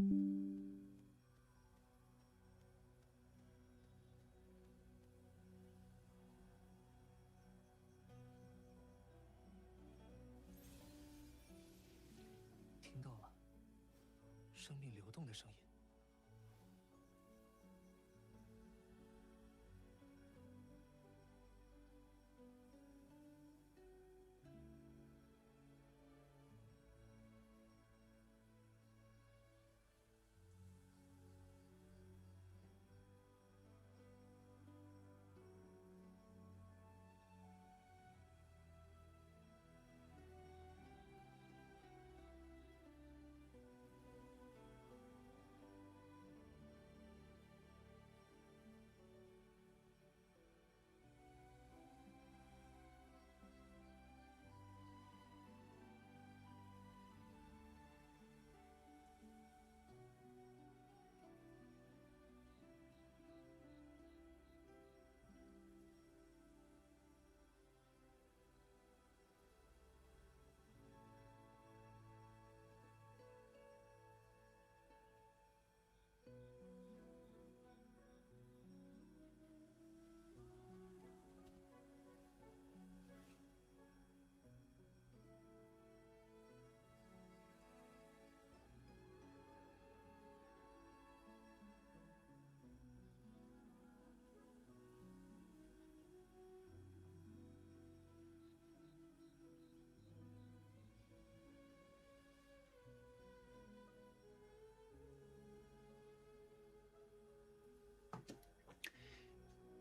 听到了生命流动的声音。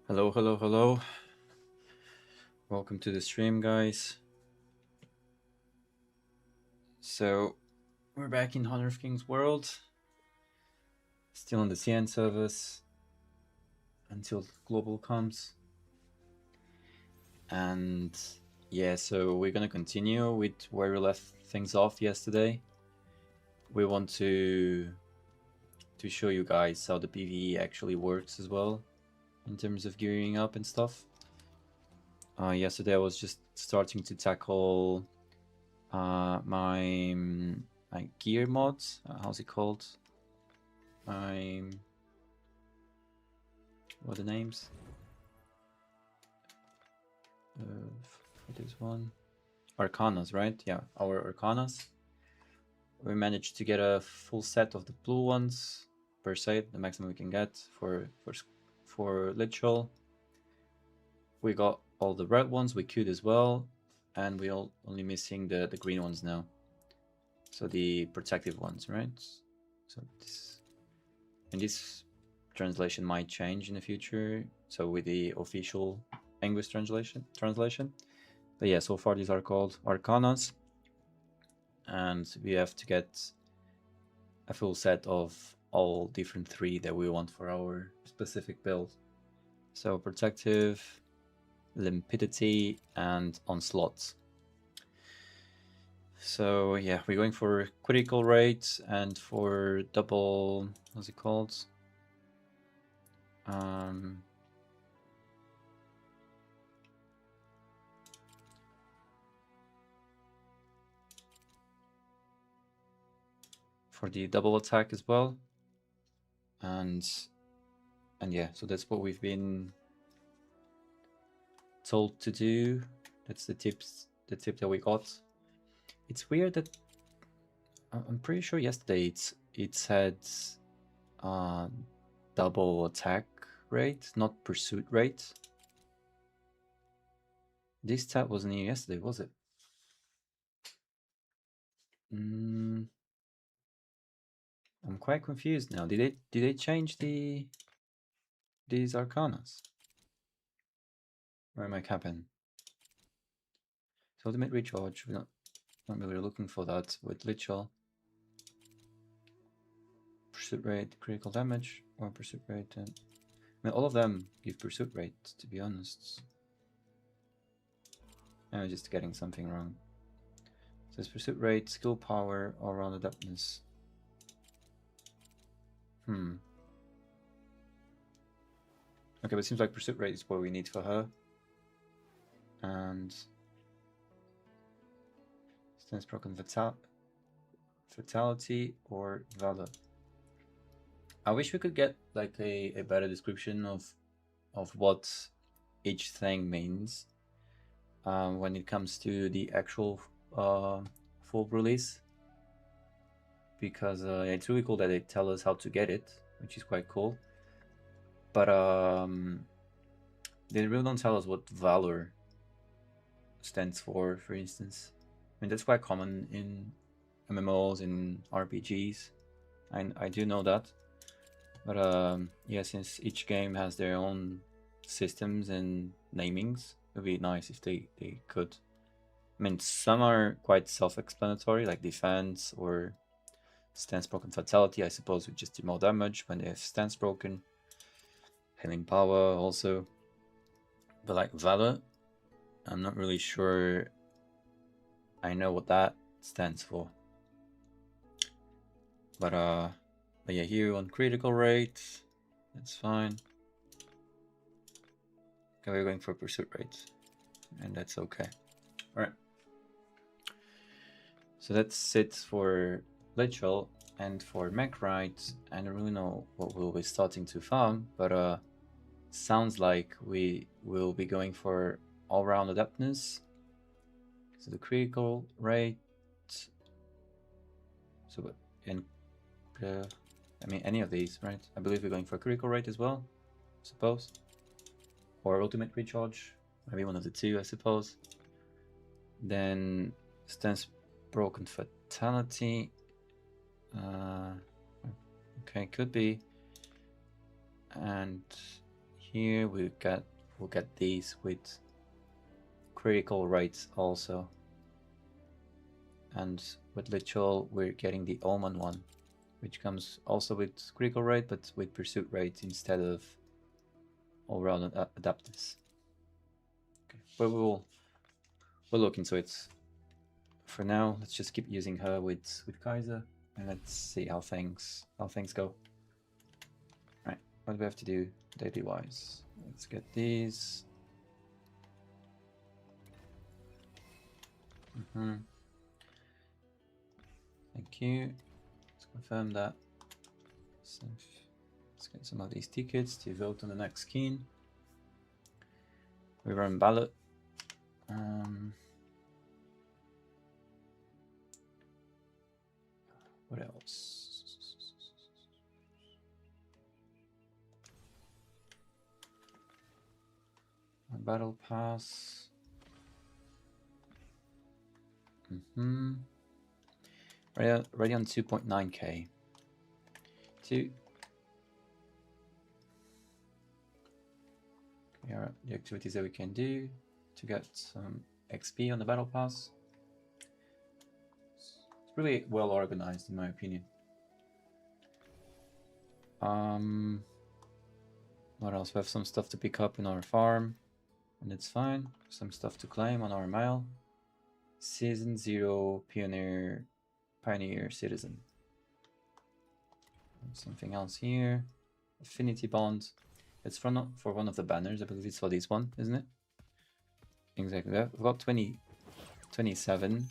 Hello, hello, hello. Welcome to the stream, guys. So, we're back in Honor of Kings world. Still on the CN service until global comes. And yeah, so we're gonna continue with where we left things off yesterday. We want to show you guys how the PvE actually works as well in terms of gearing up and stuff. Yesterday I was just starting to tackle my gear mods. How's it called? What are the names? For this one, Arcanas, right? Yeah, our Arcanas. We managed to get a full set of the blue ones per se, the maximum we can get for Lich-Hold. We got all the red ones, we queued as well, and we only missing the green ones now. So the protective ones, right? So this translation might change in the future. So with the official English translation. But yeah, so far these are called Arcanas, and we have to get a full set of all different 3 that we want for our specific build. So protective, limpidity, and onslaught. So yeah, we're going for critical rate and for double, what's it called? For the double attack as well. And yeah, so that's what we've been told to do. That's the tip that we got. It's weird that I'm pretty sure yesterday it said double attack rate, not pursuit rate. This tab wasn't here yesterday, was it? I'm quite confused now. Did they change these Arcanas? Where am I capping? So ultimate recharge. We're not really looking for that with Lich-Hold. Pursuit rate, critical damage, or pursuit rate. And I mean, all of them give pursuit rate, to be honest. I'm just getting something wrong. So it's pursuit rate, skill power, all round adeptness. Okay, but it seems like pursuit rate is what we need for her. And stance broken fatality or valor. I wish we could get like a better description of what each thing means when it comes to the actual full release, because it's really cool that they tell us how to get it, which is quite cool. But they really don't tell us what Valor stands for instance. I mean, that's quite common in MMOs, in RPGs. I do know that. But yeah, since each game has their own systems and namings, it would be nice if they could. I mean, some are quite self-explanatory, like defense or stance broken fatality. I suppose we just do more damage when they have stance broken. Healing power also. But like Valor, I'm not really sure I know what that stands for. But yeah, here on critical rate, that's fine. Okay, we're going for pursuit rate, and that's okay. All right. So that's it for Lich-El, and for Mechright, I don't really know what we'll be starting to farm, but sounds like we will be going for all-round adeptness. So the critical rate. So in I mean, any of these, right? I believe we're going for critical rate as well, I suppose. Or ultimate recharge, maybe one of the two, I suppose. Then stance broken fatality. Okay, could be. And here we'll get these with critical rates also. And with Lich-El, we're getting the Omen one, which comes also with critical rate, but with pursuit rate instead of all-round adapters. Okay, but we'll look into it. For now, let's just keep using her with Kaiser, and let's see how things go. Right, what do we have to do daily wise? Let's get these. Thank you. Let's confirm that. So let's get some of these tickets to vote on the next skin. We run ballot. What else? A battle pass. Ready on 2.9k. Here are the activities that we can do to get some XP on the battle pass. It's really well organized in my opinion. What else? We have some stuff to pick up in our farm, and it's fine. Some stuff to claim on our mail. Season 0 Pioneer Citizen. Something else here. Affinity Bond. It's for one of the banners. I believe it's for this one, isn't it? Exactly. We've got 27.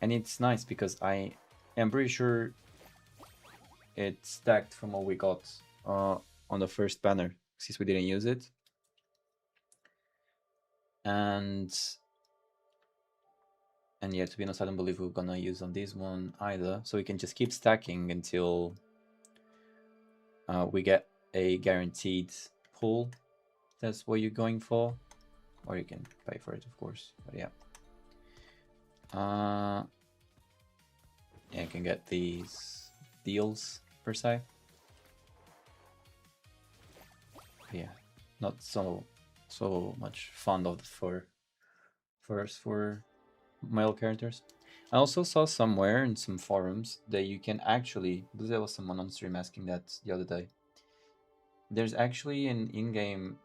And it's nice because I am pretty sure it's stacked from what we got on the first banner, since we didn't use it. And yeah, to be honest, I don't believe we're gonna use on this one either. So we can just keep stacking until we get a guaranteed pull. That's what you're going for, or you can pay for it, of course. But yeah, yeah, you can get these deals per se. But yeah, not so much fond of for male characters. I also saw somewhere in some forums that you can actually, because there was someone on stream asking that the other day. There's actually an in-game,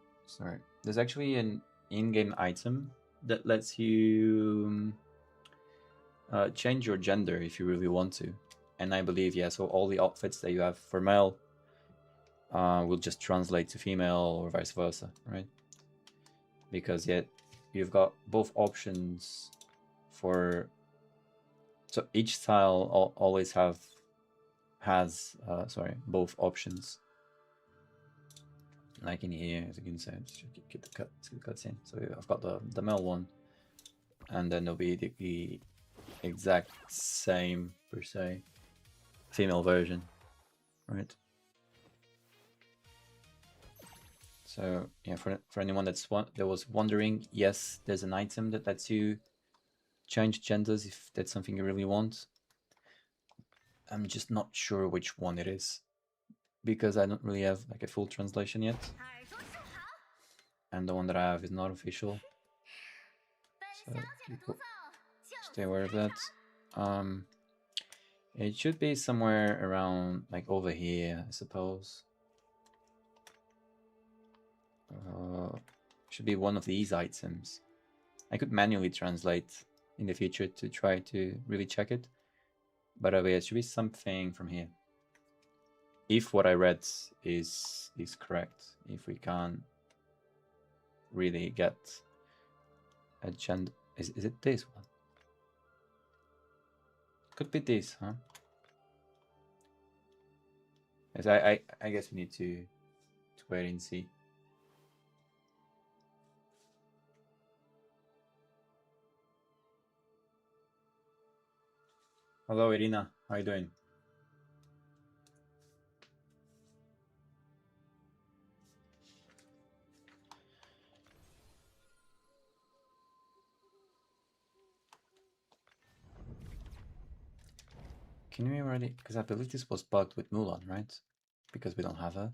there's actually an in-game item that lets you change your gender if you really want to. And I believe, yeah, so all the outfits that you have for male will just translate to female or vice versa, right? Because yet you've got both options for, so each style always have has both options. Like in here, as you can see, get the cutscene. So I've got the male one, and then there'll be the exact same per se female version, right? So yeah, for anyone that was wondering, yes, there's an item that lets you change genders if that's something you really want. I'm just not sure which one it is, because I don't really have like a full translation yet, and the one that I have is not official. So people stay aware of that. It should be somewhere around like over here, I suppose. Should be one of these items. I could manually translate in the future to try to really check it, but yeah, it should be something from here. If what I read is correct, if we can't really get a gender, is it this one? Could be this, huh? As I guess we need to wait and see. Hello, Irina. How are you doing? Can we already? Because I believe this was bugged with Mulan, right? Because we don't have her.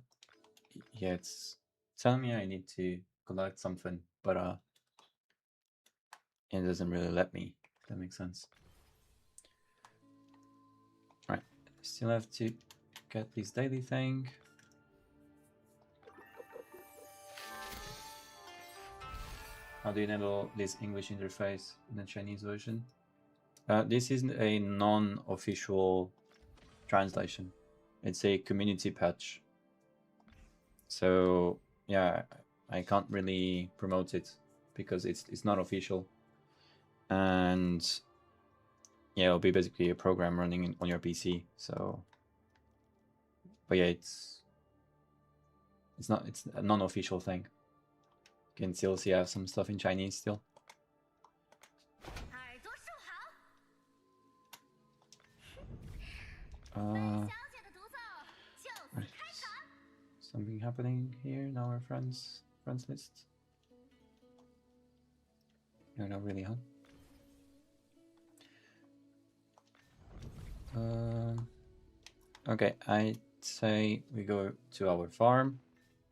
Yeah, it's telling me I need to collect something, but it doesn't really let me. If that makes sense. Right, still have to get this daily thing. How do you enable this English interface in the Chinese version? This is a non-official translation. It's a community patch. So yeah, I can't really promote it because it's not official. And yeah, it'll be basically a program running on your PC. So, but yeah, it's a non-official thing. You can still see I have some stuff in Chinese still. Something happening here in our friends list. No, not really, huh? Okay, I'd say we go to our farm,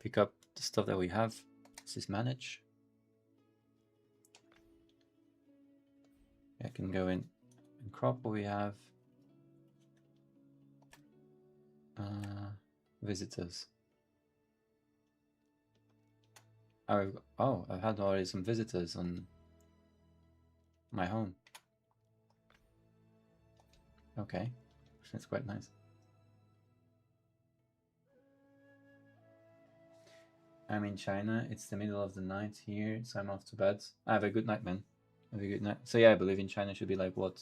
pick up the stuff that we have. This is manage. I can go in and crop what we have. Visitors. I've had already some visitors on my home. Okay, that's quite nice. I'm in China. It's the middle of the night here, so I'm off to bed. Have a good night, man. Have a good night. So yeah, I believe in China should be like what?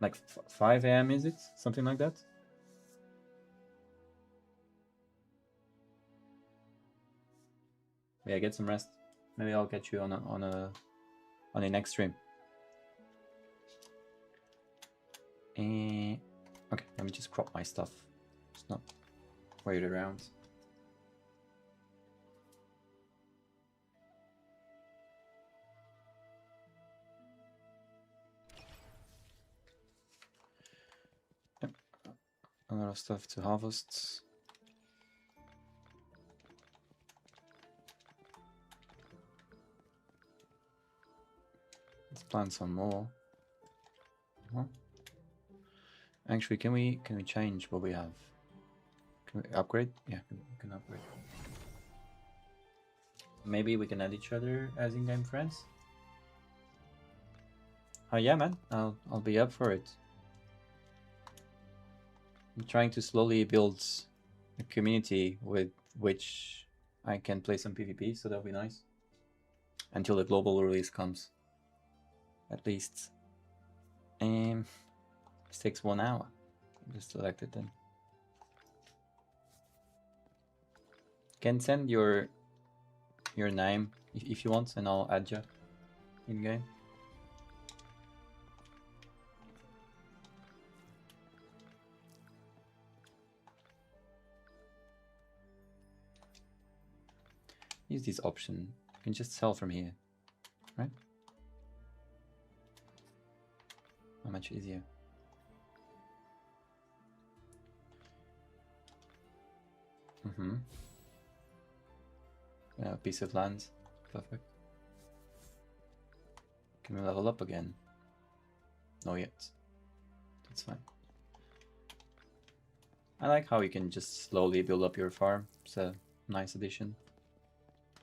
Like 5 a.m. is it? Something like that? Yeah, get some rest. Maybe I'll catch you on the next stream. Okay, let me just crop my stuff. It's not wait around. Yep. A lot of stuff to harvest. Let's plant some more. Actually, can we change what we have? Can we upgrade? Yeah, we can upgrade. Maybe we can add each other as in-game friends. Oh yeah, man, I'll be up for it. I'm trying to slowly build a community with which I can play some PvP, so that'll be nice. Until the global release comes, at least. This takes 1 hour. Just select it then. Can send your name if you want, and I'll add you in game. Use this option. You can just sell from here, right? How much easier. Yeah, a piece of land. Perfect. Can we level up again? Not yet. That's fine. I like how you can just slowly build up your farm. It's a nice addition,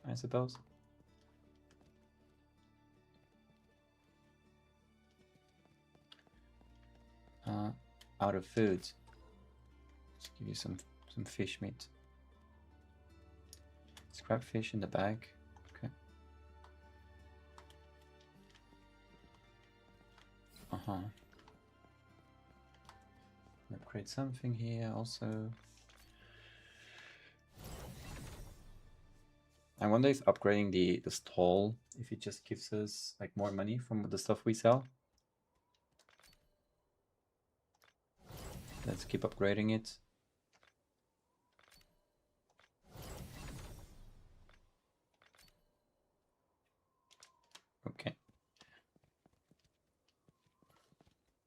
I suppose. Out of food. Let's give you some fish meat. Scrap fish in the bag. Okay. Create something here also. I wonder if upgrading the stall, if it just gives us like more money from the stuff we sell. Let's keep upgrading it. Okay.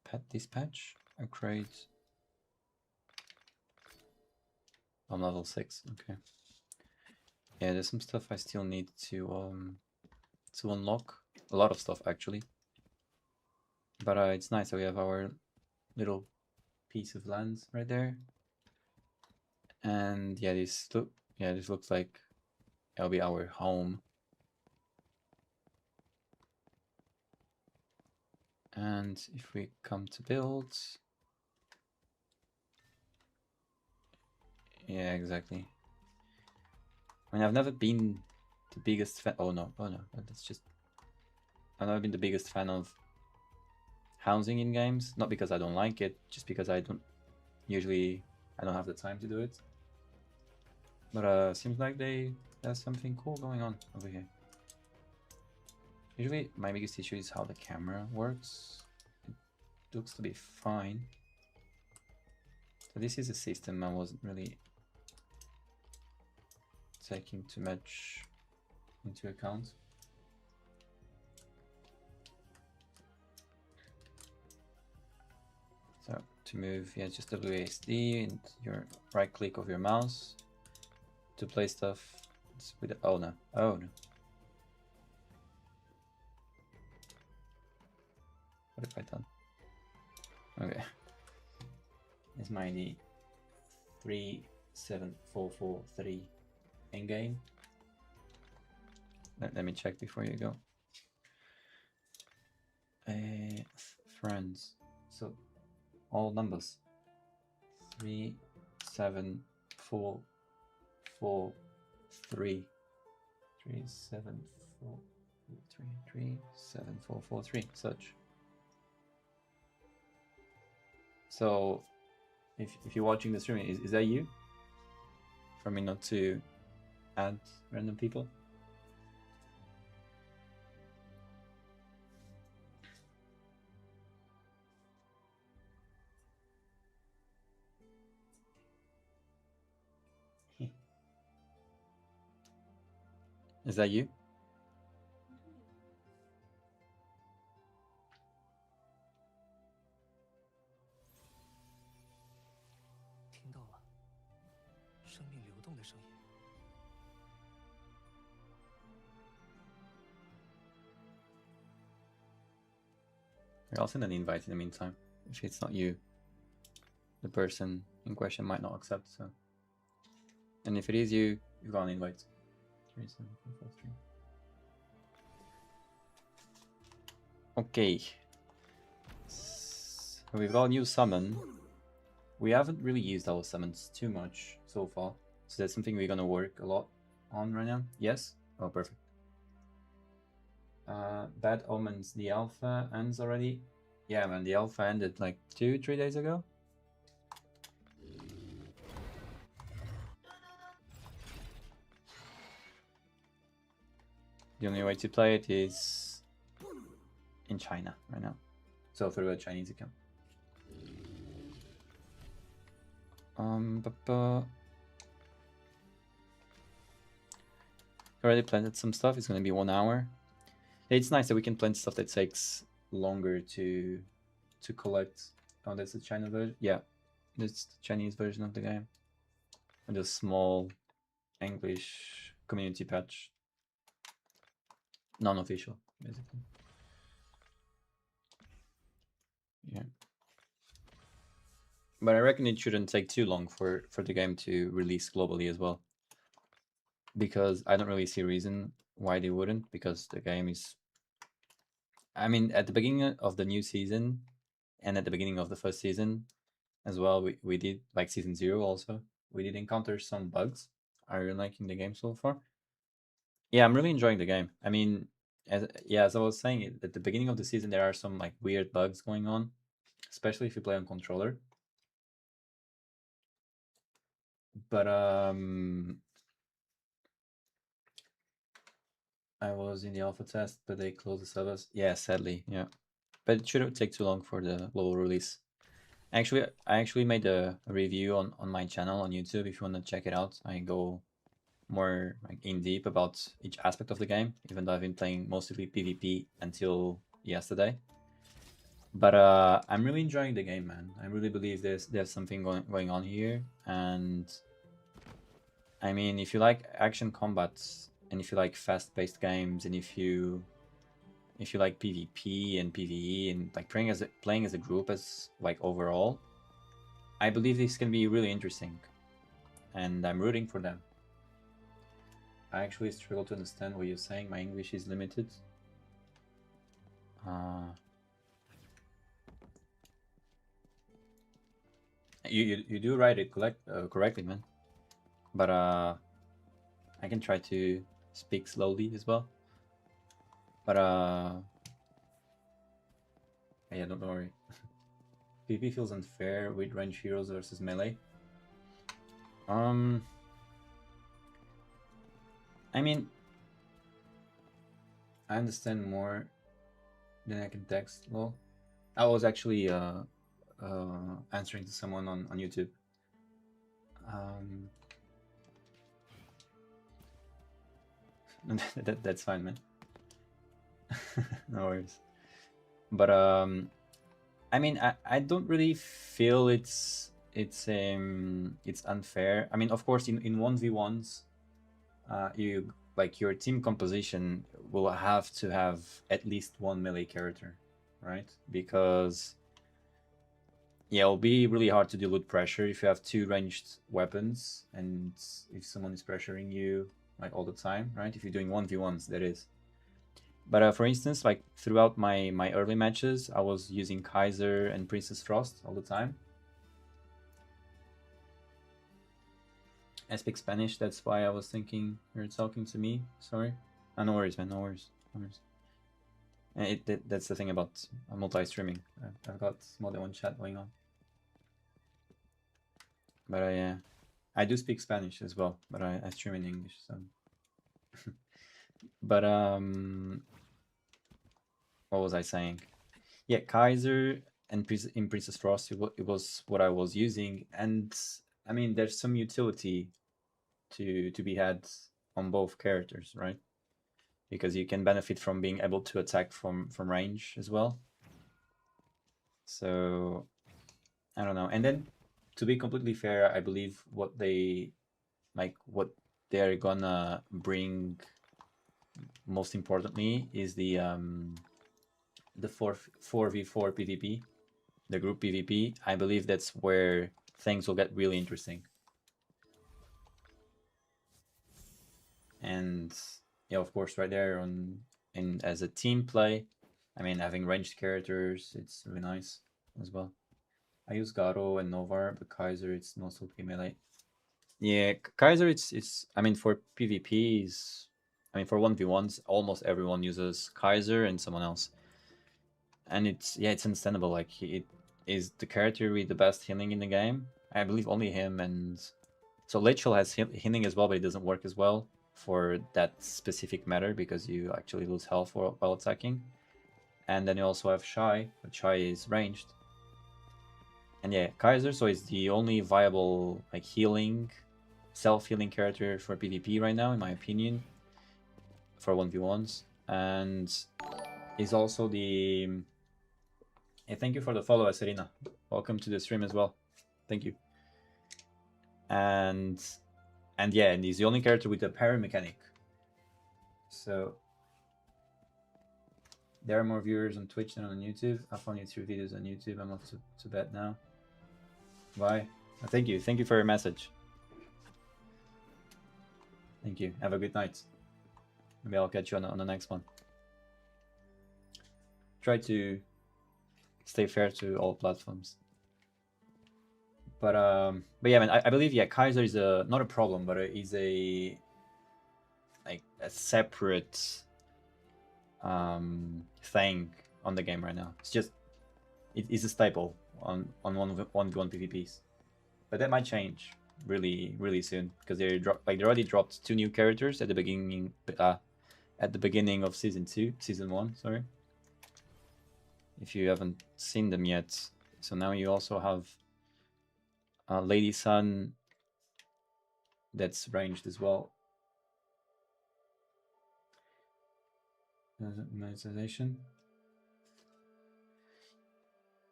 Pet dispatch. Upgrade. I'm level 6. Okay. Yeah, there's some stuff I still need to unlock. A lot of stuff actually. But it's nice that we have our little piece of land right there. And yeah, this looks like it'll be our home. And if we come to build, yeah, exactly. I mean, I've never been the biggest fan. Oh no, that's just. I've never been the biggest fan of housing in games. Not because I don't like it, just because I don't have the time to do it. But seems like there's something cool going on over here. Usually my biggest issue is how the camera works. It looks to be fine. So this is a system I wasn't really taking too much into account. So to move, yeah, just WASD and your right click of your mouse to play stuff with the, oh no. What have I done? Okay. It's my ID 37443 in game. Let me check before you go. Friends. So all numbers 37443 37443 search. So if you're watching the stream, is that you? For me not to add random people? Is that you? I'll send an invite in the meantime. If it's not you, the person in question might not accept. So, and if it is you, you've got an invite. 37443. Okay. So we've got a new summon. We haven't really used our summons too much so far, so that's something we're gonna work a lot on right now. Yes? Oh, perfect. Bad Omens, the alpha ends already. Yeah, man, the alpha ended like 2-3 days ago. The only way to play it is in China right now. So through a Chinese account. Already planted some stuff. It's gonna be 1 hour. It's nice that we can plant stuff that takes longer to collect. Oh, that's the China version. Yeah, that's the Chinese version of the game. And a small English community patch, non-official, basically. Yeah. But I reckon it shouldn't take too long for the game to release globally as well. Because I don't really see a reason why they wouldn't, because the game is... I mean, at the beginning of the new season, and at the beginning of the first season as well, we did, like season 0 also, we did encounter some bugs. Are you liking the game so far? Yeah, I'm really enjoying the game. I mean, as I was saying, at the beginning of the season, there are some like weird bugs going on, especially if you play on controller. But I was in the alpha test, but they closed the servers. Yeah, sadly, yeah. But it shouldn't take too long for the global release. Actually, I actually made a review on my channel on YouTube. If you want to check it out, I go more like in deep about each aspect of the game, even though I've been playing mostly PvP until yesterday. But I'm really enjoying the game, man. I really believe there's something going on here, and I mean, if you like action combats, and if you like fast-paced games, and if you like PvP and PvE, and like playing as a group as like overall, I believe this can be really interesting, and I'm rooting for them. I actually struggle to understand what you're saying. My English is limited. You do write it correctly, man. But I can try to speak slowly as well. But yeah, don't worry. PvP feels unfair with range heroes versus melee. I mean, I understand more than I can text. Well, I was actually answering to someone on YouTube. That's fine, man. No worries. But I mean, I don't really feel it's unfair. I mean, of course, in 1v1s, you like your team composition will have to have at least one melee character, right? Because yeah, it'll be really hard to deal with pressure if you have 2 ranged weapons and if someone is pressuring you like all the time, right? If you're doing 1v1s, that is. But for instance, like throughout my early matches, I was using Kaiser and Princess Frost all the time. I speak Spanish, that's why I was thinking you're talking to me. Sorry. Oh, no worries, man. No worries. No worries. That's the thing about multi-streaming. I've got more than one chat going on. But I do speak Spanish as well, but I stream in English. So, but what was I saying? Yeah, Kaiser and in Princess Frost, it was what I was using, and I mean, there's some utility to be had on both characters, right? Because you can benefit from being able to attack from range as well. So I don't know. And then to be completely fair, I believe what they're gonna bring most importantly is the 4v4 PvP, the group PvP. I believe that's where things will get really interesting. And yeah, of course, right there and as a team play, I mean, having ranged characters, it's really nice as well. I use Garo and Novar, but Kaiser, it's mostly melee. Yeah, Kaiser, it's. I mean, for PvPs, I mean, for 1v1s, almost everyone uses Kaiser and someone else. and it's understandable. Like it is the character with the best healing in the game. I believe only him, and so Lechel has healing as well, but it doesn't work as well for that specific matter because you actually lose health while attacking. And then you also have Shy, but Shy is ranged. And yeah, Kaiser, so it's the only viable like healing, self-healing character for PvP right now, in my opinion, for 1v1s. And is also the... Hey, thank you for the follow, Serena. Welcome to the stream as well. Thank you. And yeah, and he's the only character with a parry mechanic. So there are more viewers on Twitch than on YouTube. I found you 3 videos on YouTube. I'm off to bed now. Bye. Thank you. Thank you for your message. Thank you. Have a good night. Maybe I'll catch you on the next one. Try to stay fair to all platforms. But yeah, man, I believe Kaiser is not a problem, but is a separate thing on the game right now. It's just it is a staple on 1v1 PvPs, but that might change really soon because they already dropped 2 new characters at the beginning of season 1. Sorry, if you haven't seen them yet. So now you also have Lady Sun that's ranged as well. Monetization.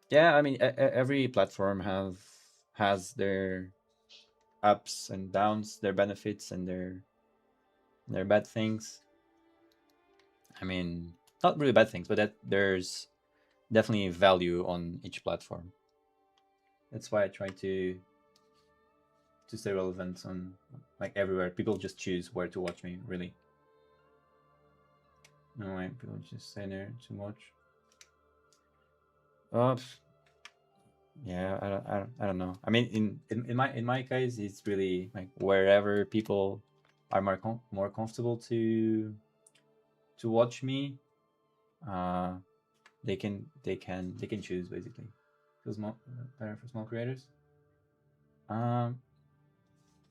Yeah, I mean every platform has their ups and downs, their benefits and their bad things. I mean, not really bad things, but that there's definitely value on each platform. That's why I try to stay relevant on like everywhere. People just choose where to watch me, really. No way, people just stay there to watch. Yeah, I don't know. I mean, in my case, it's really like wherever people are more comfortable to watch me, they can choose basically. Feels more better for small creators. Yeah,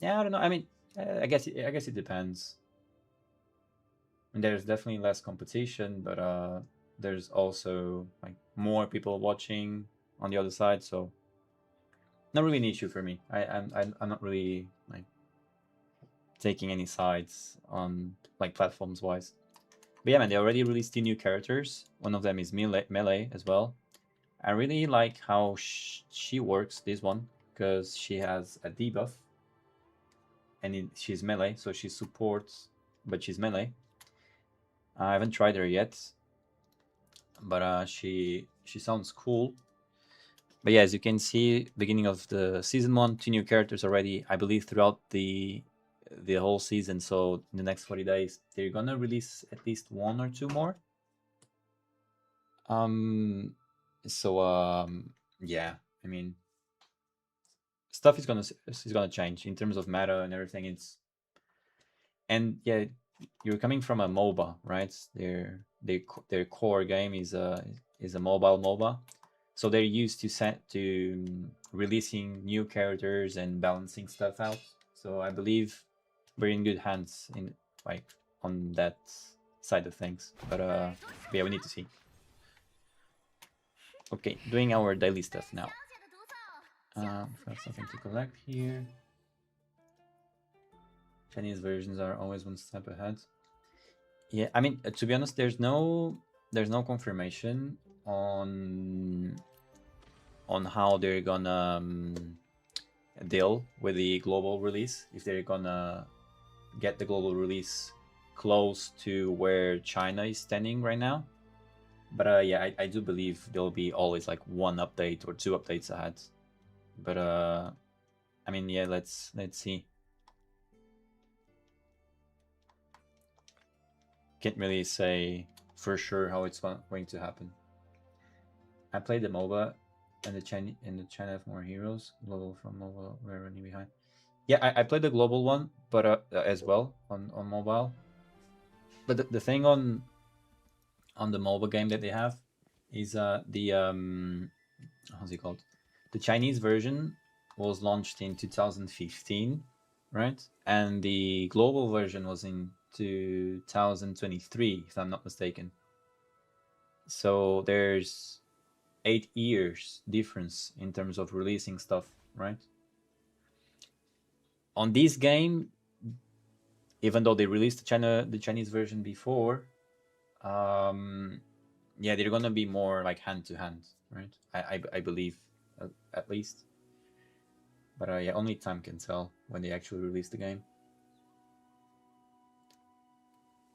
I don't know. I mean, I guess it depends. And there's definitely less competition, but there's also like more people watching on the other side, so not really an issue for me. I'm not really like taking any sides on like platforms wise. But yeah, man, they already released 2 new characters. One of them is Melee as well. I really like how she works, this one, because she has a debuff and she's melee, so she supports, but she's melee. I haven't tried her yet, but she sounds cool. But yeah, as you can see, beginning of the season 1, 2 new characters already, I believe, throughout the whole season. So in the next 40 days, they're gonna release at least 1 or 2 more. Yeah, I mean, stuff is gonna change in terms of meta and everything. And yeah, you're coming from a MOBA, right? Their core game is a mobile MOBA, so they're used to releasing new characters and balancing stuff out. So I believe we're in good hands on that side of things. But yeah, we need to see. Okay, doing our daily stuff now. We have something to collect here. Chinese versions are always one step ahead. Yeah, I mean, to be honest, there's no confirmation on how they're gonna deal with the global release. If they're gonna get the global release close to where China is standing right now. But yeah, I do believe there'll be always like 1 update or 2 updates ahead. But I mean, yeah, let's see. Can't really say for sure how it's going to happen. I played the MOBA, and the China have more heroes. Global from mobile, we're running behind. Yeah, I played the global one, but as well on mobile. But the thing on the mobile game that they have is the how's it called? The Chinese version was launched in 2015, right? And the global version was in 2023, if I'm not mistaken. So there's 8 years difference in terms of releasing stuff, right? On this game, even though they released the Chinese version before, yeah, they're gonna be more like hand to hand, right? I believe, at least. But yeah, only time can tell when they actually release the game.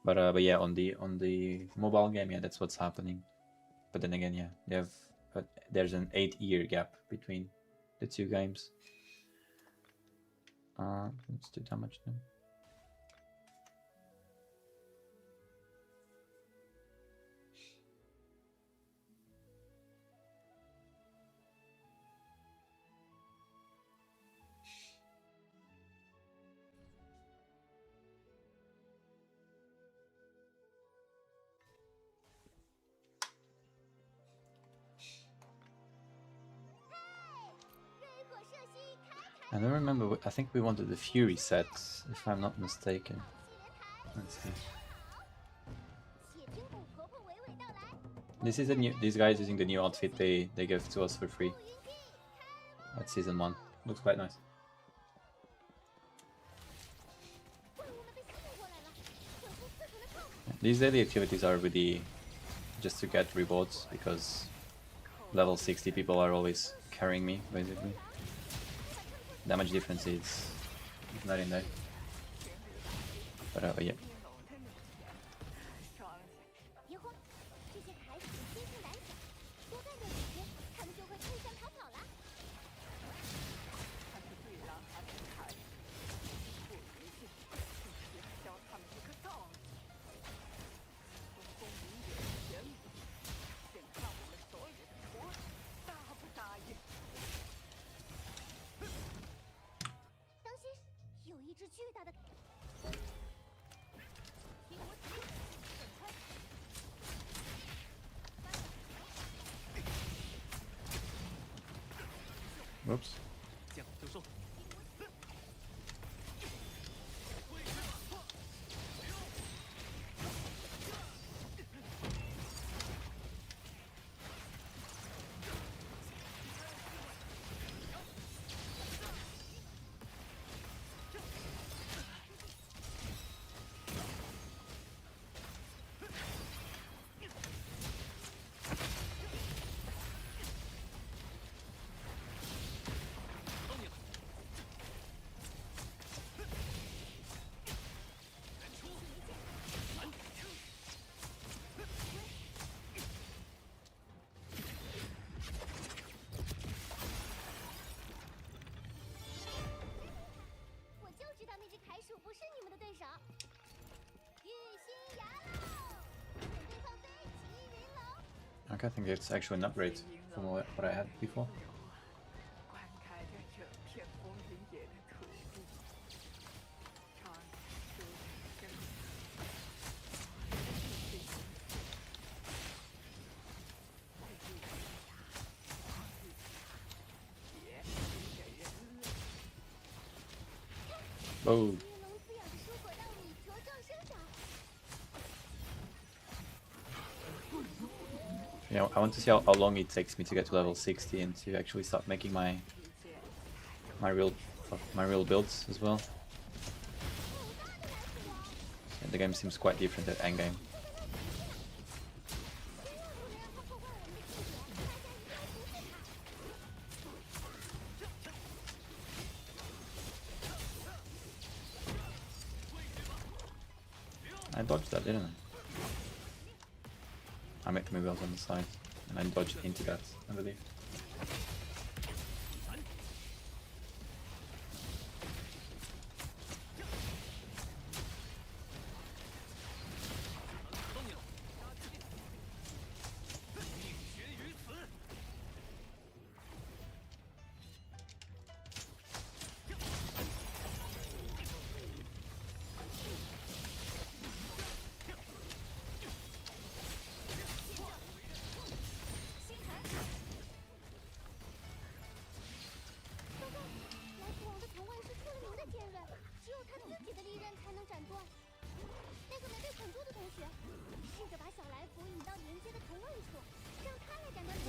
But yeah, on the mobile game, yeah, that's what's happening. But then again, yeah, they have there's an 8-year gap between the two games. Let's do damage then. I don't remember. I think we wanted the Fury set, if I'm not mistaken. Let's see. This is a new. These guys using the new outfit they gave to us for free. That's season 1. Looks quite nice. These daily activities are really just to get rewards, because level 60 people are always carrying me, basically. Damage difference is not in there. But yeah. Whoops. Okay, I think it's actually an upgrade from what I had before. Oh. Yeah, I want to see how long it takes me to get to level 60 and to actually start making my real builds as well. And the game seems quite different at endgame. I dodged that, didn't I? Maybe I was on the side, and I dodged into that, I believe.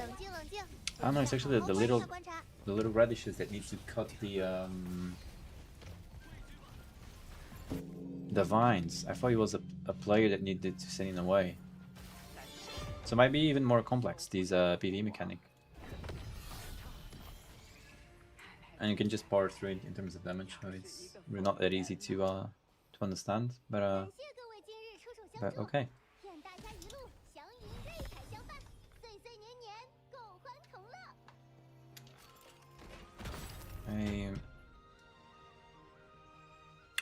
I don't know. It's actually the little radishes that need to cut the vines. I thought it was a player that needed to send it away. So it might be even more complex, these PvE mechanic. And you can just power through it in terms of damage, so it's really not that easy to understand, but okay.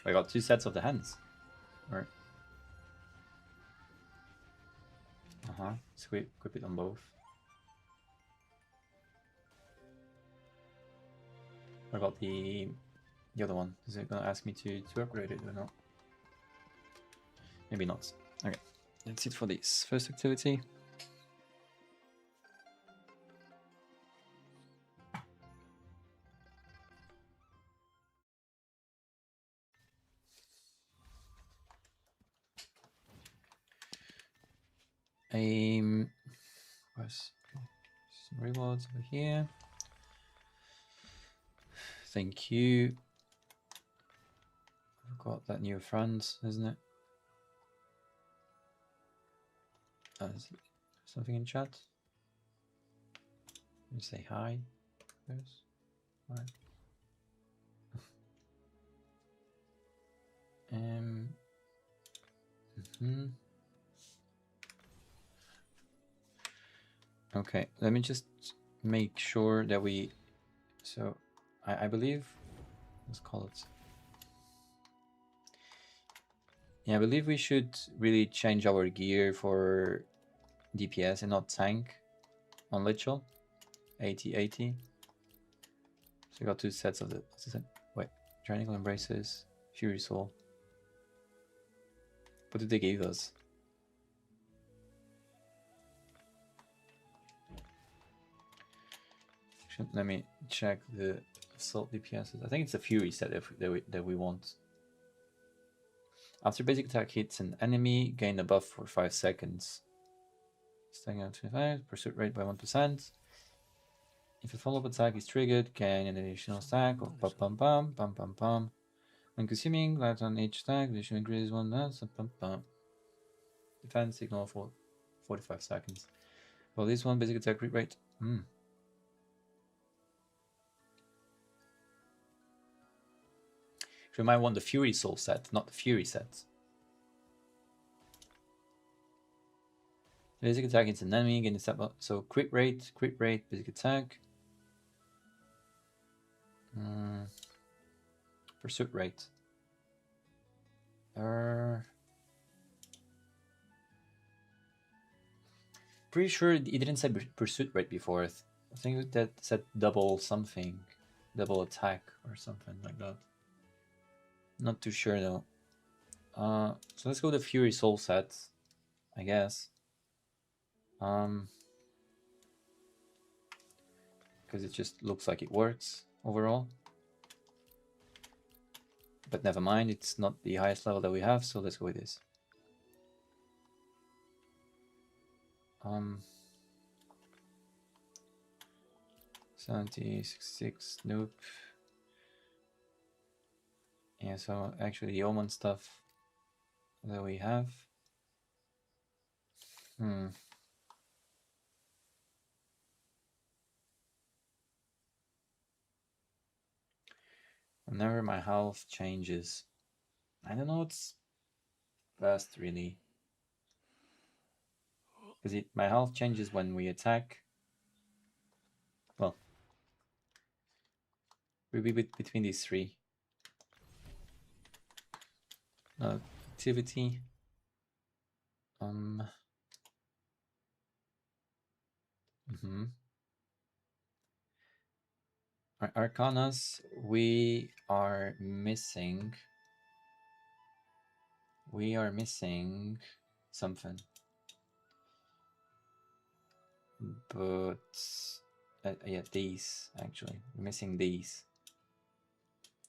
I got 2 sets of the hands. Or so we equip it on both. What about the other one? Is it gonna ask me to upgrade it or not? Maybe not. Okay, that's it for this first activity. Where's some rewards over here? Thank you. I've got that new friend, isn't it? Something in chat? You say hi first. Right. Okay, let me just make sure that we. So, I believe. Let's call it. Yeah, I believe we should really change our gear for DPS and not tank on Lichel. 80-80. So we got 2 sets of the. Wait, Tyrannical Embraces, Fury Soul. What did they give us? Let me check the assault DPSs. I think it's a Fury set that we want. After basic attack hits an enemy, gain a buff for 5 seconds. Staying at 25, pursuit rate by 1%. If a follow-up attack is triggered, gain an additional stack of pam pam pam pam pam pam. When consuming, light on each stack, the should increase 1 pam pam. Defense signal for 45 seconds. Well, this one basic attack crit rate. We might want the Fury Soul set, not the Fury set. Basic attack against an enemy, gain a step up. So crit rate, basic attack. Pursuit rate. Pretty sure it didn't say pursuit rate before. I think that said double something, double attack or something like that. Not too sure though. So let's go the Fury Soul set, I guess. Because it just looks like it works overall. But never mind, it's not the highest level that we have, so let's go with this. 66, nope. Yeah, so actually the Omen stuff that we have. Whenever my health changes, I don't know what's best really. Because my health changes when we attack. Well, we'll be between these 3. Activity. Arcanas, we are missing something. But yeah, these actually. We're missing these.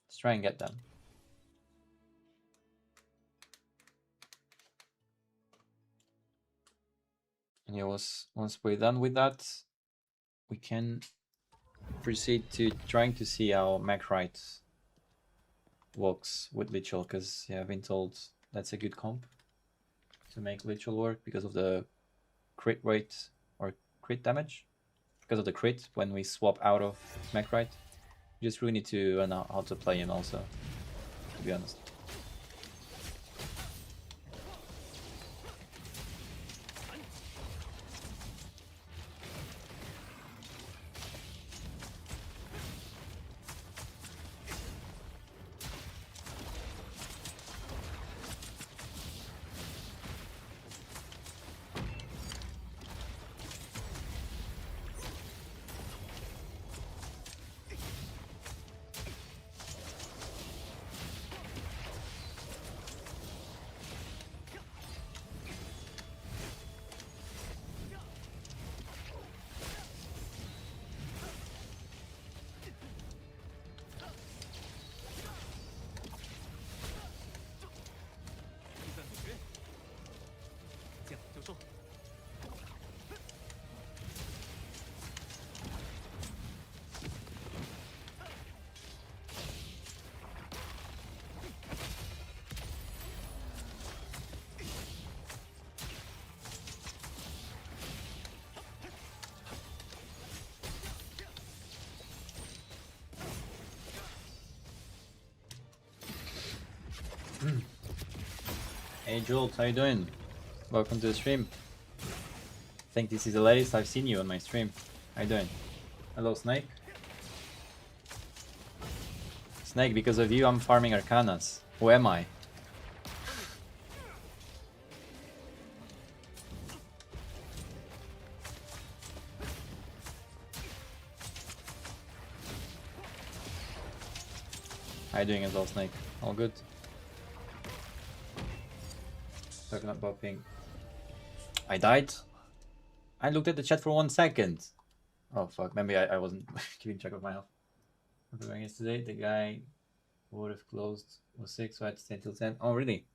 Let's try and get them. And yeah, once we're done with that, we can proceed to trying to see how Macrite works with Lichel, because yeah, I've been told that's a good comp to make Lichel work because of the crit rate or crit damage. Because of the crit when we swap out of Macrite. You just really need to know how to play him also, to be honest. Hey Jules, how you doing? Welcome to the stream. I think this is the latest I've seen you on my stream. How you doing? Hello Snake. Snake, because of you I'm farming Arcanas. Who am I? How you doing as well, Snake? All good? Talking about ping. I died? I looked at the chat for 1 second. Oh fuck, maybe I wasn't keeping track of my health. Yesterday, the guy who would have closed was sick, so I had to stay till 10. Oh, really?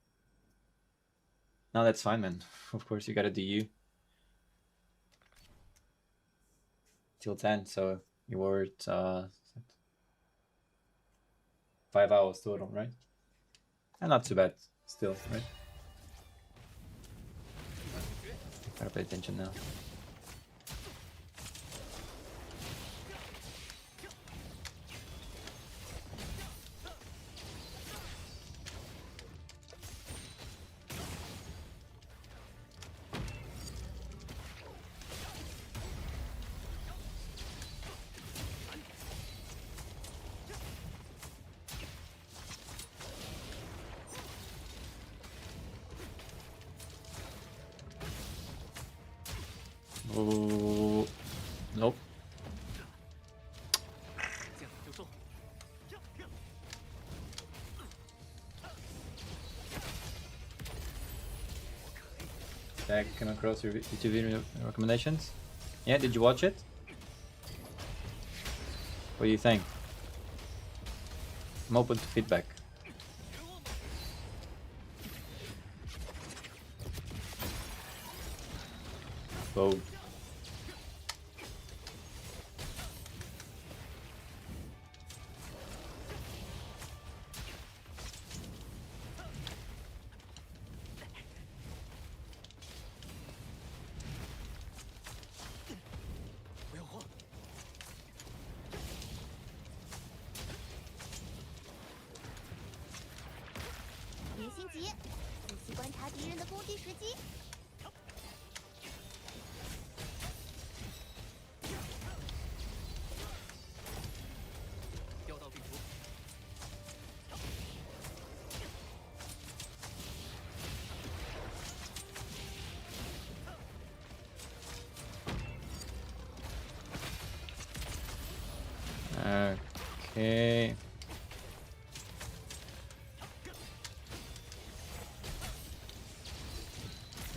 No, that's fine, man. Of course, you gotta do you. Till 10, so you were at 5 hours total, right? And not too bad, still, right? Gotta pay attention now. Oh, nope. Zach came across your YouTube video recommendations. Yeah, did you watch it? What do you think? I'm open to feedback. Whoa. Okay.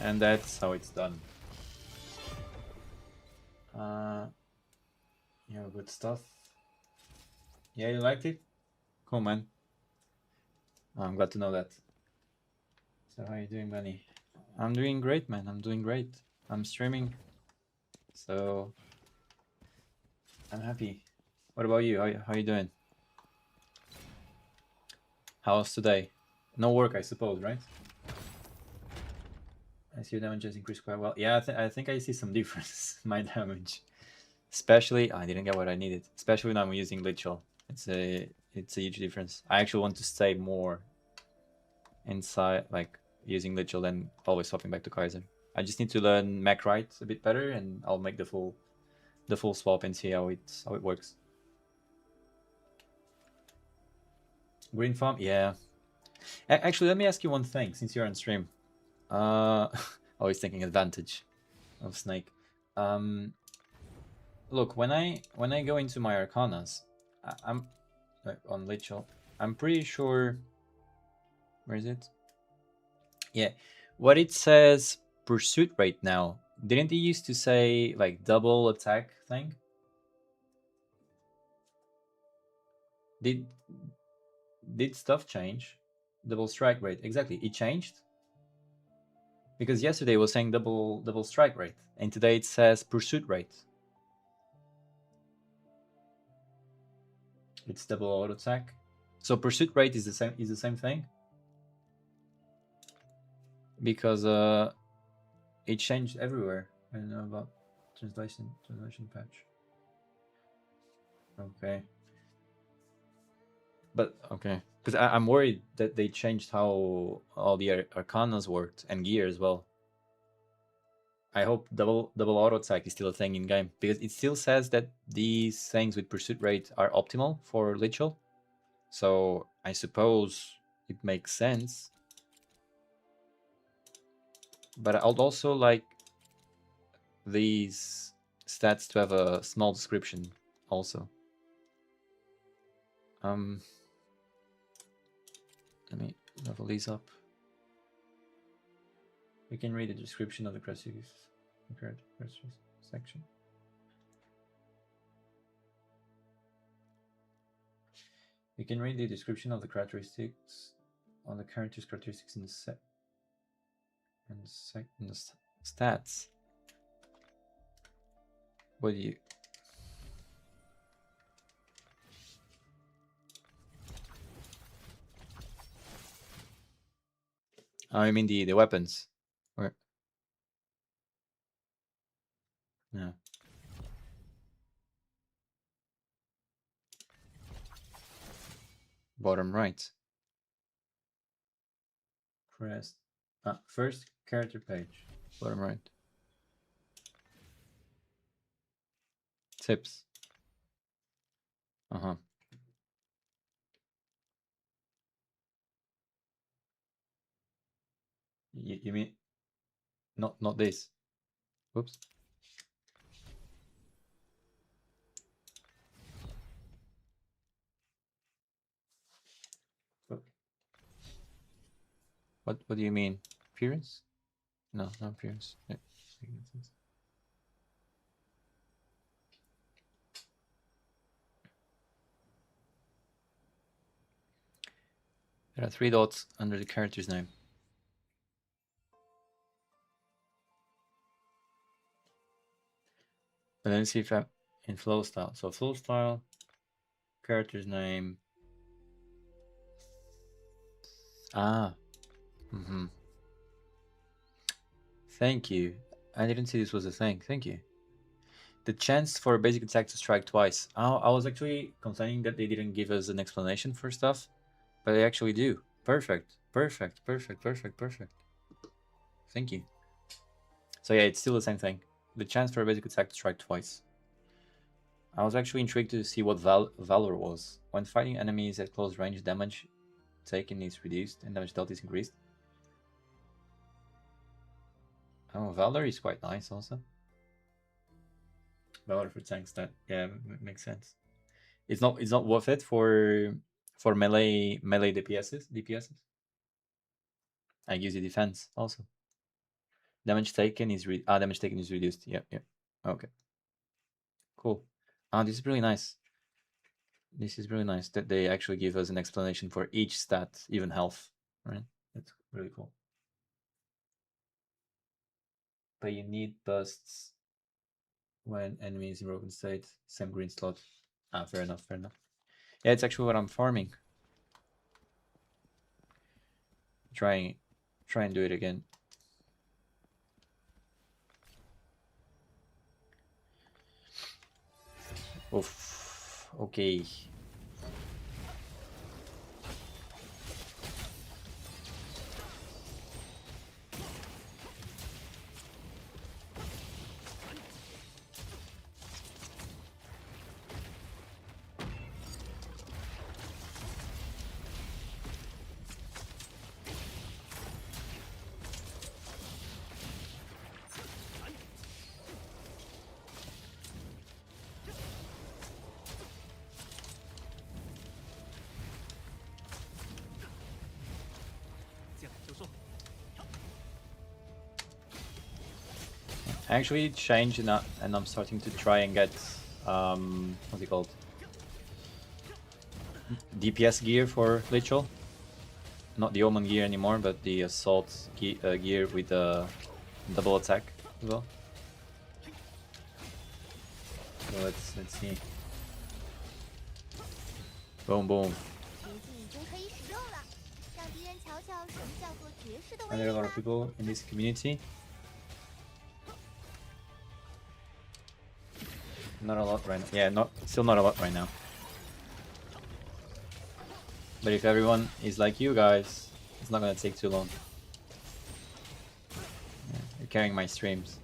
And that's how it's done. Yeah, good stuff. Yeah, you liked it? Cool, man. Oh, I'm glad to know that. So how you doing, Manny? I'm doing great, man. I'm doing great. I'm streaming. So I'm happy. What about you? How you doing? How's today? No work, I suppose, right? I see your damage has increased quite well. Yeah, I think I see some difference in my damage. Especially, I didn't get what I needed. Especially when I'm using Lichel. It's a huge difference. I actually want to stay more inside, like using Lichel than always swapping back to Kaiser. I just need to learn Mech Right a bit better, and I'll make the full swap and see how it works. Green farm, yeah. Actually, let me ask you one thing since you're on stream. Always taking advantage of Snake. Look, when I go into my Arcanas, I'm on Lichel. I'm pretty sure. Where is it? Yeah, what it says pursuit rate now. Didn't it used to say like double attack thing? Did stuff change? Double strike rate, exactly. It changed because yesterday it was saying double strike rate, and today it says pursuit rate. It's double auto attack. So pursuit rate is the same thing because it changed everywhere. I don't know about translation patch. Okay. But okay, because I'm worried that they changed how all the arcanas worked and gear as well. I hope double auto attack is still a thing in game because it still says that these things with pursuit rate are optimal for Lichel. So I suppose it makes sense. But I'd also like these stats to have a small description also. Let me level these up. We can read the description of the characteristics section. You can read the description of the characteristics on the character's characteristics in the set in the stats. What do you? Oh, I mean the weapons. Or no. Bottom right. Press. First character page. Bottom right. Tips. You mean not this? Whoops. What do you mean? Appearance? No, not appearance. Yeah. There are 3 dots under the character's name. But let's see if I'm in flow style. So flow style, character's name. Thank you. I didn't see this was a thing. Thank you. The chance for a basic attack to strike twice. I was actually complaining that they didn't give us an explanation for stuff, but they actually do. Perfect. Perfect. Perfect. Perfect. Perfect. Thank you. So yeah, it's still the same thing. The chance for a basic attack to strike twice. I was actually intrigued to see what Valor was. When fighting enemies at close range, damage taken is reduced and damage dealt is increased. Oh, Valor is quite nice also. Valor for tank stat. Yeah, makes sense. It's not worth it for melee DPSs. I use the defense also. Damage taken is reduced. Yep. Okay. Cool. This is really nice. This is really nice that they actually give us an explanation for each stat, even health. Right? That's really cool. But you need bursts when enemy is in broken state. Same green slot. Ah, fair enough, fair enough. Yeah, it's actually what I'm farming. Try and do it again. Oof. Okay. I actually changed and I'm starting to try and get what's it called? DPS gear for Lichel. Not the Omen gear anymore, but the Assault gear with the double attack as well. So let's see. Boom, boom. And there are a lot of people in this community. Not a lot right now. Yeah, still not a lot right now. But if everyone is like you guys, it's not gonna take too long. Yeah, you're carrying my streams.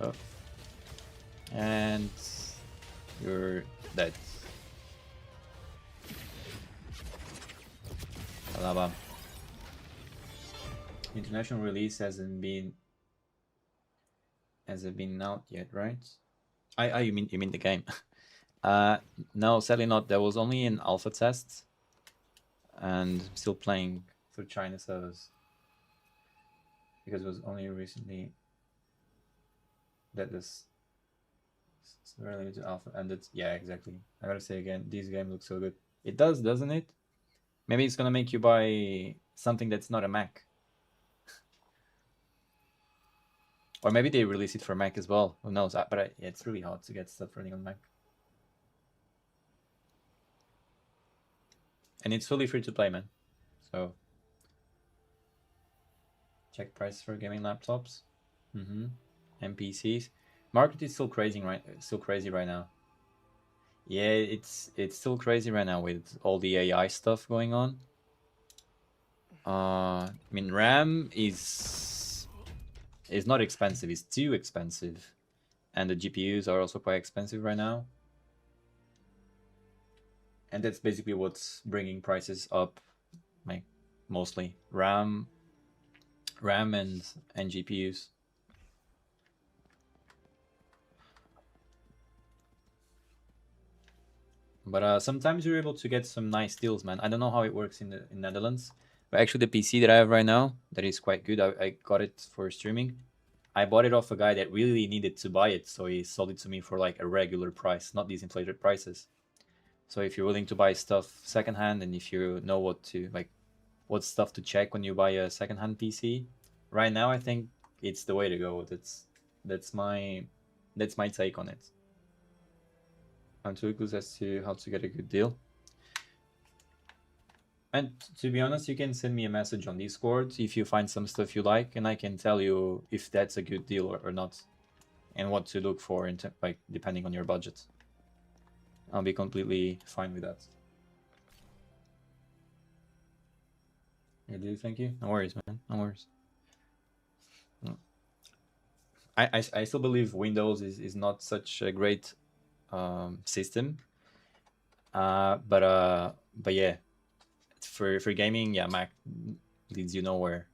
Oh. And you're dead. Alaba. International release hasn't been out yet, right? You mean the game? No, sadly not. There was only an alpha test, and I'm still playing through China servers because it was only recently that this related to alpha ended. Yeah, exactly. I gotta say again, this game looks so good. It does, doesn't it? Maybe it's gonna make you buy something that's not a Mac. Or maybe they release it for Mac as well. Who knows? But yeah, it's really hard to get stuff running on Mac. And it's fully free to play, man. So check prices for gaming laptops. And PCs. Market is still crazy right now. Yeah, it's still crazy right now with all the AI stuff going on. I mean, RAM is not expensive. It's too expensive, and the GPUs are also quite expensive right now. And that's basically what's bringing prices up, like mostly RAM and GPUs. But sometimes you're able to get some nice deals, man. I don't know how it works in the Netherlands, but actually the PC that I have right now, that is quite good. I got it for streaming. I bought it off a guy that really needed to buy it, so he sold it to me for like a regular price, not these inflated prices. So if you're willing to buy stuff secondhand, and if you know what stuff to check when you buy a secondhand PC, right now I think it's the way to go. That's my take on it. I'm too close as to how to get a good deal. And to be honest, you can send me a message on Discord if you find some stuff you like, and I can tell you if that's a good deal or not, and what to look for like depending on your budget. I'll be completely fine with that. You do? Thank you. No worries, man. No worries. I still believe Windows is not such a great system. But yeah, for gaming, yeah, Mac leads you nowhere.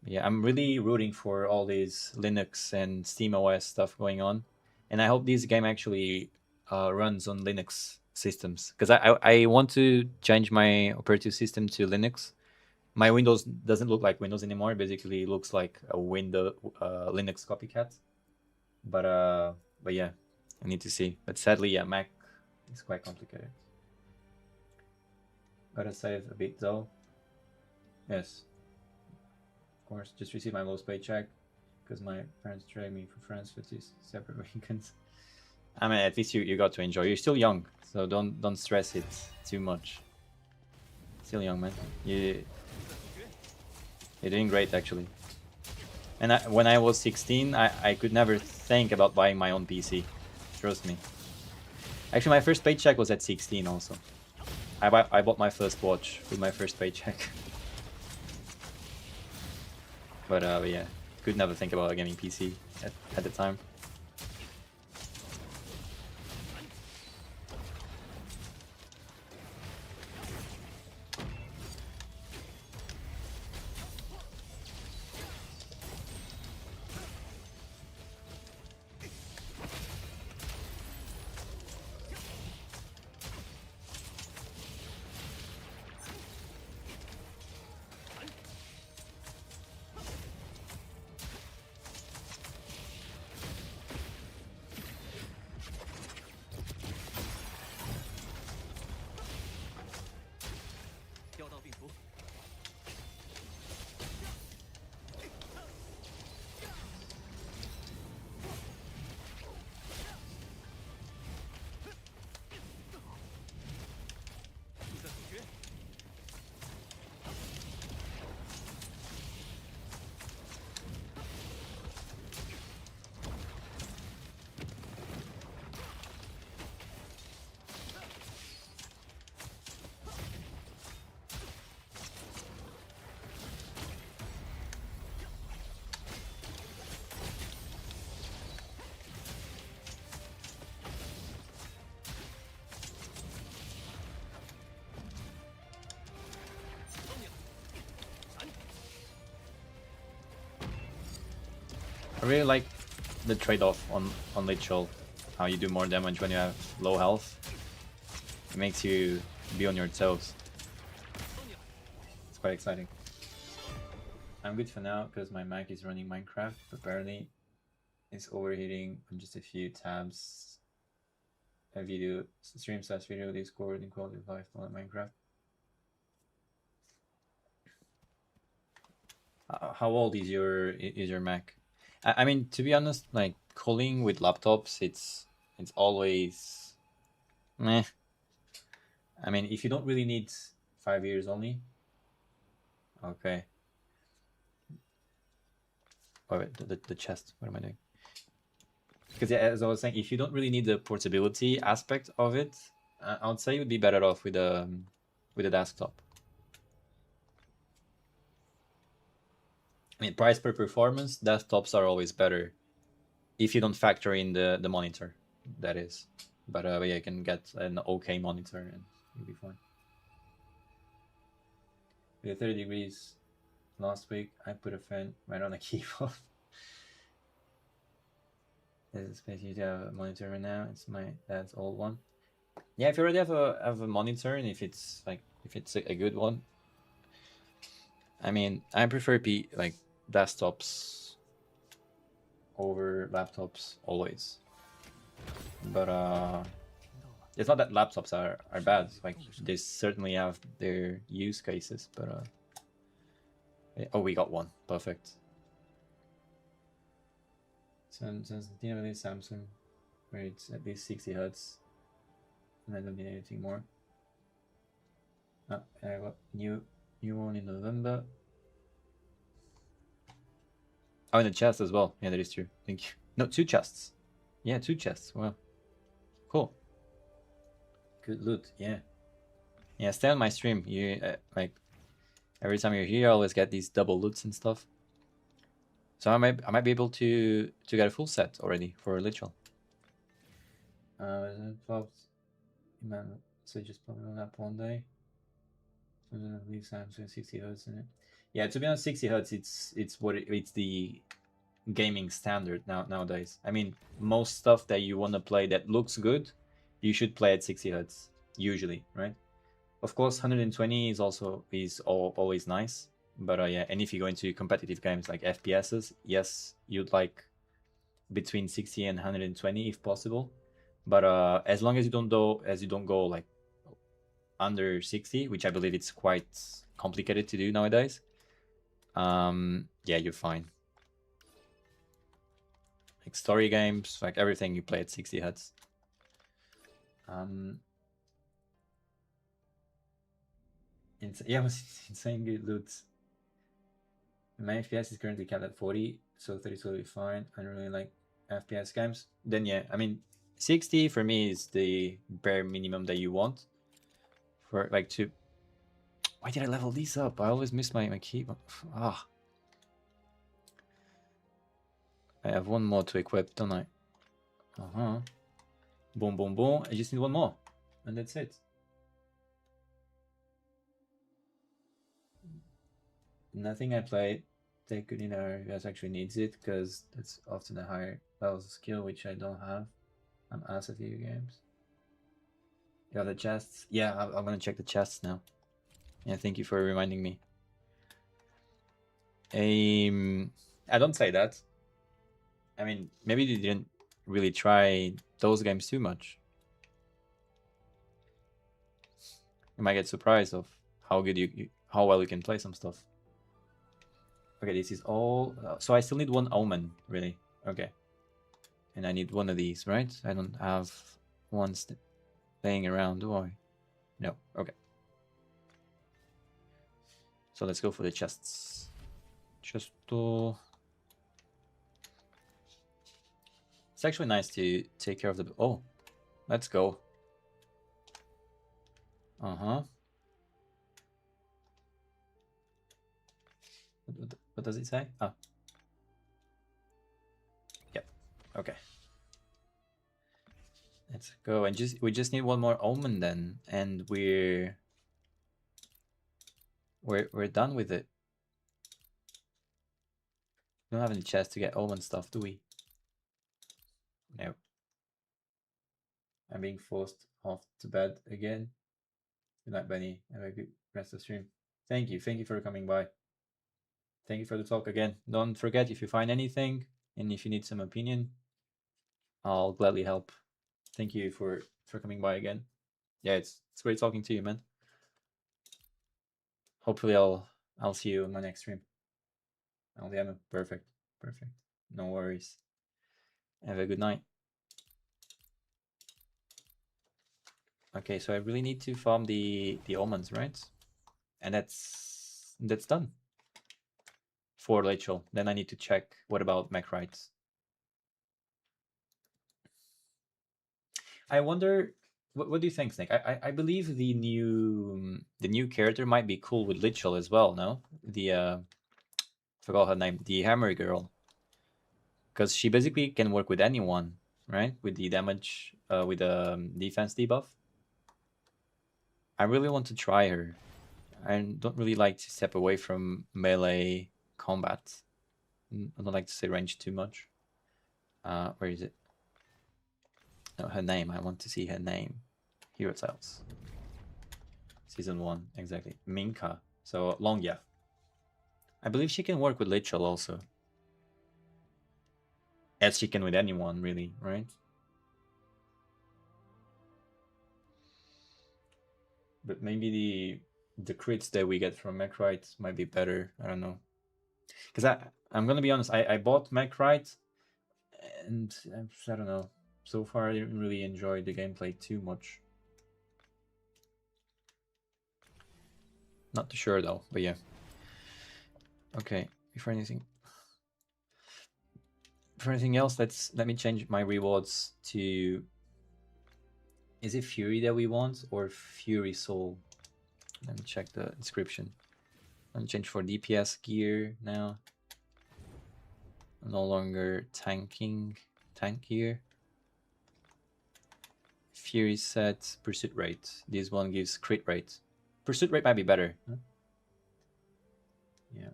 Yeah, I'm really rooting for all these Linux and SteamOS stuff going on, and I hope this game actually runs on Linux systems, because I want to change my operating system to Linux. My Windows doesn't look like Windows anymore. Basically, it looks like a Linux copycat. But yeah, I need to see. But sadly, yeah, Mac is quite complicated. Gotta save a bit though. Yes, of course. Just received my lowest paycheck because my parents dragged me for France for 2 separate weekends. I mean, at least you got to enjoy. You're still young, so don't stress it too much. Still young, man. You're doing great, actually. And when I was 16, I could never think about buying my own PC. Trust me. Actually, my first paycheck was at 16 also. I bought my first watch with my first paycheck. But yeah, could never think about a gaming PC at the time. I really like the trade-off on Lich-Ul, how you do more damage when you have low health. It makes you be on your toes. It's quite exciting. I'm good for now because my Mac is running Minecraft. Apparently, it's overheating on just a few tabs. A video stream / video Discord in quality of life on Minecraft. How old is your Mac? I mean, to be honest, like calling with laptops, it's always meh. I mean, if you don't really need 5 years only, okay. Oh wait, the chest. What am I doing? Because yeah, as I was saying, if you don't really need the portability aspect of it, I would say you'd be better off with a desktop. I mean, price per performance, desktops are always better if you don't factor in the monitor, that is. But yeah, you can get an okay monitor and you'll be fine. We had 30 degrees last week. I put a fan right on the keyboard. There's a space you have a monitor right now. It's my dad's old one. Yeah, if you already have a monitor and if it's a good one, I mean, I prefer desktops over laptops always. But it's not that laptops are bad. Like they certainly have their use cases, but oh, we got one. Perfect. Sensitivity Samsung, where it's at least 60 Hz, and I don't need anything more. I got new one in November. Oh, and a chest as well. Yeah, that is true. Thank you. No, 2 chests. Yeah, 2 chests. Wow. Cool. Good loot. Yeah. Yeah, stay on my stream. You like every time you're here, I always get these double loots and stuff. So I might be able to get a full set already for Lich-Ul. So just probably on that one day. Leave Samsung 60 hertz in it. Yeah, to be honest, 60 hertz it's it's the gaming standard nowadays. I mean, most stuff that you want to play that looks good, you should play at 60 hertz usually, right? Of course, 120 is also always nice, but yeah. And if you go into competitive games like FPSs, yes, you'd like between 60 and 120 if possible. But as long as you don't go like under 60, which I believe it's quite complicated to do nowadays, yeah, you're fine. Like story games, like everything you play at 60 hertz. Yeah, it was insane good loot. My FPS is currently capped at 40, so 30 is totally fine. I don't really like FPS games. Then yeah, I mean, 60 for me is the bare minimum that you want for like to. Why did I level these up? I always miss my keyboard. Ah, I have one more to equip, don't I? Boom, boom, boom. I just need one more, and that's it. Nothing I played that good in our US actually needs it because that's often a higher levels of skill, which I don't have. I'm ass at video games. You have the chests? Yeah, I'm gonna check the chests now. Yeah, thank you for reminding me. I don't say that. I mean, maybe you didn't really try those games too much. You might get surprised of how good how well you can play some stuff. Okay, this is all. So I still need one omen, really. Okay, and I need one of these, right? I don't have one laying around, do I? No. Okay. So let's go for the chests. Just to. It's actually nice to take care of the. Oh, let's go. What does it say? Oh. Yep. Okay. Let's go and we just need one more omen then, and we're done with it. We don't have any chests to get omen stuff, do we? No. I'm being forced off to bed again. Good night, Benny. Have a good rest of the stream. Thank you for coming by. Thank you for the talk again. Don't forget, if you find anything and if you need some opinion, I'll gladly help. Thank you for coming by again. Yeah, it's great talking to you, man. Hopefully I'll see you in my next stream. Oh yeah, perfect. No worries. Have a good night. Okay, so I really need to farm the omens, right? And that's done for Lechel. Then I need to check what about Mechrites. I wonder what do you think, Snake? I believe the new character might be cool with Lichel as well, no? The forgot her name, the Hammer Girl. Because she basically can work with anyone, right? With the damage, with the defense debuff. I really want to try her. I don't really like to step away from melee combat. I don't like to say range too much. Where is it? No, her name. I want to see her name. Hero Tales. Season 1, exactly. Minka. So, Longya. I believe she can work with Lichel also. As she can with anyone, really, right? But maybe the crits that we get from Mechrite might be better. I don't know. Because I'm gonna be honest, I bought Mechrite, and I don't know. So far, I didn't really enjoy the gameplay too much. Not too sure though, but yeah. Okay, before anything else, let me change my rewards to. Is it Fury that we want or Fury Soul? Let me check the description. Let me change for DPS gear now. No longer tank gear. Fury set pursuit rate. This one gives crit rate. Pursuit rate might be better. Huh? Yeah.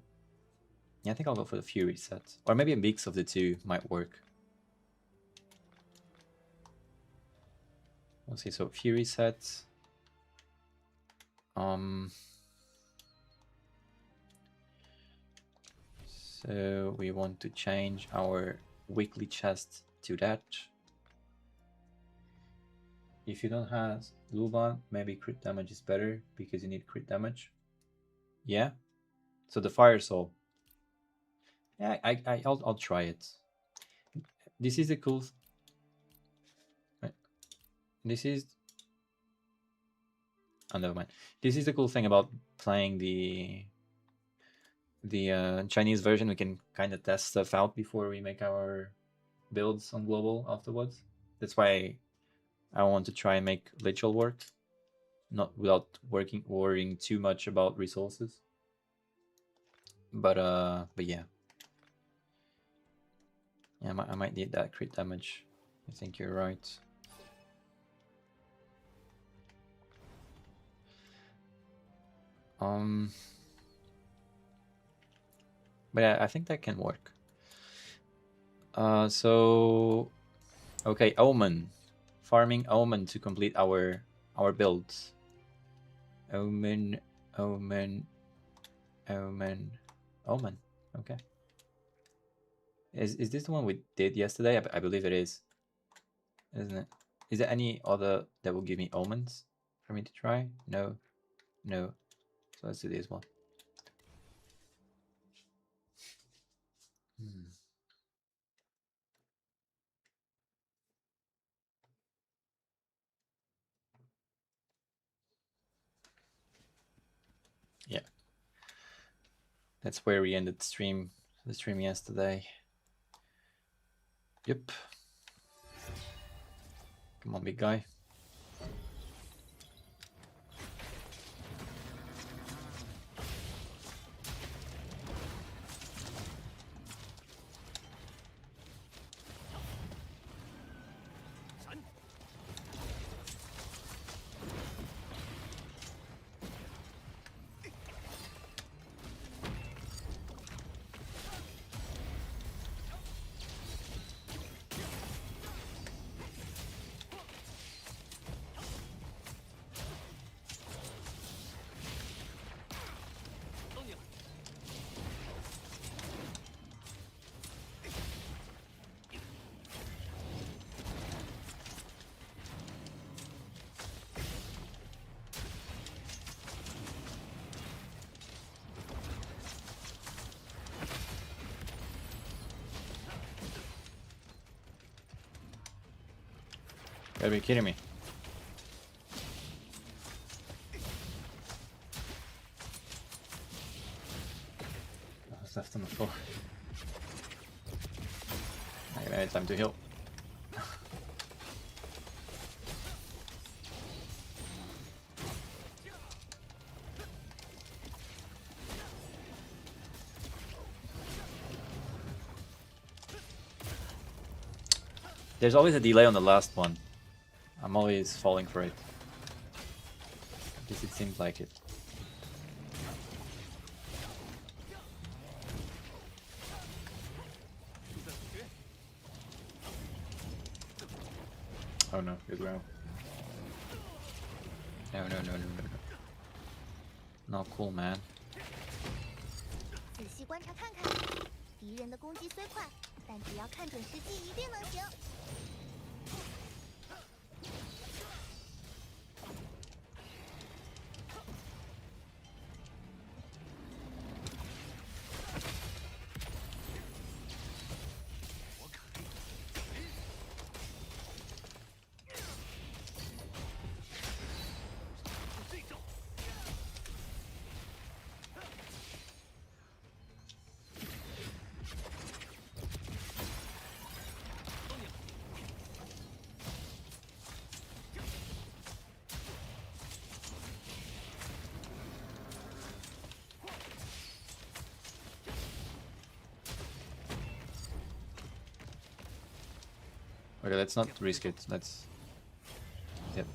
Yeah, I think I'll go for the Fury set. Or maybe a mix of the two might work. We'll see. So Fury set. So we want to change our weekly chest to that. If you don't have Luban, maybe crit damage is better because you need crit damage. Yeah. So the Fire Soul. Yeah, I'll try it. This is the cool. This is. Oh, never mind. This is the cool thing about playing the Chinese version. We can kind of test stuff out before we make our builds on global afterwards. That's why I want to try and make Lichel work, not without worrying too much about resources. But yeah. Yeah, I might need that crit damage. I think you're right. But yeah, I think that can work. So okay, Omen. Farming Omen to complete our builds. Omen. Okay. Is this the one we did yesterday? I believe it is. Isn't it? Is there any other that will give me omens for me to try? No. So let's do this one. Yeah. That's where we ended the stream yesterday. Yep. Come on, big guy. Gotta be kidding me. I was left on the floor. I don't have time to heal. There's always a delay on the last one. I'm always falling for it. At least it seems like it. Oh no, good ground. No. Not cool, man. 仔细观察看看，敌人的攻击虽快，但只要看准时机，一定能行。 Okay, let's not risk it. Let's. Yep.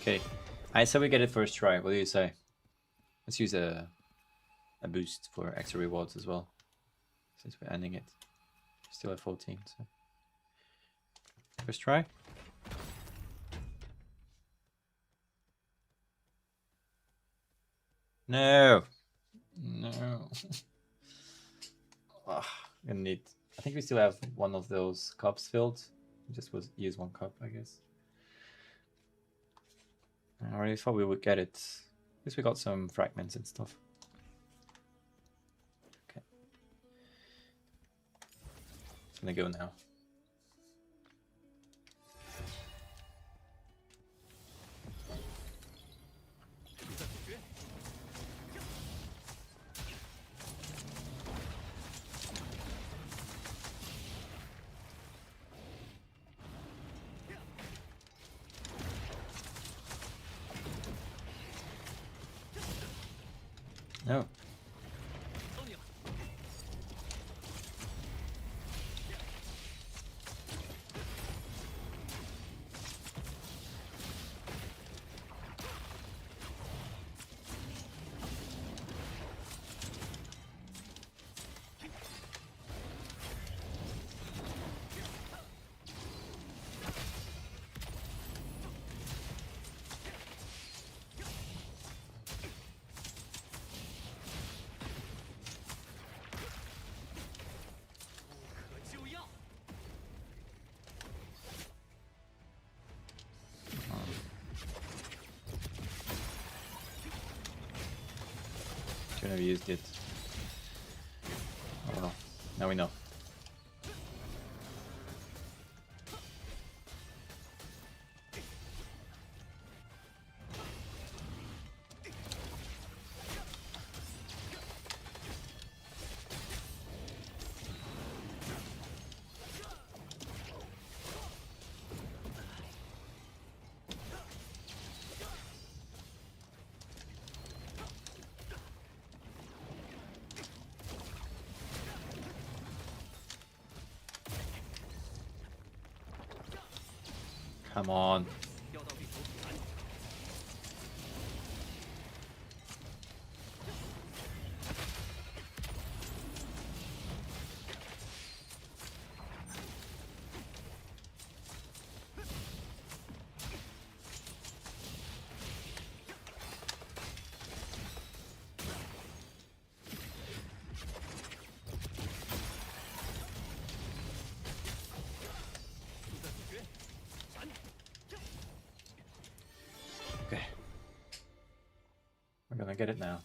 Okay, I said we get it first try. What do you say? Let's use a boost for extra rewards as well, since we're ending it. Still at 14, so first try. No, no. Gonna need. I think we still have one of those cups filled. Just use one cup, I guess. I already thought we would get it. At least we got some fragments and stuff. Okay. It's gonna go now. No. Shouldn't have used it. Oh well, now we know. Come on. Okay. We're gonna get it now.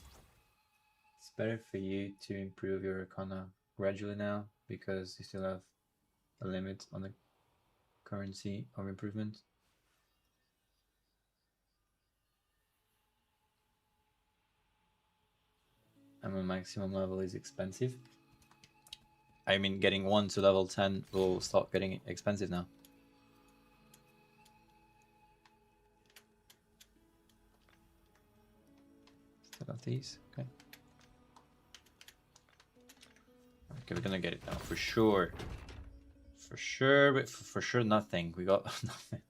It's better for you to improve your Arcana gradually now, because you still have a limit on the currency of improvement. And the maximum level is expensive. I mean, getting 1 to level 10 will start getting expensive now. Still have these, okay. Okay, we're gonna get it now, for sure. For sure, but for sure nothing. We got nothing.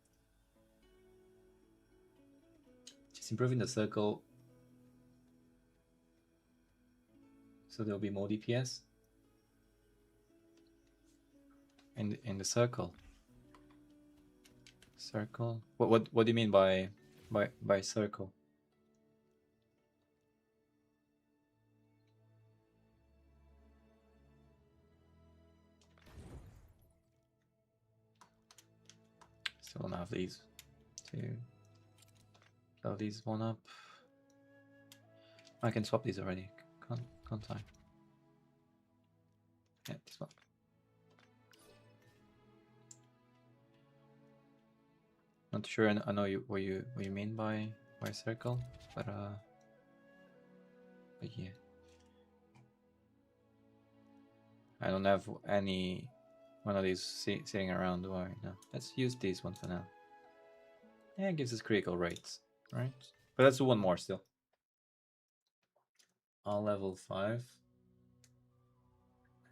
Just improving the circle, so there'll be more DPS in the circle. Circle. What do you mean by circle? Still don't have these. Two. Have these one up. I can swap these already. Can't I? Yeah, this one. Not sure. I know what you mean by circle, but yeah. I don't have any one of these sitting around, do I? No. Let's use this one for now. Yeah, it gives us critical rates, right? But let's do one more still. All level 5.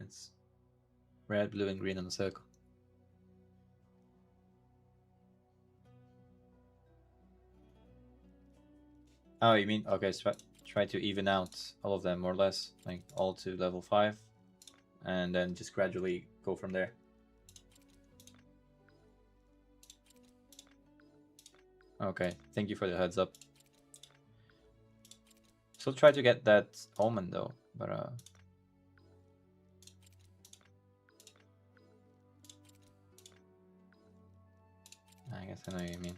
It's red, blue, and green on the circle. Oh, you mean okay? So try to even out all of them more or less, like all to level 5, and then just gradually go from there. Okay, thank you for the heads up. Still try to get that omen though, but I guess I know what you mean.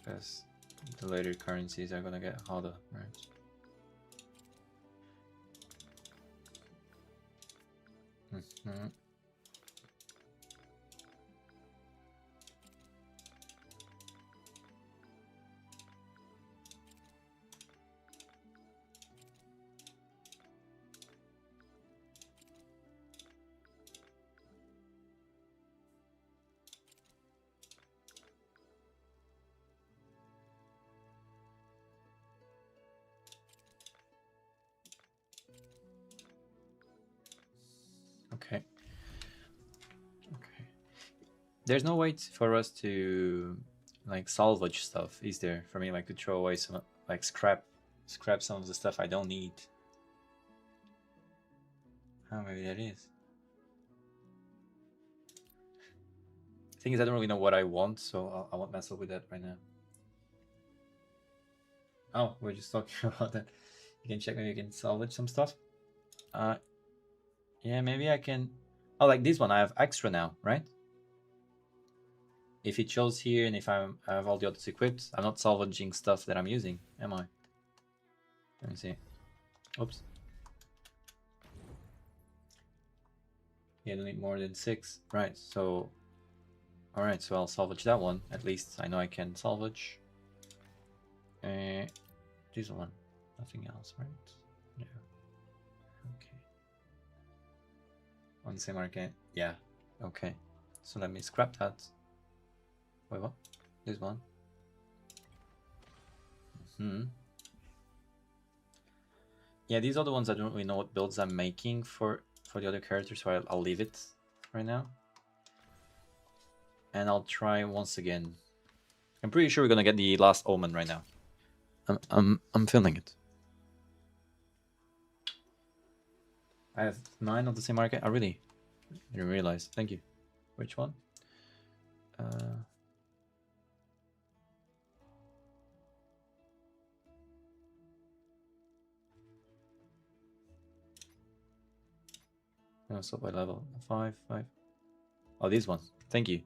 Because the later currencies are gonna get harder, right? Mm-hmm. Okay. Okay. There's no way for us to like salvage stuff, is there? For me, like to throw away some, like scrap some of the stuff I don't need. Oh, maybe that is. The thing is, I don't really know what I want, so I won't mess up with that right now. Oh, we're just talking about that. You can check, maybe you can salvage some stuff. Yeah, maybe I can. Oh, like this one, I have extra now, right? If it shows here, and if I have all the others equipped, I'm not salvaging stuff that I'm using, am I? Let me see. Oops. Yeah, I don't need more than 6. Right, so... Alright, so I'll salvage that one. At least I know I can salvage. This one. Nothing else, right? Yeah. Okay. On the same market. Yeah. Okay. So let me scrap that. Wait, what? This one. Yeah, these are the ones I don't really know what builds I'm making for the other characters, so I'll leave it right now. And I'll try once again. I'm pretty sure we're gonna get the last omen right now. I'm feeling it. I have 9 of the same market. Oh, really? I didn't realize. Thank you. Which one? No, sort by level. 5. Oh, these ones. Thank you.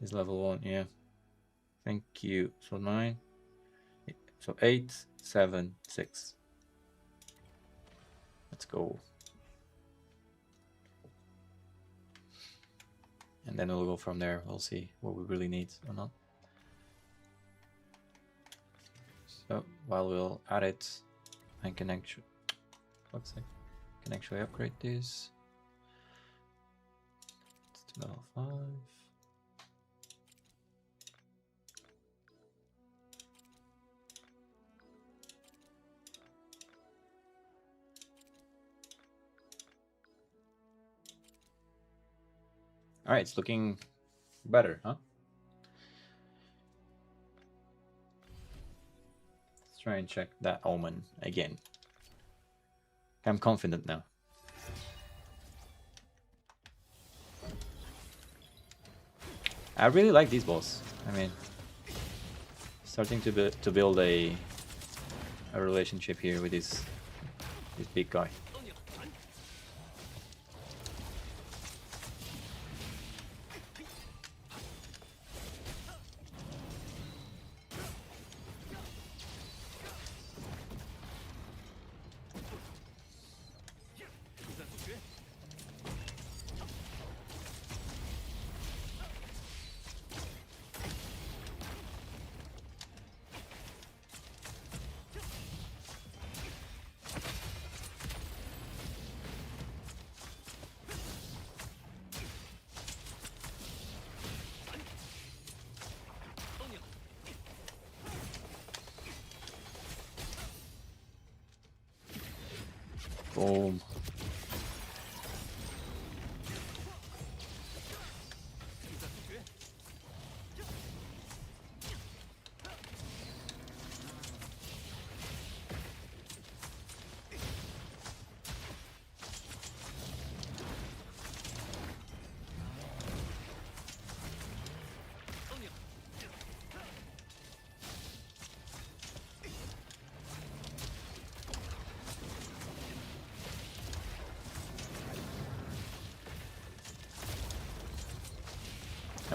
This level 1, yeah. Thank you. So 9. So 8, 7, 6. Let's go. And then we'll go from there. We'll see what we really need or not. So while we'll add it, I can actually, upgrade this. It's to level 5. All right, it's looking better, huh? Let's try and check that omen again. I'm confident now. I really like these balls. I mean, starting to build a relationship here with this big guy. Boom.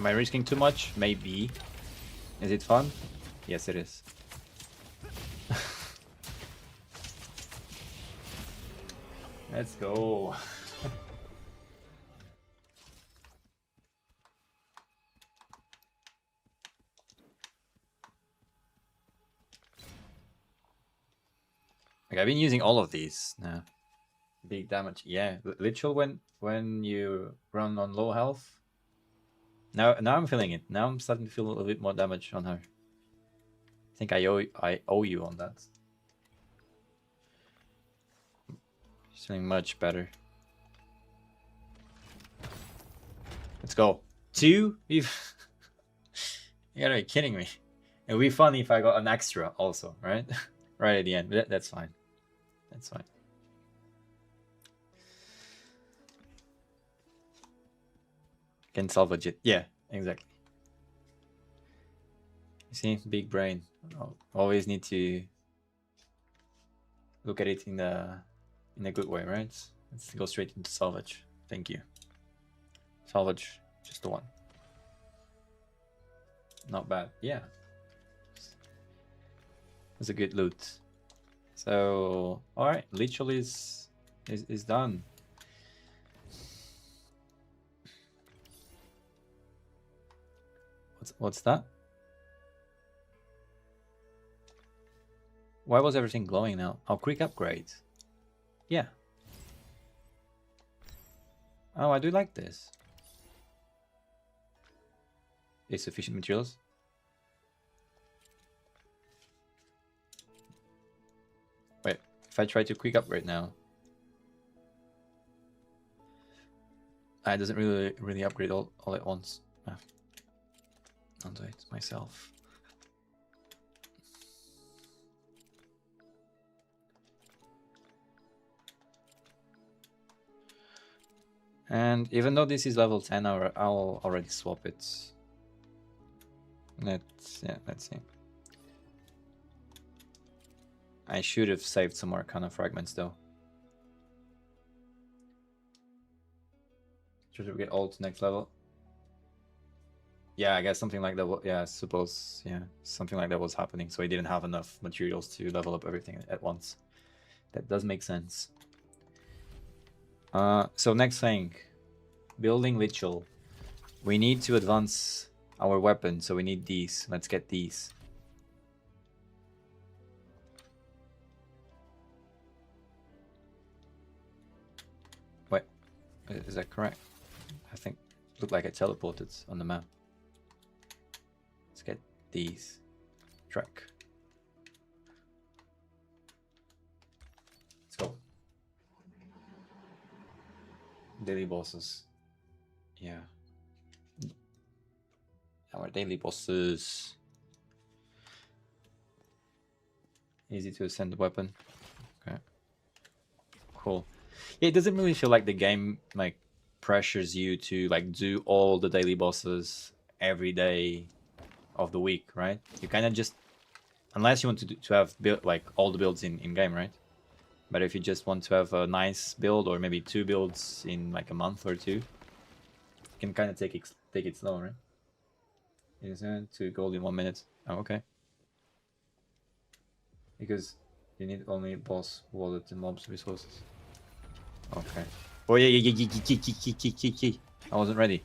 Am I risking too much? Maybe. Is it fun? Yes, it is. Let's go. Like, I've been using all of these now. Big damage. Yeah, literal when you run on low health. Now I'm feeling it. Now I'm starting to feel a little bit more damage on her. I think I owe you on that. She's feeling much better. Let's go. 2? You gotta be kidding me. It would be funny if I got an extra also, right? Right at the end. That's fine. That's fine. Can salvage it. Yeah, exactly. You see, big brain. Always need to look at it in a good way, right? Let's go straight into salvage. Thank you. Salvage, just the one. Not bad. Yeah. It's a good loot. So, all right, literally is done. What's that? Why was everything glowing now? Oh, quick upgrade. Yeah. Oh, I do like this. Is sufficient materials? Wait, if I try to quick upgrade now, it doesn't really upgrade all at once. Ah. I'll do it myself. And even though this is level 10, I'll already swap it. Let's see. I should have saved some Arcana fragments though. Should we get all to next level? Yeah, I guess something like that. Yeah, I suppose. Yeah, something like that was happening. So I didn't have enough materials to level up everything at once. That does make sense. So next thing, building ritual. We need to advance our weapon, so we need these. Let's get these. Wait, is that correct? I think it looked like I teleported on the map. Let's get these. Track. Let's go. Daily bosses. Yeah. Our daily bosses. Easy to ascend the weapon. Okay. Cool. Yeah, it doesn't really feel like the game like pressures you to like do all the daily bosses every day of the week, right? You kind of just, unless you want to have build like all the builds in game, right? But if you just want to have a nice build or maybe 2 builds in like a month or 2, you can kind of take it slow, right? Isn't 2 gold in 1 minute? Oh, okay. Because you need only boss wallet and mobs resources. Okay. Oh yeah. I wasn't ready.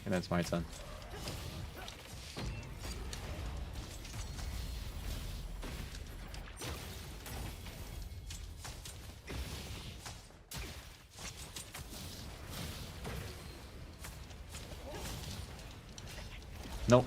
And that's my turn. Nope.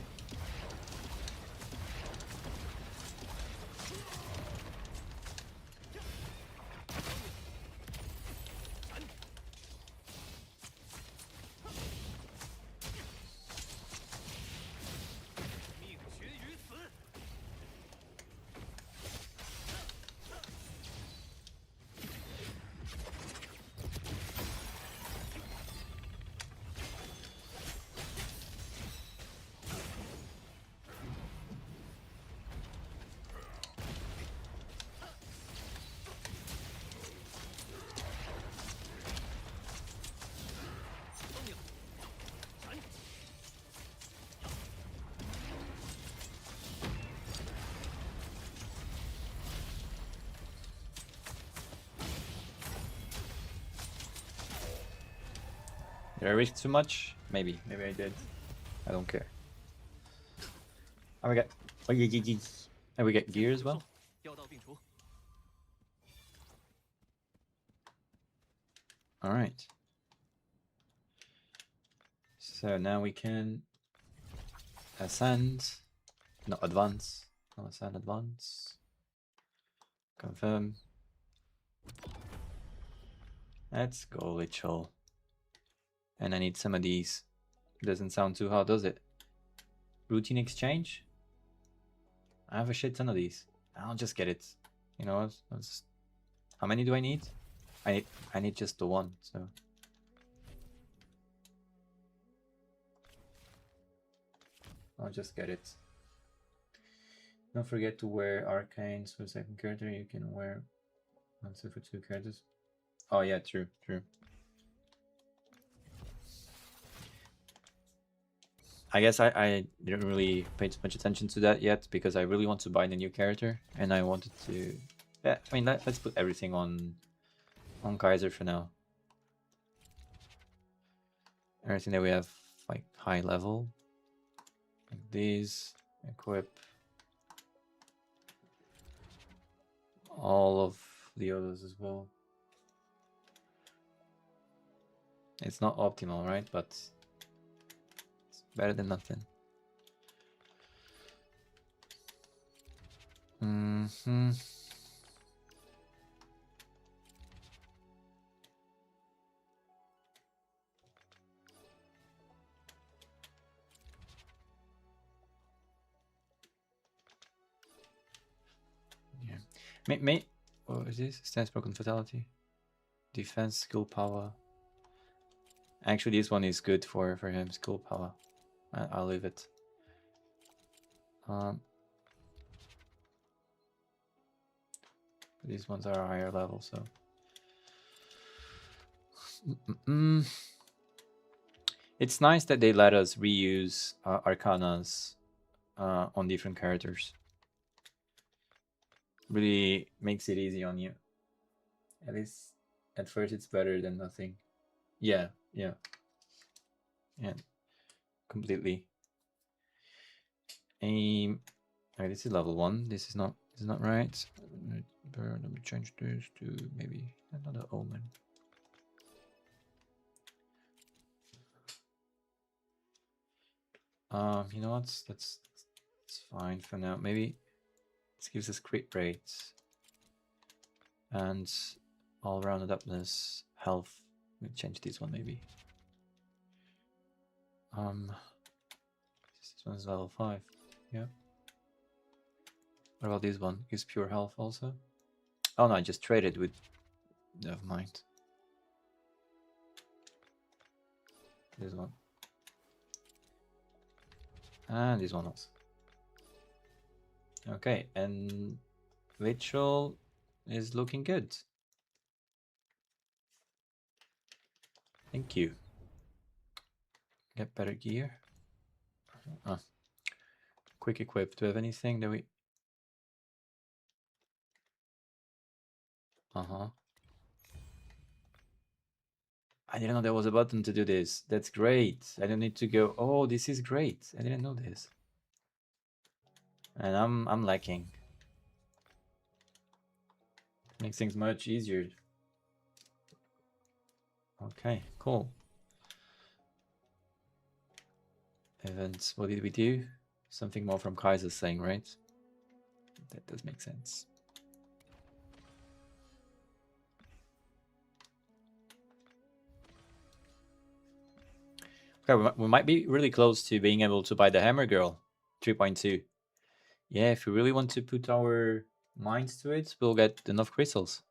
Did I risk too much? Maybe. Maybe I did. I don't care. And we get... Oh, yeah. And we get gear as well? 药到病除。 Alright. So now we can ascend. Not advance. Not ascend, advance. Confirm. Let's go, Lichol. And I need some of these. Doesn't sound too hard, does it? Routine exchange? I have a shit ton of these. I'll just get it. You know, how many do I need? I need just the one, so. I'll just get it. Don't forget to wear arcanes for the second character. You can wear answer for 2 characters. Oh yeah, true. I guess I didn't really pay too much attention to that yet because I really want to buy the new character and I wanted to. Yeah, I mean let's put everything on Kaiser for now. Everything that we have like high level, like these, equip. All of the others as well. It's not optimal, right? But it's better than nothing. Yeah. What is this? Stance broken fatality. Defense, skill power. Actually, this one is good for him. Skill power. I'll leave it. These ones are higher level, so. It's nice that they let us reuse Arcanas on different characters. Really makes it easy on you. At least at first it's better than nothing. Yeah. Completely. Okay, this is level 1. This is not right. Let me change this to maybe another omen. You know what? That's fine for now. Maybe this gives us crit rates and all rounded upness, health. We'll change this one maybe. This one is level 5. Yeah. What about this one? Gives pure health also. Oh no, I just traded with. Never mind. This one. And this one also. Okay, and Ritual is looking good. Thank you. Get better gear. Quick equip. Do we have anything that we... I didn't know there was a button to do this. That's great. I don't need to go... Oh, this is great. I didn't know this. And I'm lacking. Makes things much easier. Okay, cool. Events, what did we do? Something more from Kaiser's saying, right? That does make sense. Okay, we might be really close to being able to buy the Hammer Girl 3.2. Yeah, if we really want to put our minds to it, we'll get enough crystals.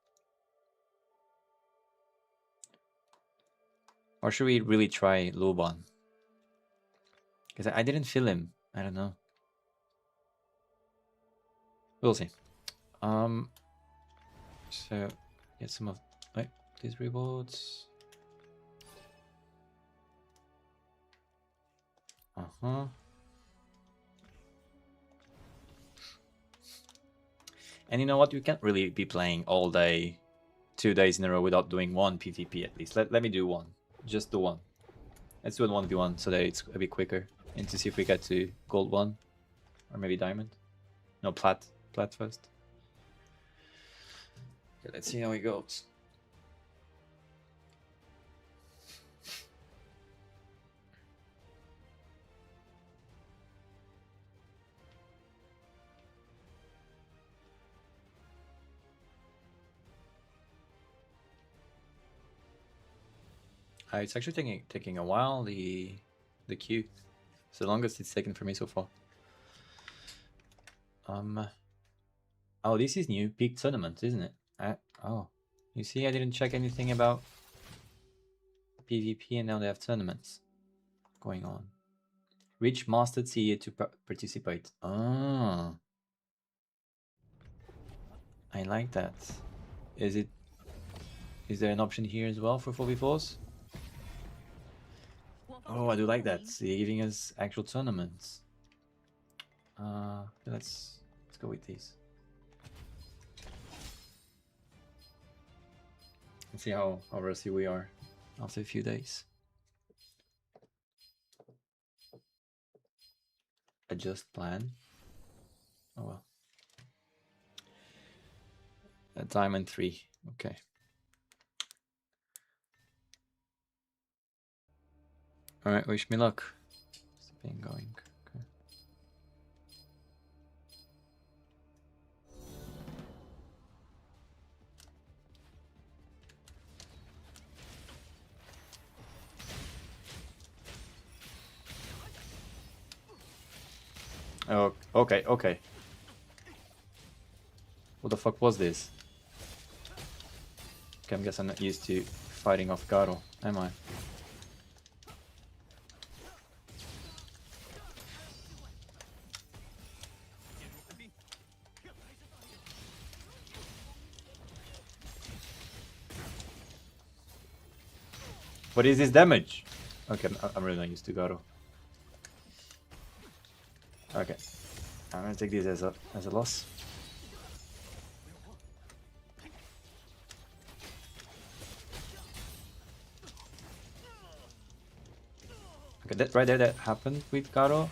Or should we really try Luban? Because I didn't feel him. I don't know. We'll see. So get some of these rewards. And you know what? You can't really be playing all day, 2 days in a row without doing one PvP at least. Let me do one. Just the one. Let's do it 1v1 so that it's a bit quicker. And to see if we get to gold 1. Or maybe diamond. No, plat. Plat first. Okay, let's see how it goes. It's actually taking a while, the queue. It's the longest it's taken for me so far. Oh, this is new. Peak tournament, isn't it? Oh, you see, I didn't check anything about PvP, and now they have tournaments going on. Reach master tier to participate. Ah, I like that. Is there an option here as well for 4v4s? Oh, I do like that. They're giving us actual tournaments. Let's go with these. Let's see how rusty we are after a few days. Adjust plan. Oh well. A diamond 3. Okay. Alright, wish me luck. It's been going. Okay. Oh, okay, okay. What the fuck was this? Okay, I guess I'm not used to fighting off Garo, am I? What is this damage? Okay, I'm really not used to Garo. Okay, I'm gonna take this as a loss. Okay, that right there that happened with Garo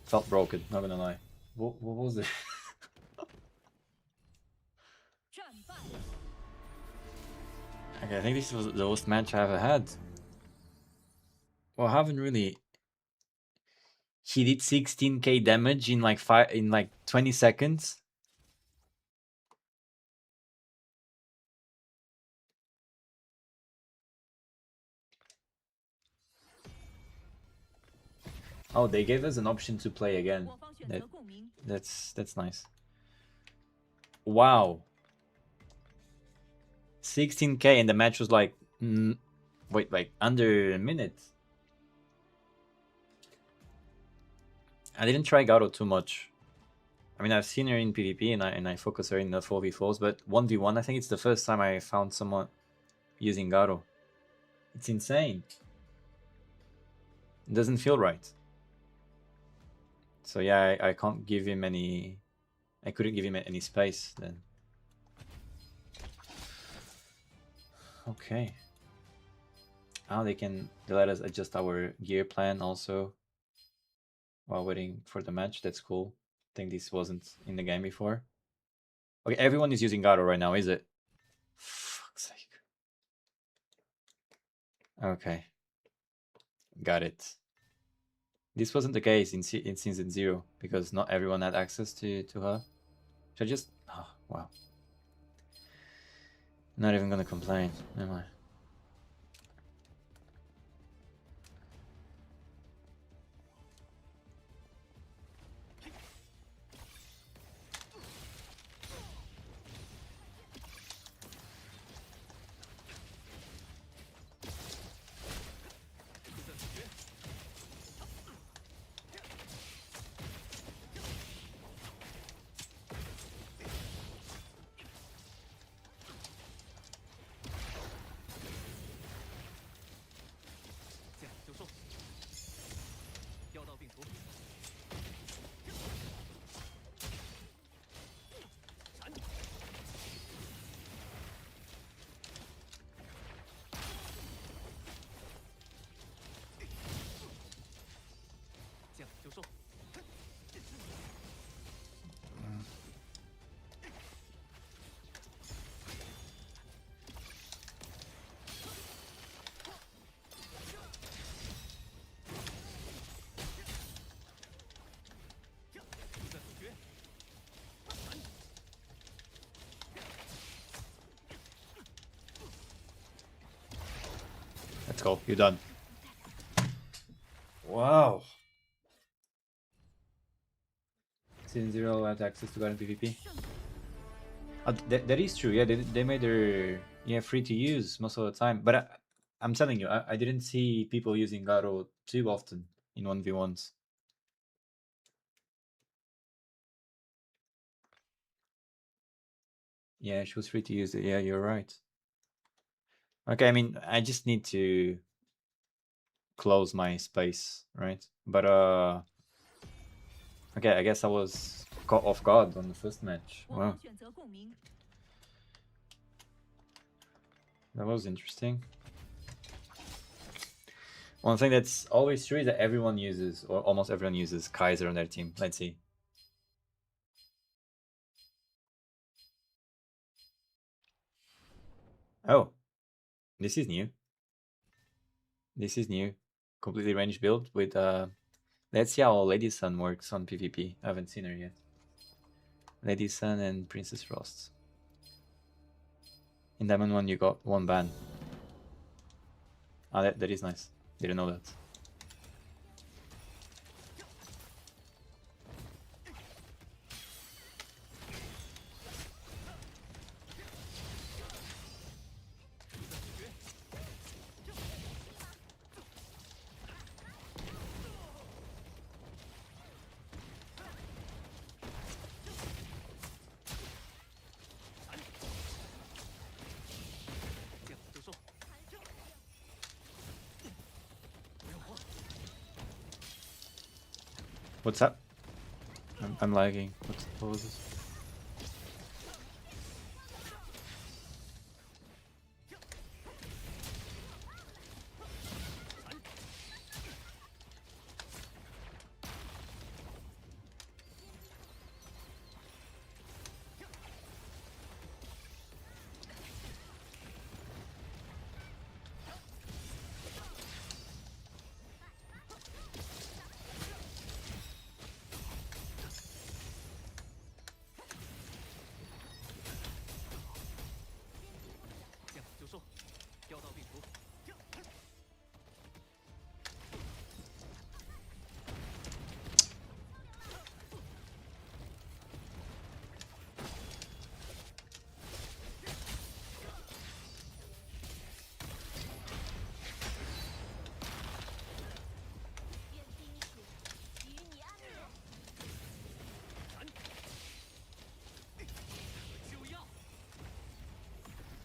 felt broken. Not gonna lie. What was it? Okay, I think this was the worst match I ever had. Well, I haven't really. He did 16k damage in like 20 seconds. Oh, they gave us an option to play again. That's nice. Wow. 16k and the match was like wait, like under a minute. I didn't try Garo too much. I mean, I've seen her in PvP and I focus her in the 4v4s, but 1v1, I think it's the first time I found someone using Garo. It's insane. It doesn't feel right. So yeah, I can't give him any. I couldn't give him any space then. Okay. Now they let us adjust our gear plan also while waiting for the match. That's cool. I think this wasn't in the game before. Okay, everyone is using Garo right now, is it? Fuck's sake. Okay. Got it. This wasn't the case in Season 0 because not everyone had access to her. Should I just... Oh, wow. Not even gonna complain, am I? Let's go. You're done. Wow. Season 0 had access to Garden PvP. That is true. Yeah, they made their free to use most of the time. But I'm telling you, I didn't see people using Garo too often in 1v1s. Yeah, she was free to use it. Yeah, you're right. Okay, I mean, I just need to close my space, right? But okay, I guess I was caught off guard on the first match. Wow. That was interesting. One thing that's always true is that everyone uses, or almost everyone uses, Kaiser on their team. Let's see. Oh, this is new. This is new. Completely ranged build with let's see how Lady Sun works on PvP. I haven't seen her yet. Lady Sun and Princess Frost. In Diamond 1 you got 1 ban. Ah, that is nice. Didn't know that. What's up? I'm lagging. What was this?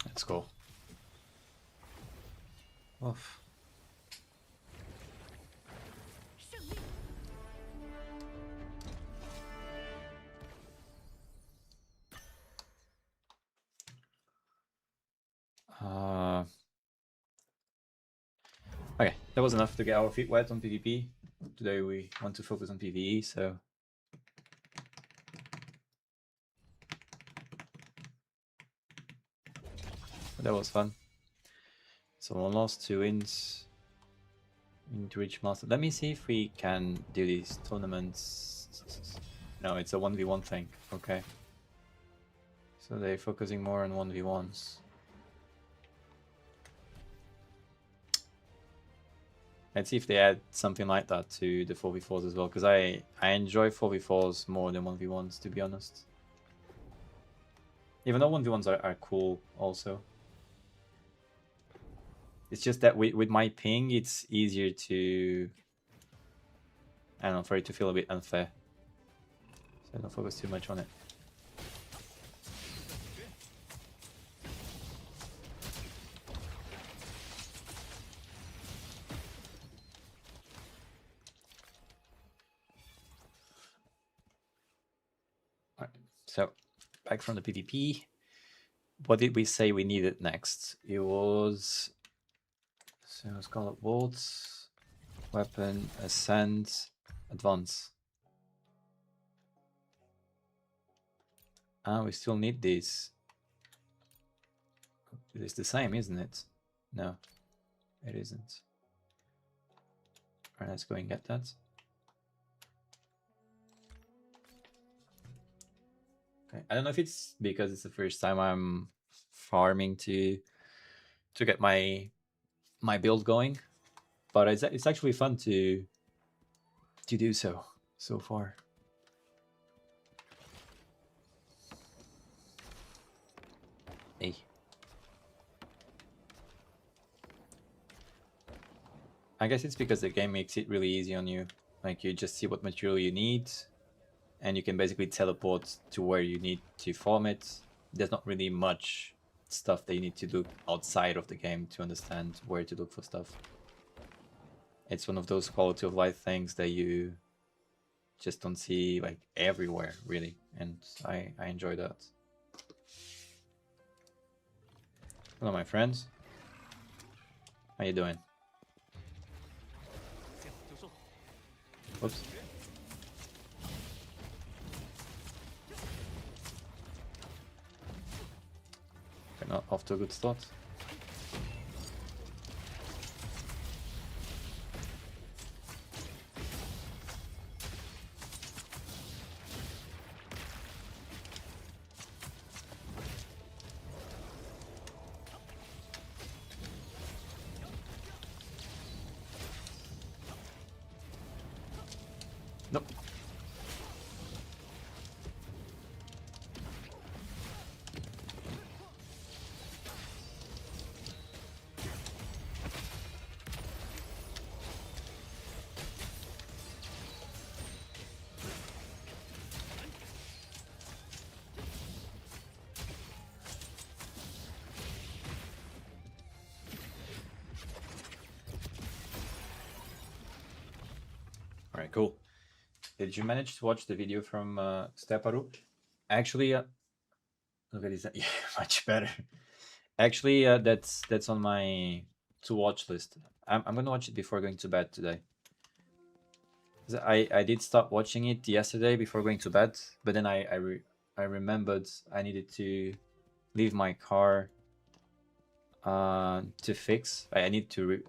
Let's go. Off. Okay, that was enough to get our feet wet on PvP. Today we want to focus on PvE, so that was fun. So 1 loss, 2 wins. We need to reach master. Let me see if we can do these tournaments. No, it's a 1v1 thing. Okay. So they're focusing more on 1v1s. Let's see if they add something like that to the 4v4s as well, because I enjoy 4v4s more than 1v1s, to be honest. Even though 1v1s are cool also. It's just that with my ping, it's easier to, I don't know, for it to feel a bit unfair. So don't focus too much on it. Alright, so back from the PvP. What did we say we needed next? It was Scarlet Bolts, Weapon, Ascend, Advance. Ah, we still need these. It's the same, isn't it? No, it isn't. Alright, let's go and get that. Okay, I don't know if it's because it's the first time I'm farming to get my my build going, but it's actually fun to do so far. Hey. I guess it's because the game makes it really easy on you. Like, you just see what material you need, and you can basically teleport to where you need to farm it. There's not really much stuff that you need to look outside of the game to understand where to look for stuff. It's one of those quality of life things that you just don't see like everywhere, really, and I enjoy that. Hello, my friends. How you doing? 见好就收。 Whoops. We're not off to a good start. Nope. All right, cool. Did you manage to watch the video from Steparu? Actually, look at this. Yeah, much better. Actually, that's on my to watch list. I'm gonna watch it before going to bed today. I did start watching it yesterday before going to bed, but then I remembered I needed to leave my car to fix. I need to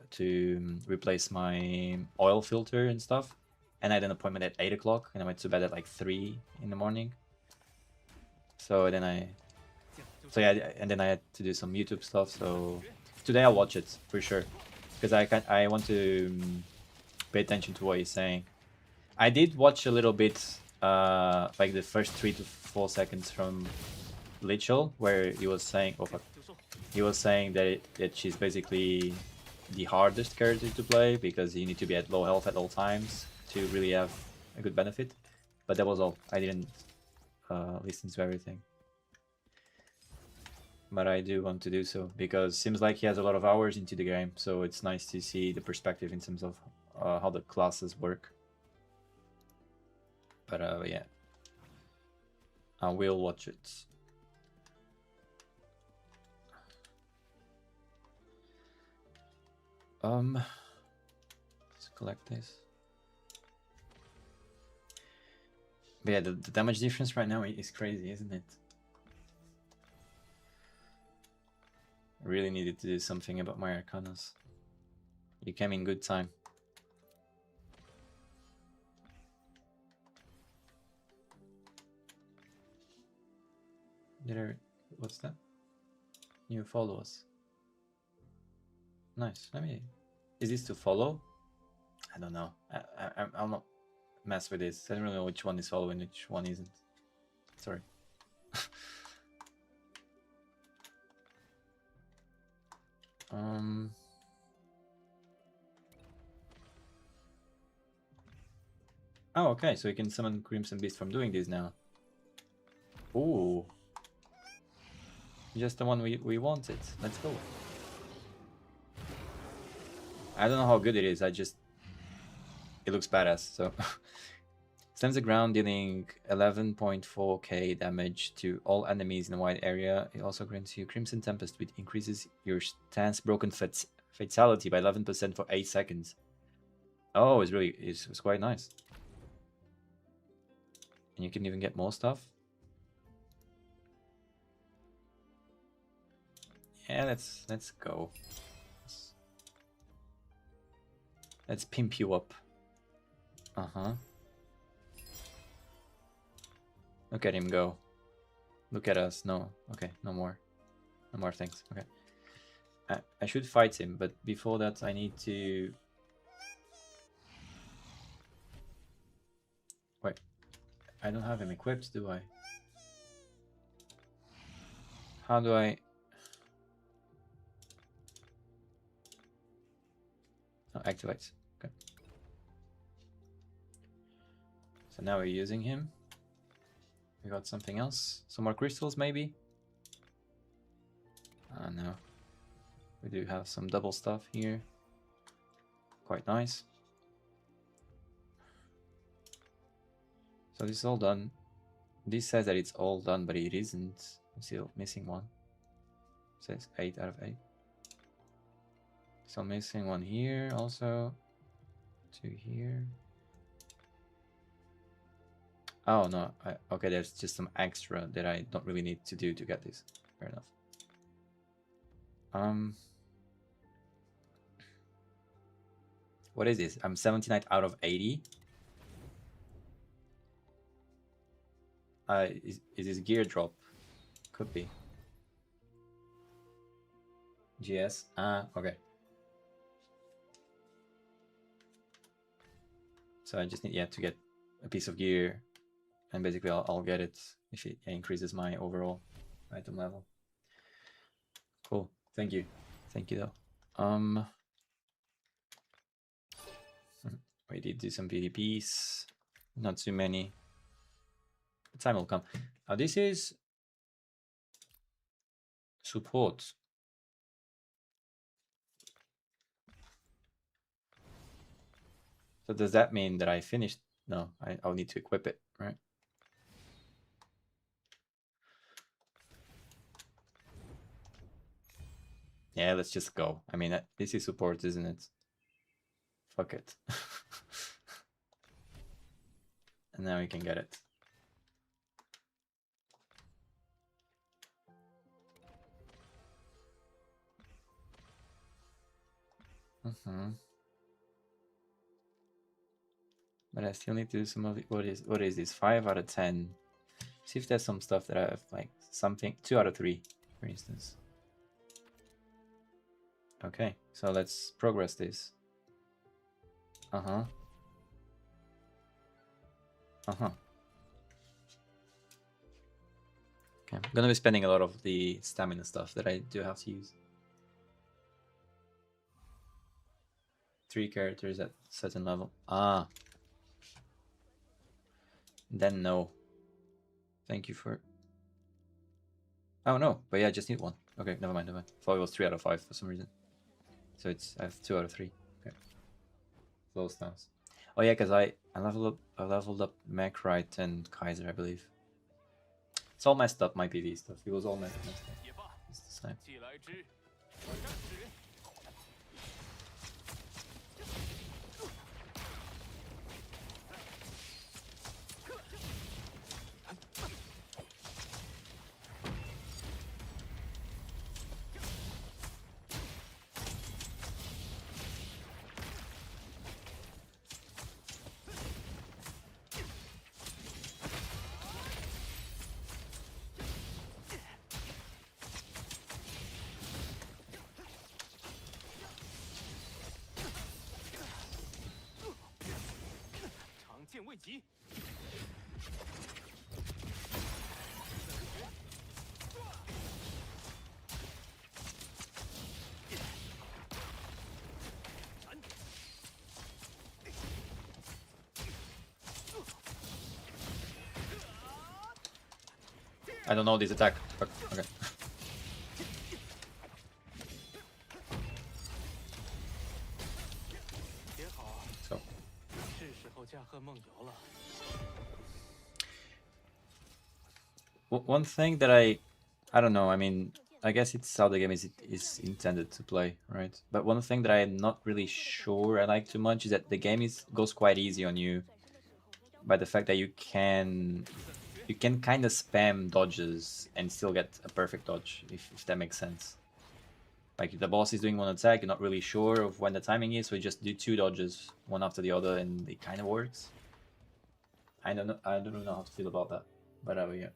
replace my oil filter and stuff, and I had an appointment at 8 o'clock, and I went to bed at like 3 in the morning. So then yeah, and then I had to do some YouTube stuff. So today I'll watch it for sure, because I want to pay attention to what he's saying. I did watch a little bit, like the first 3 to 4 seconds from Lichel, where he was saying, oh fuck, he was saying that she's basically the hardest character to play because you need to be at low health at all times to really have a good benefit. But that was all. I didn't listen to everything. But I do want to do so because it seems like he has a lot of hours into the game, so it's nice to see the perspective in terms of how the classes work. But yeah, I will watch it. Let's collect this. But yeah, the damage difference right now is crazy, isn't it? I really needed to do something about my Arcanas. You came in good time. What's that? You follow us. Nice. Let me. Is this to follow? I don't know. I'll not mess with this. I don't really know which one is following, which one isn't. Sorry. Oh, okay. So we can summon Crimson Beast from doing this now. Ooh. Just the one we wanted. Let's go. I don't know how good it is. It looks badass. So slams the ground, dealing 11.4k damage to all enemies in a wide area. It also grants you Crimson Tempest, which increases your stance broken fatality by 11% for 8 seconds. Oh, it's quite nice. And you can even get more stuff. Yeah, let's go. Let's pimp you up. Look at him go. Look at us. No. Okay, no more. No more things. Okay. I should fight him, but before that I need to... Wait, I don't have him equipped, do I? How do I... Oh, activate. Okay. So now we're using him. We got something else. Some more crystals, maybe? No. We do have some double stuff here. Quite nice. So this is all done. This says that it's all done, but it isn't. I'm still missing one. It says 8 out of 8. So I'm missing one here also. 2 here. Oh no, okay, there's just some extra that I don't really need to do to get this. Fair enough. What is this? I'm 79 out of 80. Is this gear drop? Could be. GS? Okay. So I just need to get a piece of gear, and basically I'll get it if it increases my overall item level. Cool. Thank you though. We did do some PvPs, not too many. The time will come. This is support. So does that mean that I finished? No, I'll need to equip it, right? Yeah, let's just go. I mean, this is support, isn't it? Fuck it. And now we can get it. But I still need to do some of it. What is this? 5 out of 10. See if there's some stuff that I have, like something. 2 out of 3, for instance. Okay, so let's progress this. Okay, I'm gonna be spending a lot of the stamina stuff that I do have to use. 3 characters at certain level. Then no. Thank you for... Oh no, but yeah, I just need 1. Okay, never mind. Thought it was 3 out of 5 for some reason. So I have 2 out of 3. Okay. Flow stance. Oh yeah, because I leveled up Macrite and Kaiser, I believe. It's all messed up, my PV stuff. It was all messed up. It's the same. I don't know this attack. Okay. So. One thing that I don't know, I mean, I guess it's how the game is intended to play, right? But one thing that I'm not really sure I like too much is that the game goes quite easy on you by the fact that you can kind of spam dodges and still get a perfect dodge, if that makes sense. Like if the boss is doing one attack, you're not really sure of when the timing is, so you just do 2 dodges, one after the other, and it kind of works. I don't know how to feel about that, but yeah.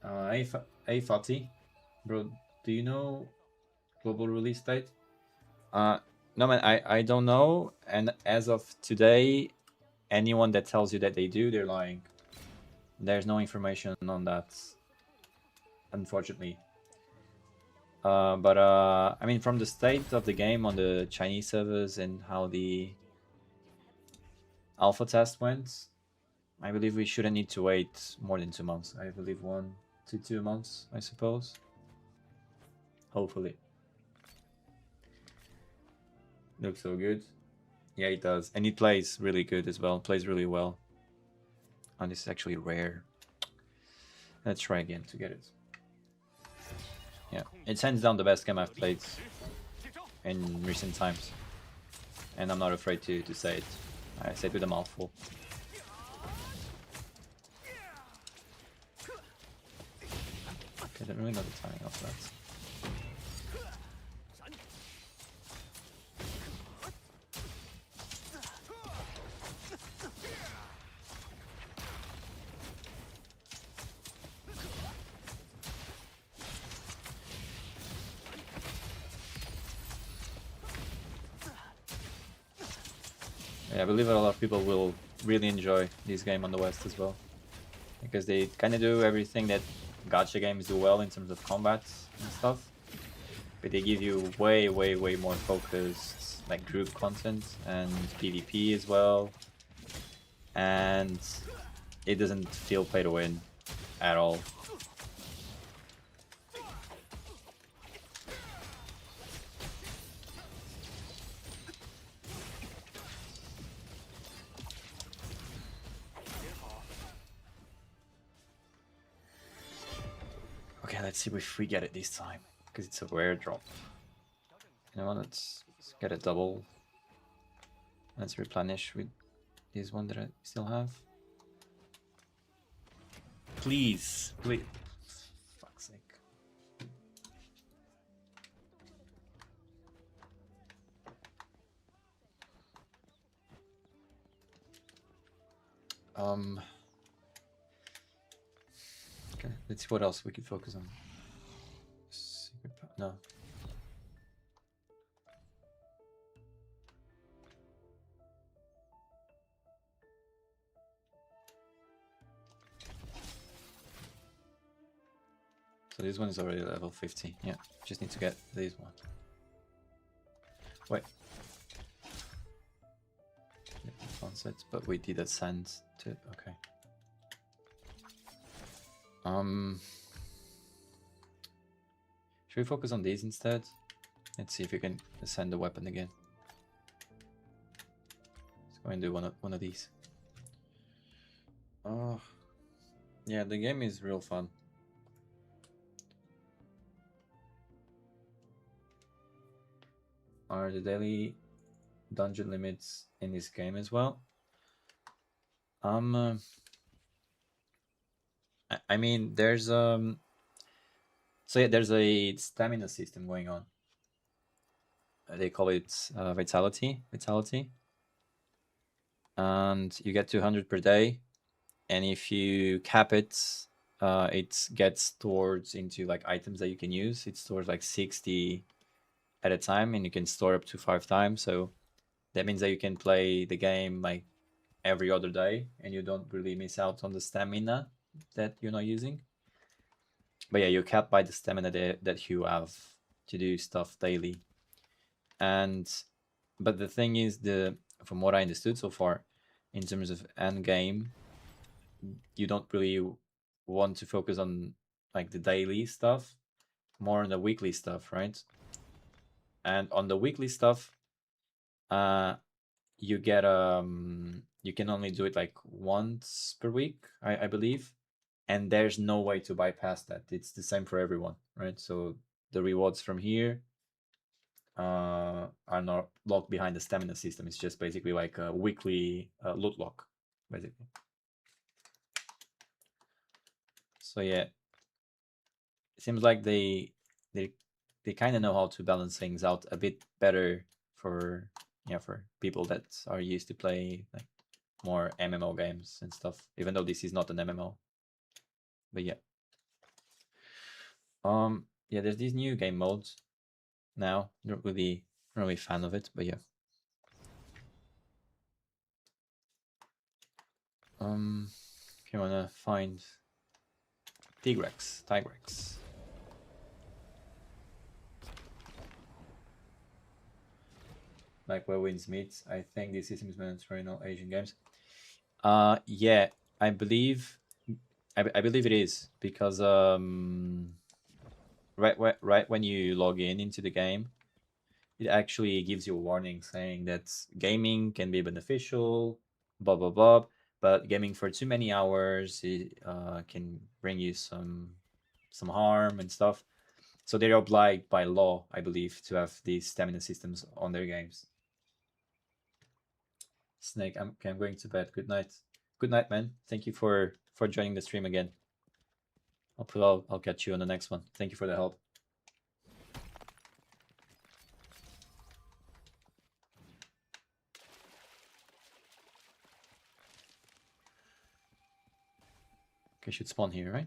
A40, bro. Do you know global release date? No man, I don't know. And as of today, anyone that tells you that they do, they're lying. There's no information on that, unfortunately. But I mean, from the state of the game on the Chinese servers and how the alpha test went, I believe we shouldn't need to wait more than 2 months. I believe 1 to 2 months, I suppose. Hopefully. Looks so good. Yeah, it does. And it plays really good as well. Plays really well. And this is actually rare. Let's try again to get it. Yeah, it's hands down the best game I've played in recent times. And I'm not afraid to say it. I say it with a mouthful. Okay, I don't really know the timing of that. Yeah, I believe a lot of people will really enjoy this game on the West as well. Because they kind of do everything that gacha games do well in terms of combat and stuff. But they give you way more focused like group content and PvP as well. And it doesn't feel pay to win at all. Okay, let's see if we get it this time, because it's a rare drop. You know what, let's get a double. Let's replenish with this one that I still have. Please, please. Fuck's sake. Okay, let's see what else we could focus on. Secret no. So this one is already level 50. Yeah, just need to get this one. Wait. Sunset, but we did ascend to. Okay. Should we focus on these instead? Let's see if we can ascend the weapon again. Let's go and do one of these. Oh, yeah, the game is real fun. Are the daily dungeon limits in this game as well? I mean, there's so yeah, there's a stamina system going on. They call it vitality, and you get 200 per day, and if you cap it, it gets stored into like items that you can use. It stores like 60 at a time, and you can store up to 5 times. So that means that you can play the game like every other day, and you don't really miss out on the stamina that you're not using. But yeah, you're capped by the stamina that you have to do stuff daily. But the thing is, from what I understood so far, in terms of end game, you don't really want to focus on like the daily stuff, more on the weekly stuff, right? And on the weekly stuff, you get you can only do it like once per week, I believe, and there's no way to bypass that. It's the same for everyone, right? So the rewards from here are not locked behind the stamina system. It's just basically like a weekly loot lock, basically. So yeah, it seems like they kind of know how to balance things out a bit better for people that are used to play like more MMO games and stuff, even though this is not an MMO. But yeah. Yeah, there's these new game modes now. Not really a fan of it, but yeah. If you wanna find Tigrex. Like where wins meet. I think this system is mandatory in all Asian games. Yeah, I believe it is because right when you log into the game, it actually gives you a warning saying that gaming can be beneficial, blah blah blah, but gaming for too many hours can bring you some harm and stuff. So they're obliged by law, I believe, to have these stamina systems on their games. Snake, I'm going to bed. Good night. Good night, man. Thank you for joining the stream again. I'll catch you on the next one. Thank you for the help. Okay, should spawn here, right?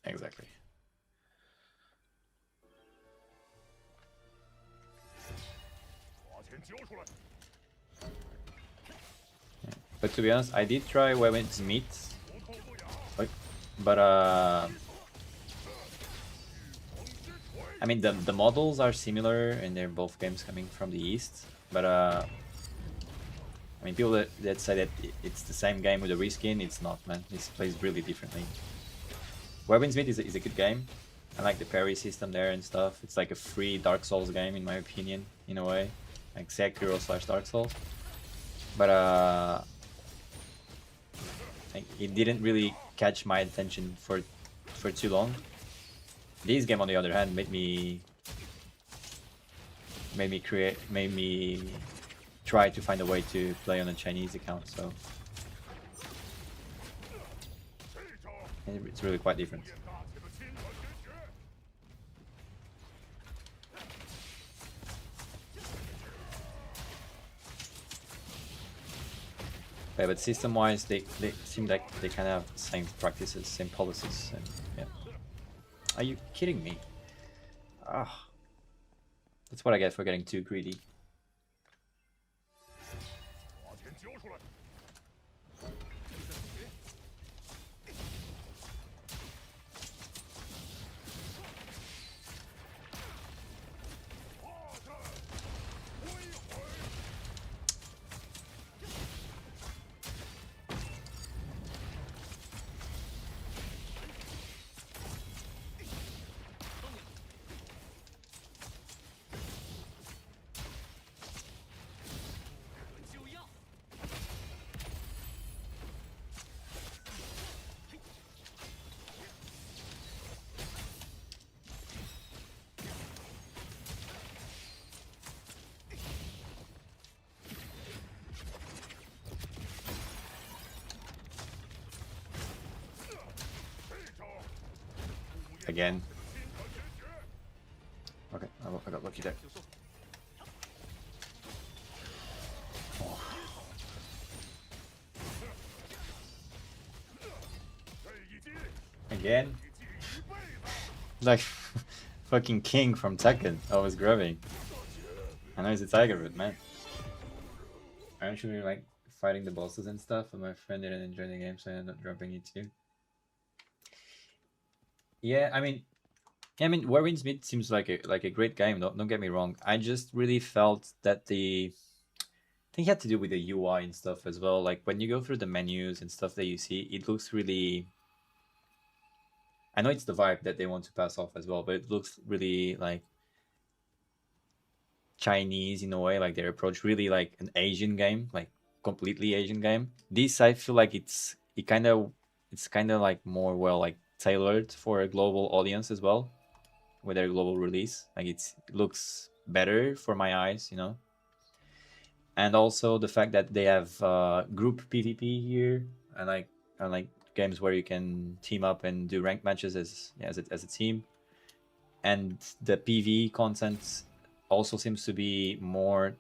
Exactly. Yeah. But to be honest, I did try Webin's Meet, but I mean the models are similar and they're both games coming from the East, but I mean people that say that it's the same game with a reskin, it's not, man. This plays really differently. Webin's Meet is a good game. I like the parry system there and stuff. It's like a free Dark Souls game in my opinion, in a way, like Sekiro / Dark Souls. But it didn't really catch my attention for too long. This game, on the other hand, made me try to find a way to play on a Chinese account. So it's really quite different. Yeah, but system-wise, they seem like they kind of have the same practices, same policies, and yeah. Are you kidding me? Ah, that's what I get for getting too greedy. Again. Okay, I got lucky there. Oh. Again? Like fucking King from Tekken. I was grabbing. I know he's a tiger, but man. I actually like fighting the bosses and stuff, but my friend didn't enjoy the game, so I ended up dropping it too. Yeah, I mean, Where Winds Meet seems like a great game. Don't get me wrong. I just really felt that I think it had to do with the UI and stuff as well. Like when you go through the menus and stuff that you see, it looks really. I know it's the vibe that they want to pass off as well, but it looks really like Chinese in a way. Like their approach really like an Asian game, like completely Asian game. This I feel like it's kind of like more well like tailored for a global audience as well with their global release. Like it looks better for my eyes, you know. And also the fact that they have group PvP here, and like games where you can team up and do ranked matches as a team. And the PvE content also seems to be more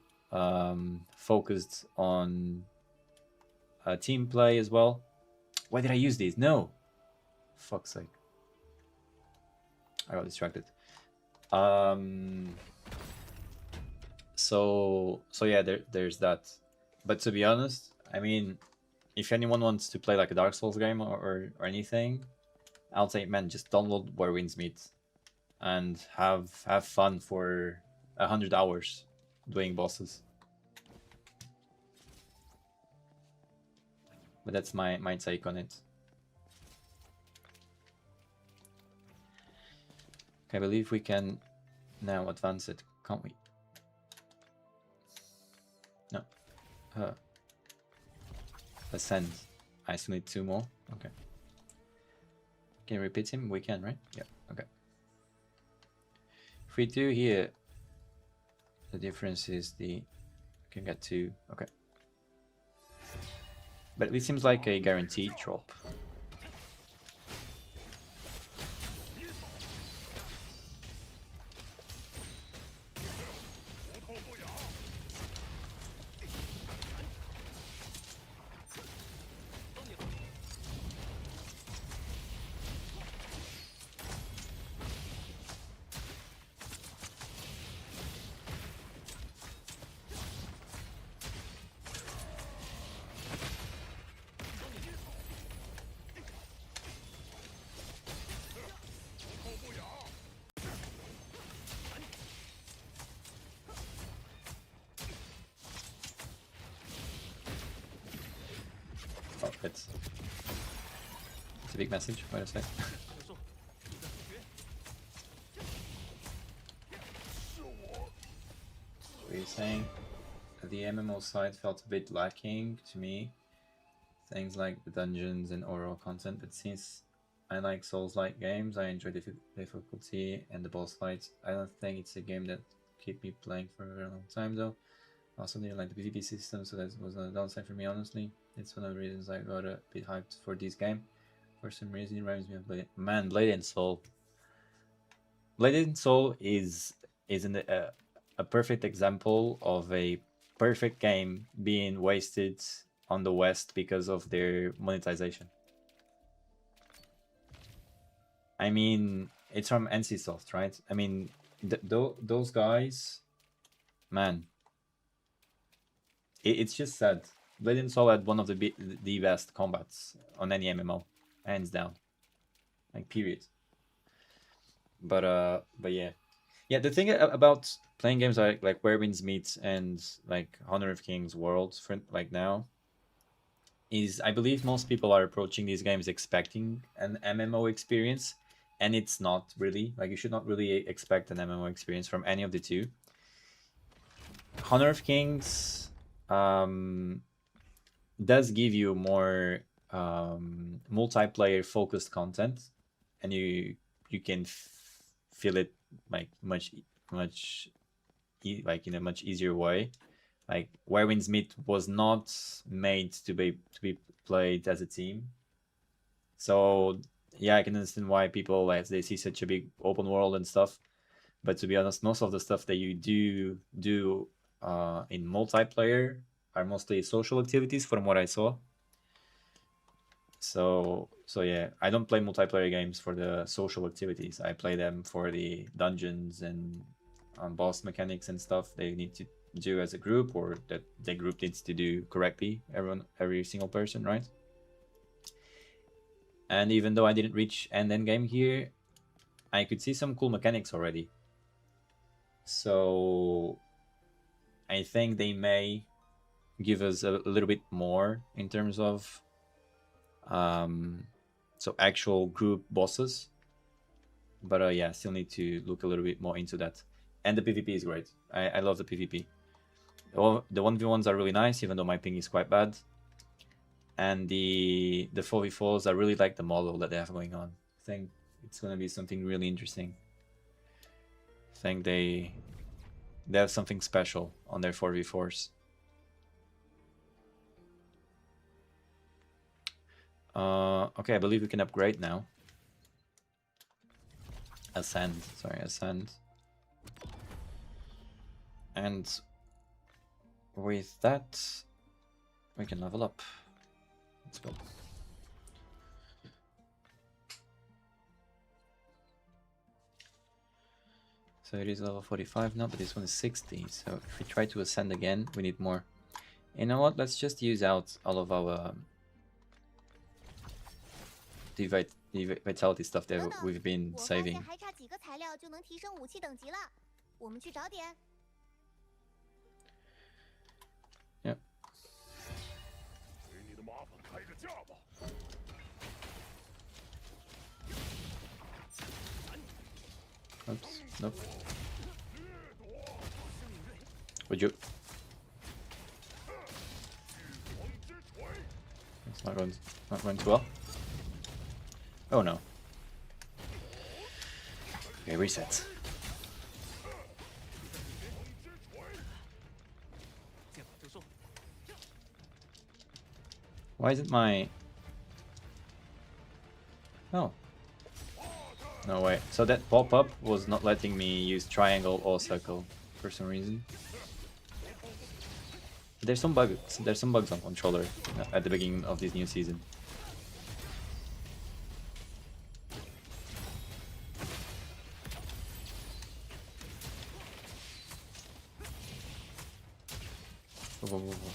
focused on team play as well. Why did I use these? No. Fuck's sake. I got distracted. So yeah, there's that. But to be honest, I mean, if anyone wants to play like a Dark Souls game or anything, I'll say, man, just download Where Winds Meet and have fun for 100 hours doing bosses. But that's my take on it. Okay, I believe we can now advance it, can't we? No. Ascend. I still need 2 more. Okay. Can you repeat him? We can, right? Yeah. Okay. If we do here, the difference is we can get 2. Okay. But it seems like a guaranteed drop. Oh, it's a big message. Wait a sec. What are you saying? The MMO side felt a bit lacking to me. Things like the dungeons and oral content, but since I like Souls-like games, I enjoy the difficulty and the boss fights. I don't think it's a game that keep me playing for a very long time though. Also didn't like the PvP system, so that was a downside for me, honestly. It's one of the reasons I got a bit hyped for this game. For some reason, it reminds me of Blade. Man, Blade and Soul. Blade and Soul is a perfect example of a perfect game being wasted on the West because of their monetization. I mean, it's from NCSoft, right? I mean, those guys, man, it's just sad. Blade and Soul had one of the best combats on any MMO, hands down, like period. But yeah. The thing about playing games like Where Winds Meet and like Honor of Kings Worlds for like now is I believe most people are approaching these games expecting an MMO experience, and it's not really. Like, you should not really expect an MMO experience from any of the two. Honor of Kings does give you more multiplayer focused content, and you can feel it like much like in a much easier way. Like Where Winds Meet was not made to be played as a team, so yeah, I can understand why people like they see such a big open world and stuff. But to be honest, most of the stuff that you do in multiplayer are mostly social activities from what I saw. So yeah, I don't play multiplayer games for the social activities. I play them for the dungeons and boss mechanics and stuff they need to do as a group, or that the group needs to do correctly, every single person, right? And even though I didn't reach end game here, I could see some cool mechanics already. So I think they may give us a little bit more in terms of so actual group bosses. But yeah, still need to look a little bit more into that. And the PvP is great. I love the PvP. The 1v1s are really nice, even though my ping is quite bad. And the 4v4s, I really like the model that they have going on. I think it's going to be something really interesting. I think they have something special on their 4v4s. Okay, I believe we can upgrade now. Ascend. And with that, we can level up. Let's go. So it is level 45 now, but this one is 60. So if we try to ascend again, we need more. You know what? Let's just use out all of our the vitality stuff that 等等， we've been 我发现 saving. 还差几个材料就能提升武器等级了，我们去找点。 Yep. 给你的麻烦开个价吧。 Oops. Nope. Would you? It's not going too well. Oh no. Okay, reset. 见好就收。 Why isn't my... Oh. No way. So that pop-up was not letting me use triangle or circle for some reason. There's some bugs on controller at the beginning of this new season. Whoa, whoa, whoa, whoa.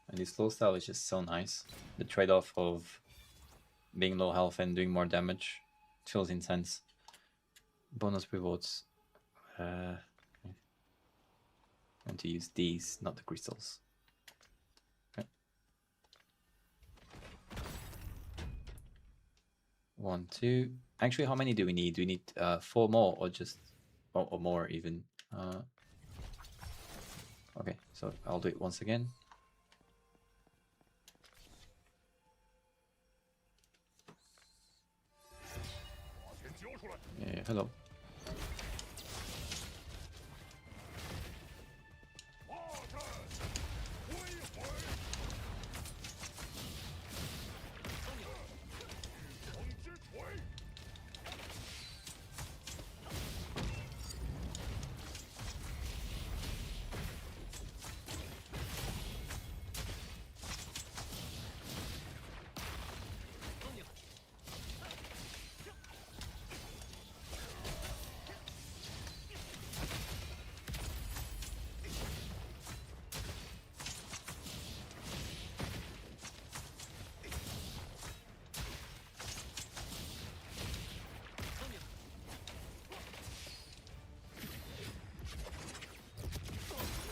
And this slow style is just so nice. The trade-off of being low health and doing more damage feels intense. Bonus rewards. I want to use these, not the crystals. Okay. 1, 2. Actually, how many do we need? Do we need 4 more or just or more even? Okay, so I'll do it once again. Yeah, hello.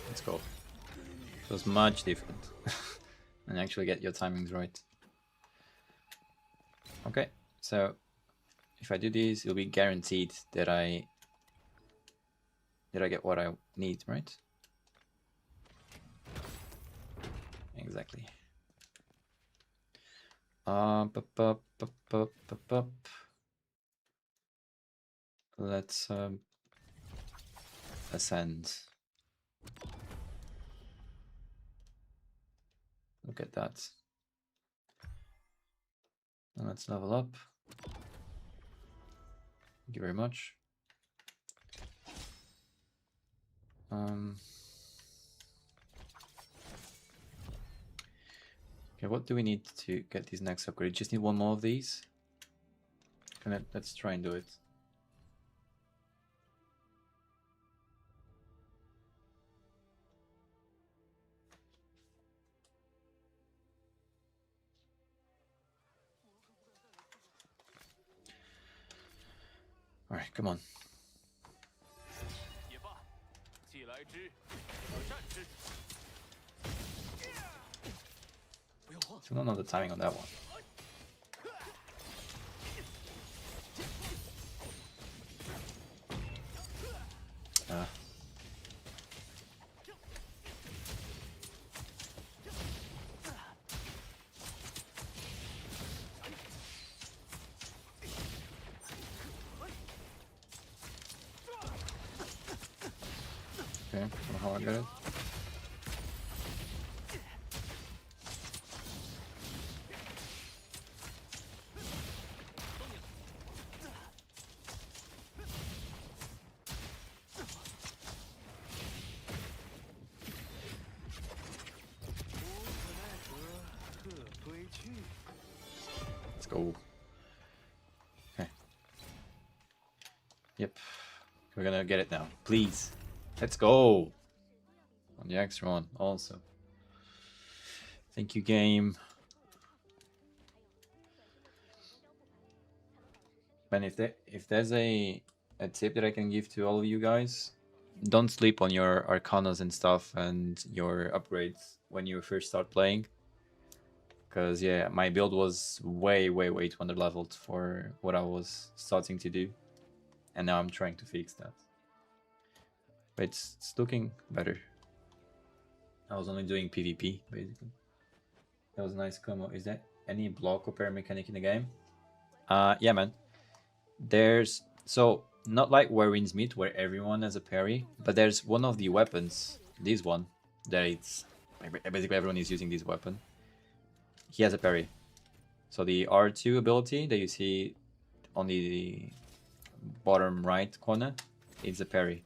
Let's go. It was much different. And actually get your timings right. Okay, so if I do this, it'll be guaranteed that I get what I need, right? Exactly. Let's ascend. Look at that. And let's level up. Thank you very much. Okay, what do we need to get these next upgrade? Just need one more of these. Let's try and do it. All right, come on. Still don't know the timing on that one. Okay, I don't know how I got it. go. Okay. Yep. We're gonna get it now. Please. Let's go. On the extra one also. Thank you, game. Man, if there's a tip that I can give to all of you guys, don't sleep on your arcanas and stuff and your upgrades when you first start playing. Because yeah, my build was way too under leveled for what I was starting to do, and now I'm trying to fix that. But it's looking better. I was only doing PvP basically. That was a nice combo. Is there any block or parry mechanic in the game? Yeah, man. There's so not like where Winds Meet, where everyone has a parry, but there's one of the weapons, this one, that it's basically everyone is using this weapon. He has a parry. So the R2 ability that you see on the bottom right corner, it's a parry.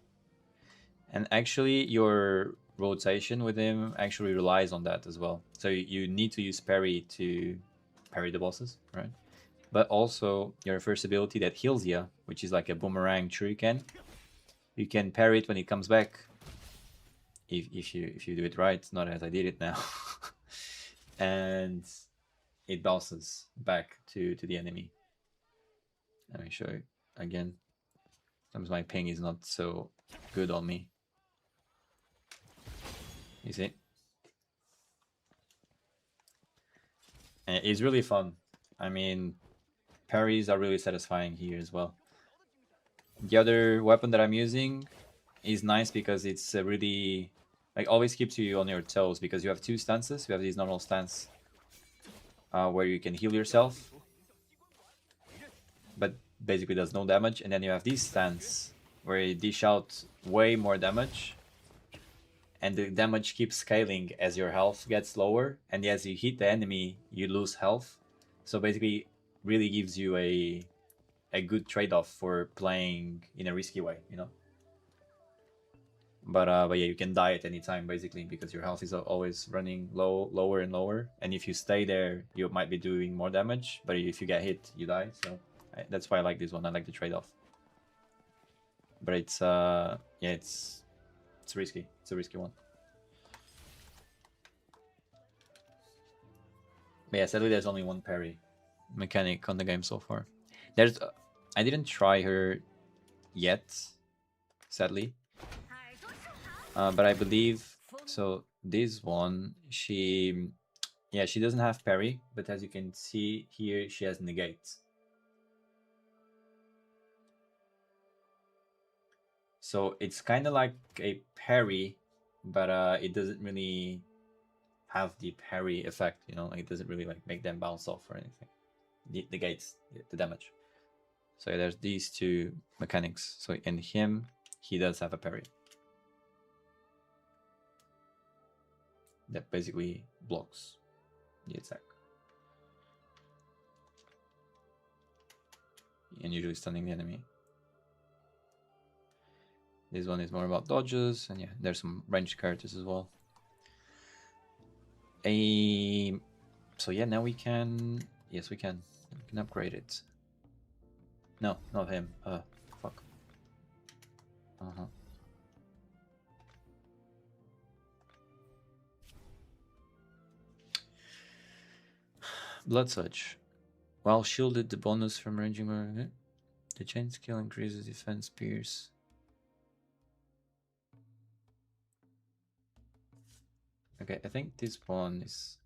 And actually your rotation with him actually relies on that as well. So you need to use parry to parry the bosses, right? But also your first ability that heals you, which is like a boomerang shuriken, you can parry it when it comes back. If you do it right, not as I did it now. And it bounces back to the enemy. Let me show you again. Sometimes my ping is not so good on me. You see? And it's really fun. I mean, parries are really satisfying here as well. The other weapon that I'm using is nice because it's really like always keeps you on your toes, because you have two stances. You have this normal stance where you can heal yourself, but basically does no damage, and then you have this stance where you dish out way more damage, and the damage keeps scaling as your health gets lower, and as you hit the enemy you lose health. So basically really gives you a good trade-off for playing in a risky way, you know. But yeah, you can die at any time basically, because your health is always running lower and lower, and if you stay there you might be doing more damage, but if you get hit you die. So that's why I like this one. I like the trade-off. But it's yeah, it's risky. It's a risky one. But yeah, sadly there's only one parry mechanic on the game so far. There's I didn't try her yet, sadly. But I believe so. This one, she doesn't have parry, but as you can see here, she has negate. So it's kind of like a parry, but it doesn't really have the parry effect, you know. Like it doesn't really like make them bounce off or anything. It negates the damage. So yeah, there's these two mechanics. So in him, he does have a parry that basically blocks the attack, and usually stunning the enemy. This one is more about dodges, and yeah, there's some ranged characters as well. So yeah, now we can. Yes, we can. We can upgrade it. No, not him. Fuck. Blood Surge. While shielded, the bonus from ranging the chain skill increases defense pierce. Okay, I think this one is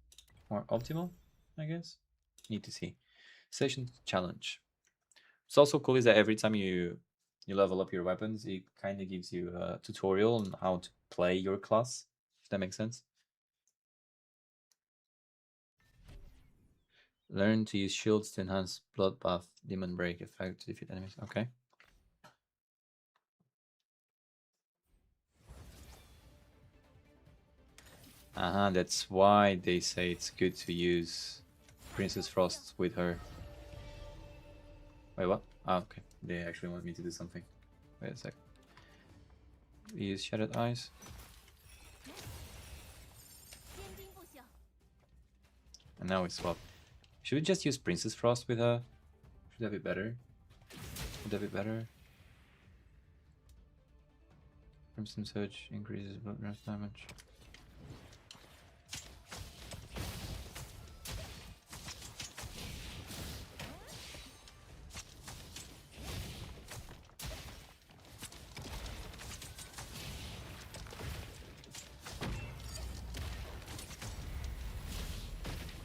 more optimal, I guess. Need to see. Station challenge. What's also cool is that every time you level up your weapons, it kind of gives you a tutorial on how to play your class, if that makes sense. Learn to use shields to enhance bloodbath demon break effect to defeat enemies. Okay. That's why they say it's good to use Princess Frost with her. Wait, what? Ah, okay. They actually want me to do something. Wait a sec. We use Shattered Eyes. And now we swap Should we just use Princess Frost with her? Should that be better? Would that be better? Crimson Surge increases blood rush damage.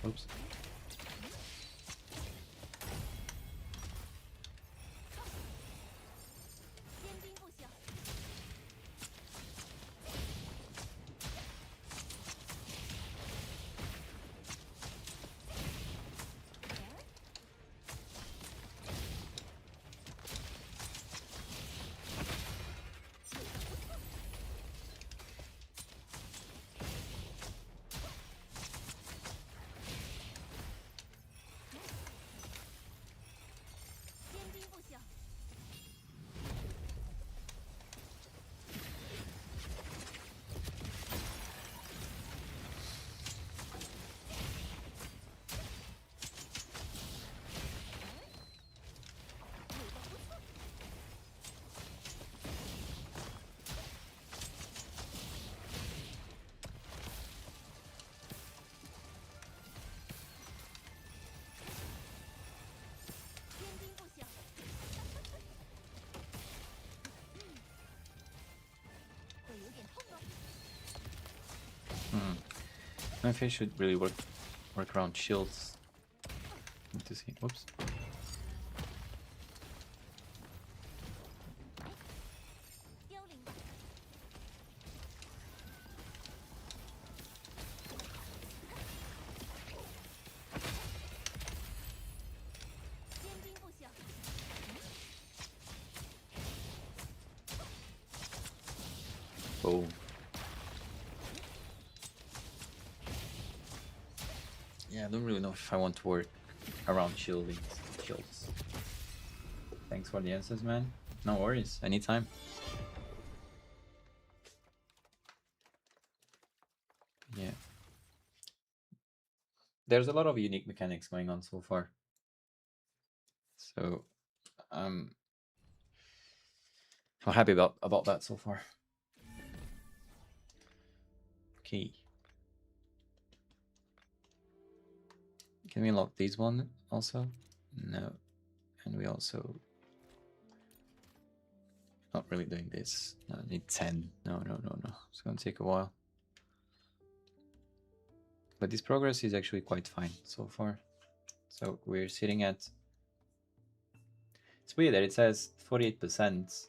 Oops. My face should really work around shields. Need to see. Whoops. Oh. Yeah, I don't really know if I want to work around shields. Thanks for the answers, man. No worries, anytime. Yeah. There's a lot of unique mechanics going on so far. So I'm happy about that so far. Okay. Can we unlock these one also? No. And we also not really doing this. No, I need 10. No. It's gonna take a while. But this progress is actually quite fine so far. So we're sitting at... It's weird that it says 48%,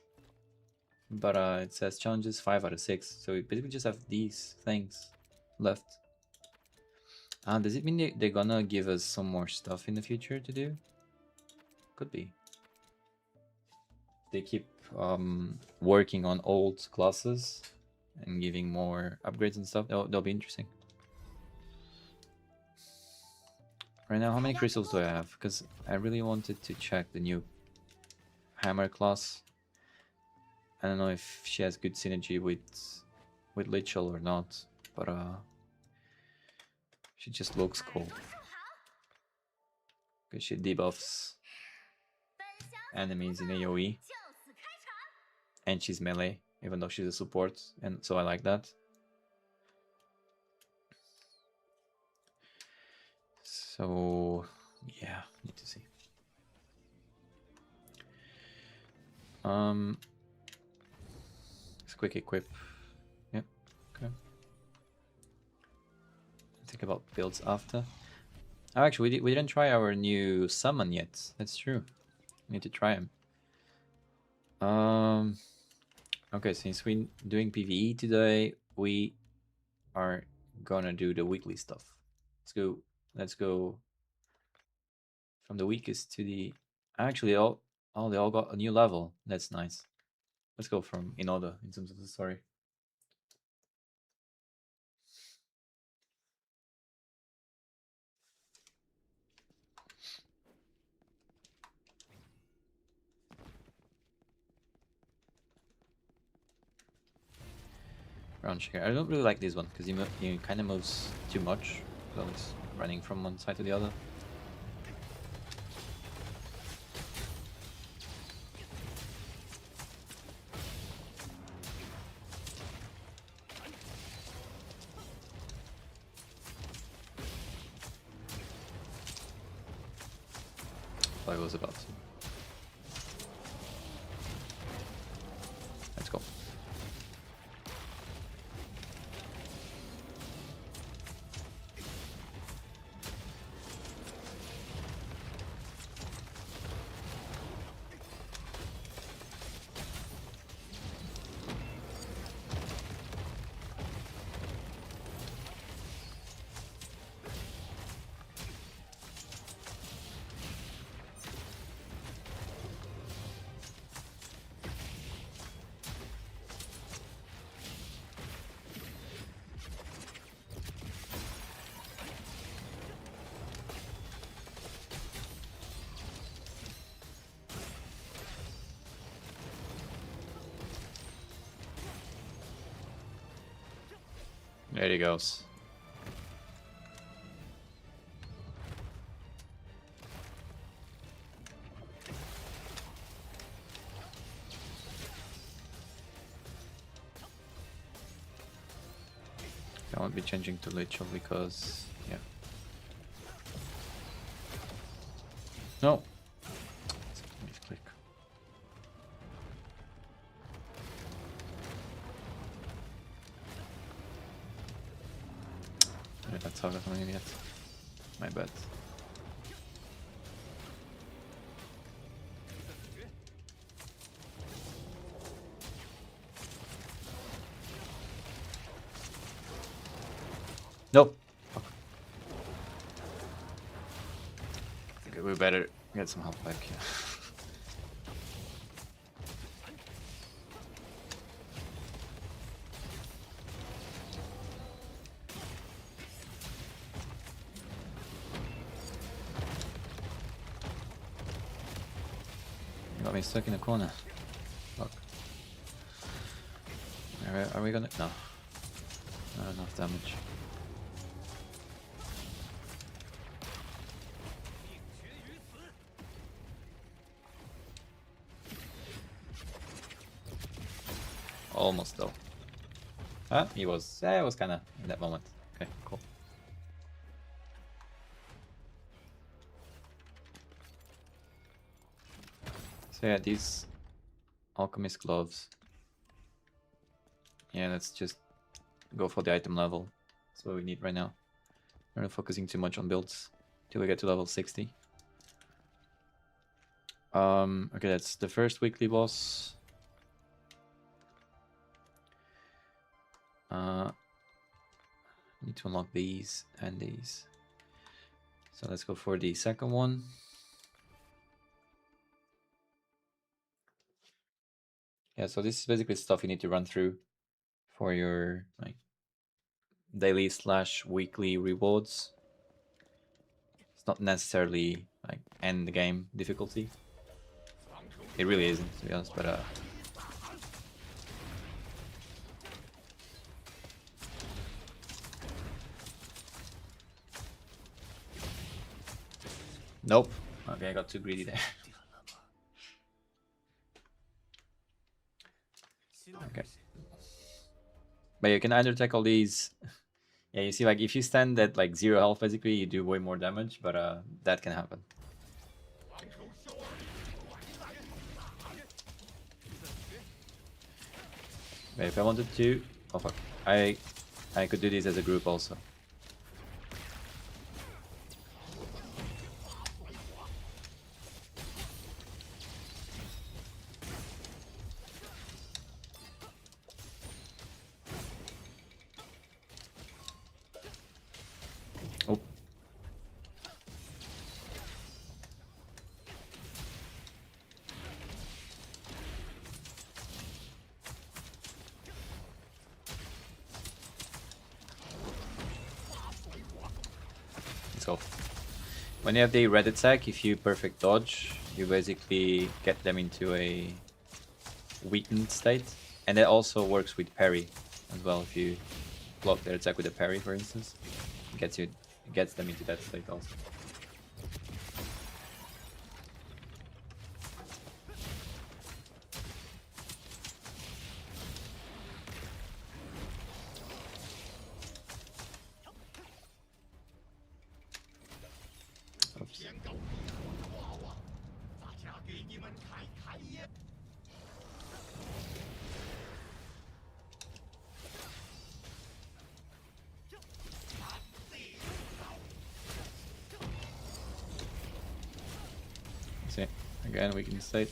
but it says challenges 5 out of 6. So we basically just have these things left. Does it mean they're gonna give us some more stuff in the future to do? Could be. They keep working on old classes and giving more upgrades and stuff. That'll be interesting. Right now, how many crystals do I have? Because I really wanted to check the new hammer class. I don't know if she has good synergy with Lichel or not, but she just looks cool. Because she debuffs enemies in AoE. And she's melee, even though she's a support, and so I like that. So yeah, need to see. Let's quick equip. Yep, okay. Think about builds after. Oh, actually, we didn't try our new summon yet. That's true. We need to try him. Okay, since we're doing PvE today, we are gonna do the weekly stuff. Let's go from the weakest to the... Actually, they all got a new level. That's nice. Let's go from in order in terms of the story. Ground shaker. I don't really like this one because he kind of moves too much. So he's running from one side to the other. I was about to. Let's go. There he goes. I won't be changing to Lichel because, yeah. No! Misclick. That's how I'm an idiot. My bad. Nope. Fuck. Okay, we better get some health back here. You got me stuck in a corner. Fuck. Are we gonna? No. Not enough damage. Almost though. Ah, he was. It was kind of in that moment. Okay, cool. So yeah, these alchemist gloves. Yeah, let's just go for the item level. That's what we need right now. We're not focusing too much on builds till we get to level 60. Okay, that's the first weekly boss. Need to unlock these and these. So let's go for the second one. Yeah, so this is basically stuff you need to run through for your like daily / weekly rewards. It's not necessarily like end the game difficulty. It really isn't, to be honest, but nope. Okay, I got too greedy there. Okay. But you can either tackle these. Yeah, you see, like if you stand at like 0 health, basically, you do way more damage, but that can happen. But if I wanted to, oh fuck, I could do this as a group also. Oh. Let's go. When you have the red attack, if you perfect dodge, you basically get them into a weakened state. And that also works with parry as well. If you block their attack with a parry, for instance, it gets them into that state also. Oops. See, again weaken state.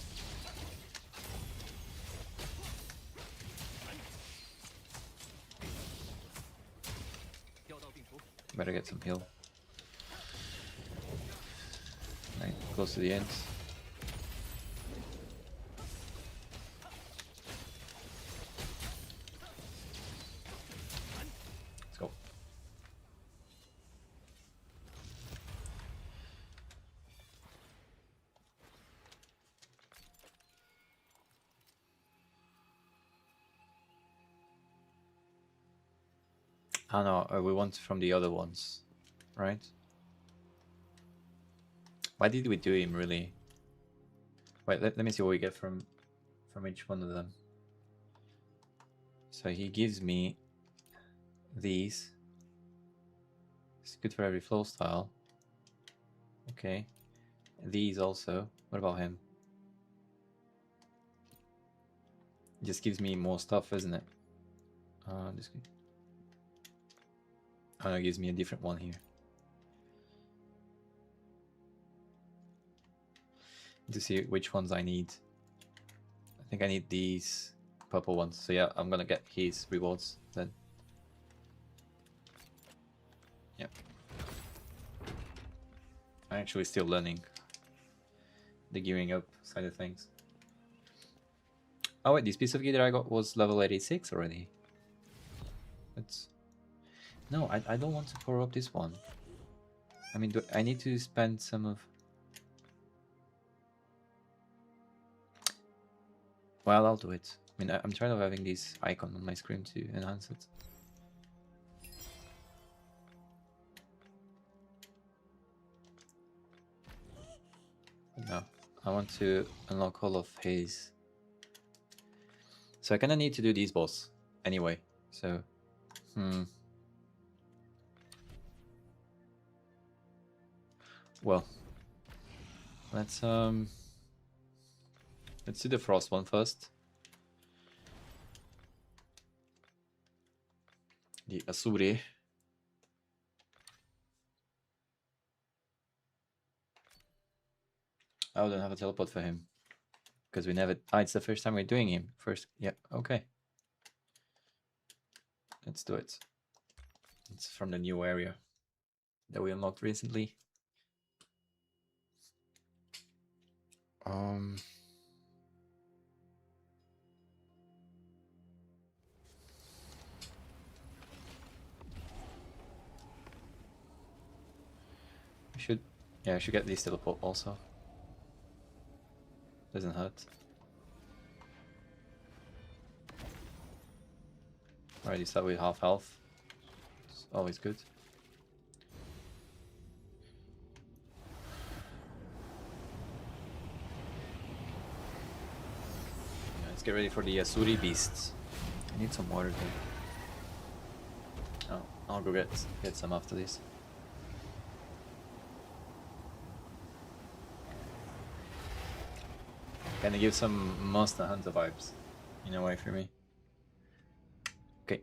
Better get some heal. Right, close to the end. Let's go. Oh no, we want from the other ones, right? Why did we do him really? Wait, let me see what we get from each one of them. So he gives me these. It's good for every flow style. Okay. These also. What about him? Just gives me more stuff, isn't it? This could... Oh no, it gives me a different one here. To see which ones I need. I think I need these purple ones. So yeah, I'm gonna get his rewards then. Yep. I'm actually still learning the gearing up side of things. Oh wait, this piece of gear that I got was level 86 already. That's... No, I don't want to power up this one. I mean, I need to spend some of... Well, I'll do it. I mean, I'm tired of having this icon on my screen to enhance it. No, I want to unlock all of his. So I kind of need to do these boss anyway. So, well, let's do the frost one first. The Asuri. I don't have a teleport for him because we never... Ah, it's the first time we're doing him. First, yeah, okay. Let's do it. It's from the new area that we unlocked recently. We should... Yeah, I should get these teleport also. Doesn't hurt. Alright, you start with half health. It's always good. Yeah, let's get ready for the Asuri beasts. I need some water though. Oh, I'll go get some after this. Gonna give some Monster Hunter vibes in a way for me. Okay.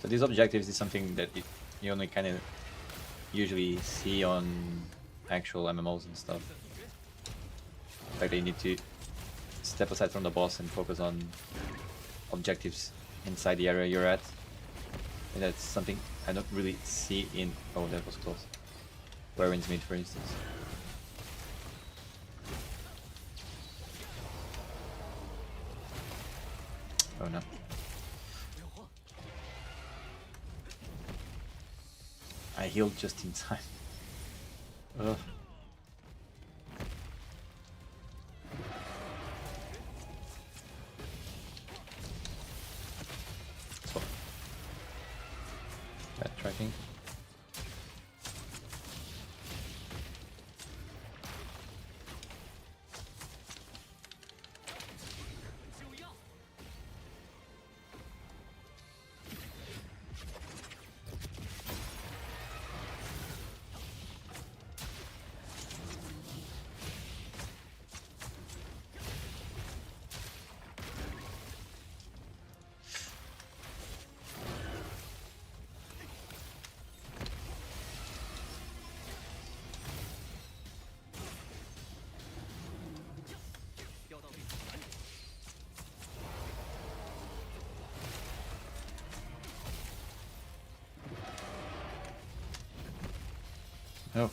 So these objectives is something that you only kind of usually see on actual MMOs and stuff. In fact, you need to step aside from the boss and focus on objectives inside the area you're at. And that's something I don't really see in... Oh, that was close. Warren's Meat, for instance. Oh no. I healed just in time. Ugh. think. Oh.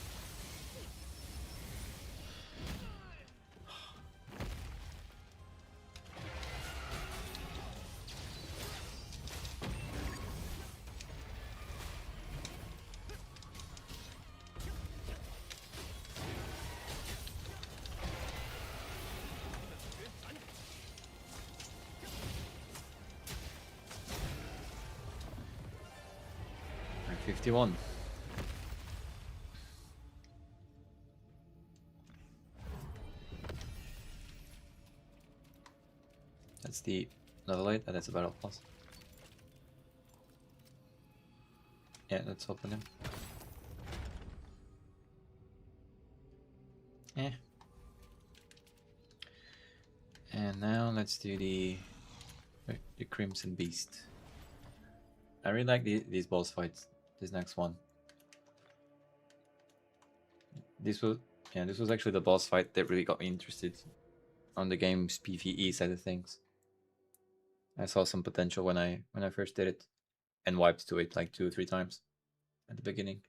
Rank 51. That's the level 8, and that's a battle pass. Yeah, let's open him. Eh. And now let's do the Crimson Beast. I really like these boss fights. This next one. This was actually the boss fight that really got me interested on the game's PvE side of things. I saw some potential when I first did it, and wiped to it like 2 or 3 times at the beginning.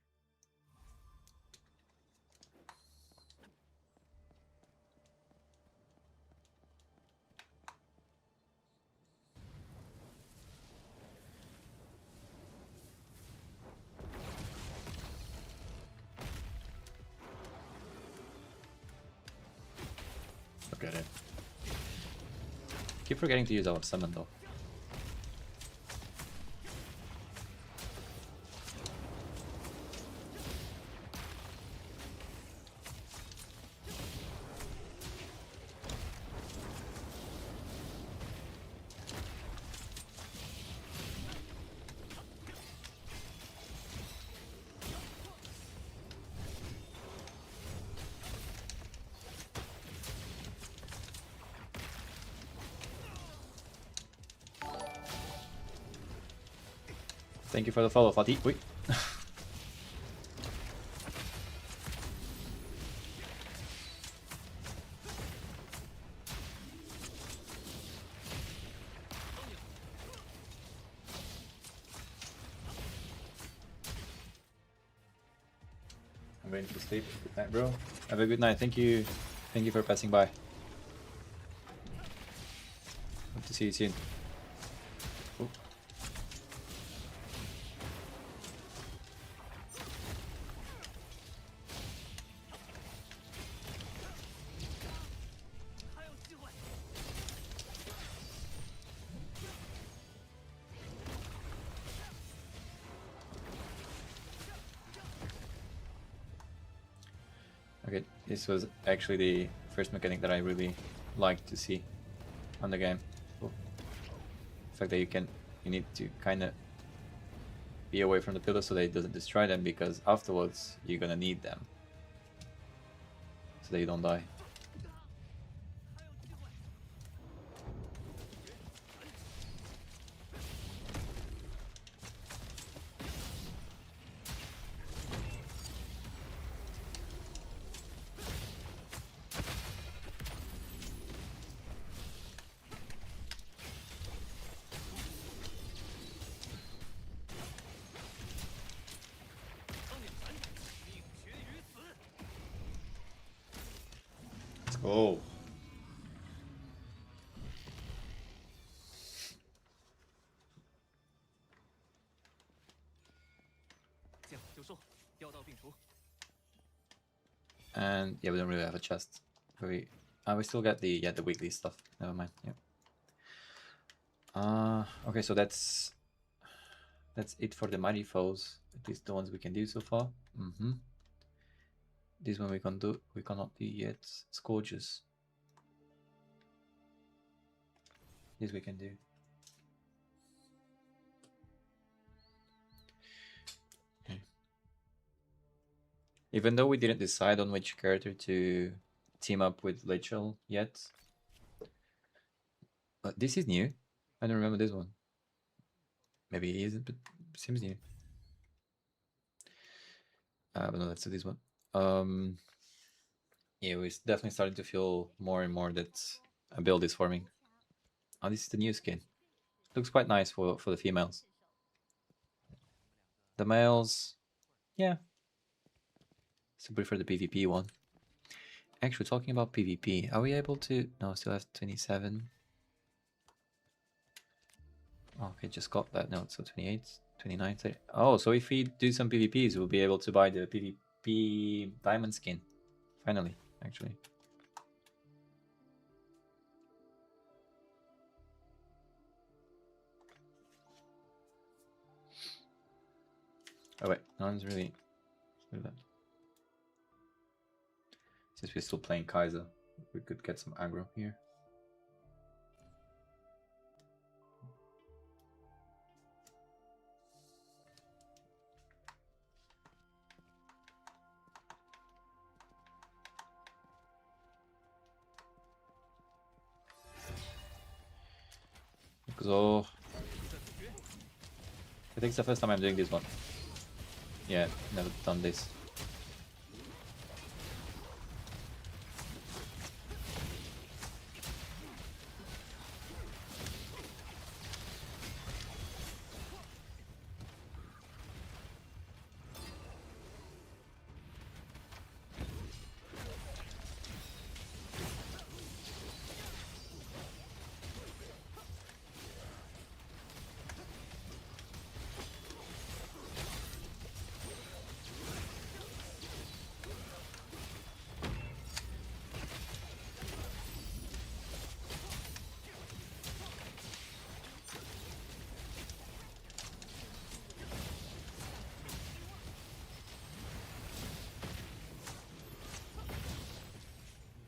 Look at it. Keep forgetting to use our summon though. Thank you for the follow, Fatih. Wait. I'm going to sleep. Good night, bro. Have a good night. Thank you. Thank you for passing by. Hope to see you soon. Oh. Okay, this was actually the first mechanic that I really liked to see on the game. Cool. The fact that you need to kind of be away from the pillars so that it doesn't destroy them, because afterwards you're gonna need them so that you don't die. Oh. And yeah, we don't really have a chest. We still get the weekly stuff. Never mind. Yeah. Okay, so that's That's it for the mighty foes. At least the ones we can do so far. This one we cannot do yet. Scourges. This we can do. Okay. Even though we didn't decide on which character to team up with Rachel yet. But this is new. I don't remember this one. Maybe it isn't, but it seems new. But no, let's do this one. Yeah, we're definitely starting to feel more and more that a build is forming. Oh, this is the new skin. Looks quite nice for the females. The males, yeah. Still prefer the PvP one. Actually, talking about PvP, are we able to... No, still have 27. Okay, just got that note, so 28, 29, 30. Oh, so if we do some PvPs, we'll be able to buy the PvP diamond skin. Finally, actually. Oh wait, no one's really... Since we're still playing Kaiser, we could get some aggro here. So I think it's the first time I'm doing this one. Yeah, never done this.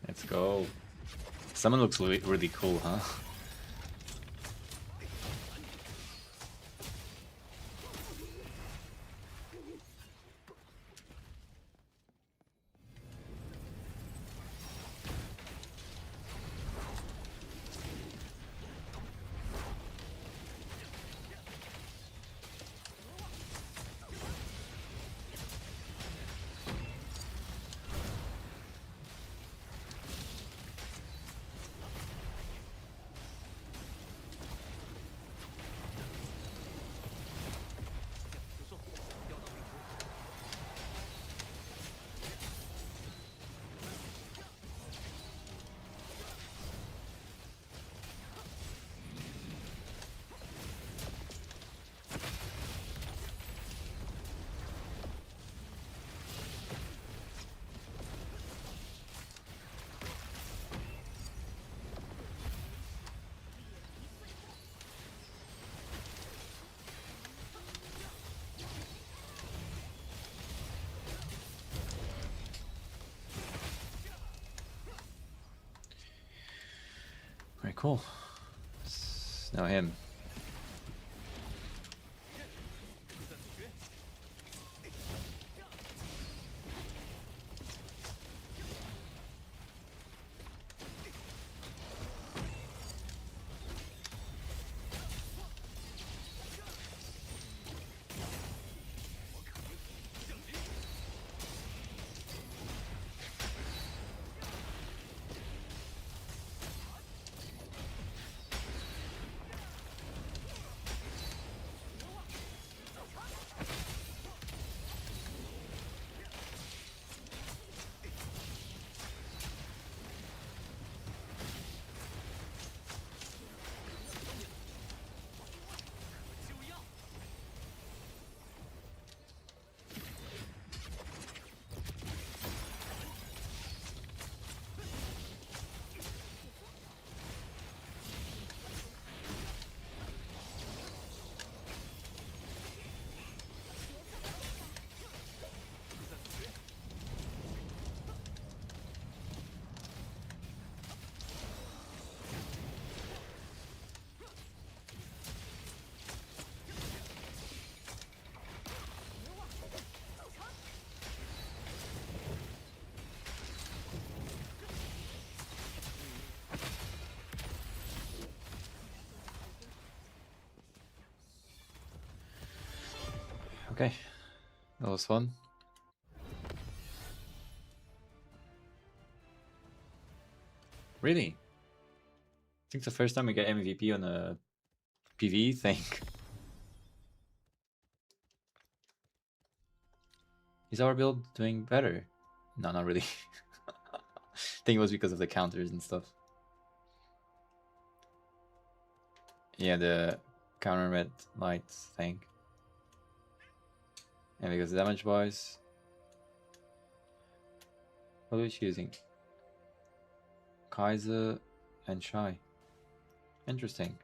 Let's go. Someone looks really cool, huh? Very cool. Now him. Okay, that was fun. Really? I think the first time we get MVP on a PvE thing. Is our build doing better? No, not really. I think it was because of the counters and stuff. Yeah, the counter red light thing. And because damage wise. What are we choosing? Kaiser and Shy. Interesting.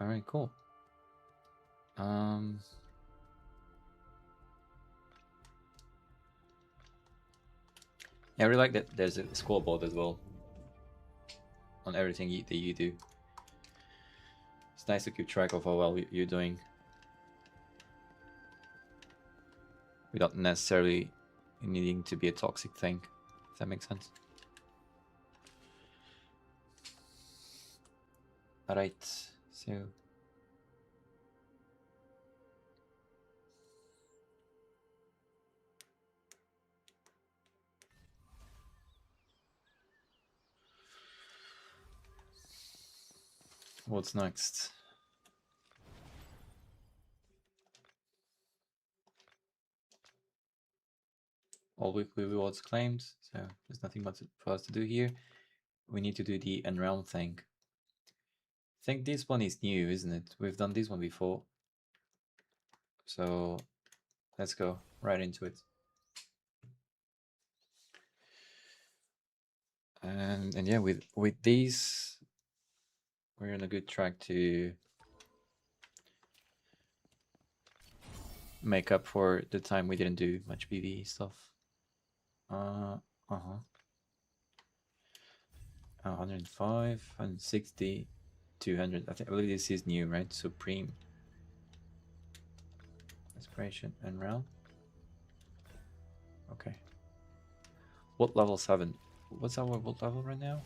Alright, cool. Yeah, I really like that there's a scoreboard as well on everything that you do. It's nice to keep track of how well you're doing without necessarily needing to be a toxic thing, if that makes sense. Alright, so what's next? All weekly rewards claimed, so there's nothing much for us to do here. We need to do the Unrealm thing. I think this one is new, isn't it? We've done this one before. So let's go right into it. And yeah, with these, we're on a good track to make up for the time we didn't do much PvE stuff. 105, 160, 200. I believe this is new, right? Supreme. Inspiration and Realm. Okay. What level 7? What's our what level right now?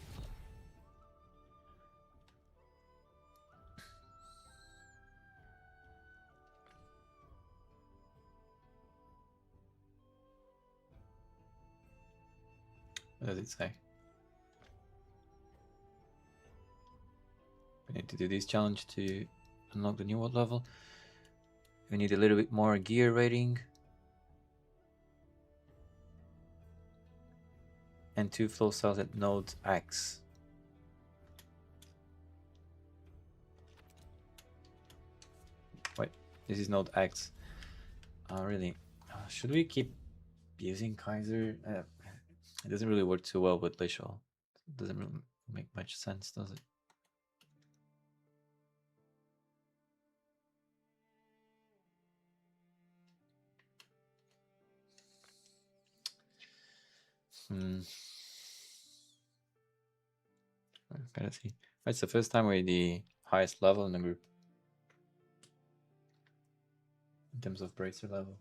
What does it say? We need to do this challenge to unlock the new world level. We need a little bit more gear rating. And 2 flow cells at node X. Wait, this is node X. Really? Should we keep using Kaiser? It doesn't really work too well with Lishol. It doesn't really make much sense, does it? I gotta see. It's the first time we're the highest level in the group in terms of bracer level.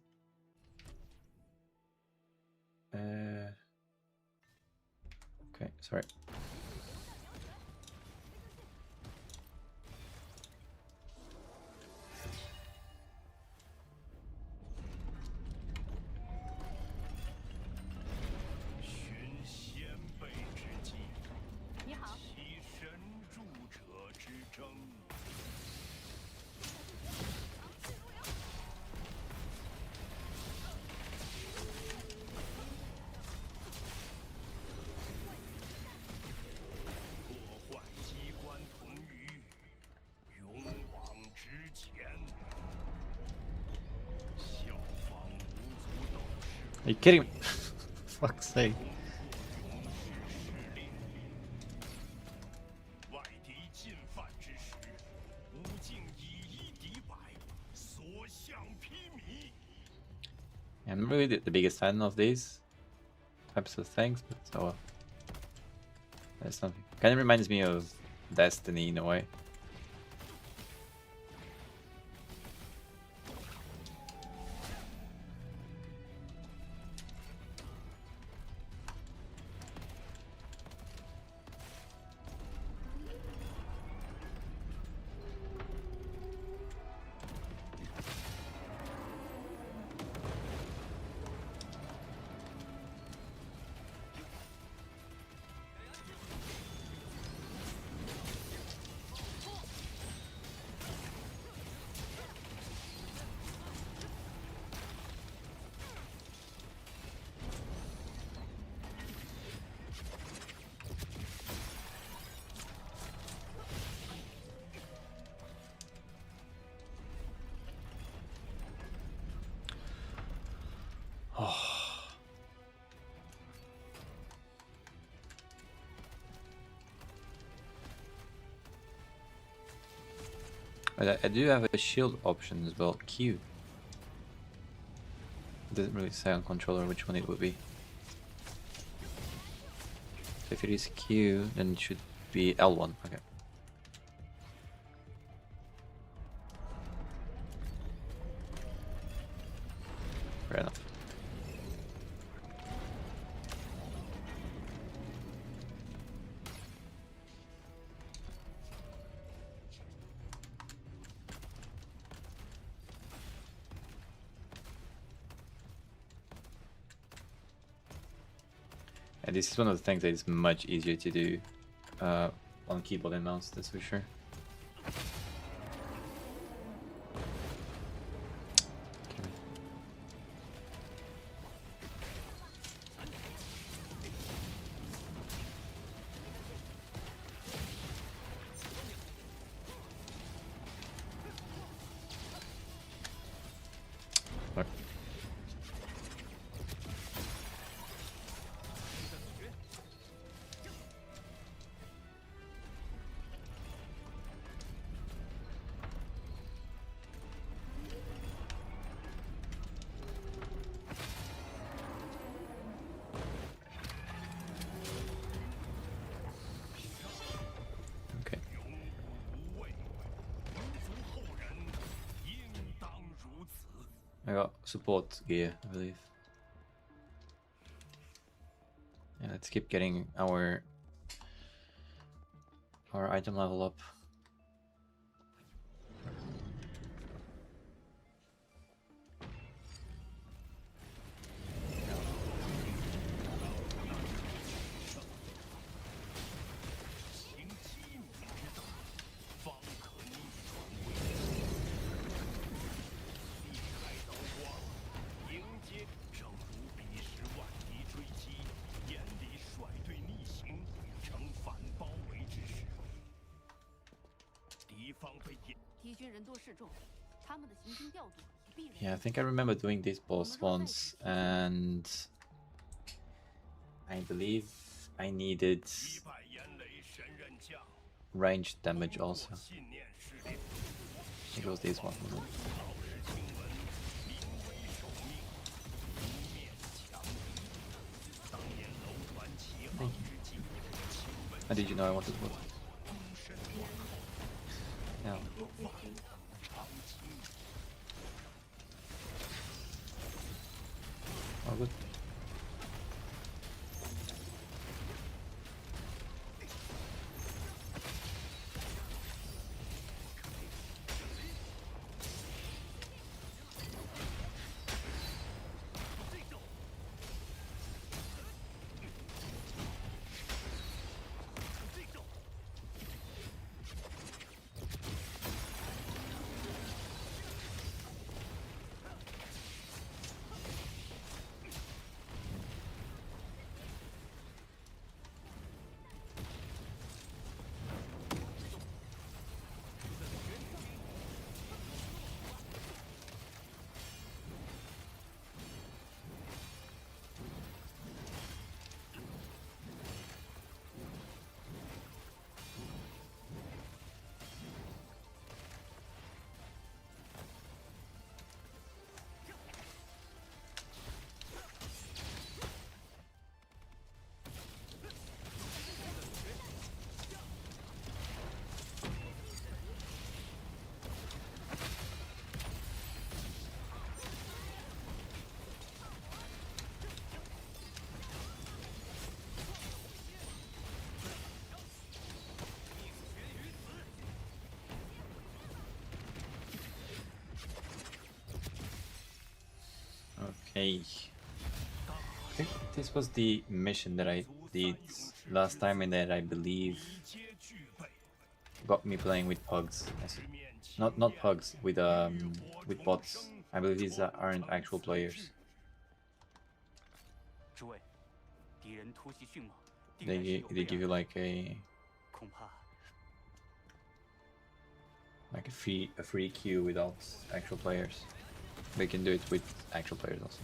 Okay, sorry. Are you kidding me? Fuck's sake. I'm not really the biggest fan of these types of things, but so well. That's something. Kind of reminds me of Destiny in a way. But I do have a shield option as well. Q. It doesn't really say on controller which one it would be. So if it is Q, then it should be L1. Okay. Fair enough. And this is one of the things that is much easier to do on keyboard and mouse, that's for sure. Fuck. Okay. 无畏，无足后人，应当如此。 I got support gear, I believe. Yeah, let's keep getting our item level up. Yeah, I think I remember doing this boss once, and I believe I needed ranged damage also. It was this one, wasn't it? Thank you. How did you know I wanted to? Yeah. Oh, good. Okay. I think this was the mission that I did last time, and that I believe got me playing with pugs. Not pugs, with bots. I believe these aren't actual players. They give you like a free queue without actual players. We can do it with actual players also.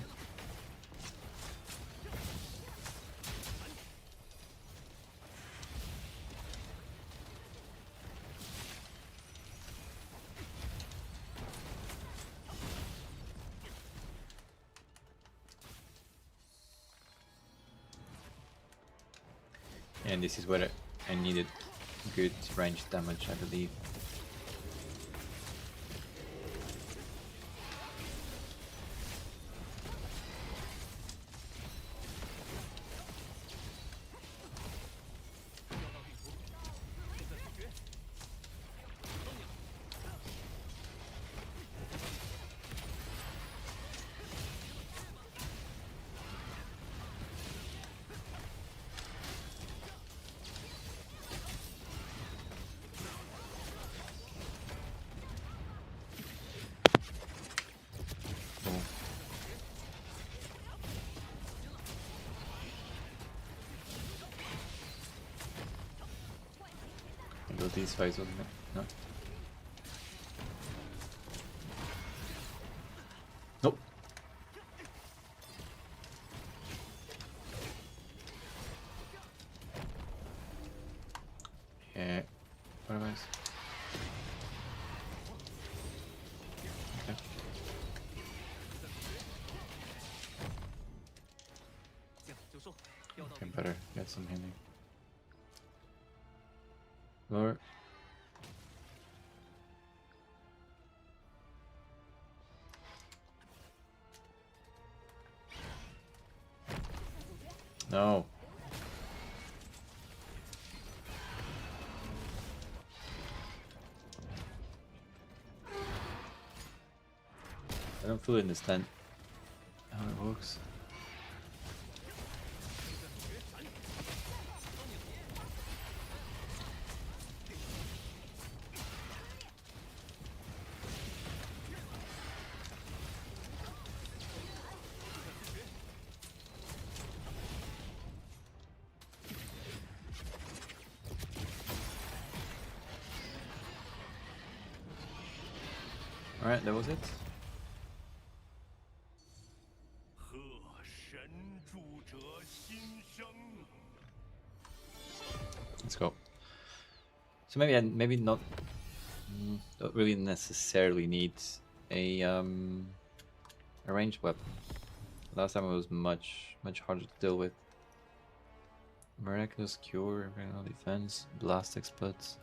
And this is where I needed good range damage, I believe. Cool. I go these ways, wasn't it? No. Nope. Yeah. What am I? Okay. Okay, better get some healing. Lower. No. I don't fully understand how it works. Alright, that was it. 贺神助者心生。 Let's go. So maybe maybe not don't really necessarily need a ranged weapon. Last time it was much harder to deal with. Miraculous Cure, Imperial Defense, Blast Exploits.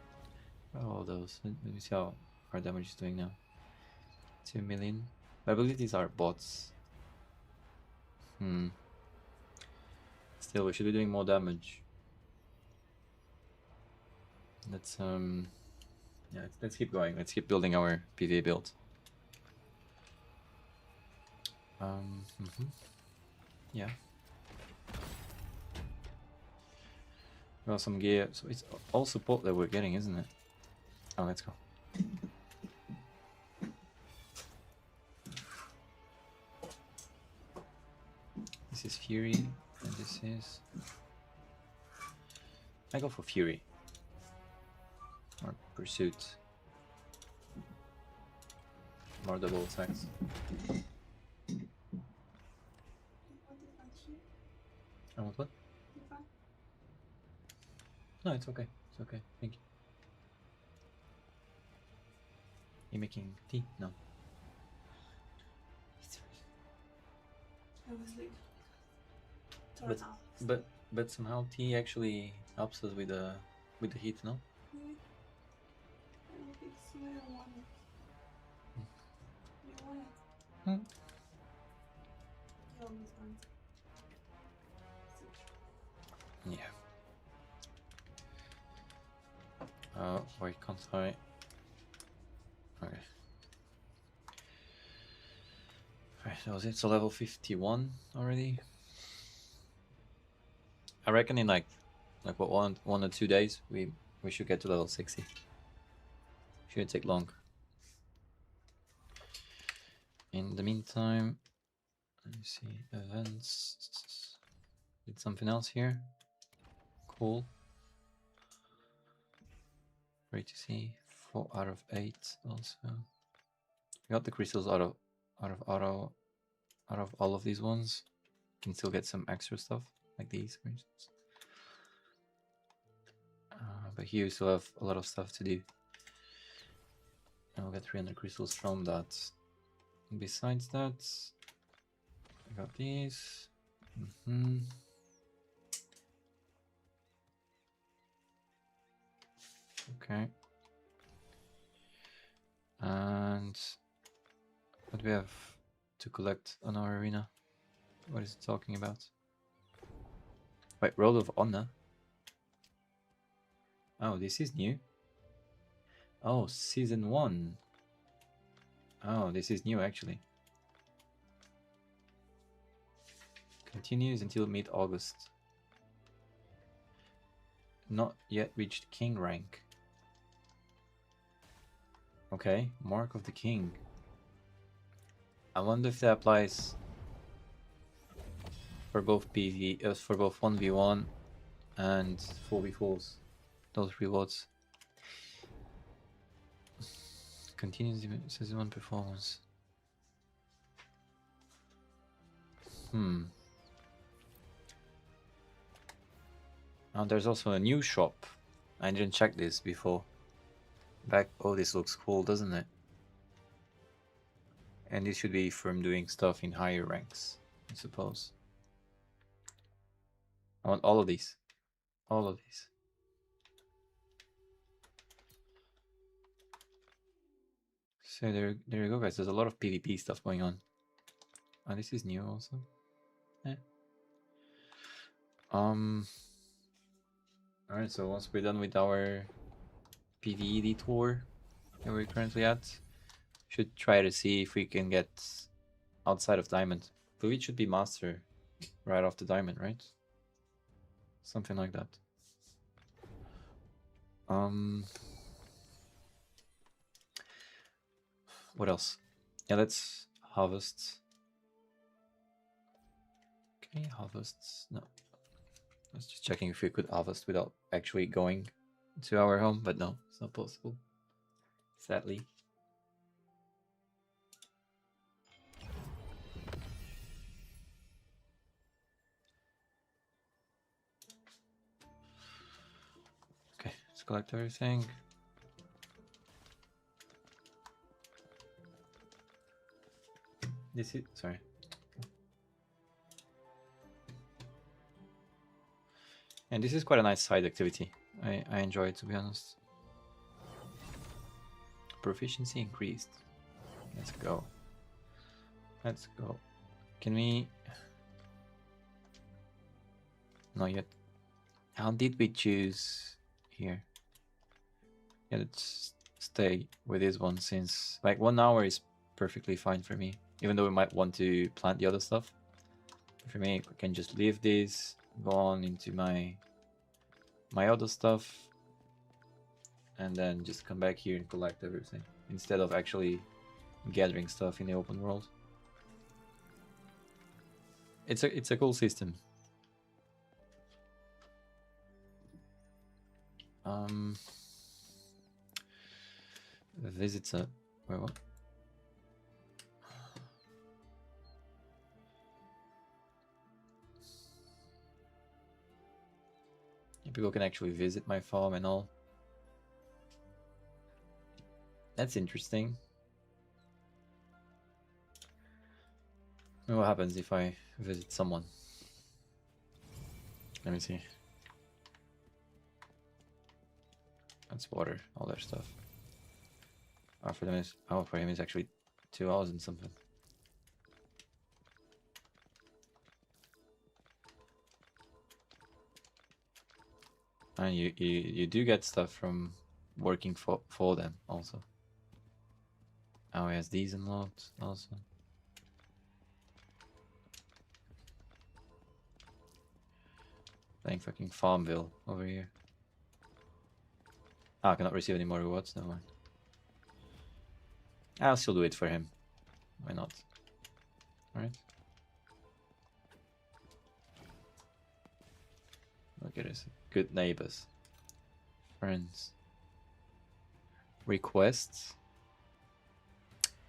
All those. Let me see how our damage is doing now. 2 million. I believe these are bots. Still, we should be doing more damage. Let's yeah, let's keep going. Let's keep building our PvE build. Yeah. Got some gear. So it's all support that we're getting, isn't it? Oh, let's go. This is Fury, and this is... I go for Fury. Or Pursuit. More double attacks. I want what? No, it's okay. It's okay. Thank you. You making tea? No. I was like, turn But off. but somehow tea actually helps us with the heat, no? Really? I don't think so. I don't want it. You want it? Hmm. You always want it. Yeah. Wait, can't I? Okay. Alright, that was it. So level 51 already. I reckon in like what, one or 2 days we should get to level 60. Shouldn't take long. In the meantime, let me see, events. Did something else here? Cool. Great to see. 4 out of 8 also. We got the crystals out of all of these ones. Can still get some extra stuff like these, for instance. But here we still have a lot of stuff to do. And we'll get 300 crystals from that. And besides that, I got these. Okay. And what do we have to collect on our arena? What is it talking about? Wait, Roll of Honor. Oh, this is new. Oh, Season 1. Oh, this is new actually. Continues until mid-August. Not yet reached King rank. Okay, Mark of the King. I wonder if that applies for both for both 1v1 and 4v4s. Those rewards. Continues Season 1 performance. There's also a new shop. I didn't check this before. Oh, this looks cool, doesn't it? And this should be from doing stuff in higher ranks, I suppose. I want all of these. All of these. So there you go, guys. There's a lot of PvP stuff going on. Oh, this is new also. Alright, so once we're done with our PvE detour that we're currently at, should try to see if we can get outside of Diamond. But it should be Master right off the Diamond, right? Something like that. What else? Yeah, let's harvest. Okay, harvest. No. I was just checking if we could harvest without actually going to our home, but no, it's not possible. Sadly. Okay, let's collect everything. This is sorry. And this is quite a nice side activity. I enjoy it, to be honest. Proficiency increased. Let's go. Let's go. Can we... Not yet. How did we choose here? Yeah, let's stay with this one since... Like, 1 hour is perfectly fine for me. Even though we might want to plant the other stuff. For me, I can just leave this, go on into my other stuff, and then just come back here and collect everything instead of actually gathering stuff in the open world. It's a cool system. Visitor. Wait, what? People can actually visit my farm and all. That's interesting. What happens if I visit someone? Let me see. That's water, all that stuff. Oh, for him is actually 2 hours and something. And you do get stuff from working for them also. Oh, he has these unlocked also. Playing fucking Farmville over here. Ah, I cannot receive any more rewards, never mind. I'll still do it for him. Why not? Alright. Look at this. Good neighbors. Friends. Requests.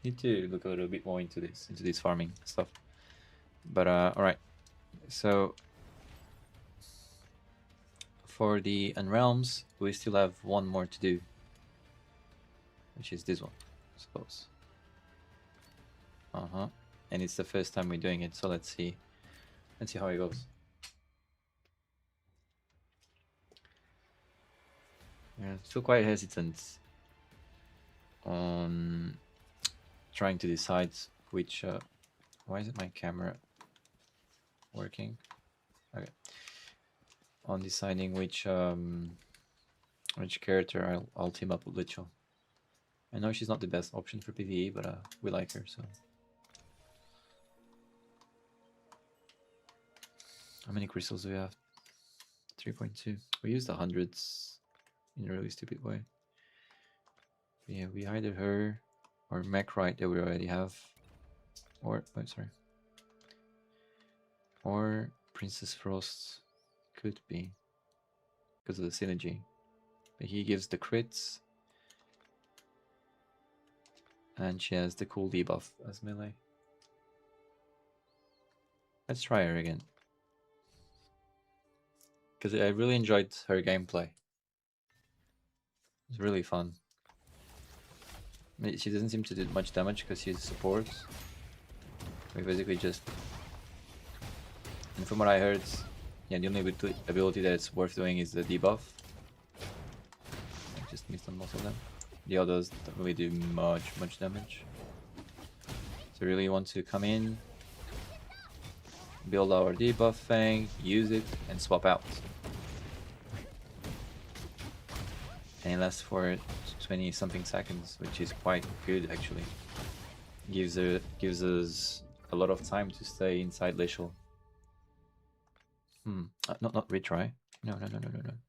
Need to look a little bit more into this farming stuff. But alright. So for the Unrealms, we still have one more to do. Which is this one, I suppose. And it's the first time we're doing it, so let's see. Let's see how it goes. Yeah, still quite hesitant on trying to decide which. Why isn't my camera working? Okay. On deciding which character I'll team up with Lichel. I know she's not the best option for PvE, but we like her, so. How many crystals do we have? 3.2. We used the hundreds in a really stupid way. But yeah, we either her or Mechrite that we already have, or sorry, or Princess Frost could be because of the synergy. But he gives the crits, and she has the cool debuff as melee. Let's try her again, because I really enjoyed her gameplay. It's really fun. I mean, she doesn't seem to do much damage because she's support. We basically just... And from what I heard, yeah, the only ability that's worth doing is the debuff. I just missed on most of them. The others don't really do much damage. So really want to come in, build our debuff thing, use it, and swap out. And it lasts for 20 something seconds, which is quite good actually. Gives us a lot of time to stay inside Lichel. Not retry. No.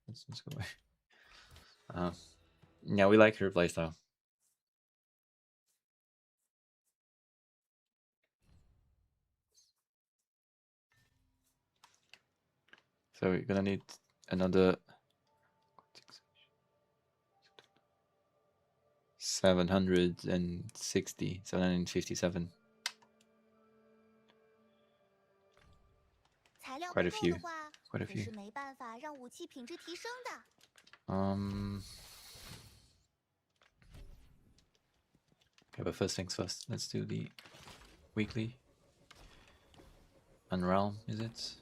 Let's go away. Yeah, we like her playstyle. So we're gonna need another 757. Quite a few. Quite a few. Okay, but first things first. Let's do the weekly. Unrealm, is it?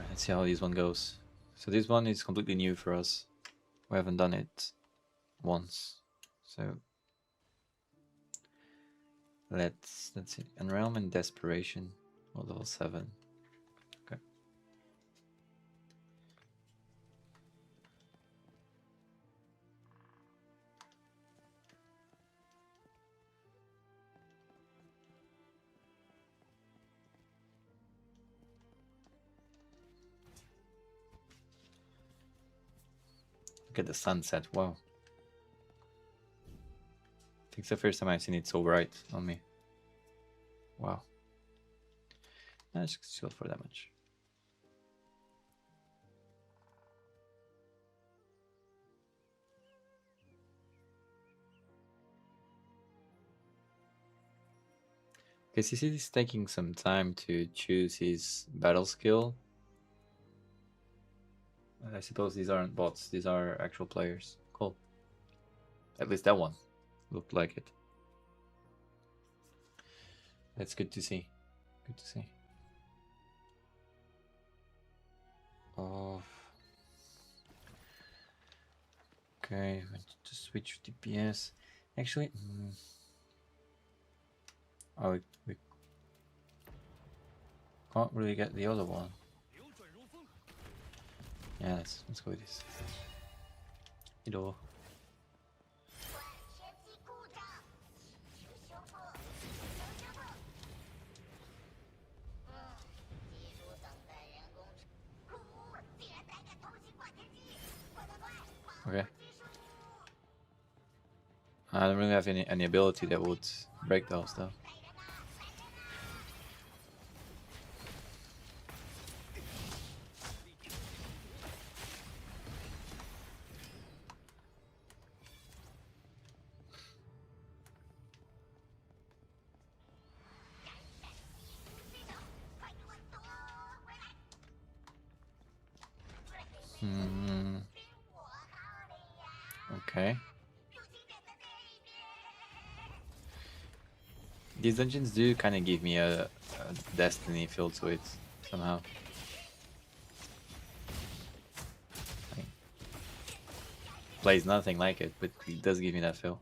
Let's see how this one goes. So this one is completely new for us. We haven't done it once. So let's see. Unrealm and Desperation. Or level 7. Okay. Look at the sunset, wow. I think it's the first time I've seen it so bright on me. Wow. Let's just go for damage. Okay, CC is taking some time to choose his battle skill. I suppose these aren't bots, these are actual players. Cool. At least that one looked like it. That's good to see. Good to see. Oh. Okay, to switch DPS. Actually, oh, we can't really get the other one. Yeah, let's go with this. Hello. Okay. I don't really have any ability that would break those though. Hmm. Okay. These dungeons do kind of give me a Destiny feel to it somehow. Like, plays nothing like it, but it does give me that feel.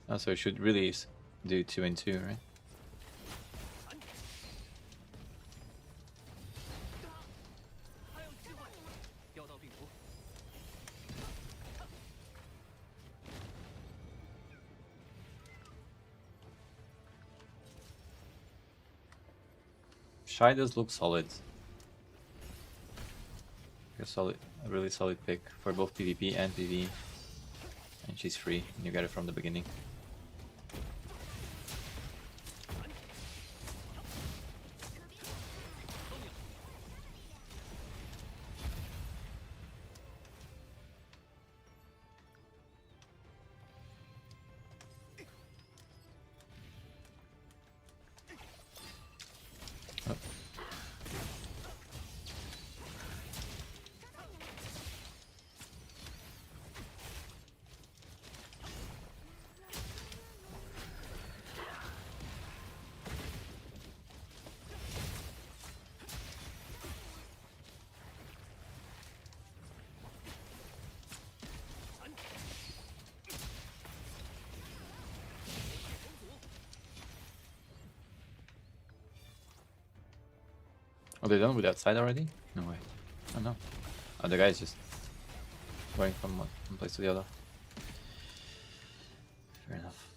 Oh, so it should really do 2 and 2, right? Shy does look solid. A really solid pick for both PvP and PvE. And she's free, and you get it from the beginning. Oh. Are they done with that side already? No way. Oh no. Oh, the guy is just going from one place to the other. Fair enough.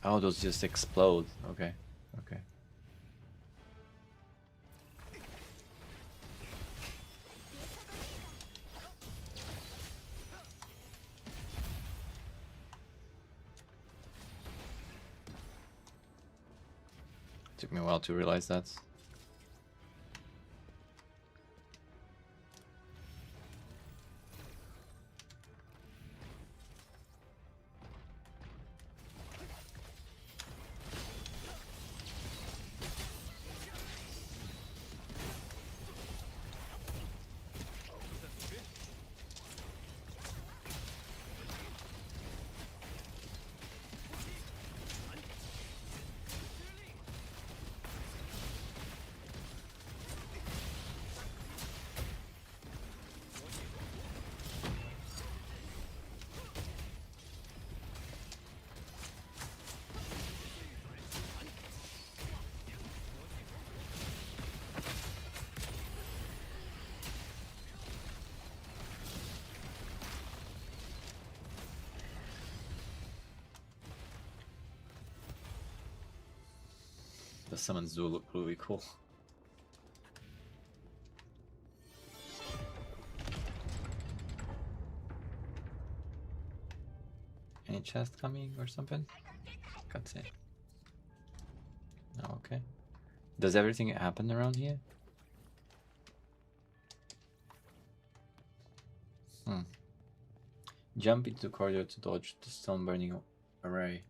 Oh, those just explode. Okay. Okay. Took me a while to realize that. The summons do look really cool. Any chest coming or something? Can't say. No, okay. Does everything happen around here? Jump into the corridor to dodge the stone burning array.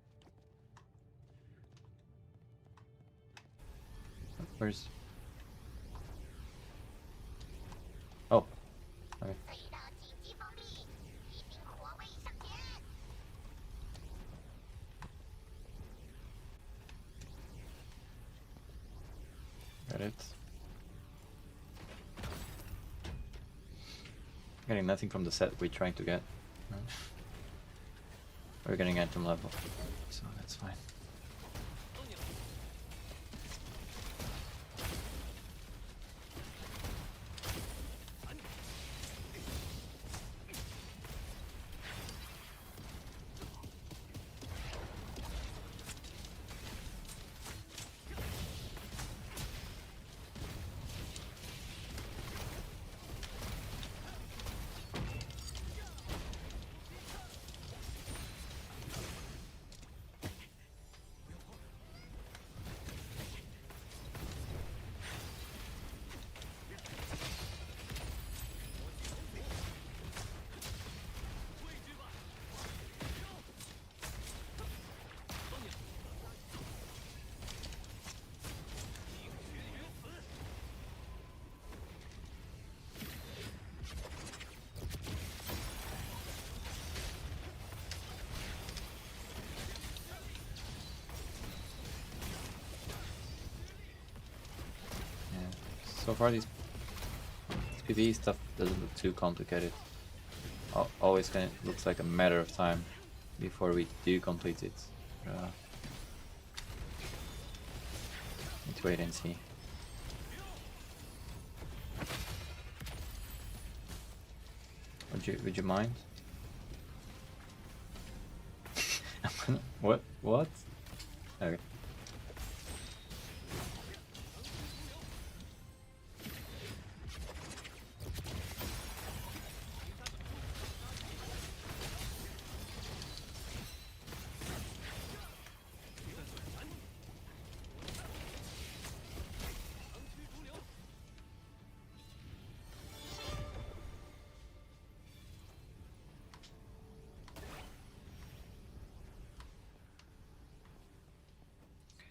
Where's... Oh. Okay. Got it. Getting nothing from the set we're trying to get. No. We're getting item level, so that's fine. So far, this PvE stuff doesn't look too complicated. Always kind of looks like a matter of time before we do complete it. Need to wait and see. Would you mind? What? What? Okay.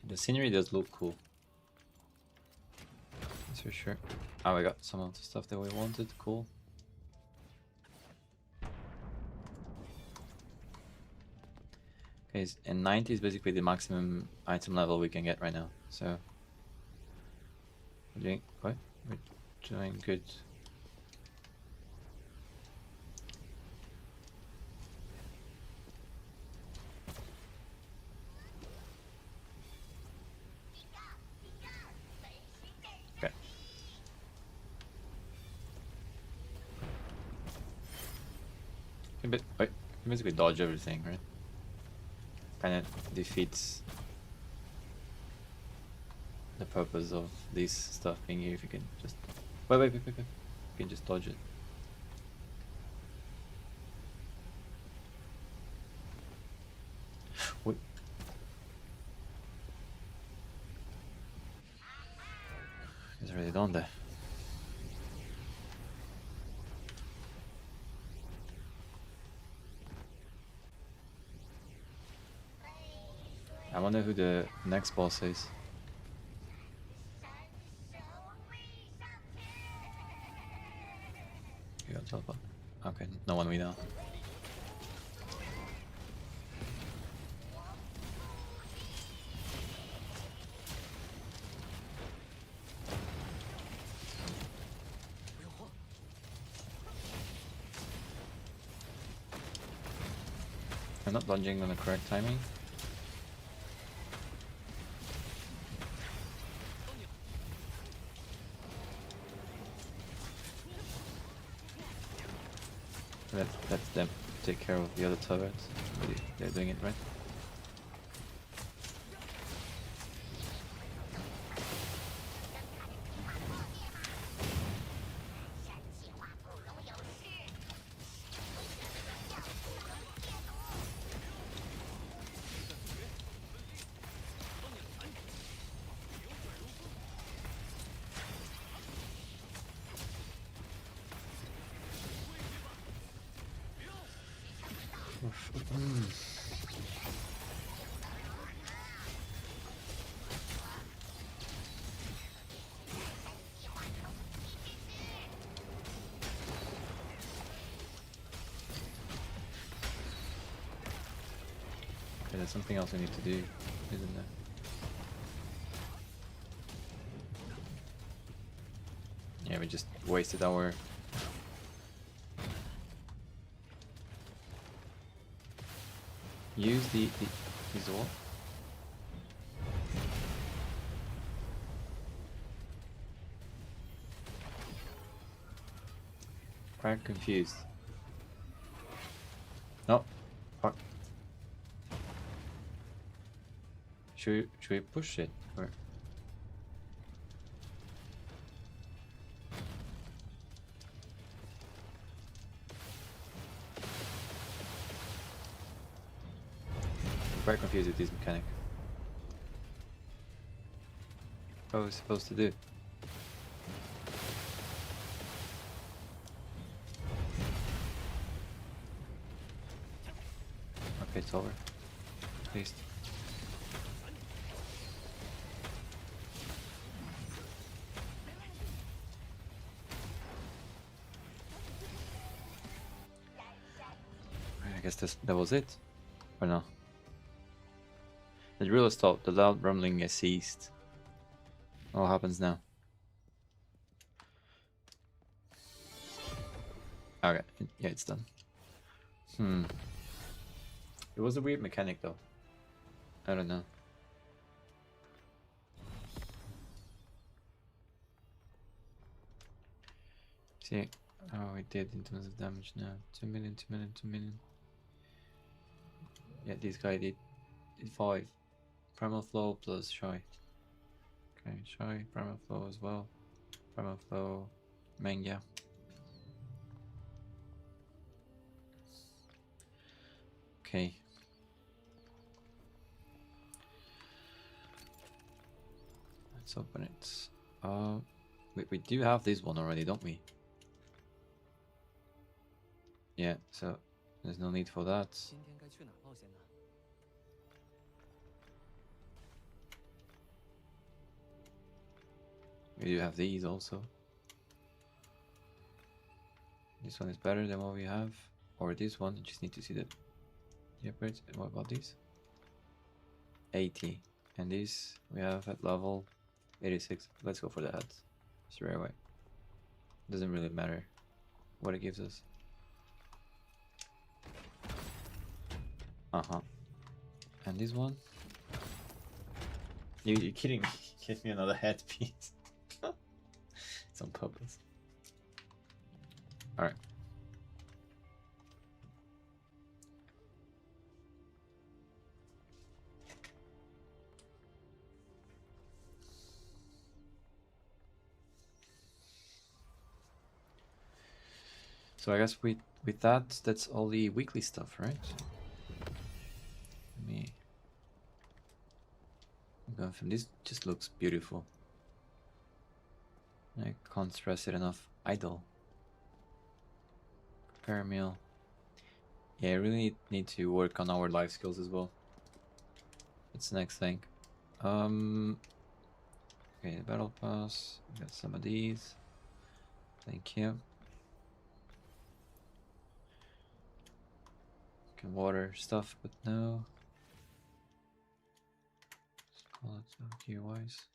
The scenery does look cool. That's for sure. Oh, we got some of the stuff that we wanted. Cool. Okay, and 90 is basically the maximum item level we can get right now. So we're doing what? We're doing good. Okay. Wait, you basically dodge everything, right? Kind of defeats the purpose of this stuff being here if you can just wait. You can just dodge it. Wait. He's already done that. I wonder who the next boss is. You got teleport. Okay, no one we know. I'm not lunging on the correct timing. Let them take care of the other turrets. They're doing it right. Okay, there's something else we need to do, isn't there? Yeah, we just wasted our... Use the what? Quite confused. No. Fuck. Should we push it? Or... I'm quite confused with this mechanic. What was I supposed to do? Okay, it's over. At least. I guess that was it. Or no? The drill stopped. The loud rumbling has ceased. What happens now? Okay, yeah, it's done. It was a weird mechanic though. I don't know. See how we did in terms of damage now. 2 million, 2 million, 2 million. Yeah, this guy did 5. Primal Flow plus Shy. Okay, Shy, Primal Flow as well. Primal Flow, Manga. Okay. Let's open it. We do have this one already, don't we? Yeah, so there's no need for that. 今天该去哪儿冒险呢？ We do have these also. This one is better than what we have. Or this one, you just need to see that. Yeah, but what about these? 80. And these we have at level 86. Let's go for that. Straight away. Doesn't really matter what it gives us. Uh-huh. And this one? You're kidding me. Give me another headpiece. It's on purpose. Alright. So I guess with that, that's all the weekly stuff, right? Let me... I'm going from this, just looks beautiful. I can't stress it enough. Idle. Prepare meal. Yeah, I really need to work on our life skills as well. That's the next thing. Okay, the battle pass. We got some of these. Thank you. Can water stuff, but no. Let's call it gear wise.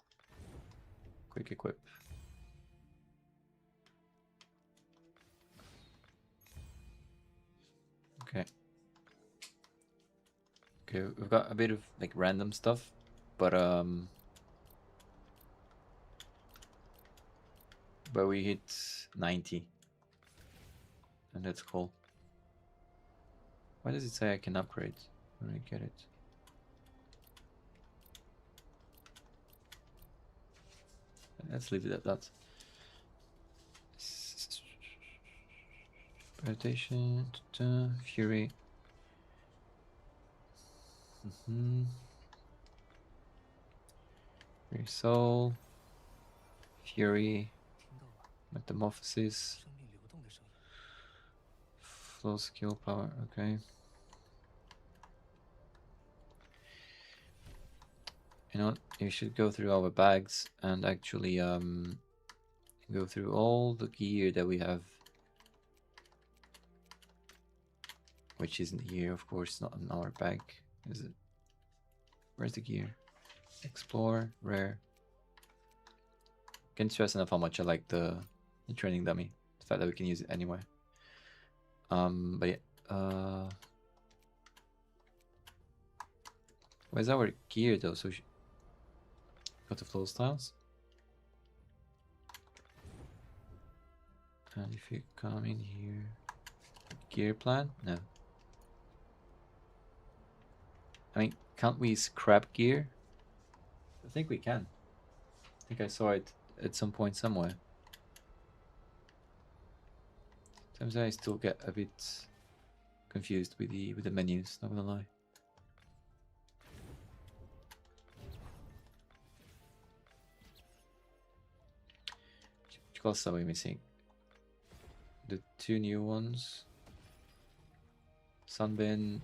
Quick equip. Okay. Okay, we've got a bit of like random stuff, but we hit 90. And that's cool. Why does it say I can upgrade? I don't get it. Let's leave it at that. Meditation, Fury. Fury Soul. Fury. 听到了 Metamorphosis. 生命流动的声音。 Flow skill power, okay. You know what? You should go through our bags and actually go through all the gear that we have. Which isn't here, of course, not in our bag, is it? Where's the gear? Explore, rare. Can't stress enough how much I like the training dummy. The fact that we can use it anyway. But yeah, where's our gear though? So go to flow styles. And if you come in here, gear plan? No. I mean, can't we scrap gear? I think we can. I think I saw it at some point somewhere. Sometimes I still get a bit confused with the menus, not gonna lie. Which classes are we missing? The 2 new ones. Sunbin,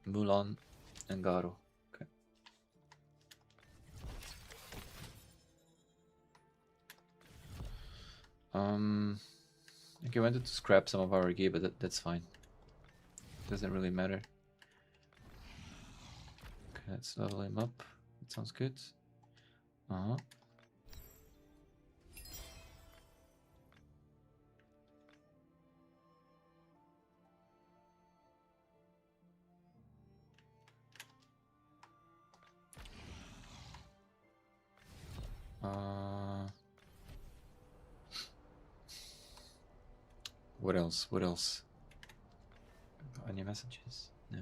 Mulan, and Garo. Okay. Okay, I wanted to scrap some of our gear, but that's fine. Doesn't really matter. Okay, let's level him up. That sounds good. What else? What else? Got any messages? No.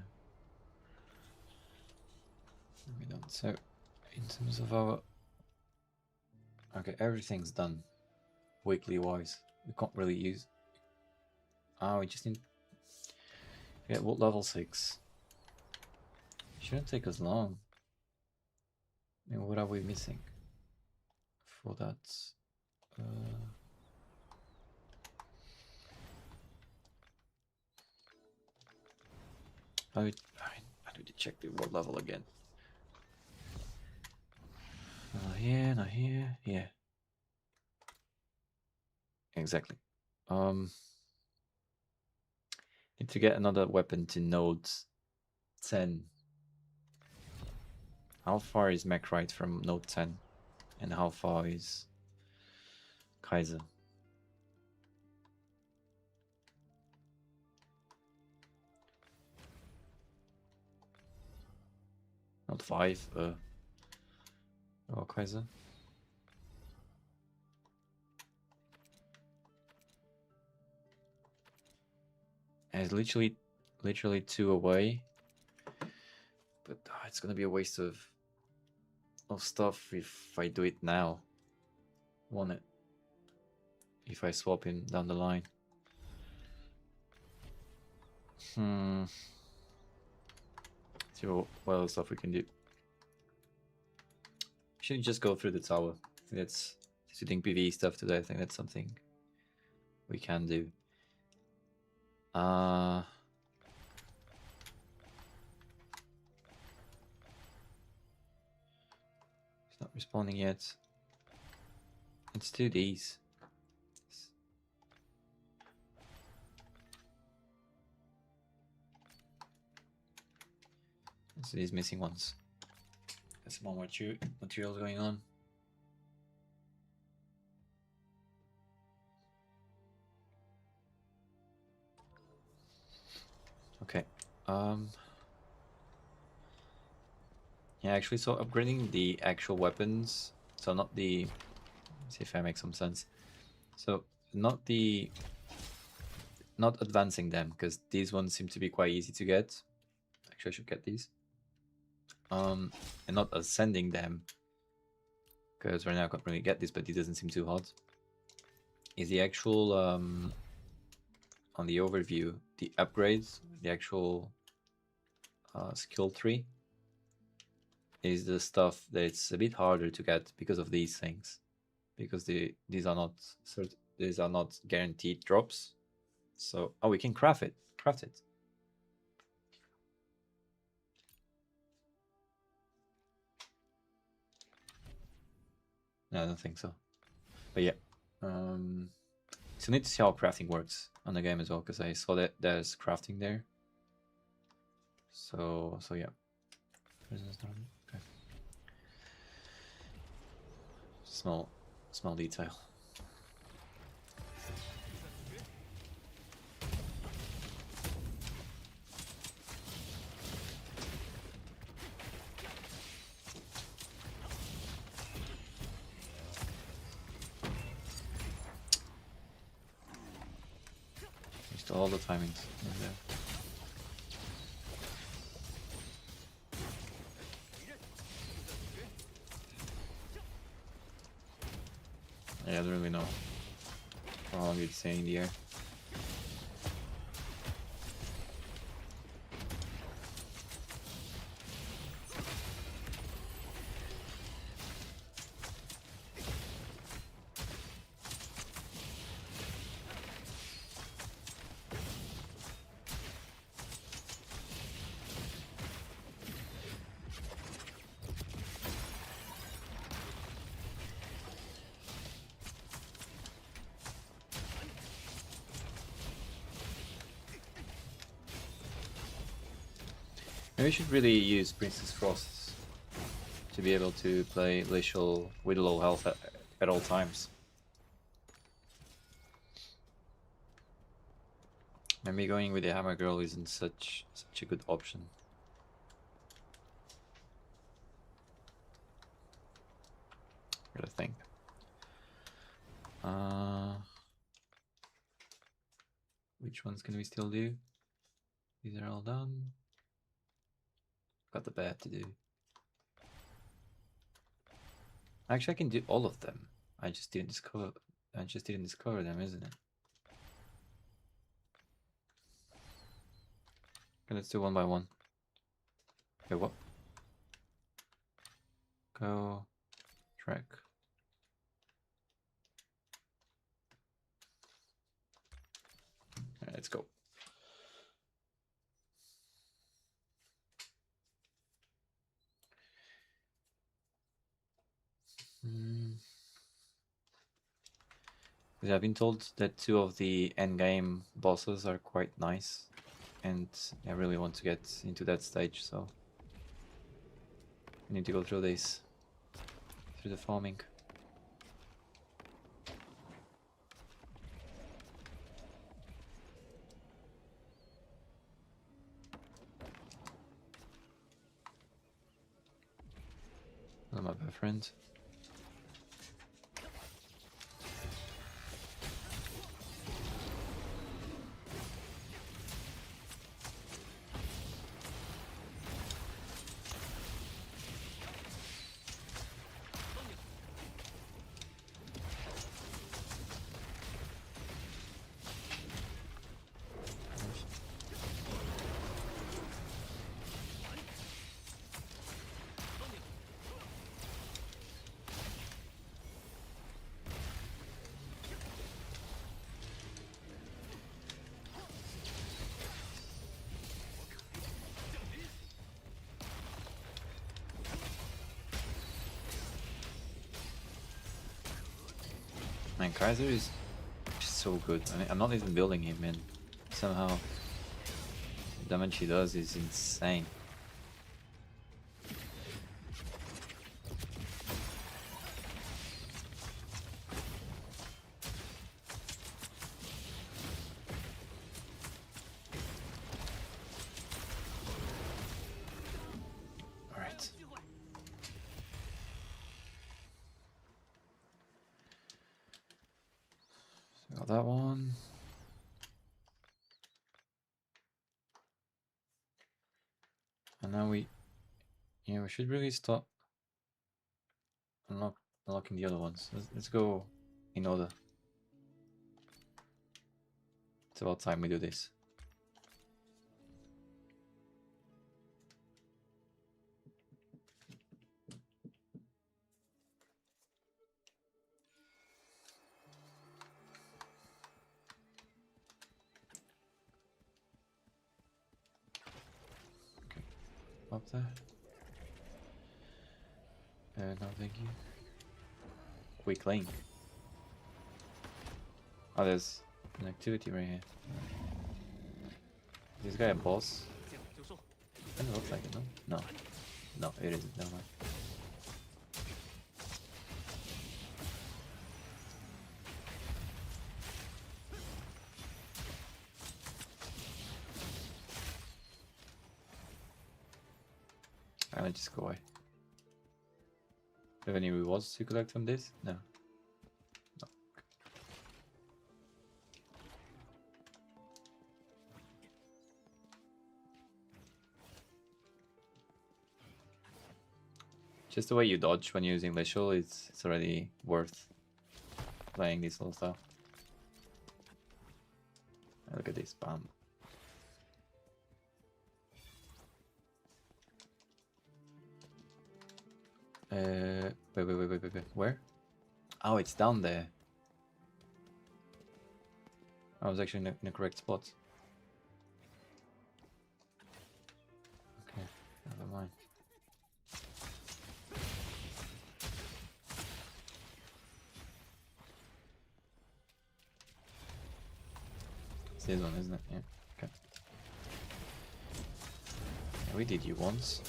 We don't. So, in terms of our... Okay, everything's done. Weekly wise. We can't really use... Ah, we just need... Yeah, what level 6? Shouldn't take us long. I mean, what are we missing for that? I need to check the what level again. Not here, not here. Yeah. Exactly. Need to get another weapon to node 10. How far is Macrite from node 10? And how far is Kaiser? Not 5. Oh, Kaiser. And it's literally 2 away. But it's gonna be a waste of stuff if I do it now. Won't it? If I swap him down the line. See what other stuff we can do. Should just go through the tower. I think that's doing PvE stuff today. I think that's something we can do. He's not responding yet. Let's do these. So these missing ones. There's more materials going on. Okay. Yeah, actually, so upgrading the actual weapons, so not the... Let's see if I make some sense. So not advancing them, because these ones seem to be quite easy to get. Actually, I should get these. And not ascending them, because right now I can't really get this, but it doesn't seem too hard. Is the actual on the overview, the upgrades, the actual skill tree is the stuff that's a bit harder to get because of these things, because these are not guaranteed drops. So we can craft it. No, I don't think so. But yeah. So need to see how crafting works on the game as well, because I saw that there's crafting there. So yeah. Okay. Small detail. All the timings. Yeah, I don't really know how long it's staying in the air. Maybe we should really use Princess Frost to be able to play Glacial with low health at all times. Maybe going with the Hammer Girl isn't such a good option. Gotta think. Which ones can we still do? These are all done. Got the bad to do. Actually, I can do all of them. I just didn't discover them, isn't it? Okay, let's do one by one. Okay, what? Go. Track. Alright, let's go. Because I've been told that 2 of the endgame bosses are quite nice, and I really want to get into that stage, so I need to go through this, through the farming. Hello, my bad friend. Man, Kaiser is just so good. I mean, I'm not even building him, and somehow the damage he does is insane. Alright. Got that one. And now we should really start unlocking the other ones. Let's go in order. It's about time we do this. Up there. No, thank you. Quick link. Oh, there's an activity right here. Is this guy a boss? Kinda looks like it, no? No. No, it isn't. Never mind. I'll just go away. Do you have any rewards to collect from this? No. No. Just the way you dodge when you're using Lethal, it's already worth playing this little stuff. Look at this, bam. Wait. Where? Oh, it's down there. I was actually in the correct spot. Okay, never mind. It's this one, isn't it? Yeah, okay. Yeah, we did you once.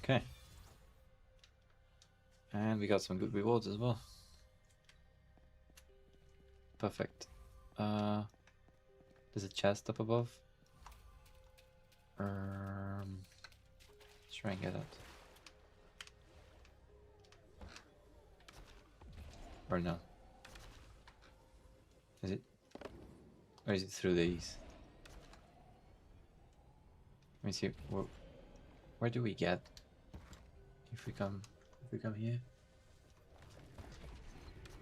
Okay. And we got some good rewards as well. Perfect. There's a chest up above. Let's try and get it. Or no? Is it? Or is it through these? Let me see. Where do we get? If we come here.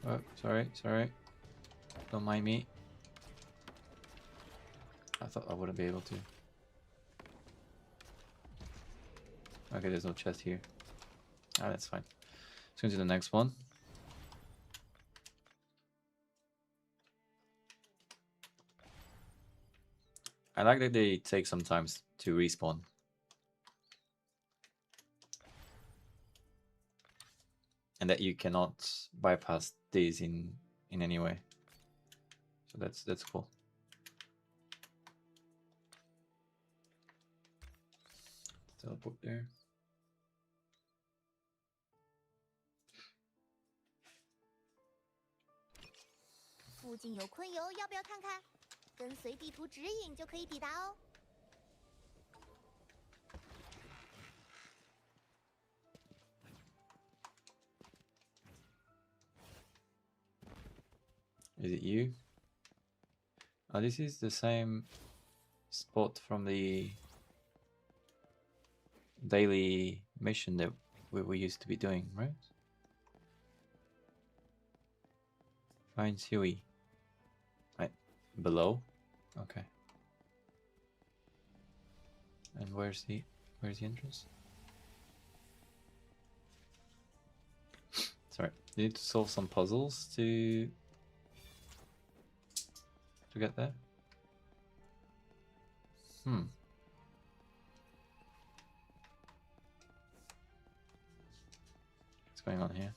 Oh, sorry. Don't mind me. I thought I wouldn't be able to. Okay, there's no chest here. Ah, that's fine. Let's go to the next one. I like that they take some time to respawn. And that you cannot bypass these in any way. So that's cool. Teleport there. 附近有昆游，要不要看看？跟随地图指引就可以抵达哦。Is it you? Oh, this is the same spot from the daily mission that we used to be doing, right? Find Sui. Right, below? Okay. And where's the entrance? Sorry, you need to solve some puzzles to get there. What's going on here?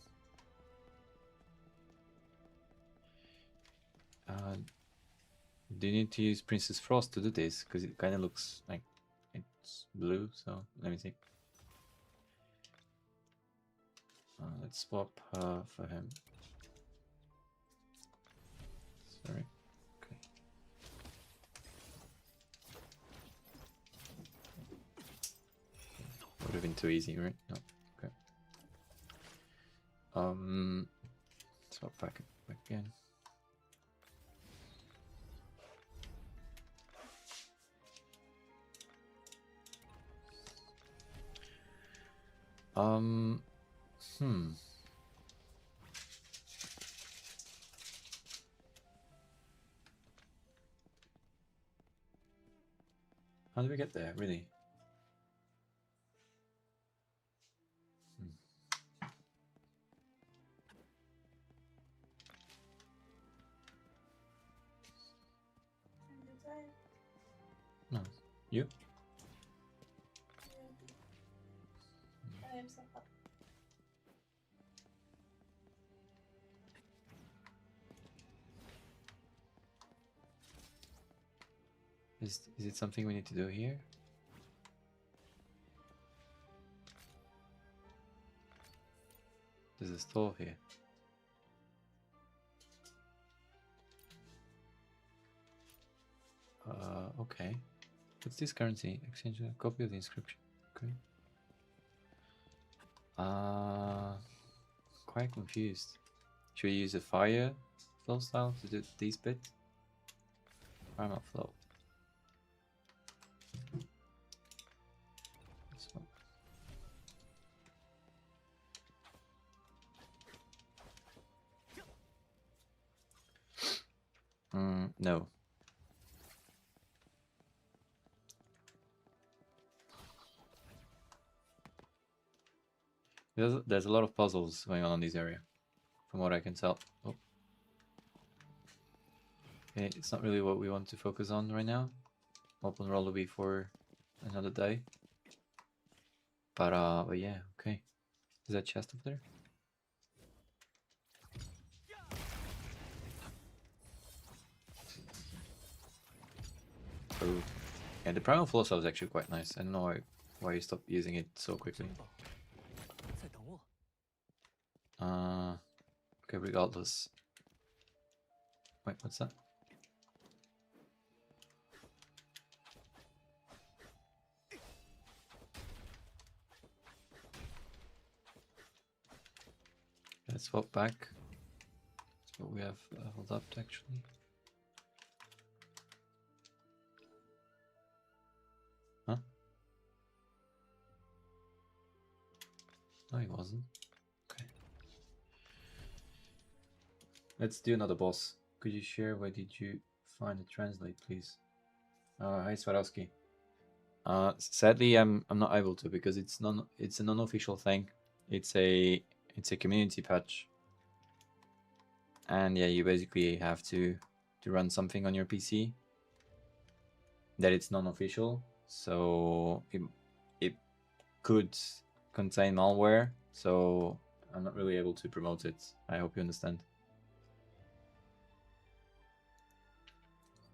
Do you need to use Princess Frost to do this? Because it kind of looks like it's blue, so let me see. Let's swap her for him. Sorry. Okay. Would have been too easy, right? No. Okay. Swap back again. How do we get there, really? No. You? Is it something we need to do here? There's a store here. Okay. What's this currency? Exchange a copy of the inscription. Okay. Quite confused. Should we use a fire flow style to do these bits? Primal flow. This one. No. There's a lot of puzzles going on in this area, from what I can tell. Oh. Okay, it's not really what we want to focus on right now. Open roll will be for another day. But yeah, okay. Is that chest up there? Oh. Yeah, the primal flow cell is actually quite nice. I don't know why why you stopped using it so quickly. 城堡，在等我。 Okay, regardless. Wait, what's that? Let's swap back. That's what we have held up actually. Huh? No, he wasn't. Okay. Let's do another boss. Could you share where did you find the translate, please? Hi Swarovski. Sadly, I'm not able to because it's a non-official thing. It's a community patch, and yeah, you basically have to run something on your PC that it's non-official, so it could contain malware. So I'm not really able to promote it. I hope you understand.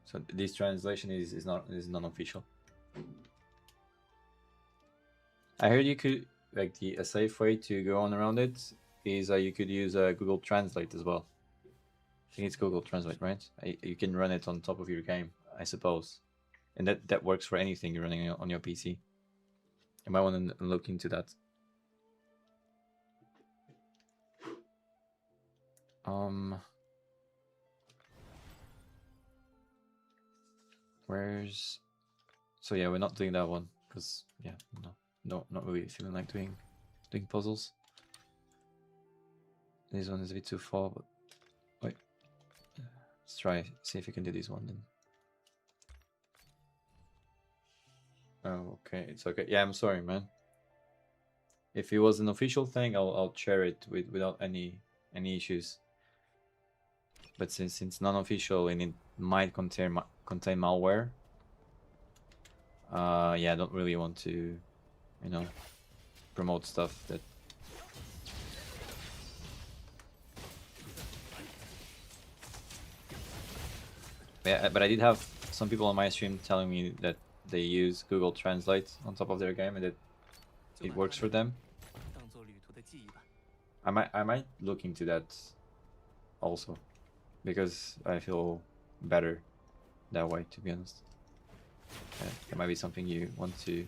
So this translation is non-official. I heard you could a safe way to go on around it is you could use Google Translate as well. I think it's Google Translate, right? You can run it on top of your game, I suppose, and that works for anything you're running on your PC. You might want to look into that. Where's... So yeah, we're not doing that one because yeah, no, not really feeling like doing puzzles. This one is a bit too far, but wait, let's try see if we can do this one then. Oh, okay, it's okay. Yeah, I'm sorry, man. If it was an official thing, I'll share it without any issues. But since it's non-official and it might contain malware, yeah, I don't really want to, you know, promote stuff that. Yeah, but I did have some people on my stream telling me that they use Google Translate on top of their game and that it works for them. 当做旅途的记忆吧。 I might look into that also, because I feel better that way, to be honest. That might be something you want to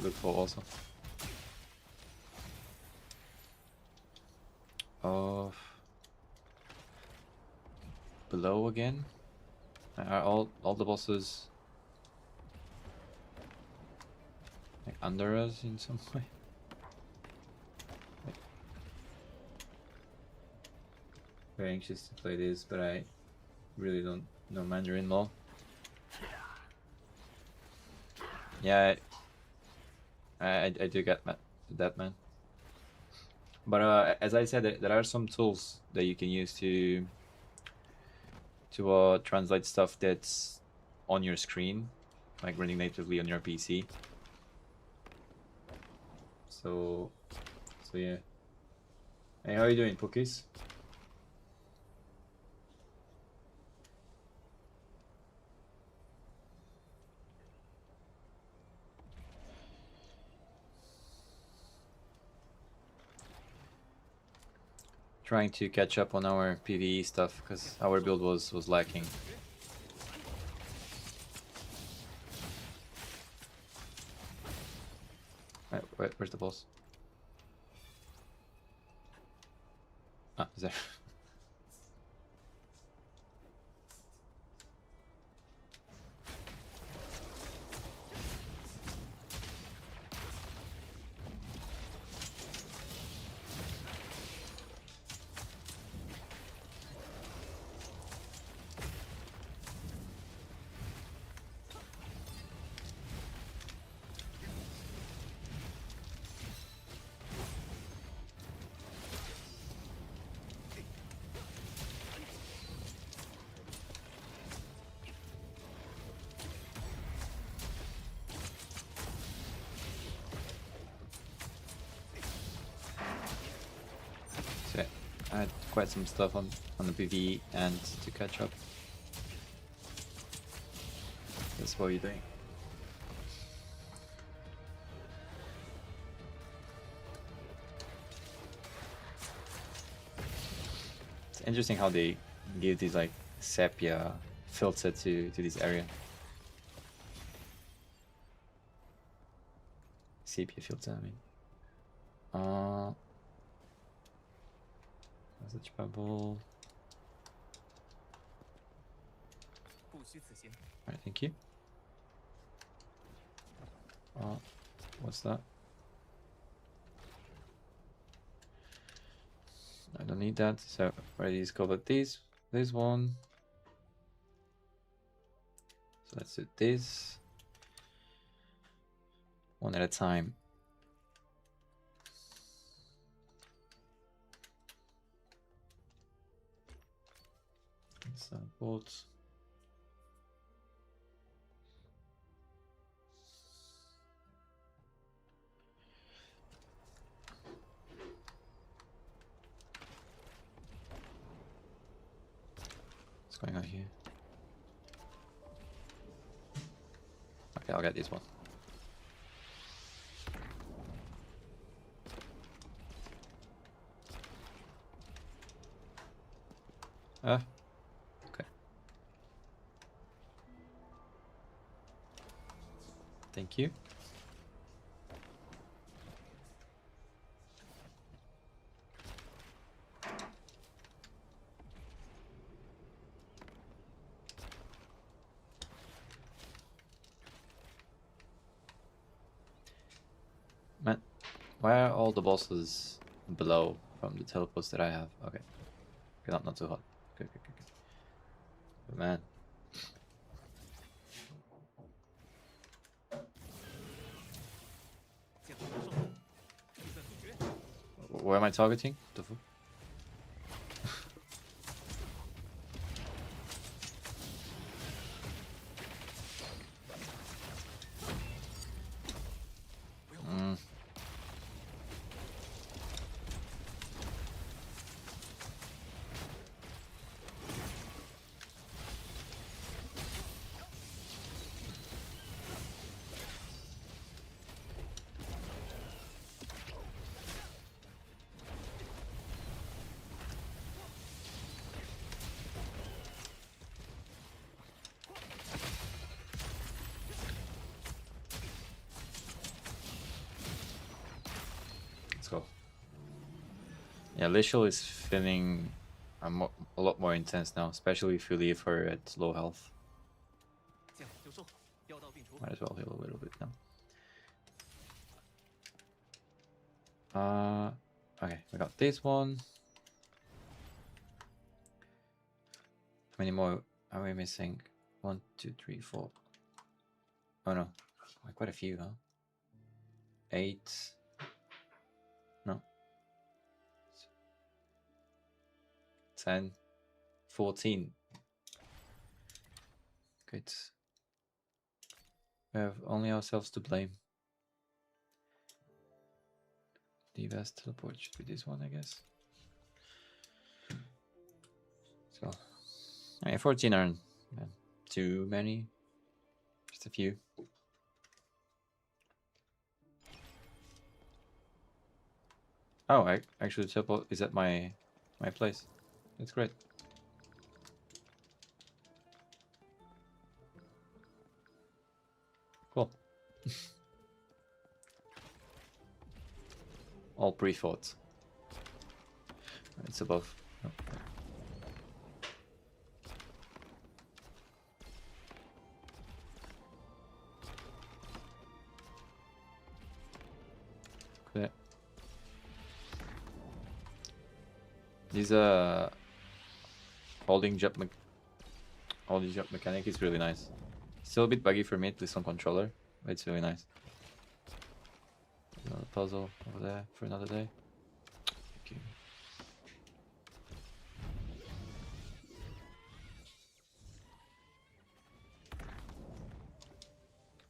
look for also. Below again? Are all the bosses like under us in some way? Very anxious to play this, but I really don't know Mandarin law. Yeah, I do get that, man. But as I said, there are some tools that you can use to translate stuff that's on your screen, like running natively on your PC. So yeah. Hey, how are you doing, Pookies? Trying to catch up on our PvE stuff because our build was lacking. Where's the boss? Ah, is there? So I had quite some stuff on the PvE and to catch up. That's what you're doing. interesting how they give these like sepia filter to this area. Sepia filter, I mean. Message bubble. 不虚此行。 Alright, thank you. What's that? I don't need that, so already discovered this one. So let's do this one at a time. So both. What's going on here? Okay, I'll get this one. Okay. Thank you. Man, why are all the bosses below from the teleports that I have? Okay. Okay, not too hot. Good. But man. 剑锋受控，计算阻绝。 Where am I targeting? The fuck? Let's go. Yeah, Lishal is feeling a lot more intense now, especially if you leave her at low health. 见好就收，药到病除。 Might as well heal a little bit now. Okay, we got this one. How many more are we missing? 1, 2, 3, 4. Oh no, quite a few, huh? 8. No. 10. 14. Good. We have only ourselves to blame. The best teleport should be this one, I guess. So, I mean, 14 aren't too many. Just a few. Oh, I actually teleport is at my place. That's great. Cool. All pre-thought. It's above. Oh. Okay. These holding jump mechanic is really nice. Still a bit buggy for me, at least on controller, but it's really nice. Another puzzle over there for another day. Thank you.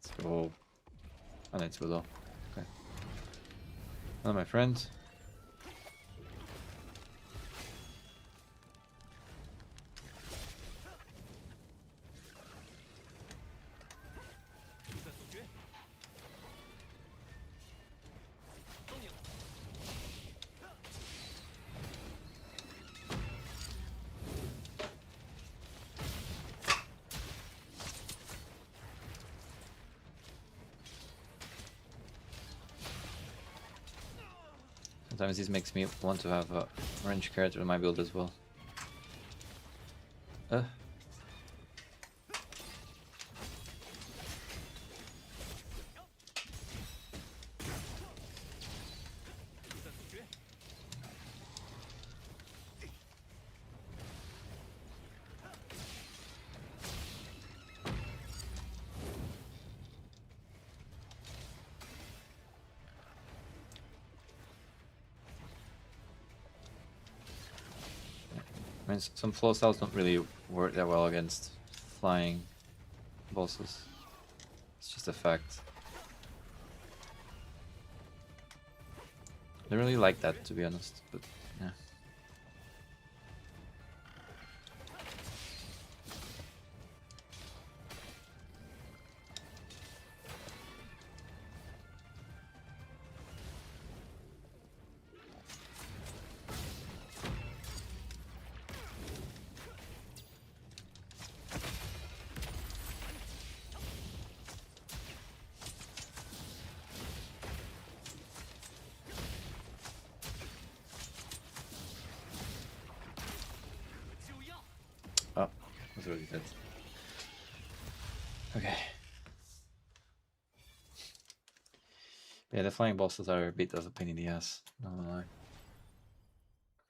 Let's go. Oh, no, it's below. Okay. Hello, my friend. Sometimes this makes me want to have a range character in my build as well. Uh. 在阻绝。 I mean, some flow styles don't really work that well against flying bosses. It's just a fact. I don't really like that, to be honest, but yeah. Oh, was already dead. Okay. Yeah, the flying bosses are a bit of a pain in the ass, not gonna lie.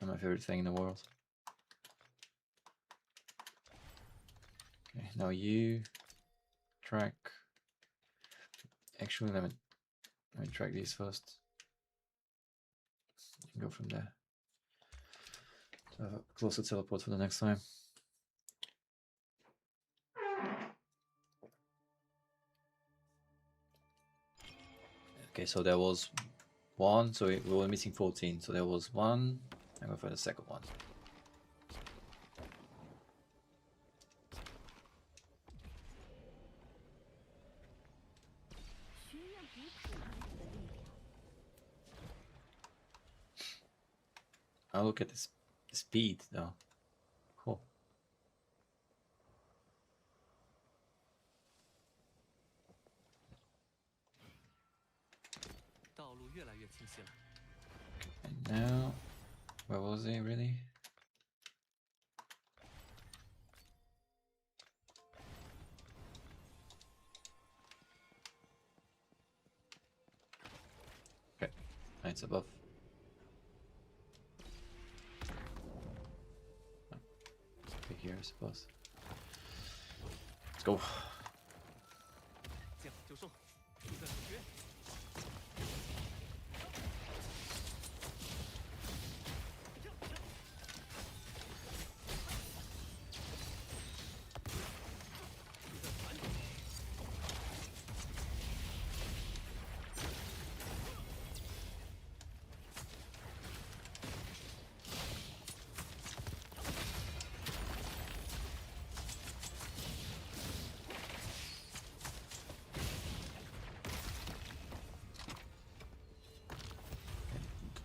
Not my favorite thing in the world. Okay, now you track. Actually, let me track these first. You can go from there. To have a closer teleport for the next time. Okay, so there was one, so we were missing 14. So there was one. I'm going for the second one. Oh, look at this speed though. Cool. 道路越来越清晰了。 And now, where was he really? Okay, it's above. Okay, here I suppose. Let's go. 见好就收，就在阻绝。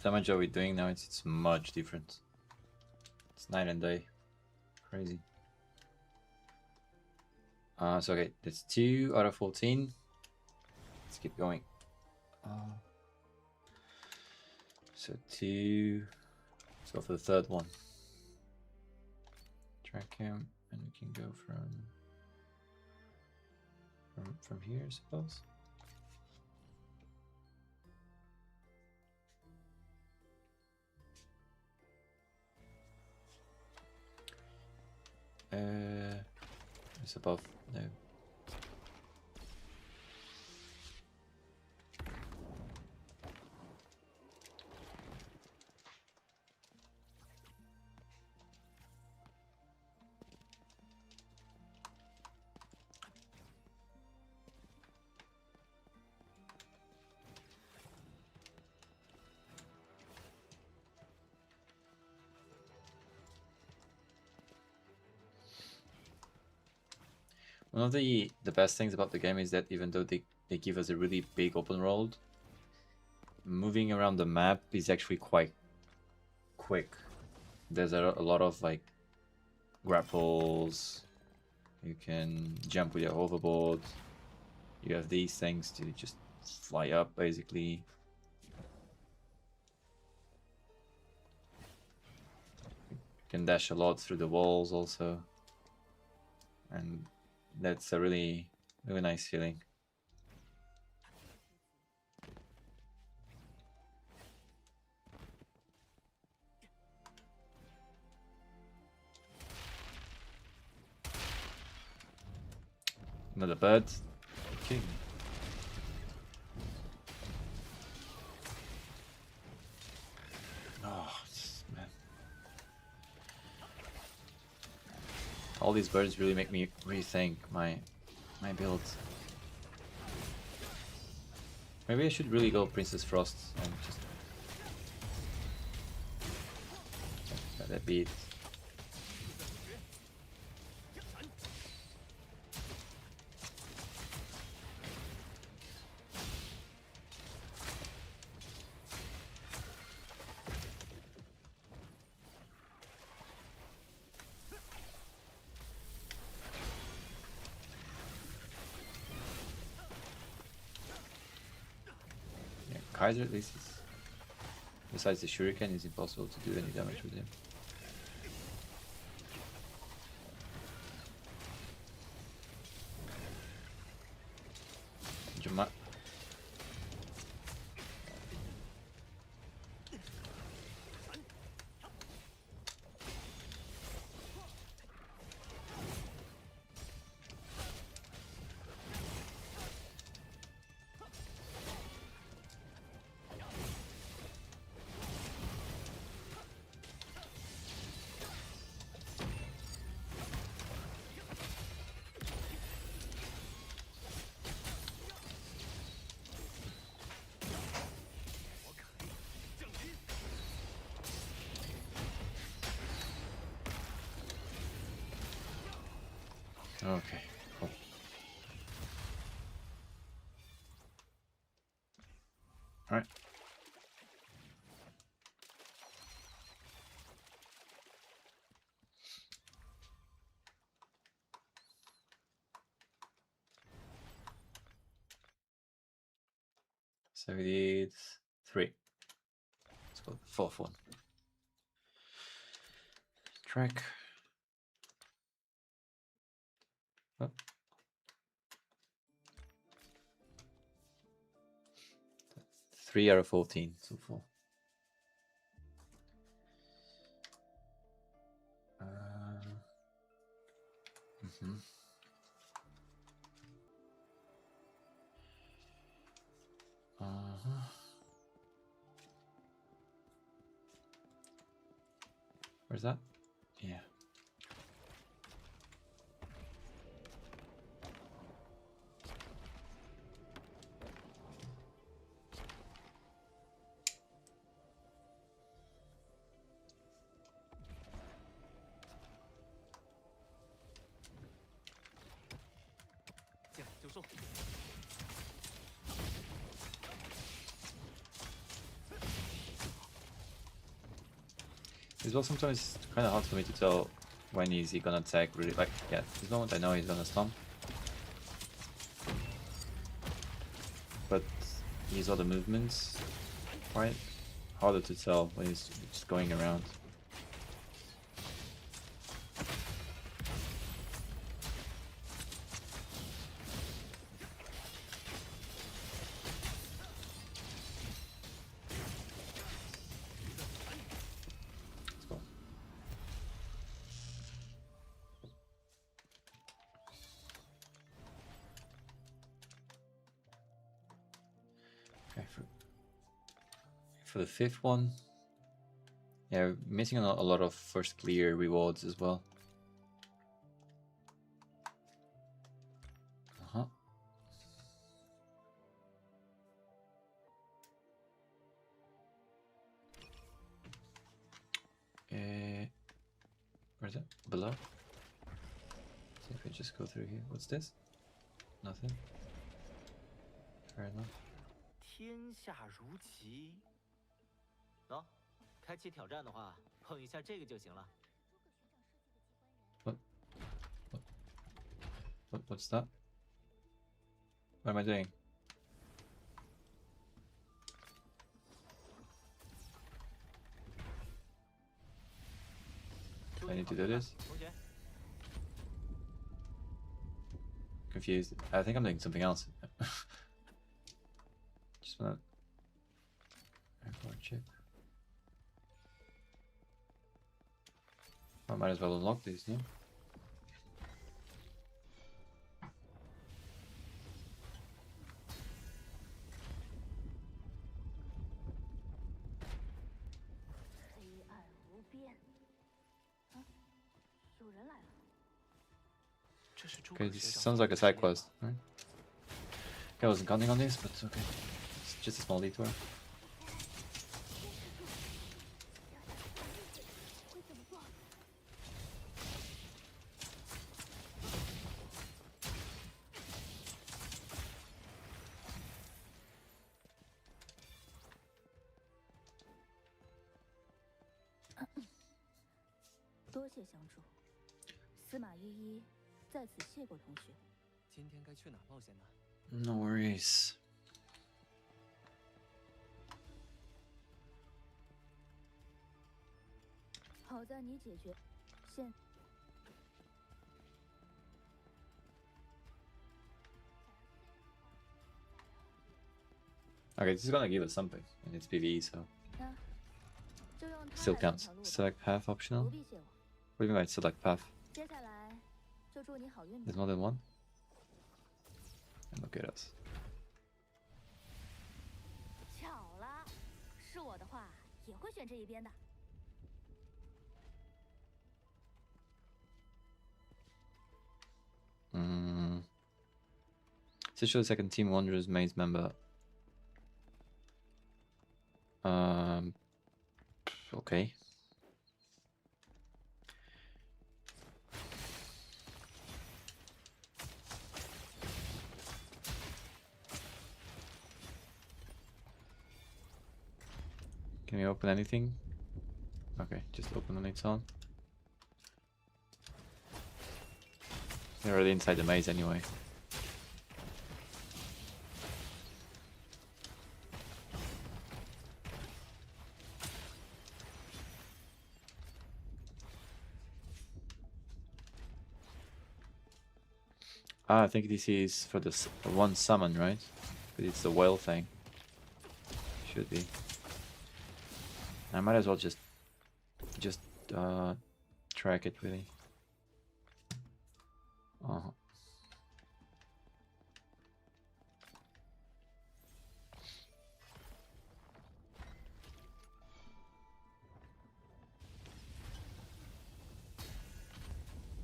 The damage that we're doing now, it's much different. It's night and day. Crazy. So okay, that's 2 out of 14. Let's keep going. So 2. Let's go for the third one. Track him, and we can go from here, I suppose. It's above. No. One of the best things about the game is that even though they give us a really big open world, moving around the map is actually quite quick. There's a lot of like grapples. You can jump with your hoverboard. You have these things to just fly up basically. Can dash a lot through the walls also. And that's a really nice feeling. Another bird. Kidding me. Oh, man. All these birds really make me rethink my build. Maybe I should really go Princess Frost and just let that be it. Kaiser at least is, besides the shuriken, it's impossible to do any damage with him. Jama. Okay, cool. Alright. So we did 3. Let's go the 4th one. Track. Oh. 3 out of 14 so far. Where's that? Yeah. As well, sometimes it's kind of hard for me to tell when is he gonna attack. Really, like, yeah, this moment I know he's gonna stomp, but these other movements quite harder to tell when he's just going around. For the 5th one, yeah, missing a lot of first clear rewards as well. Where's it? Below? See if we just go through here. What's this? Nothing. Fair enough. 天下如棋。喏，开启挑战的话，碰一下这个就行了。What's that? What am I doing? need to do this. 同学， Confused. I think I'm doing something else. Just wanna check. I might as well unlock these, no? 黑暗无边。啊，有人来了。这是诸 Okay, 葛 this 学长 sounds 做 like a 的 side 实验 quest. 吧 Right? I wasn't counting on this, but okay. It's just a small detour. 会怎么做？多谢相助，司马依依在此谢过同学。今天该去哪儿冒险呢？ No worries. 好在你解决，现 Okay, this is gonna give us something, and it's PvE, so 那就用它 still 来选 counts. 条路吧， Select path 不 optional. 必谢我。 What do you mean by select path? 接下来就祝你好运吧 There's。more than one? And look at us. 巧了，是我的话也会选这一边的。 Official second team Wanderers maze member. Okay. Can we open anything? Okay, just open on its own. They're already inside the maze anyway. Ah, I think this is for the one summon, right? But it's the whale thing. Should be. I might as well just track it really. Uh-huh.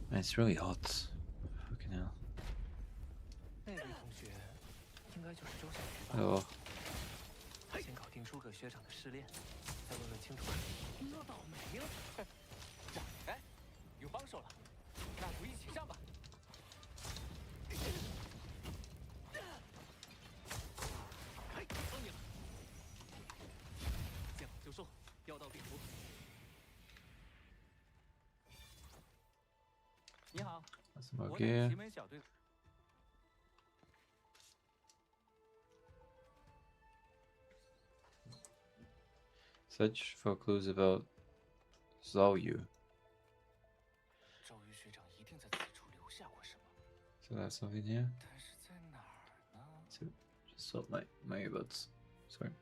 Man, it's really hot. Fucking hell. 那位同学，应该就是周小鱼吧？ Oh, 先搞定诸葛学长的试炼，再问问清楚。那倒霉了。上，哎，有帮手了，那就一起上吧。哎，帮你了。见好就收，药到病除。你好， that's some more 我的 gear. 奇门小队。 Search for clues about Zhao Yu. 赵瑜学长一定在此处留下过什么， So that's something here. 但是在哪儿呢？ So just sort my earbuds. Sorry.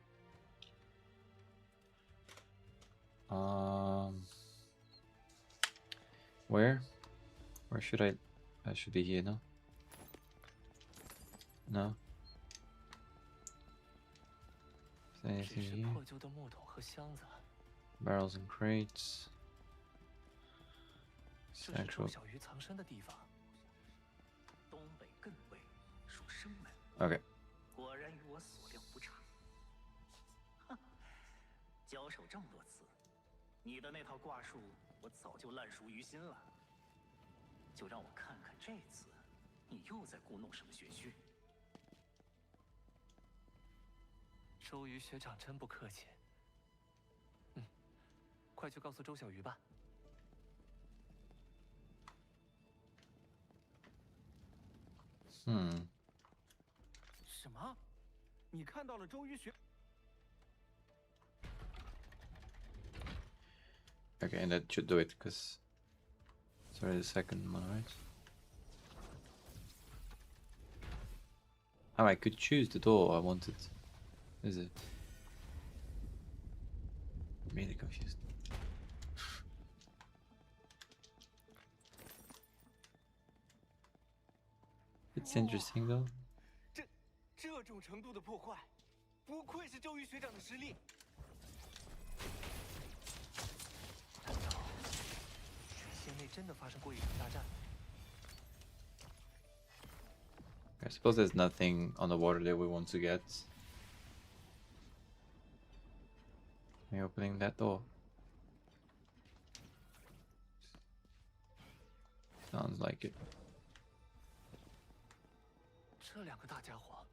Where? Where should I? I should be here, no? No. Is there 只 anything 是 here? 破旧的木桶和箱子， Barrels and crates. 这是周 Central. 小鱼藏身的地方。东北艮位属生门， Okay. 果然与我所料不差。哼，交手这么多次，你的那套卦术我早就烂熟于心了。就让我看看这次你又在故弄什么玄虚。周瑜学长真不客气。快去告诉周小鱼吧。什么？你看到了周瑜学？ Okay, and that should do it, because Sorry, the second one, right? Oh, I could choose the door I wanted. Is it? I'm really confused. It's interesting though. 这种程度的破坏，不愧是周瑜学长的实力。难道水仙内真的发生过一场大战？ I suppose there's nothing on the water that we want to get. Am I opening that door? Sounds like it. 这两个大家伙，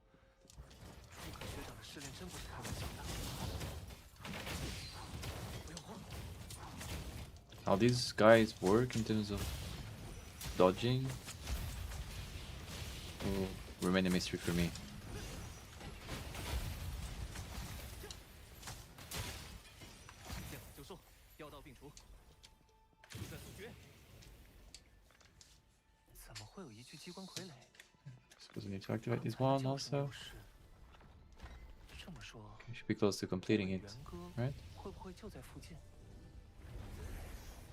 诸葛学长的试炼真不是开玩笑的。不用慌。 How these guys work in terms of dodging will remain a mystery for me. 见好就收，药到病除。速战速决。怎么会有一具机关傀儡？ Suppose we need to activate this one also. 这么说， Okay, should be close to completing it, 元歌 right? 会不会就在附近？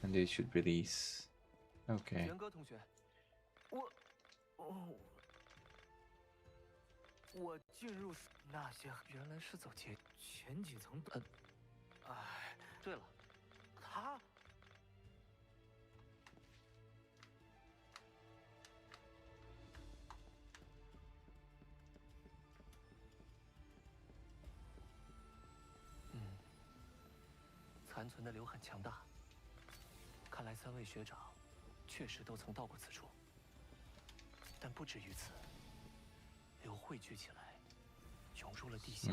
And they should release. Okay. 元歌同学，我进入那些原来是走前几层的。哎，对了，他。 残存的流很强大，看来三位学长确实都曾到过此处。但不止于此，流汇聚起来，涌入了地下。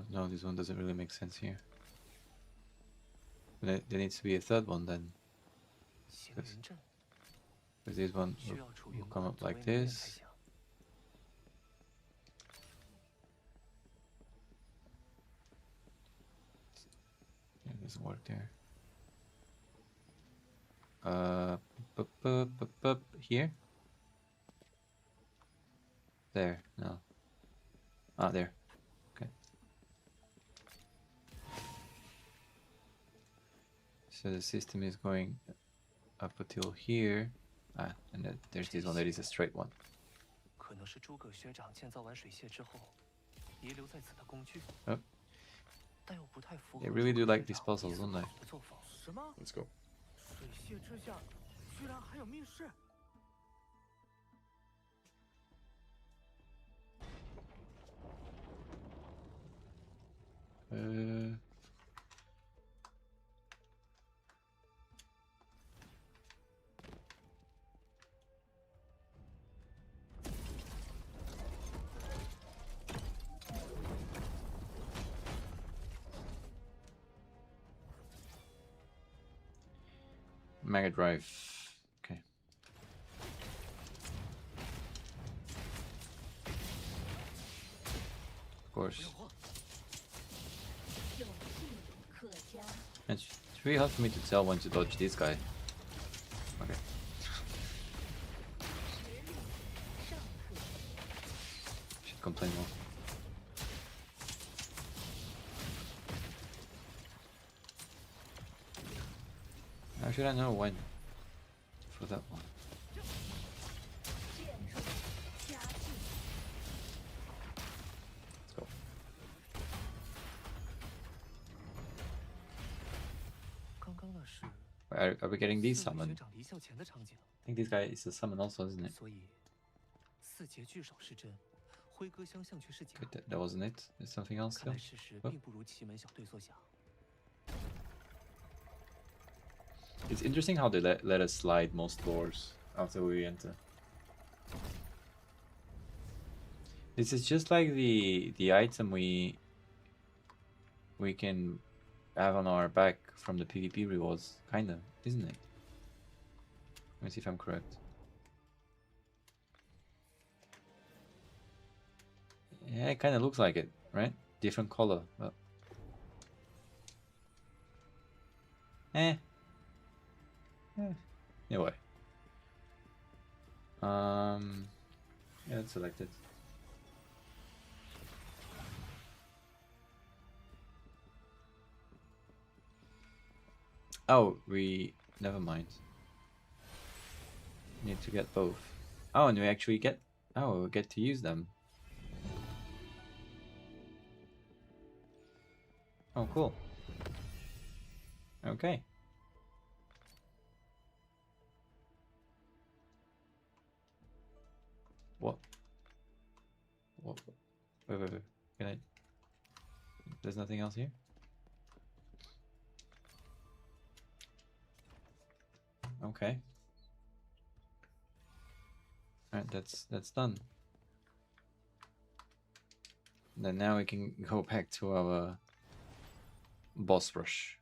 No, this one doesn't really make sense here. There needs to be a third one then. 行云阵 Because this one 需要储 will 云 come 宫 up 作为 like 门面才 this. 行。 Yeah, it doesn't work there. Here? There, no. Ah, there. Okay. So the system is going up until here. Ah, and then there's this one that is a straight one. 可能是诸葛学长建造完水榭之后，遗留在此的工具。 Oh. 但又不太符合 They really 诸 do 葛 like 学 these 长 puzzles, 一 don't 丝 they? 不苟的作风。什么？ Let's go. 水榭之下居然还有密室？ Mega Drive. Okay. Of course. It's really hard for me to tell when to dodge this guy. Okay. Should complain more. How should I know when for that one? Let's go. Are we getting these 四位学 summoned? 长离校前的场景， I think this guy is a summon also, isn't it? 所以四节聚首是真，辉哥相像却是假。 Okay, that wasn't it. There's something else 看 still. 来事实并不如奇门小队所想。 It's interesting how they let us slide most doors after we enter. This is just like the item we we can have on our back from the PvP rewards, kinda, isn't it? Let me see if I'm correct. Yeah, it kinda looks like it, right? Different color, but eh. Anyway. Yeah, let's select it. Oh, never mind. Need to get both. Oh, and we actually get we get to use them. Oh, cool. Okay. What? What? Wait. Can I? There's nothing else here? Okay. Alright, that's done. Then now we can go back to our boss rush.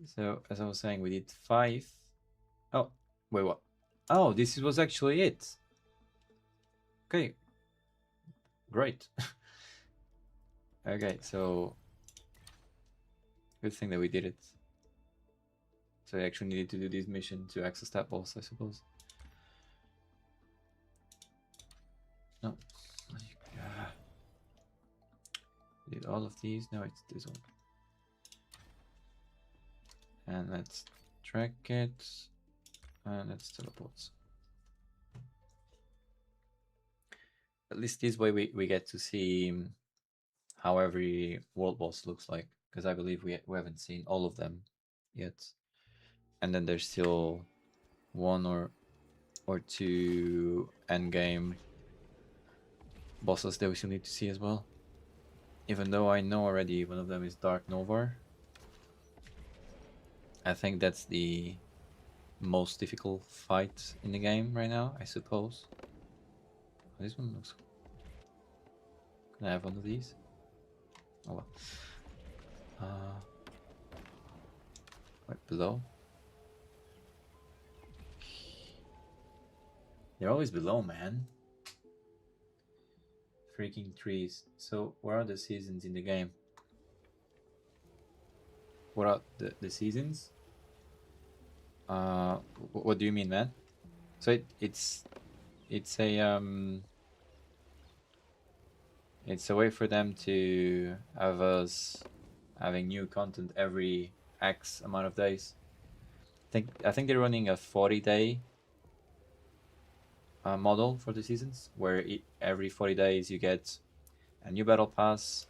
So as I was saying, we did 5. Oh, wait, what? Oh, this was actually it. Okay. Great. Okay, so good thing that we did it. So I actually needed to do this mission to access that boss, I suppose. No. Did all of these? No, it's this one. And let's track it. And let's teleport. At least this way we get to see how every world boss looks like. Because I believe we haven't seen all of them yet. And then there's still 1 or 2 endgame bosses that we still need to see as well. Even though I know already one of them is Dark Novar. I think that's the most difficult fight in the game right now, I suppose. This one looks... Can I have one of these? Oh well. Right below. They're always below, man. Freaking trees. So, where are the seasons in the game? What are the seasons? What do you mean, man? So it's a way for them to have us having new content every X amount of days. I think they're running a 40-day model for the seasons, where every 40 days you get a new battle pass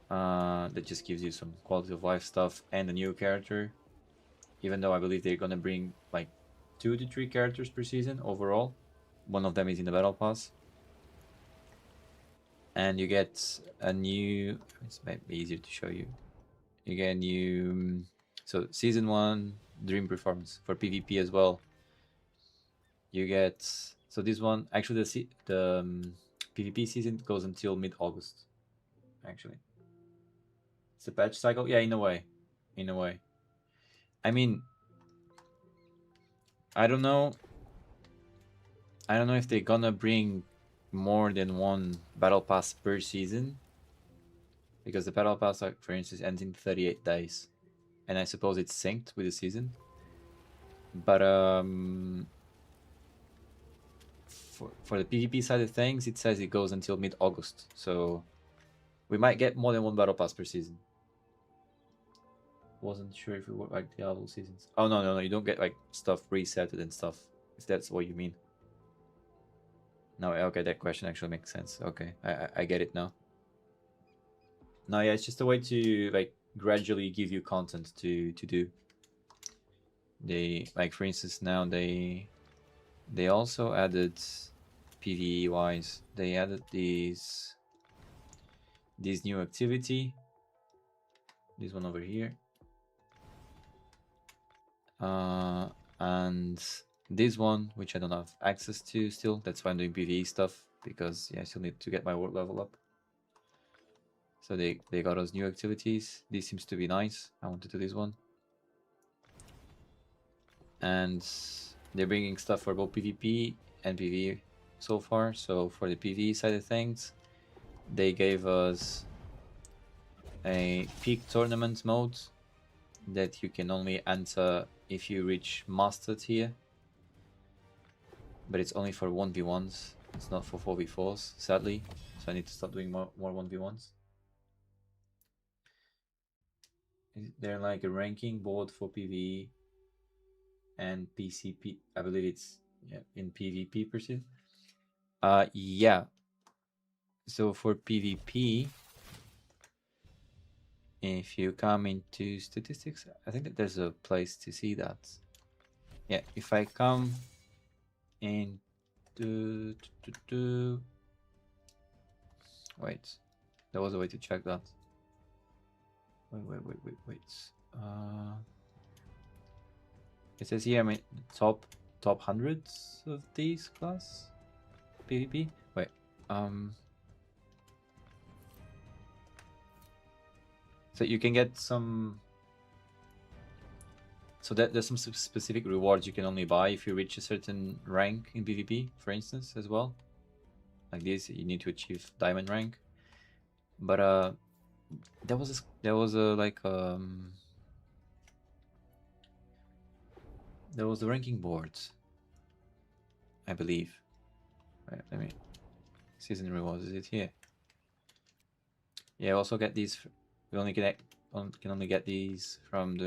that just gives you some quality of life stuff and a new character. Even though I believe they're gonna bring like 2 to 3 characters per season overall. One of them is in the battle pass. And you get a new... It's might be easier to show you. You get a new... So season 1, Dream Performance for PvP as well. You get... So this one, actually the PvP season goes until mid-August. Actually. It's a patch cycle? Yeah, in a way. In a way. I mean... I don't know if they're gonna bring more than 1 battle pass per season, because the battle pass, like, for instance, ends in 38 days, and I suppose it's synced with the season. But for the PvP side of things, it says it goes until mid-August, so we might get more than 1 battle pass per season. Wasn't sure if it worked like the other seasons. Oh no, you don't get like stuff resetted and stuff, if that's what you mean. No, okay, that question actually makes sense. Okay, I get it now. No, yeah, it's just a way to like gradually give you content to do. They, like, for instance, now they also added PvE wise. They added this new activity. This one over here. And this one, which I don't have access to still. That's why I'm doing PvE stuff, because yeah, I still need to get my world level up. So they got us new activities. This seems to be nice. I want to do this one. And they're bringing stuff for both PvP and PvE so far. So for the PvE side of things, they gave us a peak tournament mode that you can only enter if you reach master tier, but it's only for 1v1s. It's not for 4v4s, sadly, so I need to start doing more 1v1s. They're like a ranking board for PvE and PCP. I believe it's in PvP per se. Yeah. So for PvP, if you come into statistics, I think that there's a place to see that. Yeah, if I come into wait, there was a way to check that. Wait. It says here, I mean, top hundreds of these class PvP. Wait, so you can get some. So there's some specific rewards you can only buy if you reach a certain rank in PvP, for instance, as well. Like this, you need to achieve diamond rank. But there was a ranking board, I believe. Right, let me season rewards. Is it here? Yeah, also get these. We only can only get these from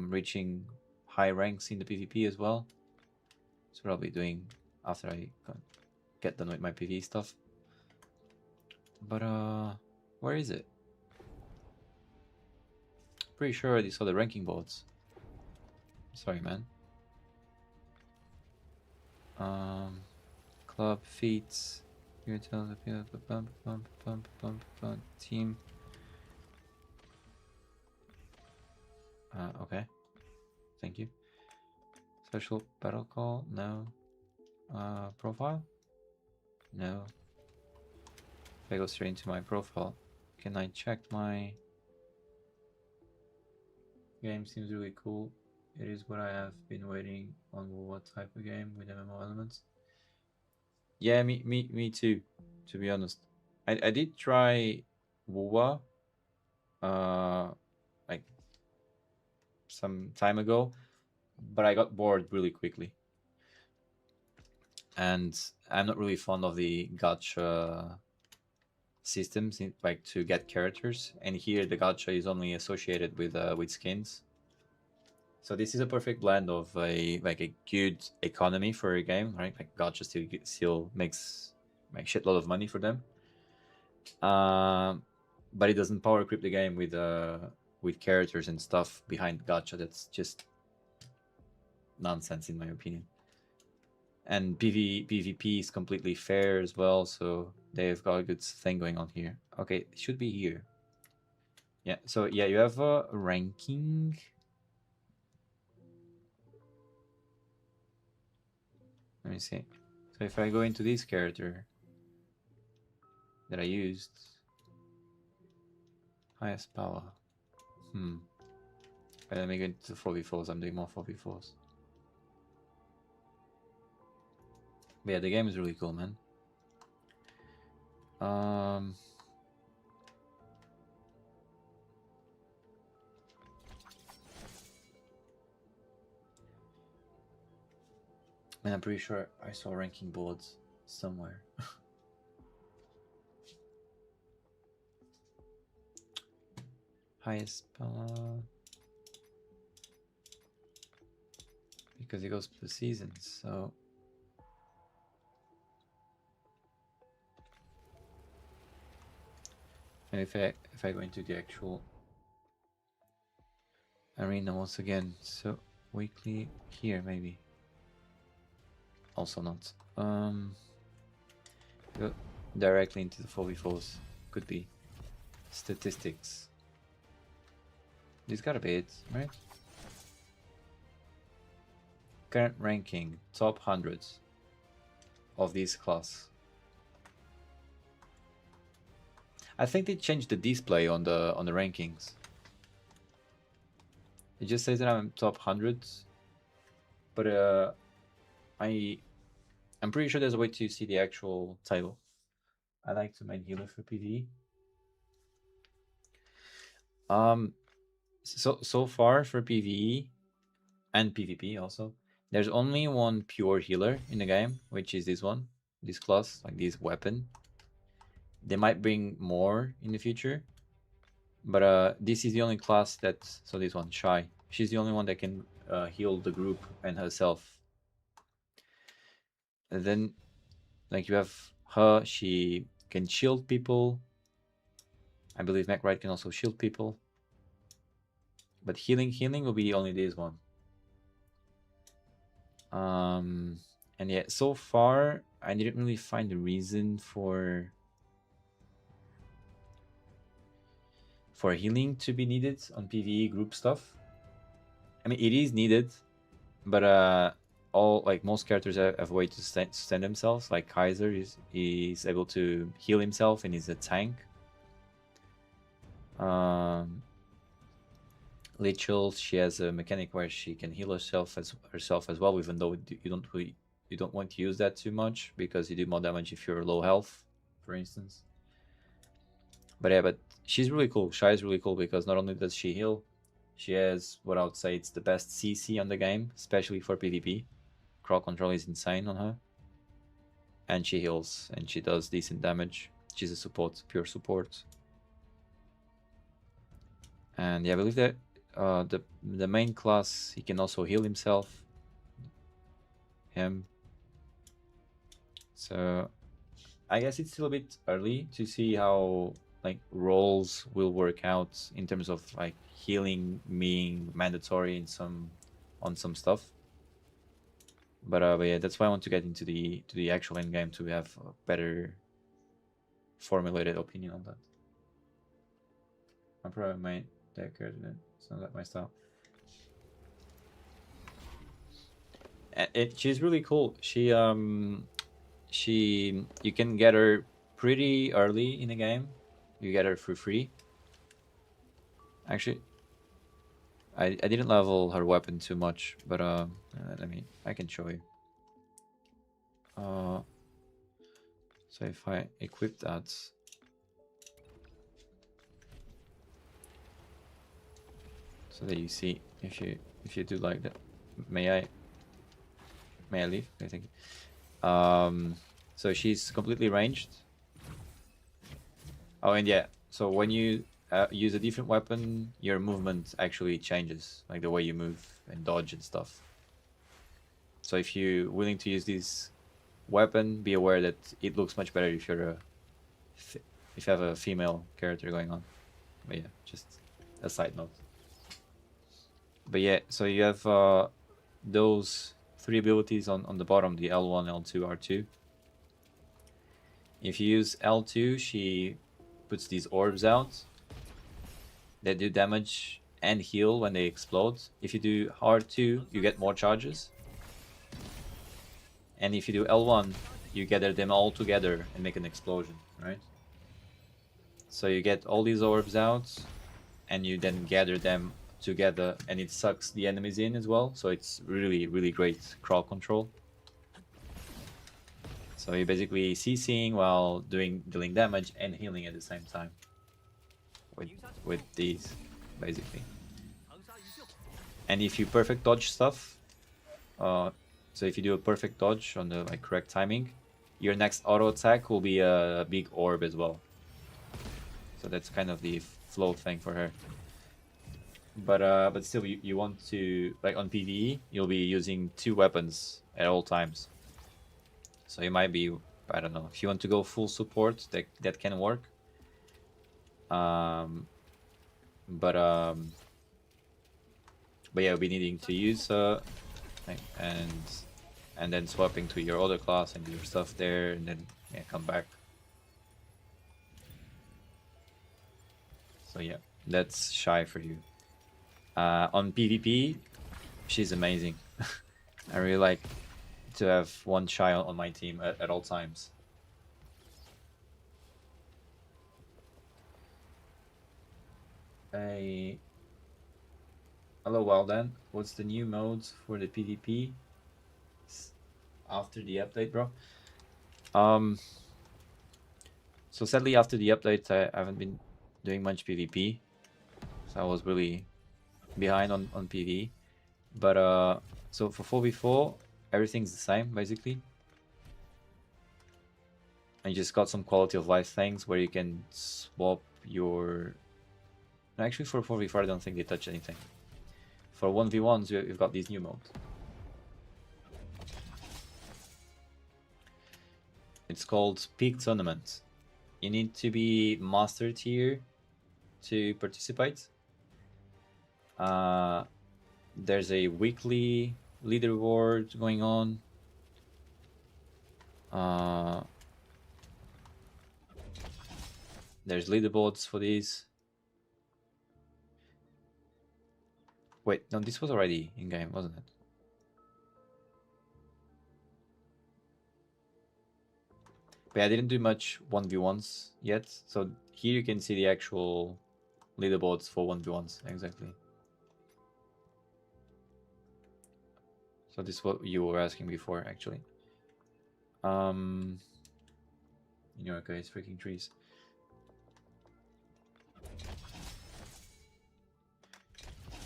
reaching high ranks in the PvP as well. So what I'll be doing after I get done with my PvE stuff. But where is it? Pretty sure I already saw the ranking boards. Sorry, man. Club feats. Here tell the team. Okay. Thank you. Social battle call? No. Profile? No. If I go straight into my profile, can I check my game? Seems really cool. It is what I have been waiting on. What type of game with MMO elements? Yeah, me too. To be honest, I did try WoWa, like some time ago, but I got bored really quickly. And I'm not really fond of the gacha systems, like to get characters. And here the gacha is only associated with skins. So this is a perfect blend of a good economy for a game, right? Like gacha still makes shitload of money for them, but it doesn't power creep the game with characters and stuff behind gacha. That's just nonsense in my opinion. And PvP is completely fair as well, so they've got a good thing going on here. Okay, it should be here. Yeah, so yeah, you have a ranking. Let me see. So if I go into this character that I used, highest power. Let me go into 4v4s. I'm doing more 4v4s. But yeah, the game is really cool, man. And I'm pretty sure I saw ranking boards somewhere. Highest power. Because it goes per season, so. And if I go into the actual arena once again, so weekly here maybe. Also not. Go directly into the 4v4s. Could be. Statistics. This gotta be it, right? Current ranking, top 100s of this class. I think they changed the display on the rankings. It just says that I'm top 100, but I'm pretty sure there's a way to see the actual title. I like to main healer for PvE. So far for PvE and PvP also, there's only one pure healer in the game, which is this one, this class, like this weapon. They might bring more in the future, but this is the only class that, so this one, Shy, she's the only one that can heal the group and herself. And then, like, you have her, she can shield people. I believe McBride can also shield people. But healing will be only this one. And yeah, so far I didn't really find a reason for healing to be needed on PvE group stuff. I mean, it is needed, but most characters have a way to stand themselves. Like Kaiser is able to heal himself and is a tank. Lichel, she has a mechanic where she can heal herself as well, even though you don't want to use that too much because you do more damage if you're low health, for instance. But yeah, but she's really cool. Shy is really cool because not only does she heal, she has what I would say it's the best CC on the game, especially for PvP. Crowd control is insane on her, and she heals and she does decent damage. She's a support, pure support. And yeah, I believe that the main class, he can also heal himself. So I guess it's still a bit early to see how like roles will work out in terms of like healing being mandatory on some stuff. But yeah, that's why I want to get into the actual end game to have a better formulated opinion on that. I probably might take her then. It's not that my style. She's really cool. You can get her pretty early in the game. You get her for free. Actually, I didn't level her weapon too much, but I can show you. So if I equip that, so that you see if you do like that. May I leave? I think. So she's completely ranged. Oh, and yeah, so when you use a different weapon, your movement actually changes, like the way you move and dodge and stuff. So if you're willing to use this weapon, be aware that it looks much better if you have a female character going on. But yeah, just a side note. But yeah, so you have those three abilities on the bottom, the L1, L2, R2. If you use L2, she puts these orbs out that do damage and heal when they explode. If you do R2, you get more charges. And if you do L1, you gather them all together and make an explosion, right? So you get all these orbs out and you then gather them together and it sucks the enemies in as well. So it's really, really great crowd control. So you're basically CCing while dealing damage and healing at the same time with these, basically. And if you perfect dodge stuff, so if you do a perfect dodge on the correct timing, your next auto attack will be a big orb as well. So that's kind of the flow thing for her. But still, you want to, like on PvE, you'll be using two weapons at all times. So you might be, I don't know, if you want to go full support, that can work. But yeah, you'll be needing to use and then swapping to your other class and do your stuff there, and then come back. So yeah, that's Shy for you. On PvP, she's amazing. I really like to have one Shy on my team at all times. Hello, well then. What's the new modes for the PvP after the update, bro? So sadly after the update, I haven't been doing much PvP. So I was really behind on PvE. But so for 4v4, everything's the same basically. And you just got some quality of life things where you can swap your... Actually for 4v4 I don't think they touch anything. For 1v1s you've got these new modes. It's called Peak Tournament. You need to be master tier to participate. There's a weekly leaderboard going on. There's leaderboards for these. Wait, no, this was already in game, wasn't it? But I didn't do much 1v1s yet, so here you can see the actual leaderboards for 1v1s, exactly. So this is what you were asking before, actually. In your case, freaking trees.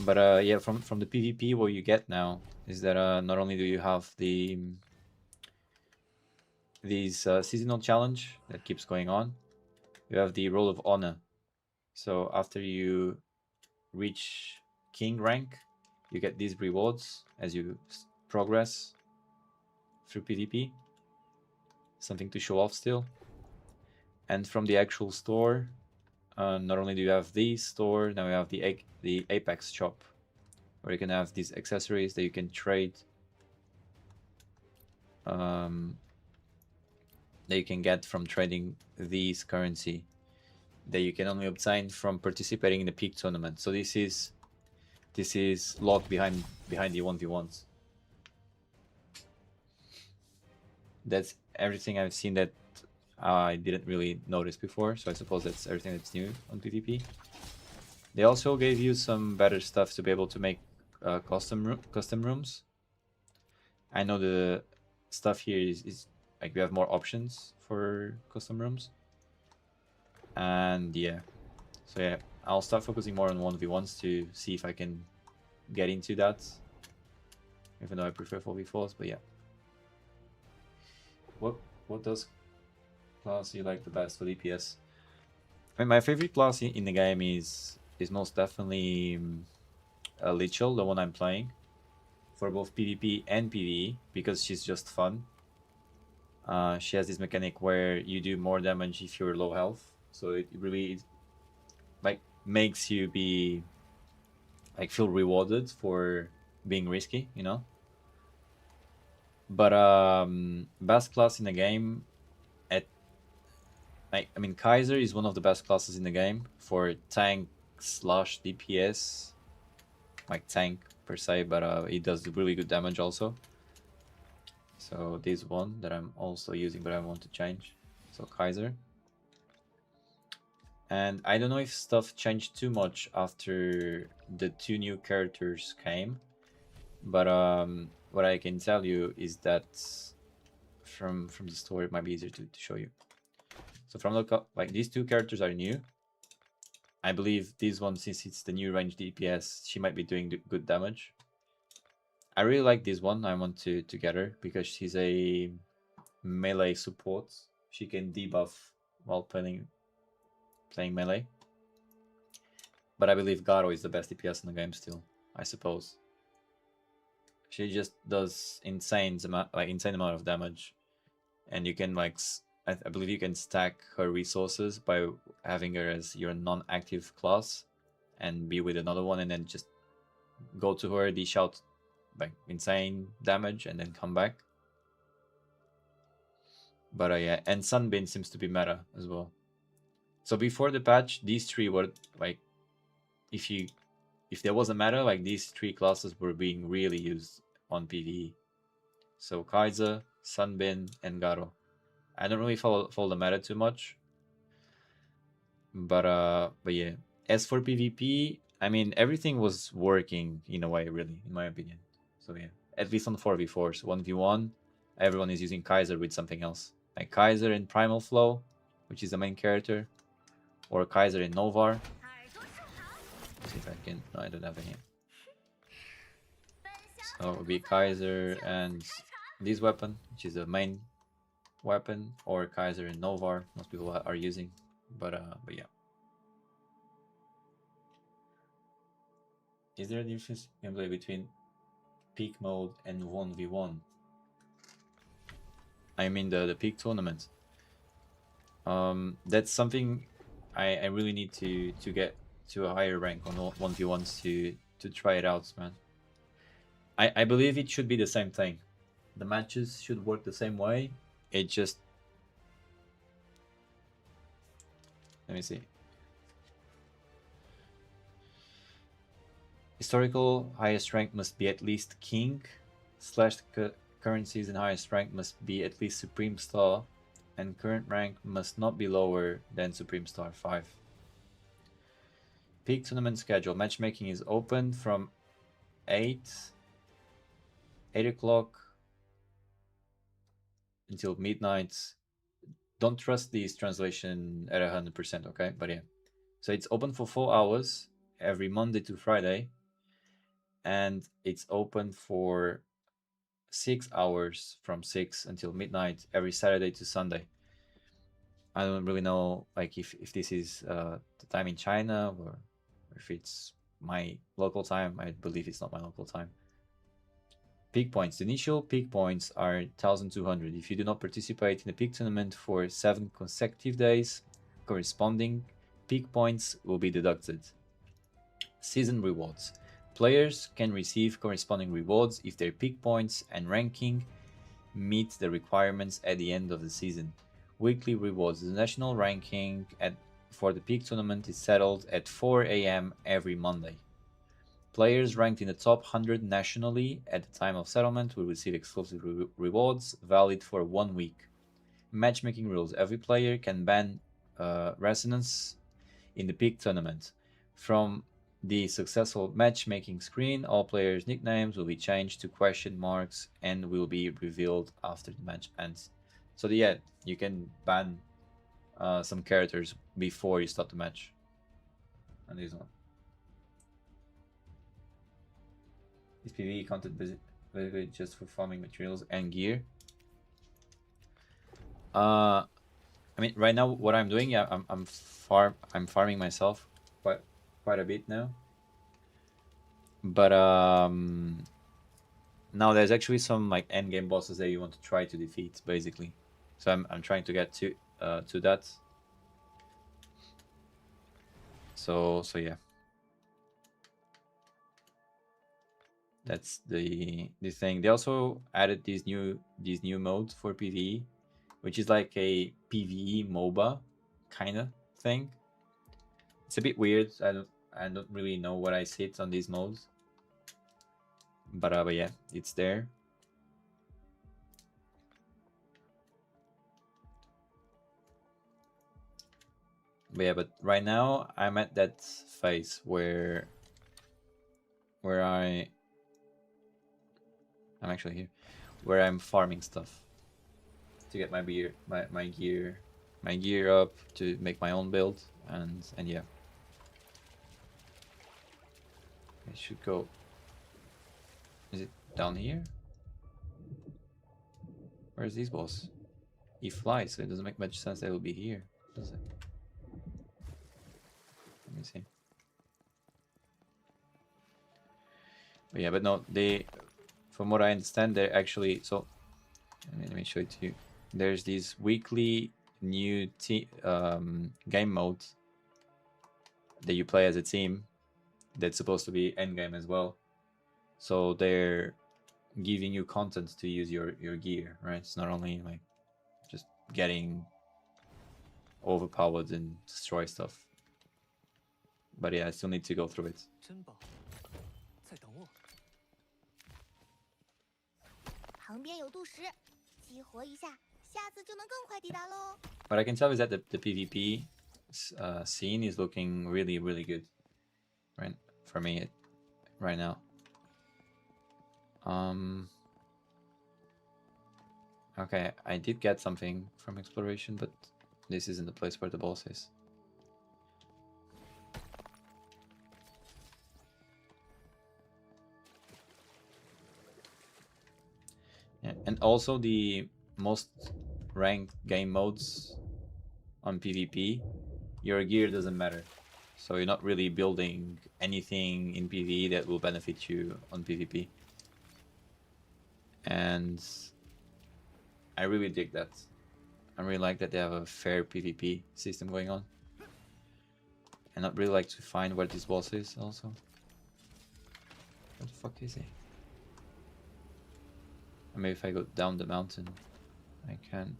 But yeah, from the PvP, what you get now is that not only do you have these seasonal challenge that keeps going on, you have the Roll of Honor. So after you reach King rank, you get these rewards as you progress through PvP. Something to show off still. And from the actual store, not only do you have the store, now we have the Apex shop, where you can have these accessories that you can trade. That you can get from trading these currency that you can only obtain from participating in the Peak Tournament. So this is locked behind the 1v1s. That's everything I've seen that I didn't really notice before, so I suppose that's everything that's new on PvP. They also gave you some better stuff to be able to make custom rooms. I know the stuff here is like we have more options for custom rooms. And yeah, so yeah, I'll start focusing more on 1v1s to see if I can get into that, even though I prefer 4v4s. But yeah, what does class you like the best for DPS? I mean, my favorite class in the game is most definitely Lichel, the one I'm playing, for both PvP and PvE, because she's just fun. She has this mechanic where you do more damage if you're low health, so it really like makes you be like feel rewarded for being risky, you know. But best class in the game, I mean Kaiser is one of the best classes in the game for tank / DPS, like tank per se, but it does really good damage also. So this one that I'm also using, but I want to change. So Kaiser. And I don't know if stuff changed too much after the 2 new characters came, but what I can tell you is that from the story, it might be easier to show you. So from the like these 2 characters are new. I believe this one, since it's the new range DPS, she might be doing good damage. I really like this one. I want to get her because she's a melee support. She can debuff while playing melee. But I believe Garo is the best DPS in the game still, I suppose. She just does insane amount of damage, and you can like I believe you can stack her resources by having her as your non-active class and be with another one, and then just go to her, dish out like insane damage, and then come back. But yeah, and Sunbeam seems to be meta as well. So before the patch, these 3 were like, if there was a meta, like these 3 classes were being really used on PvE. So Kaiser, Sunbeam, and Garo. I don't really follow the meta too much, but yeah, as for PvP, I mean, everything was working in a way, really, in my opinion. So yeah, at least on 4v4s. 1v1, everyone is using Kaiser with something else. Like Kaiser in Primal Flow, which is the main character, or Kaiser in Novar. Let's see if I can. No, I don't have any. So it would be Kaiser and this weapon, which is the main weapon, or Kaiser and Novar. Most people are using, but yeah. Is there a difference in gameplay between peak mode and 1v1? I mean the peak tournament. That's something I really need to get to a higher rank on 1v1s to try it out, man. I believe it should be the same thing. The matches should work the same way. It just... Let me see. Historical highest rank must be at least King. Current season highest rank must be at least Supreme Star. And current rank must not be lower than Supreme Star 5. Peak tournament schedule. Matchmaking is open from 8 o'clock until midnight. Don't trust these translation at 100%, okay? But yeah. So it's open for 4 hours every Monday to Friday. And it's open for 6 hours from 6 until midnight every Saturday to Sunday. I don't really know like if this is the time in China or if it's my local time. I believe it's not my local time. Peak points. The initial peak points are 1,200. If you do not participate in the peak tournament for 7 consecutive days, corresponding peak points will be deducted. Season rewards. Players can receive corresponding rewards if their peak points and ranking meet the requirements at the end of the season. Weekly rewards. The national ranking for the peak tournament is settled at 4 AM every Monday. Players ranked in the top 100 nationally at the time of settlement will receive exclusive rewards valid for 1 week. Matchmaking rules. Every player can ban resonance in the peak tournament. From the successful matchmaking screen, all players' nicknames will be changed to question marks and will be revealed after the match ends. So yeah, you can ban some characters before you start the match. And this one. Is PvE content basically just for farming materials and gear? I mean, right now what I'm doing, yeah, I'm farming myself quite a bit now. But now there's actually some like end game bosses that you want to try to defeat, basically. So I'm trying to get to that. So yeah. That's the thing. They also added these new modes for PvE, which is like a PvE MOBA kind of thing. It's a bit weird. I don't really know what I sit on these modes. But yeah, it's there. But yeah, but right now I'm at that phase where I'm actually here, where I'm farming stuff to get my gear up, to make my own build, and yeah. I should go. Is it down here? Where's this boss? He flies, so it doesn't make much sense that he'll be here, does it? Let me see. But yeah, but no, from what I understand, they're actually, so let me show it to you. There's these weekly new game modes that you play as a team that's supposed to be endgame as well. So they're giving you content to use your gear, right? It's not only like just getting overpowered and destroy stuff. But yeah, I still need to go through it. What I can tell is that the PvP scene is looking really, really good, right? For me, right now. Okay, I did get something from exploration, but this isn't the place where the boss is. Yeah, and also the most ranked game modes on PvP, your gear doesn't matter. So you're not really building anything in PvE that will benefit you on PvP. And I really dig that. I really like that they have a fair PvP system going on. And I'd really like to find where this boss is also. Where the fuck is he? And maybe if I go down the mountain, I can.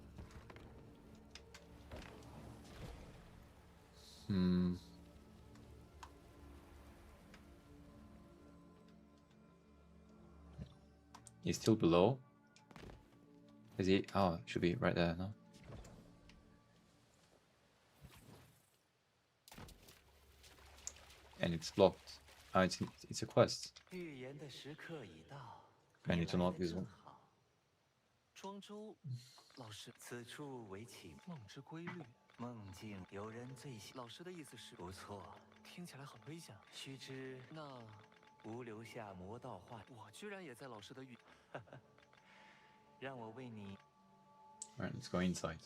He's still below. Is he? Oh, it should be right there, no? And it's blocked. Oh, it's a quest. 预言的时刻已到。 I need to knock this one. 庄周老师，此处为起梦之规律。梦境有人最喜。老师的意思是不错，听起来很危险。须知那无留下魔道画，我居然也在老师的预。让我为你。 Alright, let's go inside.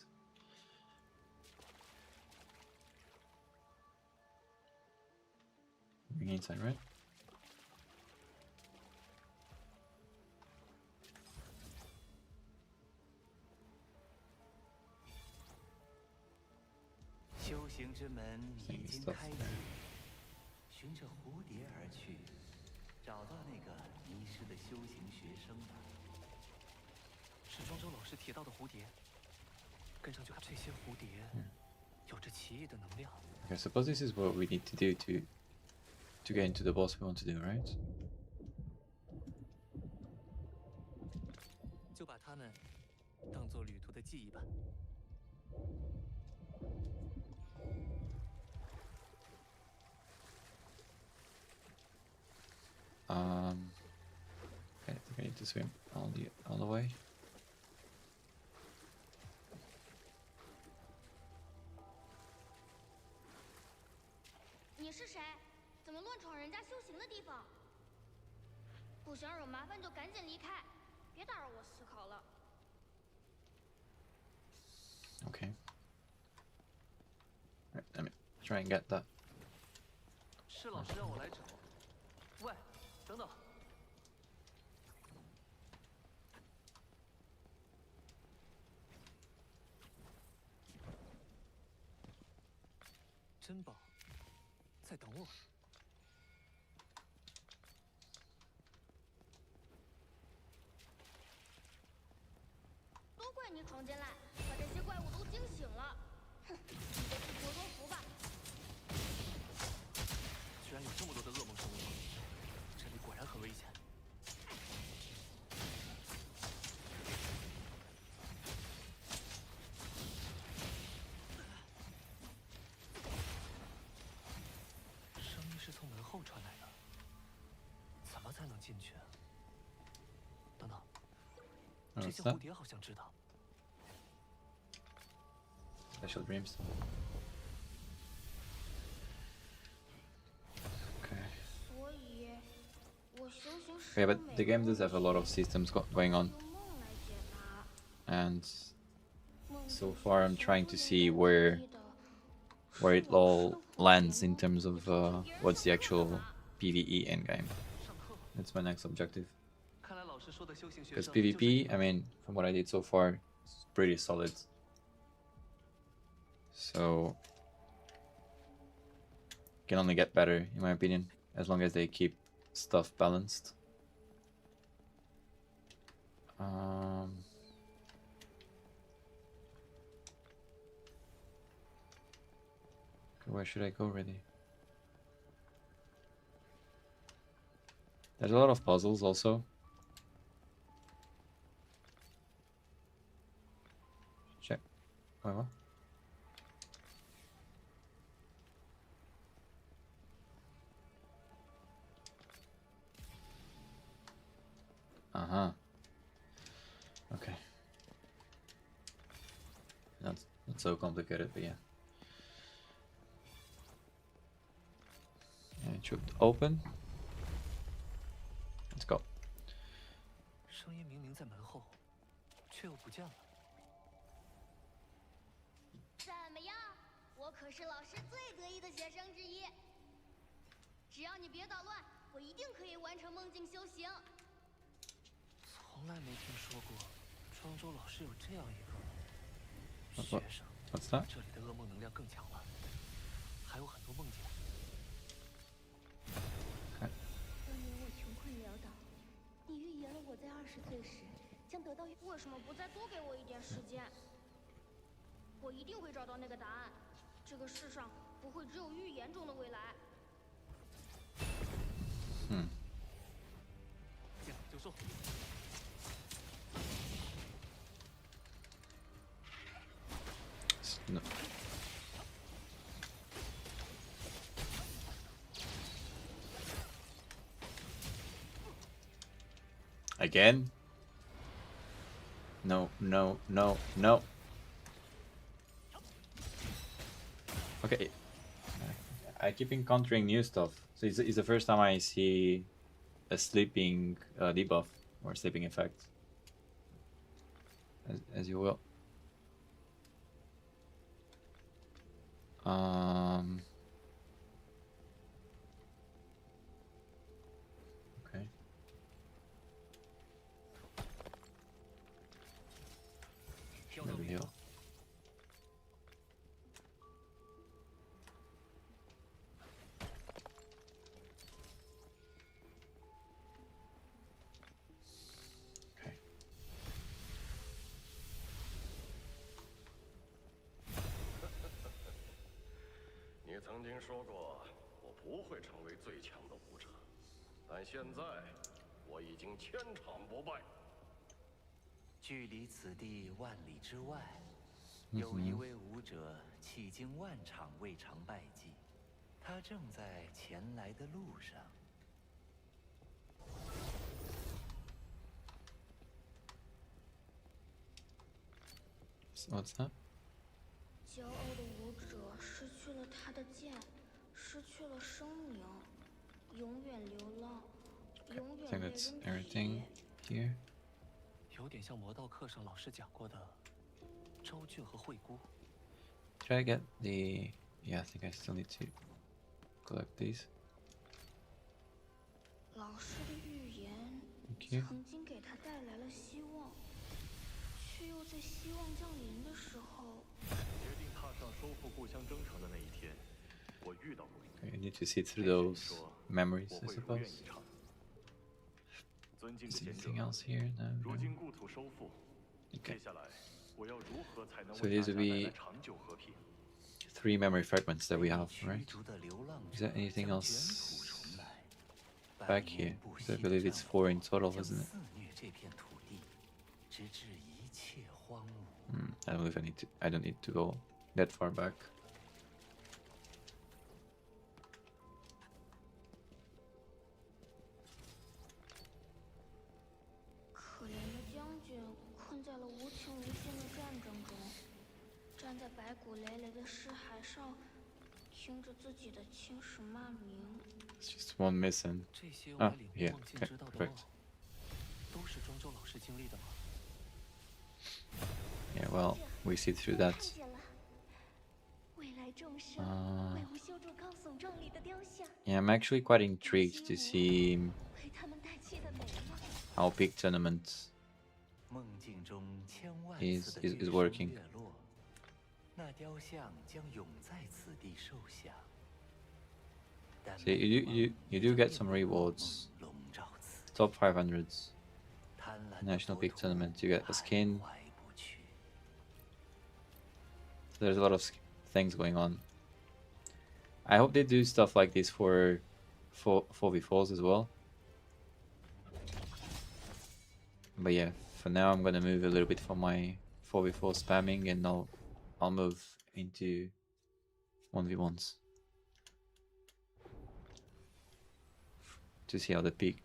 Going inside, right? Same stuff there. 循着蝴蝶而去，找到那个迷失的修行学生了。是庄周老师提到的蝴蝶，跟上去看。这些蝴蝶有着奇异的能量。 Okay, suppose this is what we need to do to get into the boss we want to do, right? 就把它们当做旅途的记忆吧。 Okay, I think I need to swim all the way. 你是谁？怎么乱闯人家修行的地方？不想惹麻烦就赶紧离开，别打扰我思考了。 Okay. Right, let me try and get that. 是老师让我来找。喂，等等。珍宝，在等我。多怪你闯进来，把这些怪物都惊醒了。哼，你就自求多福吧。居然有这么多的噩梦生物，这里果然很危险。声音是从门后传来的，怎么才能进去？等等，这些蝴蝶好像知道。 Special dreams. Okay. 所以，我修行 Okay, but the game does have a lot of systems going on, 用梦来解答。 and so far I'm trying to see where it all lands in terms of what's the actual PvE endgame. That's my next objective. 看来老师说的修行学 Because 生 PvP, I mean, from what I did so far, it's pretty solid. So can only get better, in my opinion, as long as they keep stuff balanced. Where should I go, really? There's a lot of puzzles also. Check. Wait, what? Uh-huh. Okay. Not so complicated, but yeah. And it should open. Let's go. 声音明明在门后，却又不见了。怎么样？我可是老师最得意的学生之一。只要你别捣乱，我一定可以完成梦境修行。从来没听说过庄周老师有这样一个学生。 What's that? 这里的噩梦能量更强了，还有很多梦境。当年我穷困潦倒，你预言了我在20岁时将得到。为什么不再多给我一点时间？我一定会找到那个答案。这个世上不会只有预言中的未来。见好就收。 No. Again? No, no, no, no. Okay. I keep encountering new stuff. So it's the first time I see a sleeping debuff or sleeping effect. As you will. Okay. No big deal. Okay. 你曾经说过，我不会成为最强的武者，但现在我已经千场不败。距离此地万里之外，有一位武者迄经万场未尝败绩，他正在前来的路上。 So what's that? 骄傲的武者失去了他的剑，失去了生命，永远流浪，永 I 远 think 被 that's 人 everything 撇。 here. 有点像魔道课上老师讲过的周俊和惠姑。 Should I get the... Yeah, I think I still need to collect these. 老师的预言 Thank you. 曾经给他带来了希望，却又在希望降临的时候，决定踏上收复故乡征程的那一天，我遇到过你。 Okay, I need to see through those memories, 我 I 会如愿 suppose. 以偿。尊敬的 Is 贤者 anything，else here? No, 如 no. 今故土收复， Okay. 接下来我要如何才能 So 为 these 大 will 家带 be 来长久和平？ 3 memory fragments that we have, 驱 right? 逐的流浪 Is 者 there anything 将 else 卷土重来， back here? 'Cause I believe it's 4 in total, 将 isn't it? 肆虐这片土地，直至一切荒芜。 I don't know if I need to. I don't need to go that far back. 可怜的将军困在了无情无尽的战争中，站在白骨累累的尸骸上，听着自己的青史骂名。 It's just one missing. 这些 Ah, 我领悟 yeah, 梦境 okay, 知道的梦 perfect.，都是庄周老师经历的吗？ Yeah, well, we see through that. 看见了，未来众生 Uh, 为吾修筑高耸壮丽的雕像， yeah, I'm actually quite intrigued to see 为他们带去的美梦。 how Peak Tournament 梦境中千万 is 次的 is 月升 working. 月落，那雕像将永在此地受享。但 So you do get some rewards. 笼罩此地 Top 500s. 贪婪的 National 国 Peak 土 Tournament. You get a 徘 skin. 徊不去。 So there's a lot of things going on. I hope they do stuff like this for 4v4s as well. But yeah, for now I'm gonna move a little bit from my 4v4 spamming, and I'll move into 1v1s to see how the peak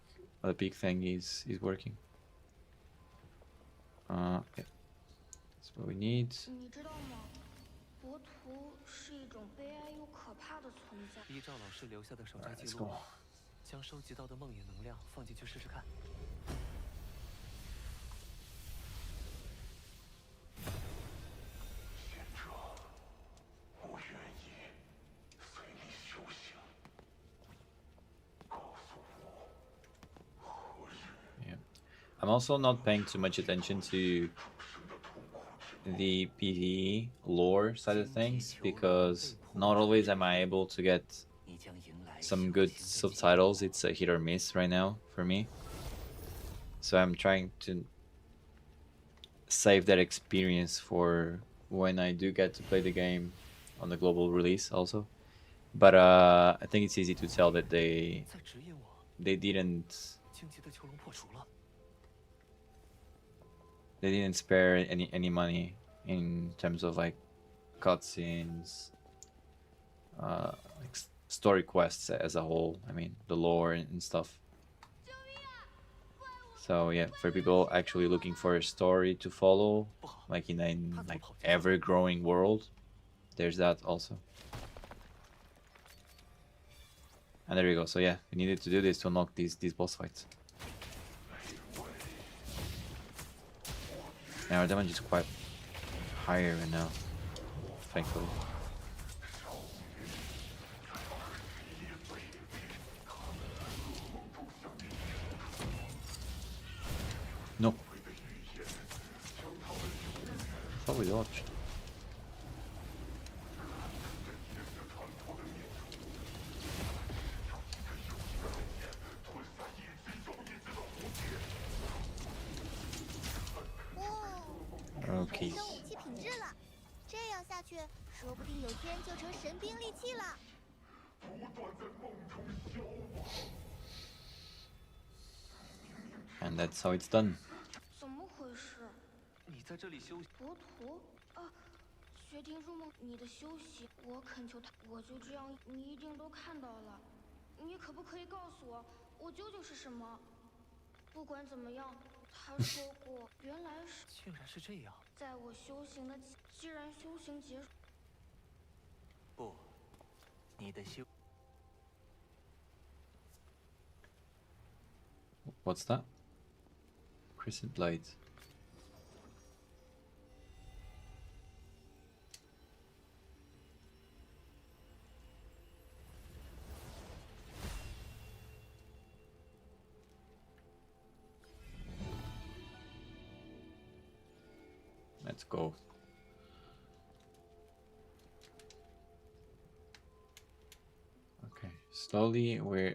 thing is working. Yeah. That's what we need. 你知道吗？国图是一种悲哀又可怕的存在。依照老师留下的手札 Alright, 记 let's 录 go.，将收集到的梦魇能量放进去试试看。贤者，我愿意随你修行。告诉我，何日 Yeah. I'm also not paying too much attention to the PvE lore side of things because not always am I able to get 你将迎来 some good subtitles. It's a hit or miss right now for me. So I'm trying to save that experience for when I do get to play the game on the global release also. But I think it's easy to tell that 在指引我， they didn't 荆棘的囚笼破除了。 they didn't spare any money in terms of like cutscenes, like story quests as a whole. I mean, the lore and stuff. So yeah, for people actually looking for a story to follow, like in a like ever-growing world, there's that also. And there you go. So yeah, we needed to do this to unlock these boss fights. Now our damage is quite higher right now, thankfully. No. Thought we dodged. Okay. 提升武器品质了，这样下去，说不定有天就成神兵利器了。 And that's how it's done. 怎么回事？你在这里休息？国图啊，学庭入梦，你的休息，我恳求他，我就这样，你一定都看到了。你可不可以告诉我，我究竟是什么？不管怎么样，他说过，原来是竟然是这样。在我修行的，既然修行结束，不，你的修 What's that? Crescent Blade. Let's go. Okay, slowly we're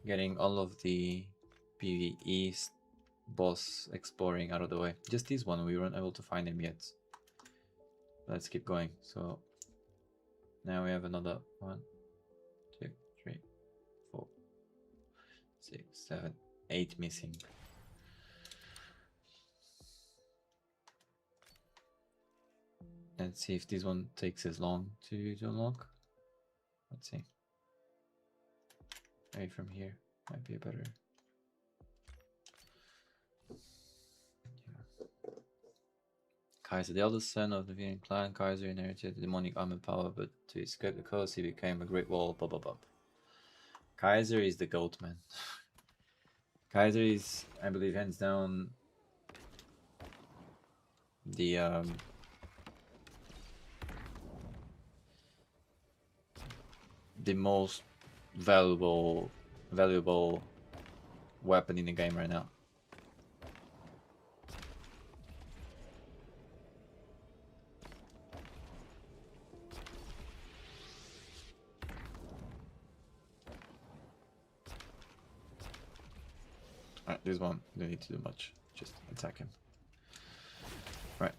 getting all of the PvE boss exploring out of the way. Just this one, we weren't able to find him yet. Let's keep going. So now we have another 1, 2, 3, 4, 6, 7, 8 missing. Let's see if this one takes as long to unlock. Let's see. Maybe from here might be a better. Yeah. Kaiser, the eldest son of the Vian clan, Kaiser inherited the demonic armor power, but to escape the curse, he became a great wall. Blah blah blah. Kaiser is the goat, man. Kaiser is, I believe, hands down the most valuable weapon in the game right now. Alright, this one, don't need to do much, just attack him. Right.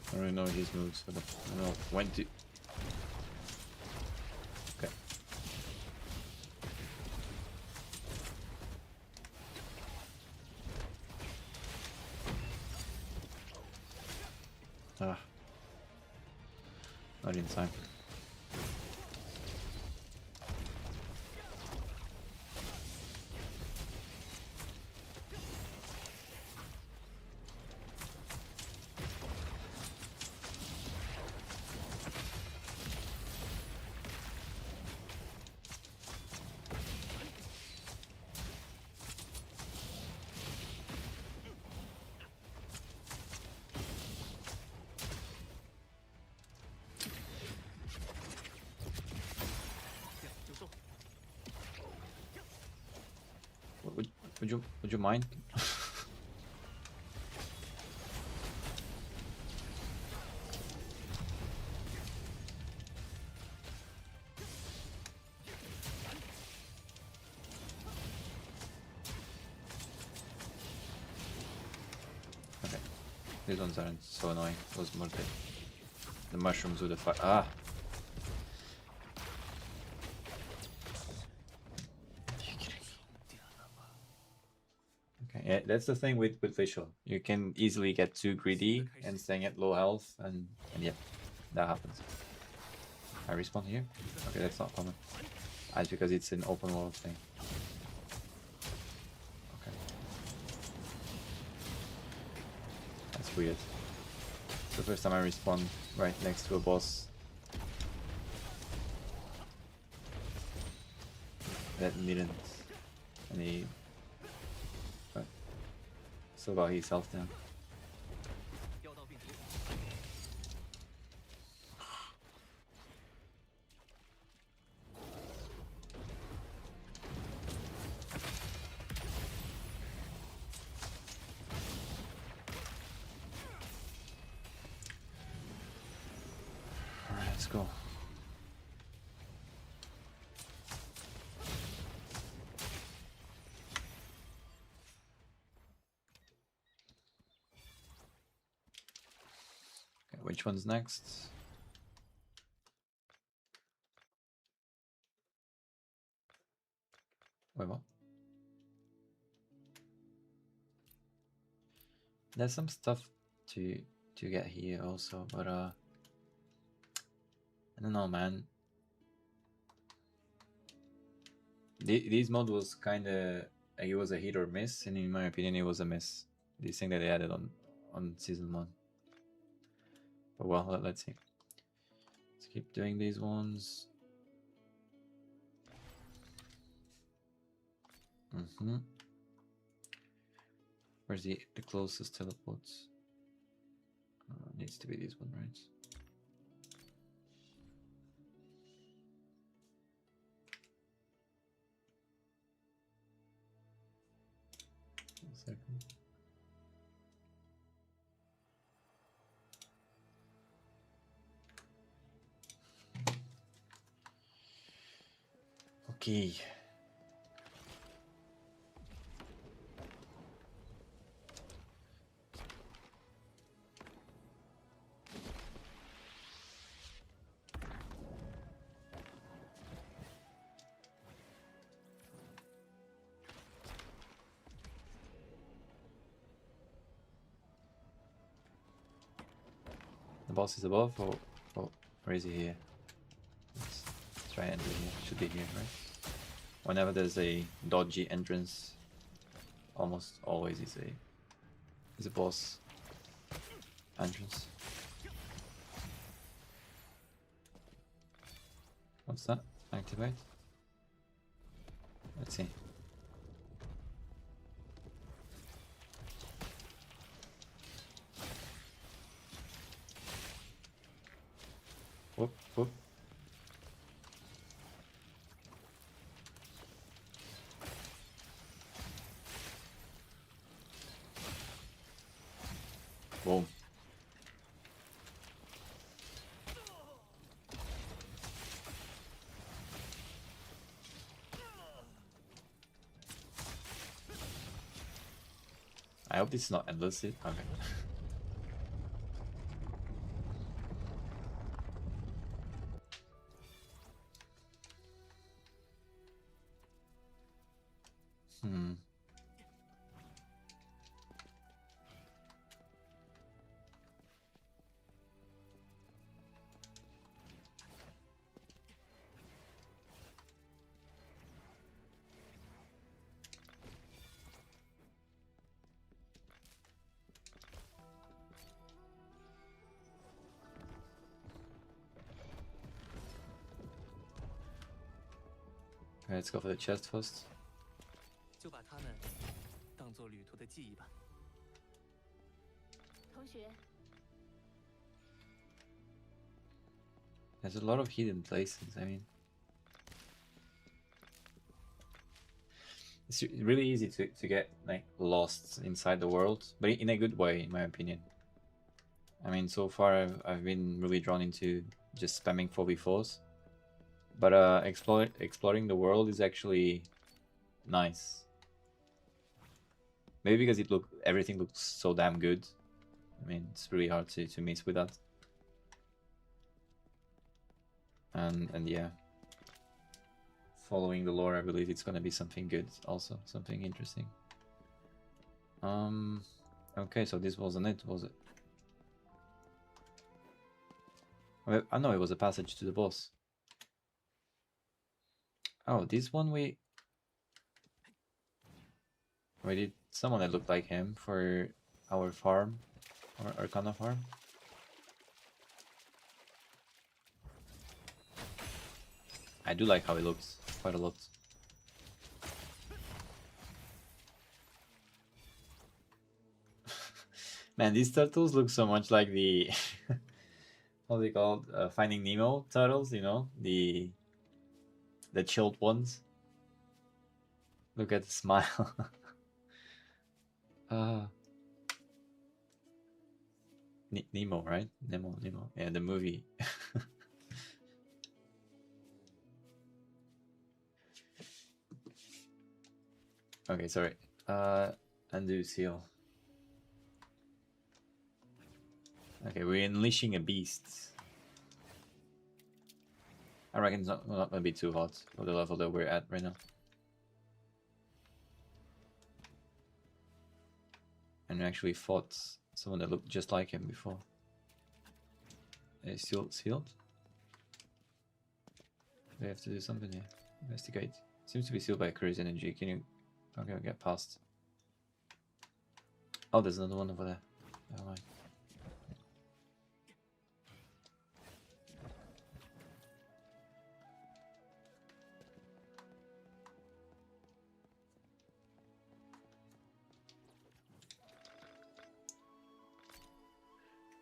I don't really know his moves, but I don't know when to. Okay. Ah. Not in time. Would you mind? Okay, these ones aren't so annoying. Those more the mushrooms with the fire. Ah. Yeah, that's the thing with visual. You can easily get too greedy and staying at low health, and yeah, that happens. I respawn here? Okay, that's not common. That's because it's an open world thing. Okay. That's weird. It's the first time I respawn right next to a boss that didn't any. Still got his health down. Alright, let's go. Which one's next? Wait, what? There's some stuff to get here also, but I don't know, man. This mod was kind of, it was a hit or miss, and in my opinion, it was a miss. This thing that they added on season 1. But well, let's see. Let's keep doing these ones. Where's the closest teleports? Needs to be this one, right? One second. Okay. The boss is above, or is he here? Let's try and enter here. Should be here, right? Whenever there's a dodgy entrance, almost always is a boss entrance. What's that? Activate? Let's see. Whoop, whoop. Boom. I hope this is not endless. Okay. Let's go for the chest first. 就把它们当做旅途的记忆吧。同学， There's a lot of hidden places. I mean, it's really easy to get like lost inside the world, but in a good way, in my opinion. I mean, so far I've been really drawn into just spamming 4v4s, but exploring the world is actually nice. Maybe because everything looks so damn good. I mean, it's really hard to miss with that. And yeah, following the lore, I believe it's gonna be something good, also something interesting. Okay, so this wasn't it, was it? I know it was a passage to the boss. Oh, this one we did someone that looked like him for our farm, our Arcana farm. I do like how it looks quite a lot. Man, these turtles look so much like the what are they called? Finding Nemo turtles, you know, the chilled ones. Look at the smile. Nemo, right? Nemo. Yeah, the movie. Okay, sorry. Undo seal. Okay, we're unleashing a beast. I reckon it's not gonna be too hot for the level that we're at right now. And we actually fought someone that looked just like him before. Is still sealed? We have to do something here. Investigate. Seems to be sealed by Curious Energy. Can you... Okay, I'll get past. Oh, there's another one over there. Never mind.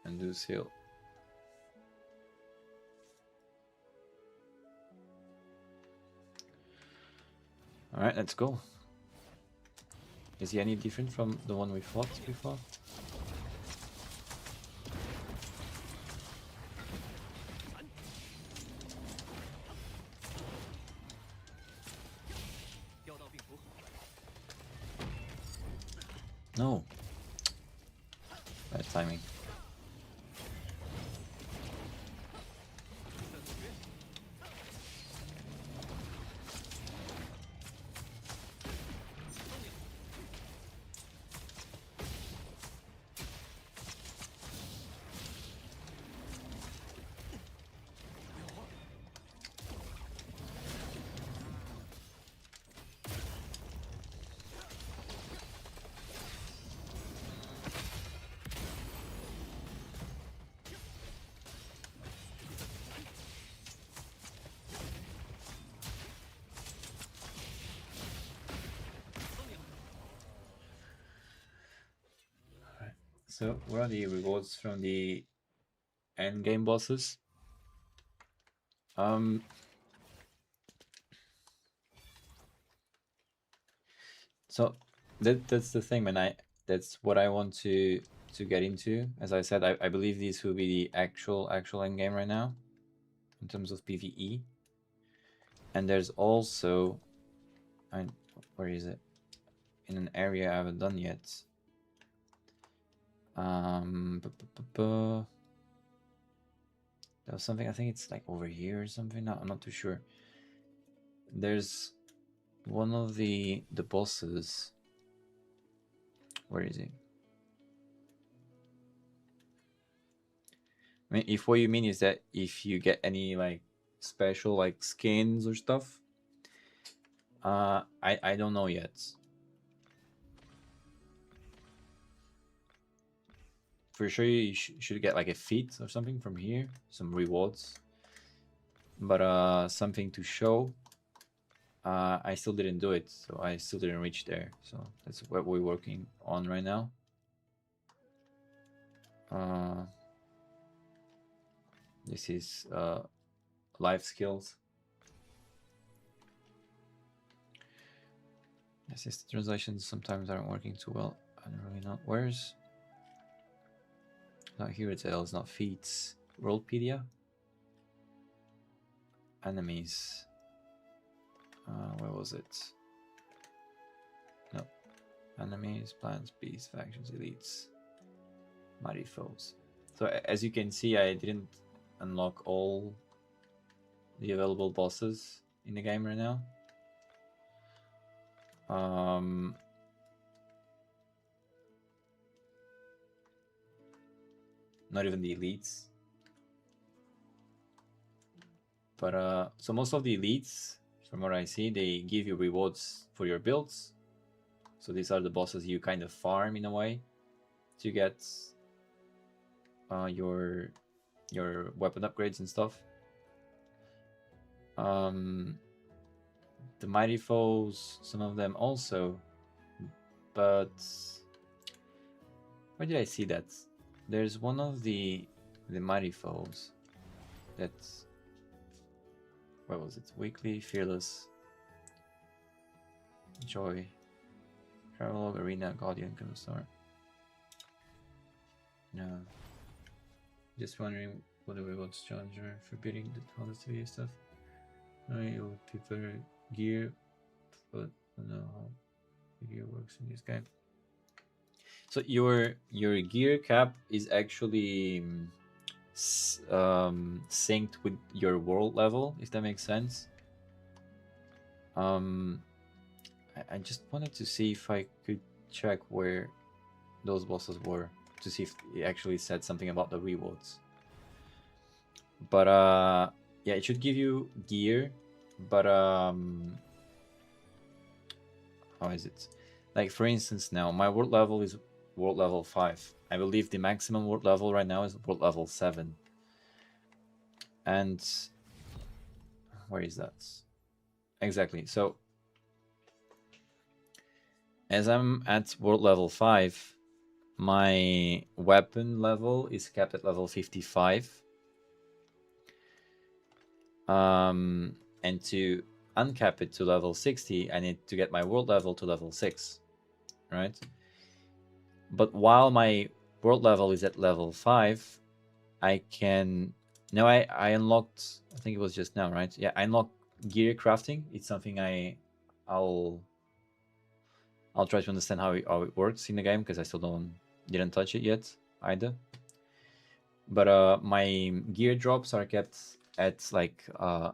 Undo seal. Alright, let's go. Is he any different from the one we fought before? No. Bad timing. So, what are the rewards from the end game bosses? So that's the thing, man. That's what I want to get into. As I said, I believe these will be the actual end game right now, in terms of PvE. And there's also, where is it? In an area I haven't done yet. There was something, I think it's like over here or something. No, I'm not too sure. There's one of the bosses. Where is he? I mean, if what you mean is that if you get any like special like skins or stuff, I don't know yet. For sure, you should get like a feat or something from here, some rewards. But something to show, I still didn't do it, so I still didn't reach there. So that's what we're working on right now. This is life skills. Yes, the translations sometimes aren't working too well. I don't really know. Where's... Not here, it's not feats. Worldpedia? Enemies. Where was it? No. Enemies, plants, beasts, factions, elites. Mighty foes. So as you can see, I didn't unlock all the available bosses in the game right now. Not even the elites. But so most of the elites, from what I see, they give you rewards for your builds. So these are the bosses you kind of farm in a way to get your weapon upgrades and stuff. The mighty foes, some of them also, but where did I see that? There's one of the mighty foes that's, where was it? Weekly, Fearless, Joy, Travelogue, Arena, Guardian, Star. No. Just wondering what the rewards challenger for beating the 200 stuff. It would prefer gear, but I don't know how the gear works in this game. So your gear cap is actually synced with your world level, if that makes sense. I just wanted to see if I could check where those bosses were to see if it actually said something about the rewards. But yeah, it should give you gear, but how is it? Like for instance, now my world level is world level 5. I believe the maximum world level right now is world level 7. And where is that? Exactly. So as I'm at world level 5, my weapon level is capped at level 55. And to uncap it to level 60, I need to get my world level to level 6, right? But while my world level is at level 5, I can... Now I unlocked, I think it was just now, right? Yeah, I unlocked gear crafting. It's something I'll try to understand how it works in the game, because I still didn't touch it yet either. But my gear drops are kept at like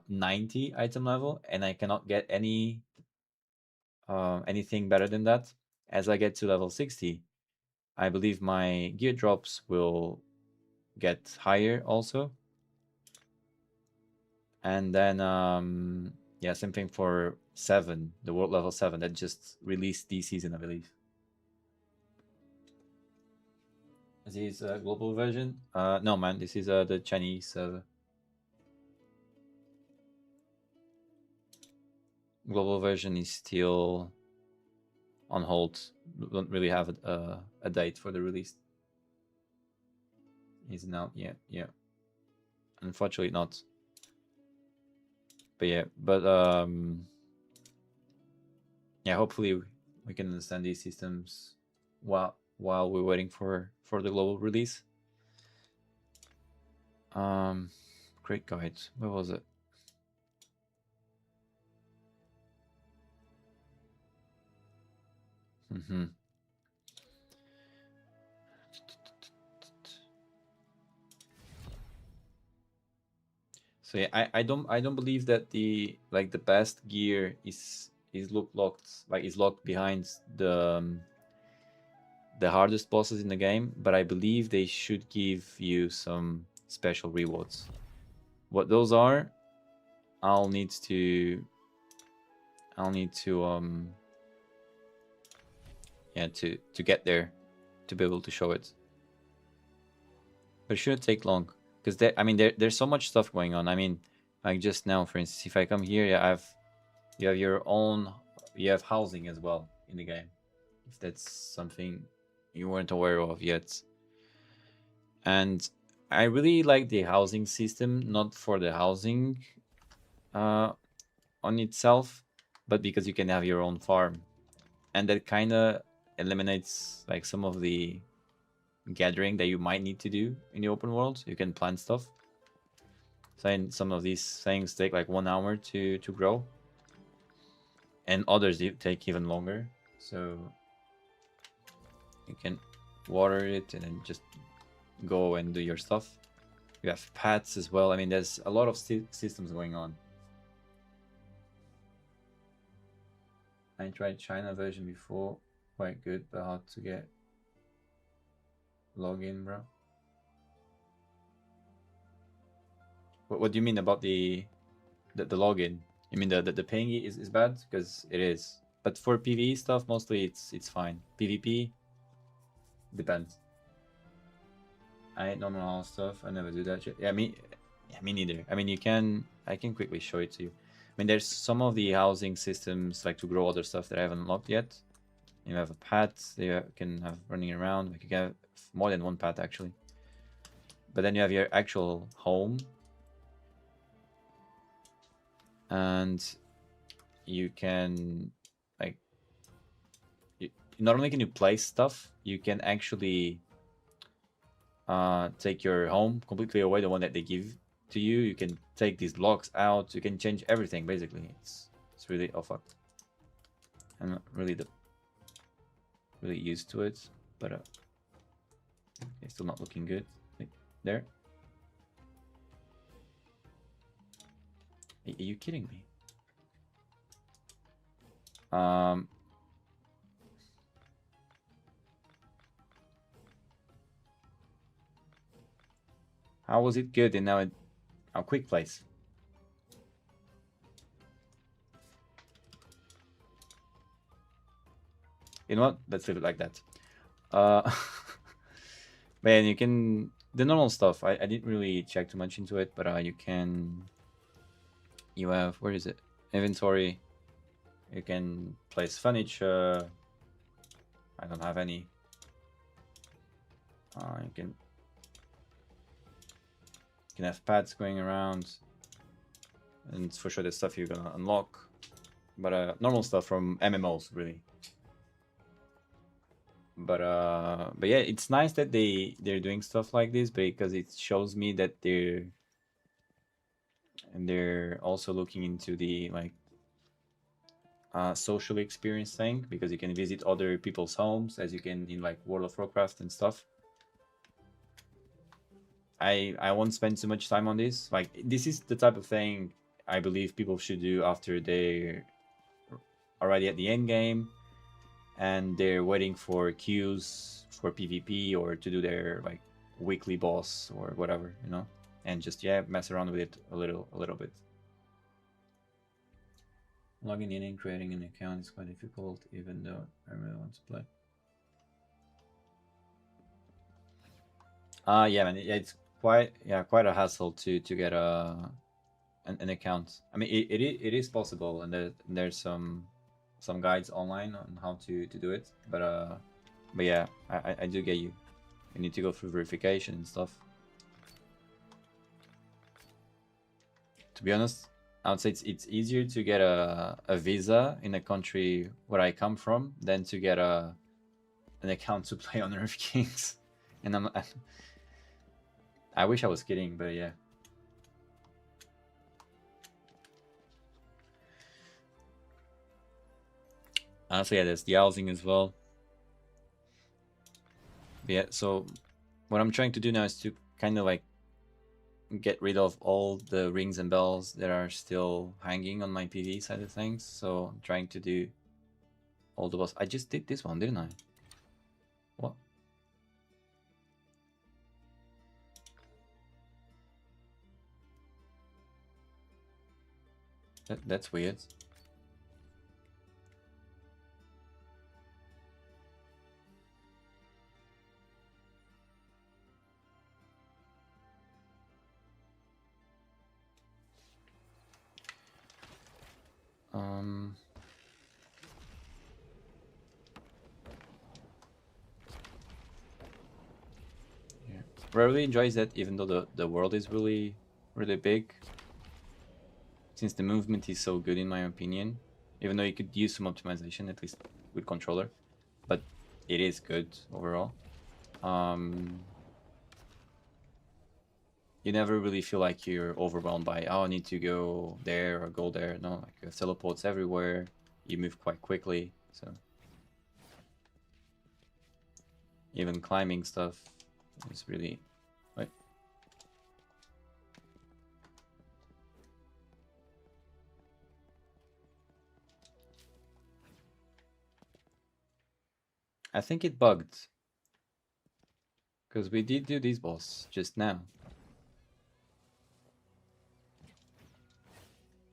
90 item level, and I cannot get anything better than that. As I get to level 60, I believe my gear drops will get higher also. And then yeah, same thing for 7, the world level 7 that just released this season, I believe. Is this a global version? No, man, this is the Chinese server. Global version is still on hold. Don't really have a date for the release. Isn't out yet. Yeah, unfortunately not. But yeah, yeah, hopefully we can understand these systems while we're waiting for the global release. Great guide. Where was it? So yeah, I don't believe that the best gear is locked behind the hardest bosses in the game, but I believe they should give you some special rewards. What those are, I'll need to yeah, to get there to be able to show it. But it shouldn't take long, because I mean there's so much stuff going on. I mean, like just now, for instance, if I come here, yeah, I have You have your own. You have housing as well in the game, if that's something you weren't aware of yet. And I really like the housing system, not for the housing on itself, but because you can have your own farm, and that kind of eliminates like some of the gathering that you might need to do in the open world. You can plant stuff. So some of these things take like 1 hour to grow, and others take even longer. So you can water it and then just go and do your stuff. You have pets as well. I mean, there's a lot of systems going on. I tried China version before, quite good, but hard to get login, bro. What do you mean about the login? You mean the ping is bad? Because it is. But for PvE stuff, mostly it's fine. PvP depends. I hate normal stuff. I never do that shit. Yeah, me neither. I mean, I can quickly show it to you. I mean, there's some of the housing systems like to grow other stuff that I haven't unlocked yet. You have a pet that you can have running around. Like you can have more than one pet actually. But then you have your actual home. And you can like not only can you place stuff, you can actually take your home completely away, the one that they give to you. You can take these blocks out. You can change everything basically. It's really fuck. I'm not really used to it, but it's still not looking good. There. Are you kidding me? How was it good in our quick place? You know what? Let's leave it like that. Man, you can the normal stuff. I didn't really check too much into it, but you have, where is it? Inventory. You can place furniture. I don't have any. You can have pads going around, and it's for sure the stuff you're gonna unlock. But normal stuff from MMOs really. But yeah, it's nice that they're doing stuff like this because it shows me that they're also looking into the like social experience thing, because you can visit other people's homes as you can in like World of Warcraft and stuff. I won't spend too much time on this. Like, this is the type of thing I believe people should do after they're already at the end game and they're waiting for queues for PvP or to do their like weekly boss or whatever, you know, and just mess around with it a little bit. Logging in and creating an account is quite difficult, even though I really want to play. Yeah, man, it's quite a hassle to get an account. I mean, it is possible, and there's some guides online on how to do it, but yeah, I do get you. You need to go through verification and stuff. To be honest, I would say it's easier to get a visa in a country where I come from than to get an account to play on Earth Kings. And I wish I was kidding, but yeah. So yeah, there's the housing as well. But yeah, so what I'm trying to do now is to kind of like get rid of all the rings and bells that are still hanging on my PvE side of things. So I'm trying to do all the boss. I just did this one, didn't I? What? That's weird. Yeah. What I really enjoy is that even though the world is really big, since the movement is so good in my opinion, even though you could use some optimization, at least with controller, but it is good overall. You never really feel like you're overwhelmed by, oh, I need to go there or go there. No, like you have teleports everywhere. You move quite quickly, so even climbing stuff is really like. I think it bugged because we did do this boss just now.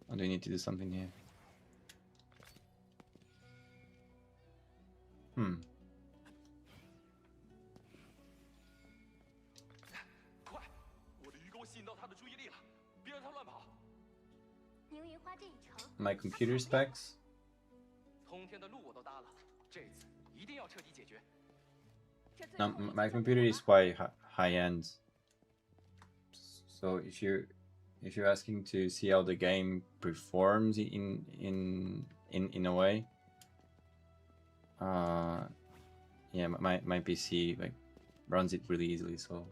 Or do we need to do something here? Hmm. 快！我的鱼钩吸引到他的注意力了，别让他乱跑。凌云花这一程， My computer specs. 通天的路我都搭了，这次一定要彻底解决。 No, my computer is quite high end. So if you're asking to see how the game performs in a way, yeah, my PC like runs it really easily, so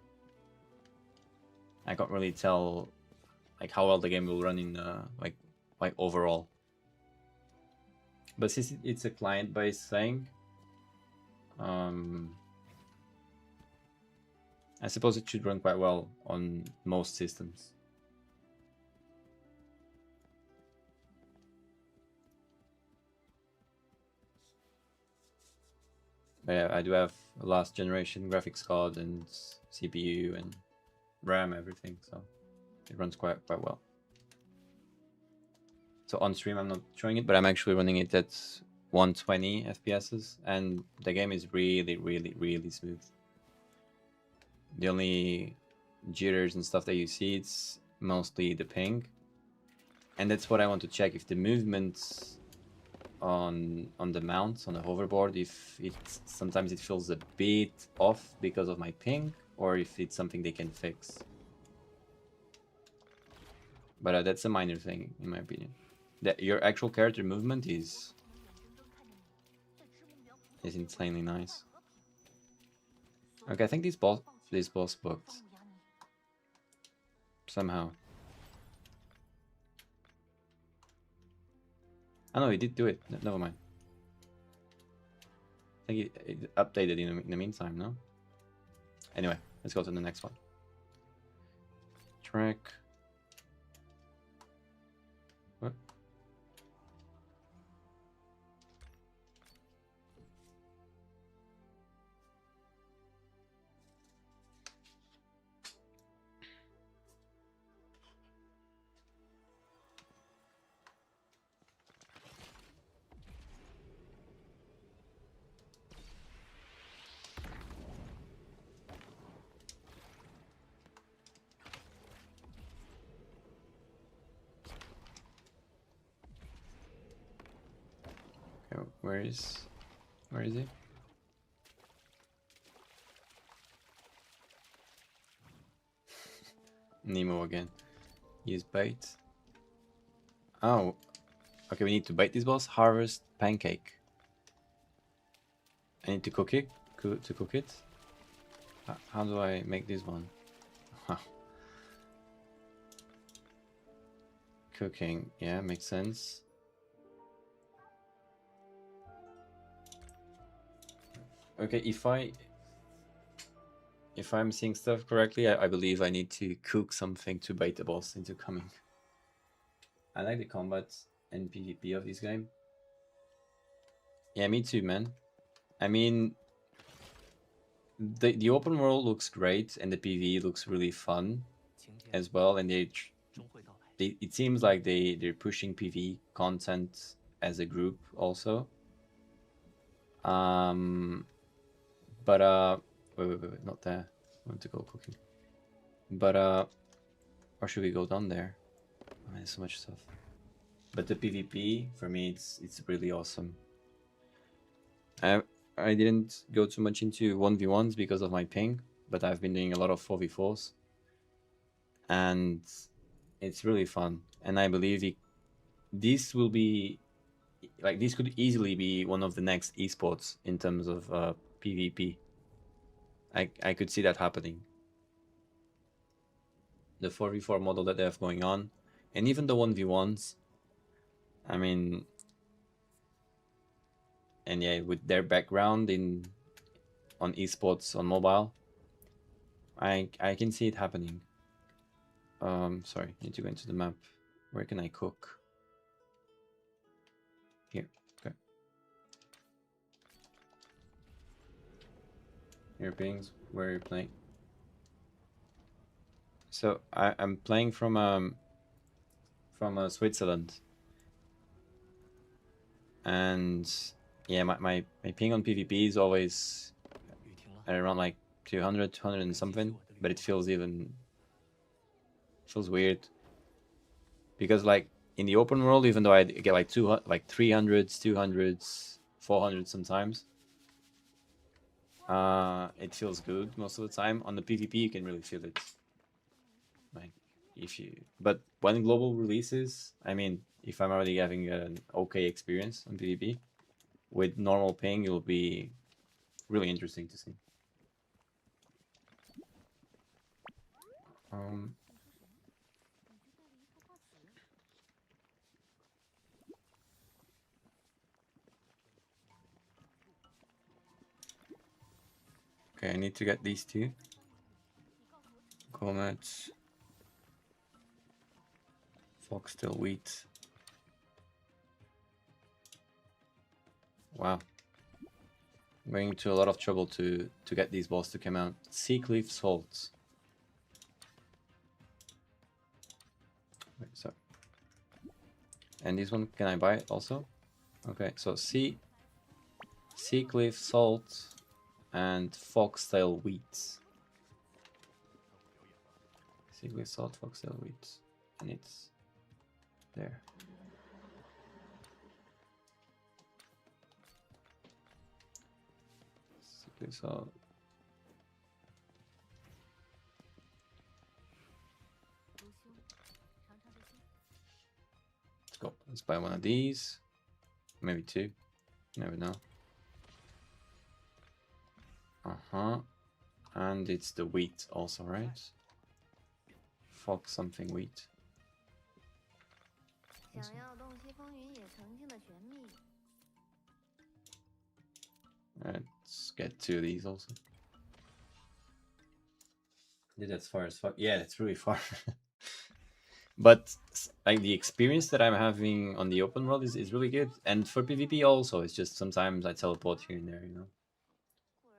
I can't really tell like how well the game will run in like overall. But since it's a client-based thing, I suppose it should run quite well on most systems. But yeah, I do have a last generation graphics card and CPU and RAM, everything, so it runs quite well. So on stream I'm not showing it, but I'm actually running it at 120 FPS, and the game is really smooth. The only jitters and stuff that you see, it's mostly the ping, and that's what I want to check, if the movements on the mount, on the hoverboard, if sometimes it feels a bit off because of my ping, or if it's something they can fix. But that's a minor thing in my opinion. That your actual character movement is insanely nice. Okay, I think this boss booked somehow. Oh no, he did do it. Never mind. I think it updated in the meantime, no? Anyway, let's go to the next one. Track. What? Okay, where is he? Nemo again. Use bait. Oh, okay. We need to bait this boss. Harvest pancake. I need to cook it. To cook it. How do I make this one? Cooking. Yeah, makes sense. Okay, if I'm seeing stuff correctly, I believe I need to cook something to bait the boss into coming. I like the combat and PvP of this game. Yeah, me too, man. I mean, the open world looks great, and the PvE looks really fun as well. And it seems like they're pushing PvE content as a group also. But wait, not there. I want to go cooking. But or should we go down there? Oh, there's so much stuff. But the PvP for me, it's really awesome. I didn't go too much into 1v1s because of my ping, but I've been doing a lot of 4v4s, and it's really fun. And I believe this will be like, this could easily be one of the next esports in terms of PvP. I could see that happening. The 4v4 model that they have going on, and even the 1v1s. I mean, and yeah, with their background on esports on mobile, I can see it happening. Sorry, need to go into the map. Where can I cook? Here, okay. Here, pings. Where are you playing? So I'm playing from Switzerland, and yeah, my ping on PvP is always around like 200 and something, but it feels weird because like in the open world, even though I get like 300s, 200s, 400 sometimes, it feels good most of the time. On the PvP, you can really feel it. Like but when global releases, I mean, if I'm already having an okay experience on PvP, with normal ping, it will be really interesting to see. Okay, I need to get these two. Comet. Foxtail wheat. Wow. I'm going to a lot of trouble to get these balls to come out. Seacliff salt. Wait, so. And this one, can I buy it also? Okay, so Seacliff salt and foxtail wheat. Seacliff salt, foxtail wheat. And it's there. Seacliff salt. Let's go. Let's buy one of these. Maybe two. Never know. And it's the wheat also, right? Fox something wheat. Let's get two of these also. Did as far as fuck. Yeah, that's really far. But like the experience that I'm having on the open world is really good. And for PvP also, it's just sometimes I teleport here and there, you know.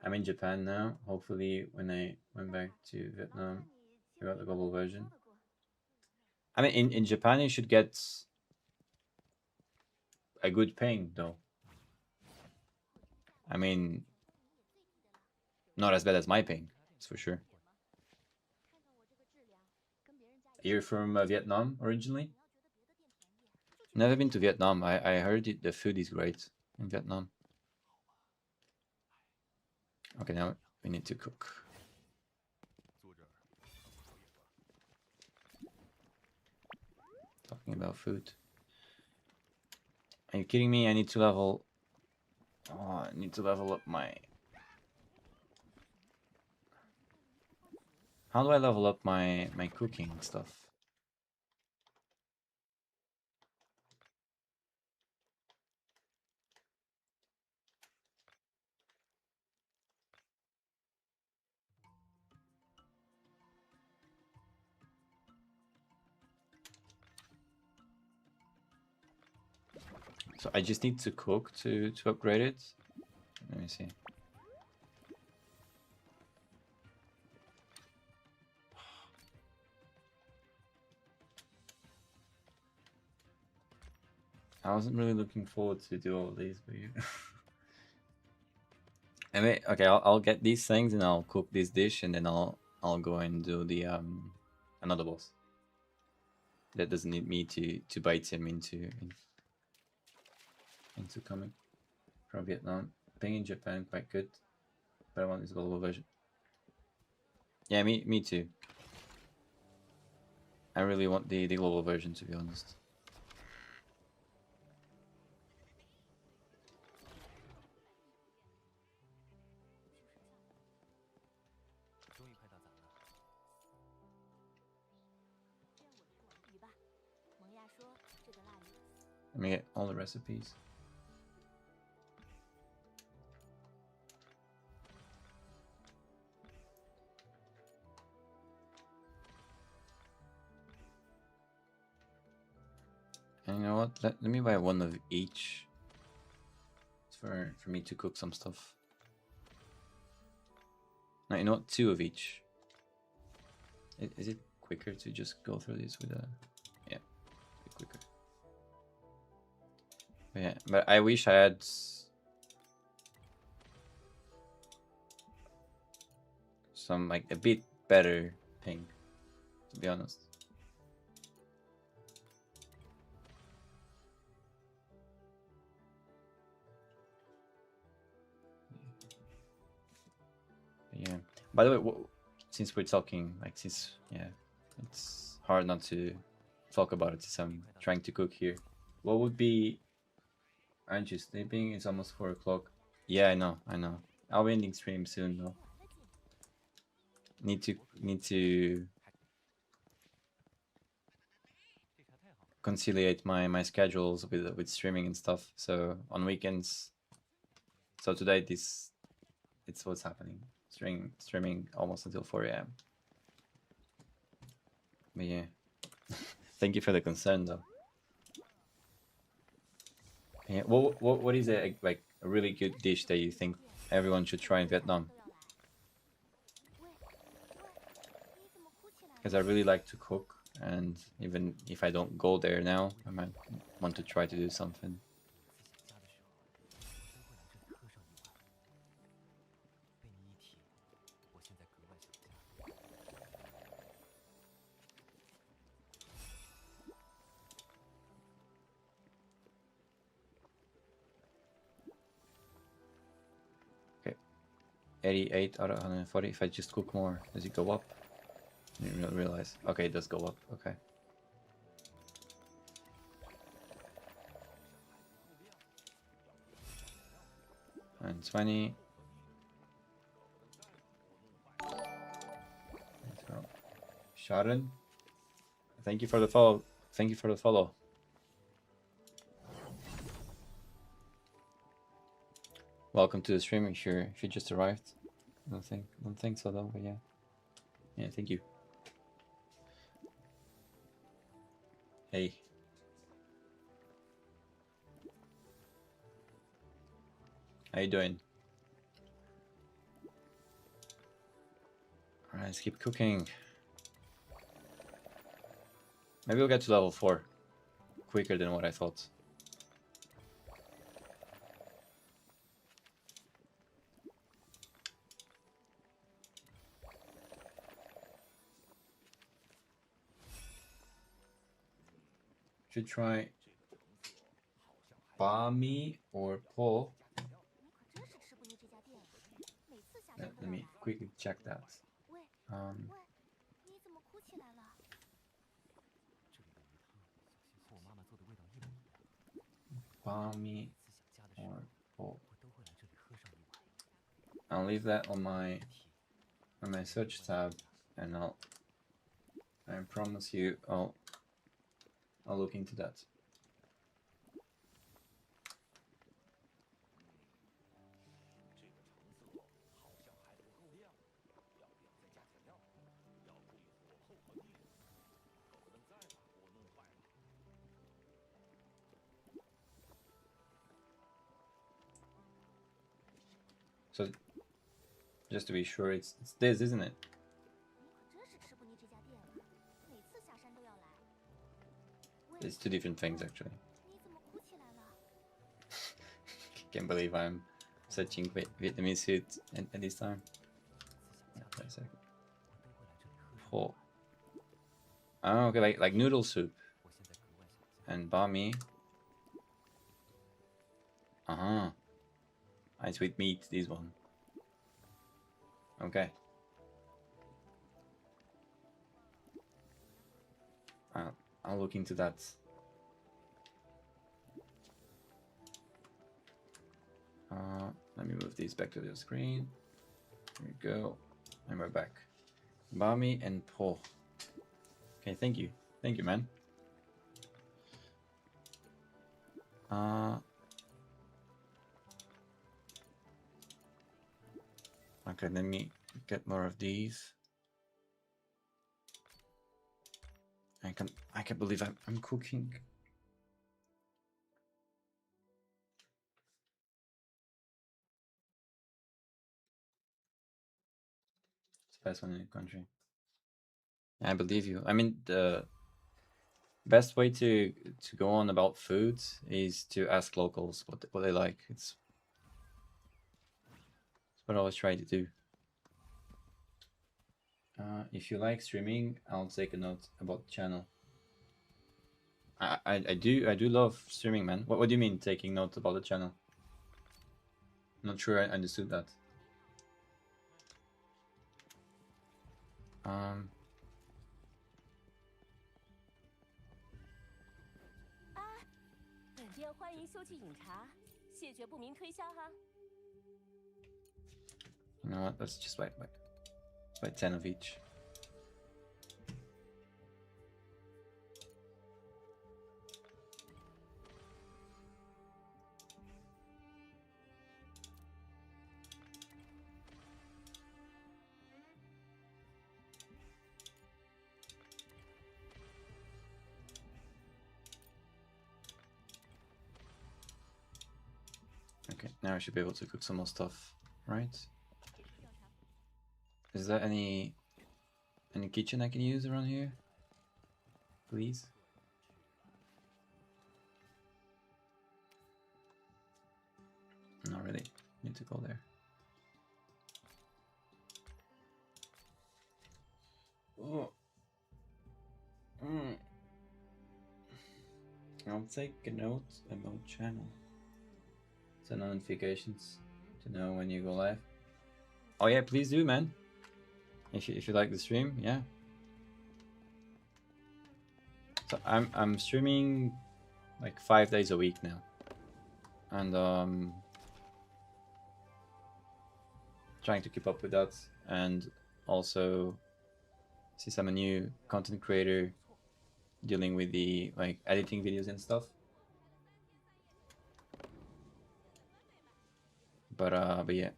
I'm in Japan now. Hopefully when I went back to Vietnam, I got the global version. I mean, in Japan you should get a good ping though. I mean, not as bad as my ping, that's for sure. You're from Vietnam originally? Never been to Vietnam. I heard the food is great in Vietnam. Okay, now we need to cook. Talking about food. Are you kidding me? I need to level... Oh, I need to level up my... How do I level up my cooking stuff? So I just need to cook to upgrade it. Let me see. I wasn't really looking forward to do all these, but you... Anyway, okay, I'll get these things and I'll cook this dish and then I'll go and do the another boss. that doesn't need me to bait him into coming from Vietnam. Ping in Japan quite good, but I want this global version. Yeah, me too. I really want the global version, to be honest. Let me get all the recipes. And you know what? Let me buy one of each. For me to cook some stuff. No, you know what? 2 of each. Is it quicker to just go through this with a... Yeah, quicker. But yeah, but I wish I had... some, like, a bit better ping, to be honest. Yeah. By the way, since we're talking, like, yeah, it's hard not to talk about it since I'm trying to cook here. What would be... Aren't you sleeping? It's almost 4 o'clock. Yeah, I know. I'll be ending stream soon, though. Need to conciliate my schedules with streaming and stuff. So on weekends. So today it's what's happening. Streaming almost until 4 a.m. But yeah, thank you for the concern, though. Yeah, what is a really good dish that you think everyone should try in Vietnam? Because I really like to cook, and even if I don't go there now, I might want to try to do something. Okay, 88 out of 140. If I just cook more, does it go up? I didn't realize. Okay, it does go up. Okay. And 20. Let's go. Sharon, thank you for the follow. Thank you for the follow. Welcome to the stream. If you just arrived, don't think so though. But yeah, thank you. Hey. How you doing? Alright, let's keep cooking. Maybe we'll get to level 4 quicker than what I thought. Should try Bami or Po. Let me quickly check that. Bami or Po. I'll leave that on my search tab, and I promise you I'll look into that. So, just to be sure, it's this, isn't it? It's 2 different things, actually. Can't believe I'm searching Vietnamese food at this time. Wait a second. Oh, okay, like noodle soup. and Bami. Ice with meat, this one. Okay. I'll look into that. Let me move these back to the screen. There we go. And we're back. Bami and Po. Okay, thank you. Thank you, man. Okay, let me get more of these. I can't believe I'm cooking. It's the best one in the country. I believe you. I mean, the best way to go on about food is to ask locals what they like. It's what I always try to do. If you like streaming, I'll take a note about the channel. I do love streaming, man. What do you mean taking note about the channel? I'm not sure I understood that. 本店欢迎休憩饮茶，谢绝不明推销哈。You know what? Let's just buy 10 of each. Okay, now I should be able to cook some more stuff, right? Is there any kitchen I can use around here? Please? Not really. Need to go there. Oh. I'll take a note about channel. Send notifications to know when you go live. Oh yeah, please do, man. If you like the stream, yeah. So I'm streaming like 5 days a week now, and trying to keep up with that. And also, since I'm a new content creator, dealing with the like editing videos and stuff. But yeah.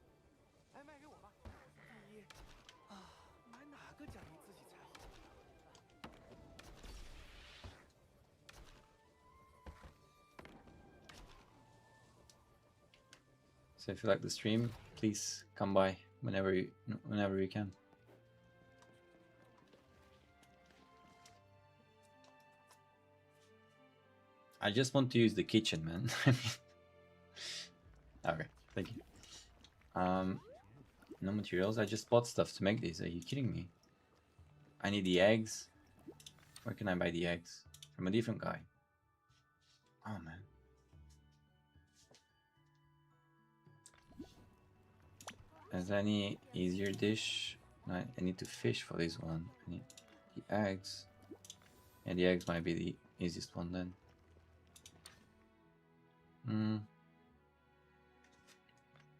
So if you like the stream, please come by whenever you can. I just want to use the kitchen, man. Okay, thank you. No materials. I just bought stuff to make these. Are you kidding me? I need the eggs. Where can I buy the eggs? From a different guy. Oh man. Is there any easier dish? I need to fish for this one. I need the eggs. And the eggs might be the easiest one then.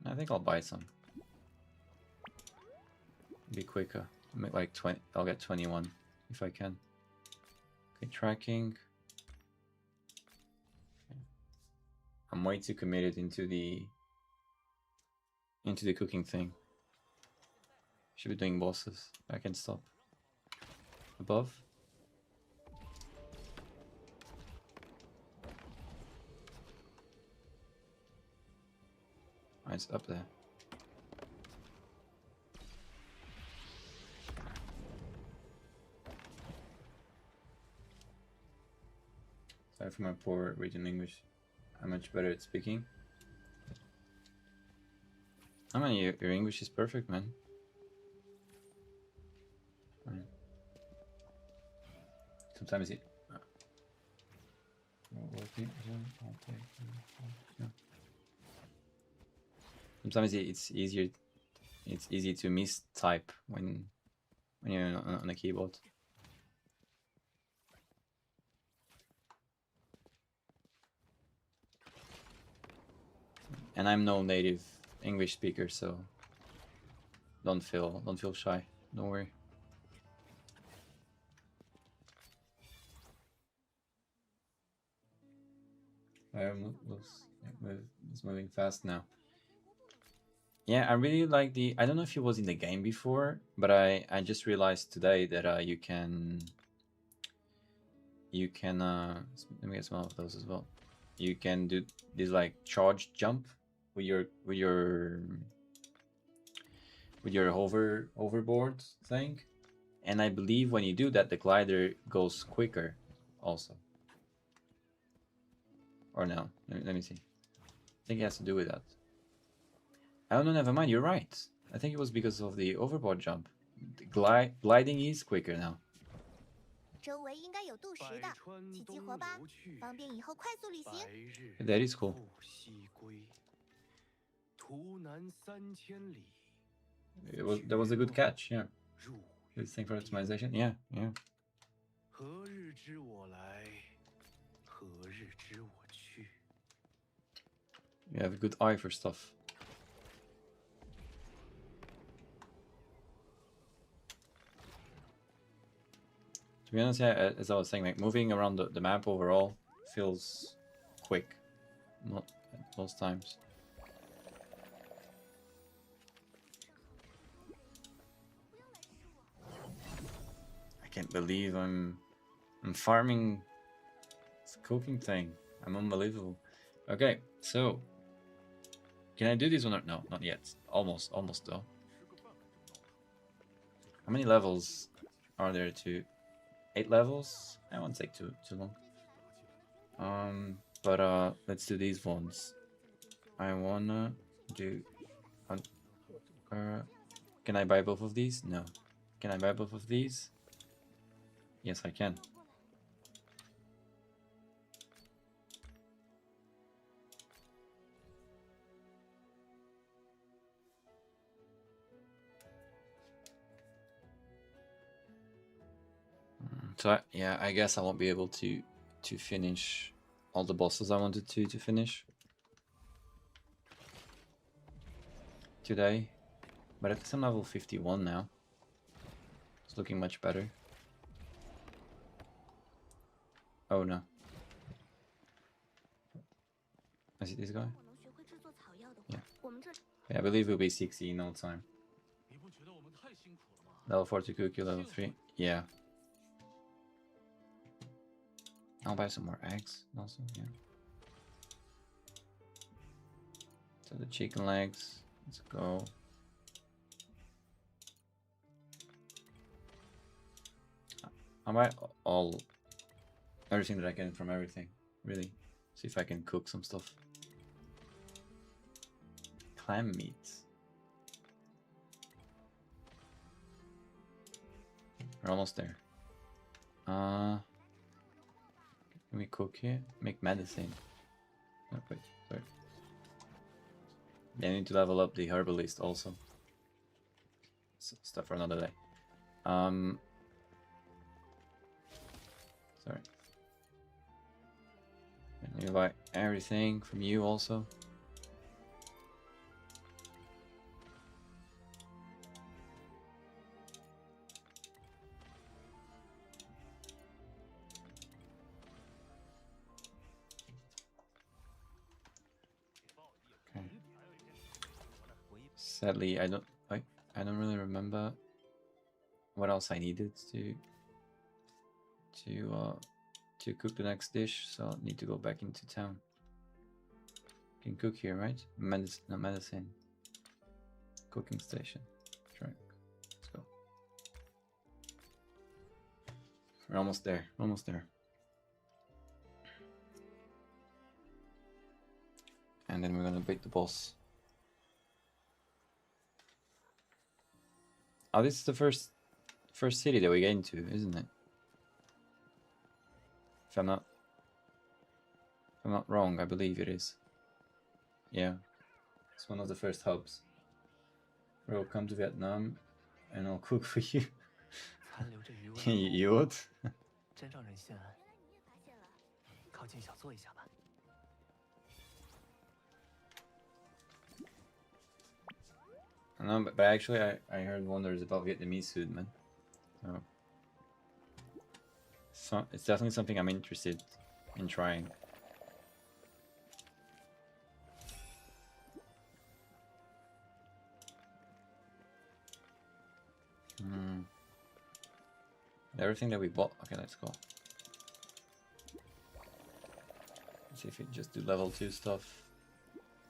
I think I'll buy some. Be quicker. I'll make like 20. I'll get 21 if I can. Okay, tracking. Okay. I'm way too committed into the cooking thing. Should be doing bosses. I can stop. Above. Oh, it's up there. Sorry for my poor regional English. I'm much better at speaking. I mean, your English is perfect, man. Sometimes it... Sometimes it's easier. It's easy to mistype when you're on a keyboard. And I'm no native English speaker, so don't feel shy. Don't worry. It's moving fast now. Yeah, I really like the. I don't know if it was in the game before, but I just realized today that you can. Let me get some of those as well. You can do this like charge jump with your hoverboard thing, and I believe when you do that, the glider goes quicker, also. Or no? Let me see. I think it has to do with that. Oh no, never mind. You're right. I think it was because of the overboard jump. The gliding is quicker now. 周围应该有渡石的，去集合吧，方便以后快速旅行。That is cool. 途南3000里。 That was a good catch, yeah. Good thing for optimization, yeah. 何日之我来，何日之我去。 You have a good eye for stuff. To be honest, yeah, as I was saying, like moving around the map overall feels quick, not most times. I can't believe I'm farming this cooking thing. I'm unbelievable. Okay, so can I do this one? No, not yet. Almost though. How many levels are there to? 8 levels? I won't take too long. But let's do these ones. I wanna do. Can I buy both of these? No. Can I buy both of these? Yes, I can. So yeah, I guess I won't be able to finish all the bosses I wanted to finish today, but at least I'm level 51 now. It's looking much better. Oh no. Is it this guy? Yeah, I believe it'll be 60 in no time. Level 4 to cook you, level 3. Yeah. I'll buy some more eggs also, yeah. So the chicken legs, let's go. I'll buy everything that I can from everything, really. See if I can cook some stuff. Clam meat. We're almost there. Can we cook here? Make medicine. Oh, wait, sorry. I need to level up the herbalist also. Stuff for another day. Sorry. Let me buy everything from you also. Sadly, I don't really remember what else I needed to cook the next dish, so I'll need to go back into town. Can cook here, right? Medicine. Cooking station. Sure. Let's go. We're almost there. Almost there. And then we're gonna beat the boss. Oh, this is the first city that we get into, isn't it? If I'm not I'm not wrong, I believe it is. Yeah. It's one of the first hubs. We'll come to Vietnam and I'll cook for you. 残留着余温的 You would? 真让人心安。靠近小坐一下吧。 No, but actually I heard wonders about Vietnamese food, man. So it's definitely something I'm interested in trying. Everything that we bought. Okay, let's go. Let's see if we just do level 2 stuff.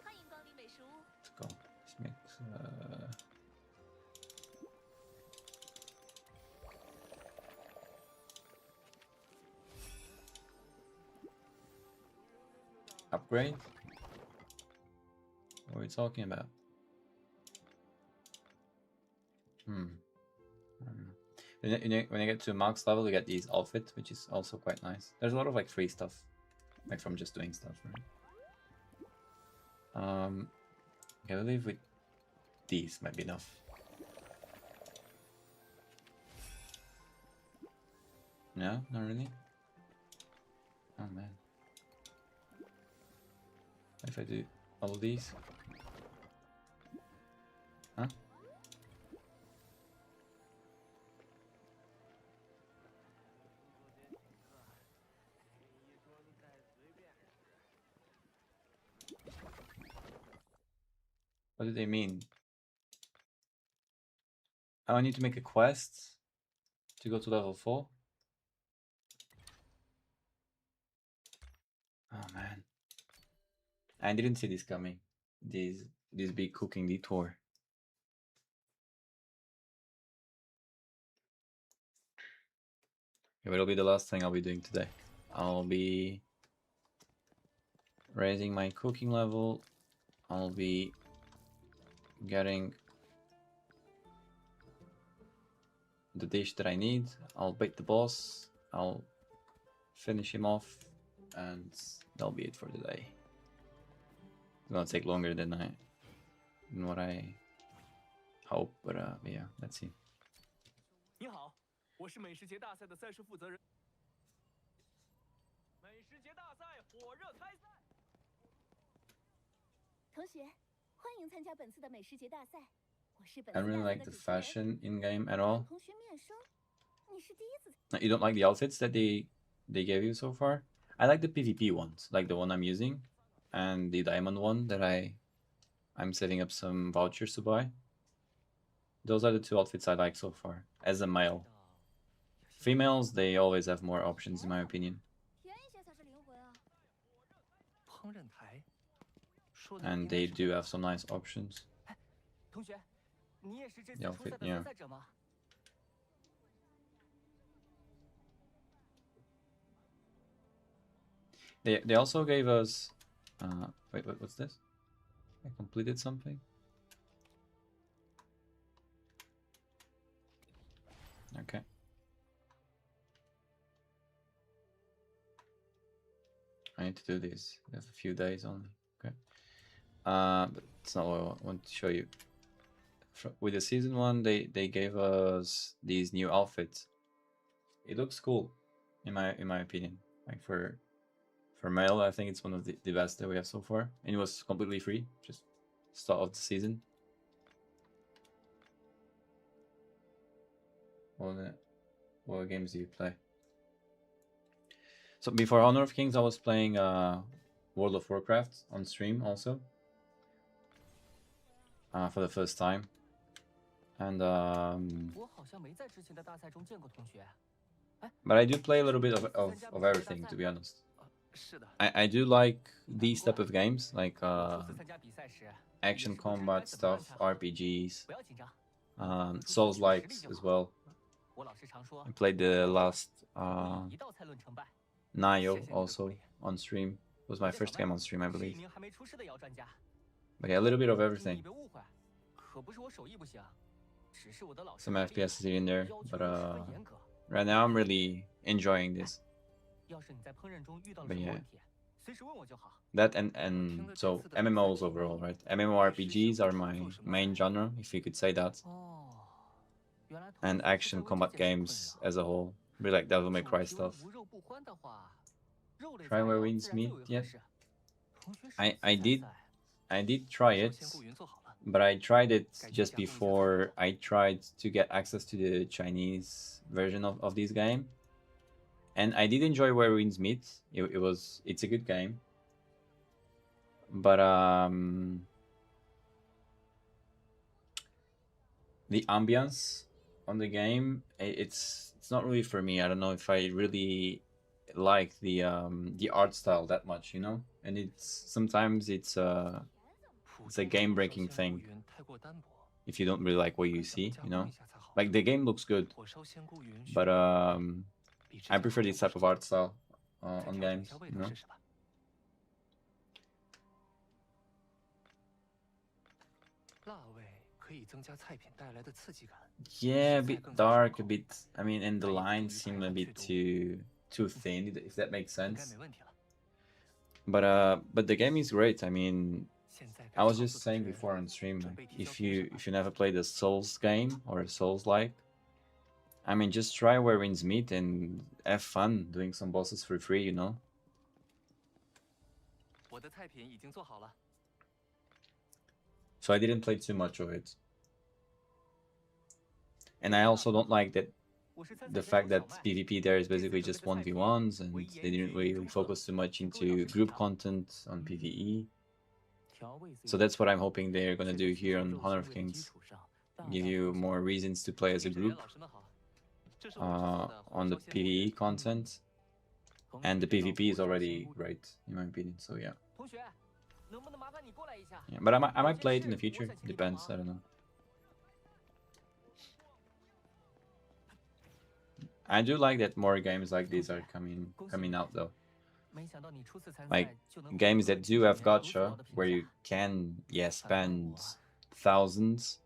Let's go. Let's mix. Upgrade? What are we talking about? When you get to max level, you get these outfits, which is also quite nice. There's a lot of like free stuff, like from just doing stuff, right? Okay, I believe with these might be enough. No, not really. Oh man. If I do all of these? Huh? What do they mean? I need to make a quest to go to level 4? Oh man. I didn't see this coming. This big cooking detour. Okay, it'll be the last thing I'll be doing today. I'll be raising my cooking level. I'll be getting the dish that I need. I'll beat the boss. I'll finish him off, and that'll be it for the day. It's gonna take longer than what I hope, but yeah, let's see. 你好，我是美食节大赛的赛事负责人。美食节大赛火热开赛。同学，欢迎参加本次的美食节大赛。我是本 I 次 don't really 大赛 like 的 the 主持人。 fashion in game at all. 同学面生，你是第一次。 You don't like the outfits that they gave you so far? I like the PvP ones, like the one I'm using, and the diamond one that I'm setting up some vouchers to buy. Those are the two outfits I like so far, as a male. Females, they always have more options in my opinion. 便宜些才是灵魂啊！ 烹饪台，说的 And they do have some nice options. 同学，你也是这次 The 初赛 outfit, 的 yeah. 参赛者吗？ They also gave us wait, what's this? I completed something. Okay. I need to do this. We have a few days only. Okay. But it's not what I want to show you. With the season 1, they gave us these new outfits. It looks cool, in my opinion. Like for male, I think it's one of the best that we have so far. And it was completely free, just start of the season. What games do you play? So before Honor of Kings, I was playing World of Warcraft on stream also. For the first time. And 我好像没在之前的大赛中见过同学。 but I do play a little bit of everything, to be honest. 是的。 I do like these type of games, like 初次参加比赛时， action combat stuff, RPGs, 不要紧张。 Souls likes as well. 我老师常说， I played the last 一道菜论成败。 Nio also on stream. It was my first game on stream, I 是一 believe. 名还没出师的姚专家。 But yeah, a little bit of 你 everything. 别误会，可不是我手艺不行，只是我的老师 Some FPS in there, 要求 but 十分严格。 right now I'm really enjoying this. 要是你在烹饪中遇到了 But 什么 yeah. 问题， That and so MMOs overall, right? MMORPGs are my main genre, if you could say that. And action combat games as a whole. Really like Devil May Cry stuff. Try Where Winds Meet yet? I did try it, but I tried it just before I tried to get access to the Chinese version of this game. And I did enjoy Where Winds Meet. It's a good game. But the ambience on the game, it's not really for me. I don't know if I really like the art style that much, you know. And sometimes it's a game-breaking thing if you don't really like what you see, you know. Like the game looks good, but I prefer this type of art style on games, you know. Yeah, a bit dark, a bit. I mean, and the lines seem a bit too thin, if that makes sense. But the game is great. I mean, I was just saying before on stream, like, if you never played a Souls game or a Souls-like, I mean, just try Where Winds Meet and have fun doing some bosses for free, you know. So I didn't play too much of it. And I also don't like that the fact that PvP there is basically just 1v1s, and they didn't really focus too much into group content on PvE. So that's what I'm hoping they're gonna do here on Honor of Kings. Give you more reasons to play as a group on the PvE content. And the PvP is already great, in my opinion, so yeah. Yeah, but I might play it in the future. Depends. I don't know. I do like that more games like these are coming out though. Like games that do have gacha, where you can spend thousands,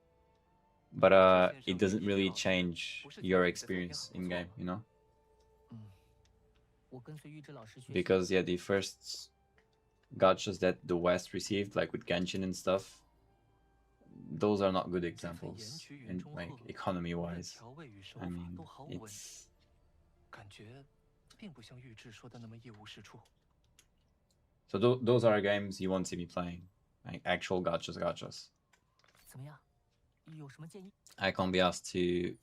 but it doesn't really change your experience in game, you know. Because yeah, the first gachas that the West received, like with Genshin and stuff, those are not good examples, and like economy-wise. I mean, it's. So those are games you won't see me playing, like actual gachas. I can't be asked to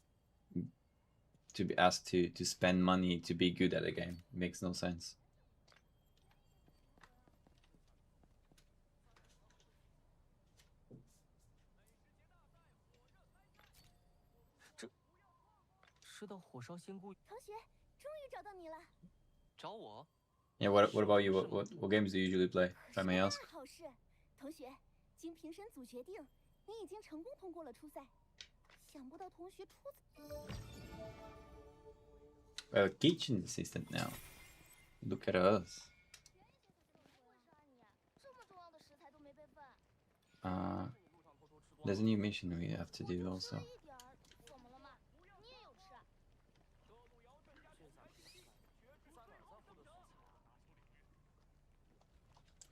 be asked to spend money to be good at a game. It makes no sense. Yeah, what about you? What games do you usually play, if I may ask? Well, kitchen assistant now. Look at us. There's a new mission we have to do also.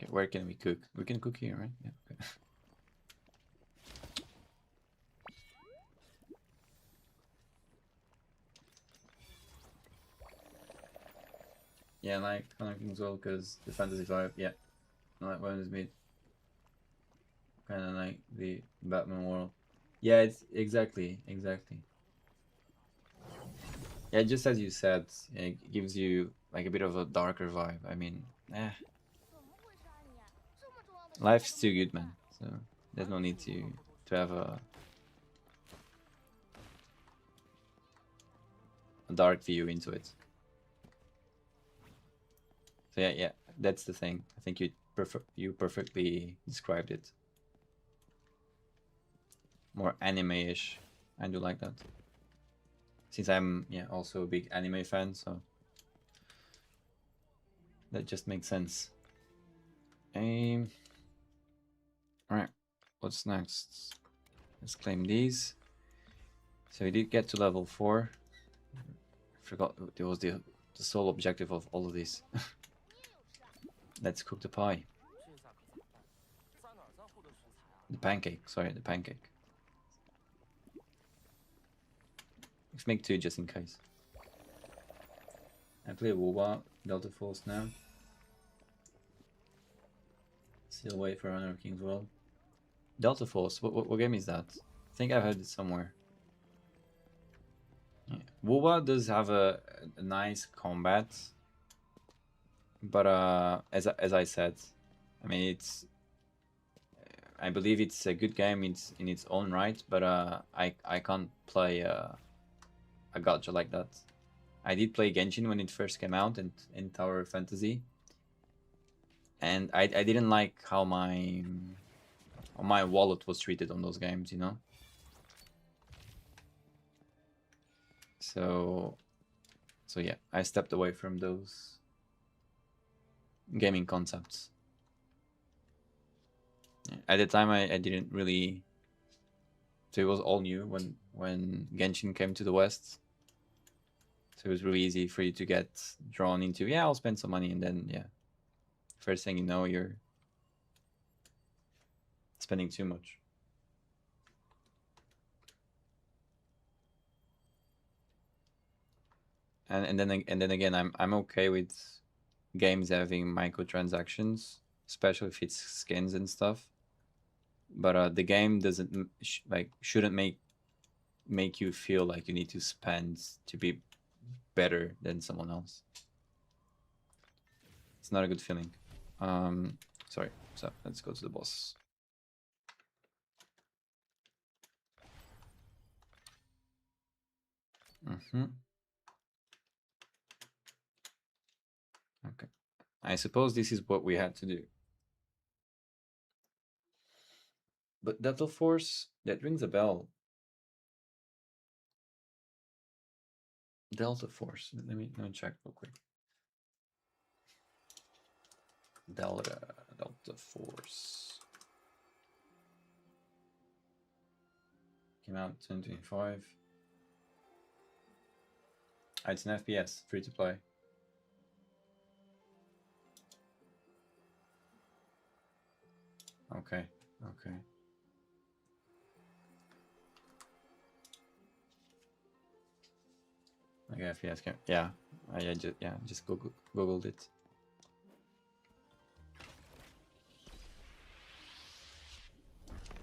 Okay, where can we cook? We can cook here, right? Yeah. Okay. Yeah, I like Honor of Kings as well, because the Fantasy 5, yeah. I like Women's Meat. Kind of like the Batman world. Yeah, it's exactly. Yeah, just as you said, it gives you like a bit of a darker vibe. I mean, life's too good, man. So there's no need to have a dark view into it. So yeah, that's the thing. I think you perfectly described it. More anime-ish. I do like that. Since I'm also a big anime fan, so that just makes sense. Alright, what's next? Let's claim these. So we did get to level 4. I forgot there was the sole objective of all of these. Let's cook the pie. The pancake, sorry, the pancake. Let's make 2 just in case. I play WoWa, Delta Force now. Still wait for Honor of Kings World. Delta Force, what game is that? I think I've heard it somewhere. Yeah. WoWa does have a nice combat, but as I said, I mean I believe it's a good game in its own right, but I can't play a gacha like that. I did play Genshin when it first came out in Tower Fantasy, and I didn't like how my wallet was treated on those games, you know. So yeah, I stepped away from those gaming concepts. At the time, I didn't really. So it was all new when Genshin came to the West. So it was really easy for you to get drawn into. Yeah, I'll spend some money, and then yeah, first thing you know, you're spending too much. And then again, I'm okay with games having microtransactions, especially if it's skins and stuff. But the game doesn't shouldn't make you feel like you need to spend to be better than someone else. It's not a good feeling. Sorry. So let's go to the boss. Okay. I suppose this is what we had to do. But Delta Force, that rings a bell. Delta Force. Let me check real quick. Delta Force. Came out 2025. It's an FPS, free to play. Okay. Okay, FPS game. Yeah, I just googled it.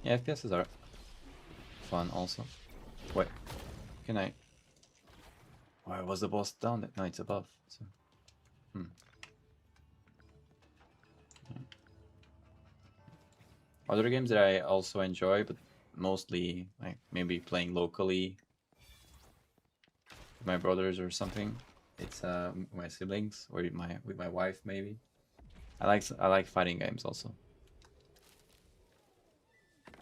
Yeah, FPSs are fun also. Wait, can I? Why was the boss down there? No, it's above. So, Other games that I also enjoy, but mostly like maybe playing locally with my brothers or something. It's my siblings or with my wife maybe. I like fighting games also.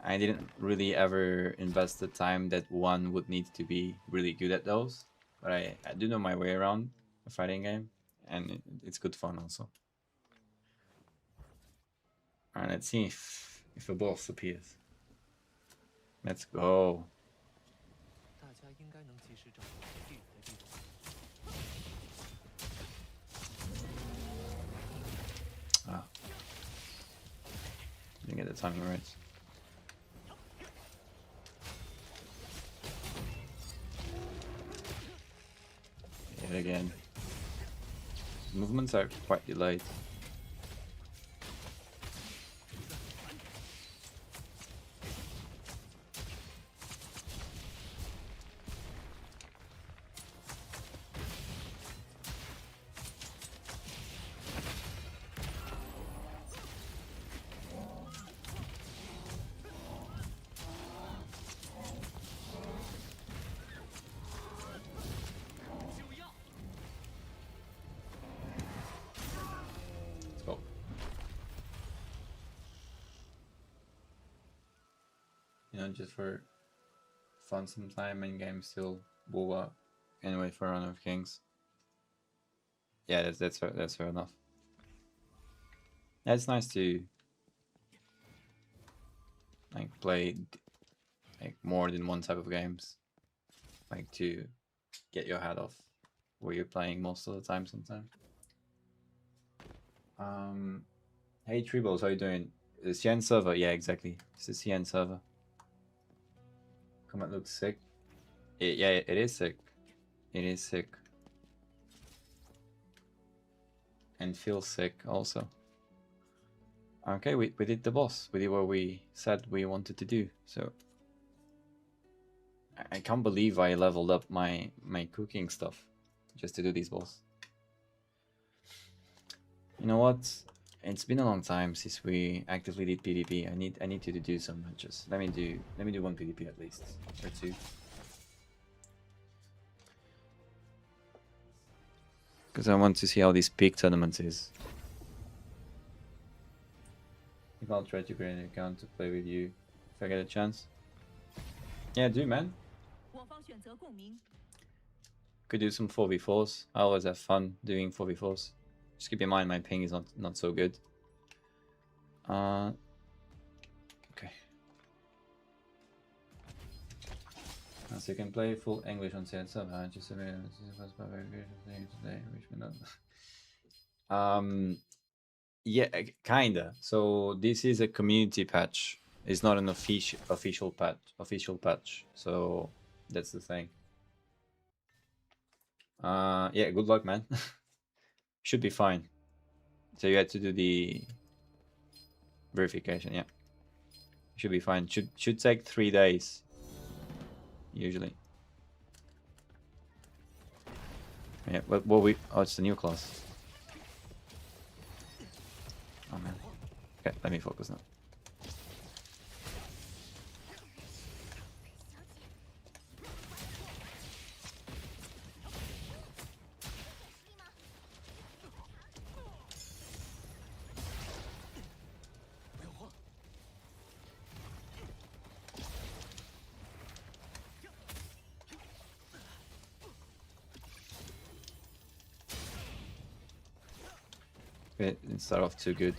I didn't really ever invest the time that one would need to be really good at those, but I do know my way around a fighting game, and it's good fun also. Alright, let's see if a boss appears. Let's go. Didn't get the timing right. Yet again. Movements are quite delayed. Just for fun sometime in game still WoWa anyway for Honor of Kings. Yeah, that's fair enough. Yeah, it's nice to like play like more than one type of games, like to get your head off where you're playing most of the time sometimes. Hey Tribbles, how you doing? The CN server, yeah, exactly. It's the CN server. Comment looks sick. Yeah, it is sick. It is sick. And feels sick also. Okay, we did the boss. We did what we said we wanted to do. So I can't believe I leveled up my cooking stuff just to do this boss. You know what? It's been a long time since we actively did PvP. I need to do some matches. Let me do one PvP at least, or two. Because I want to see how this peak tournament is. I think I'll try to create an account to play with you if I get a chance. Yeah, do man. Could do some 4v4s. I always have fun doing 4v4s. Just keep in mind my ping is not so good. Okay. So you can play full English on CS server. Just today, yeah, kinda. So this is a community patch. It's not an official patch. So that's the thing. Yeah, good luck, man. Should be fine. So you had to do the verification, yeah. Should be fine. Should take 3 days usually. Yeah, but it's the new class. Oh man. Okay, let me focus now. It didn't start off too good.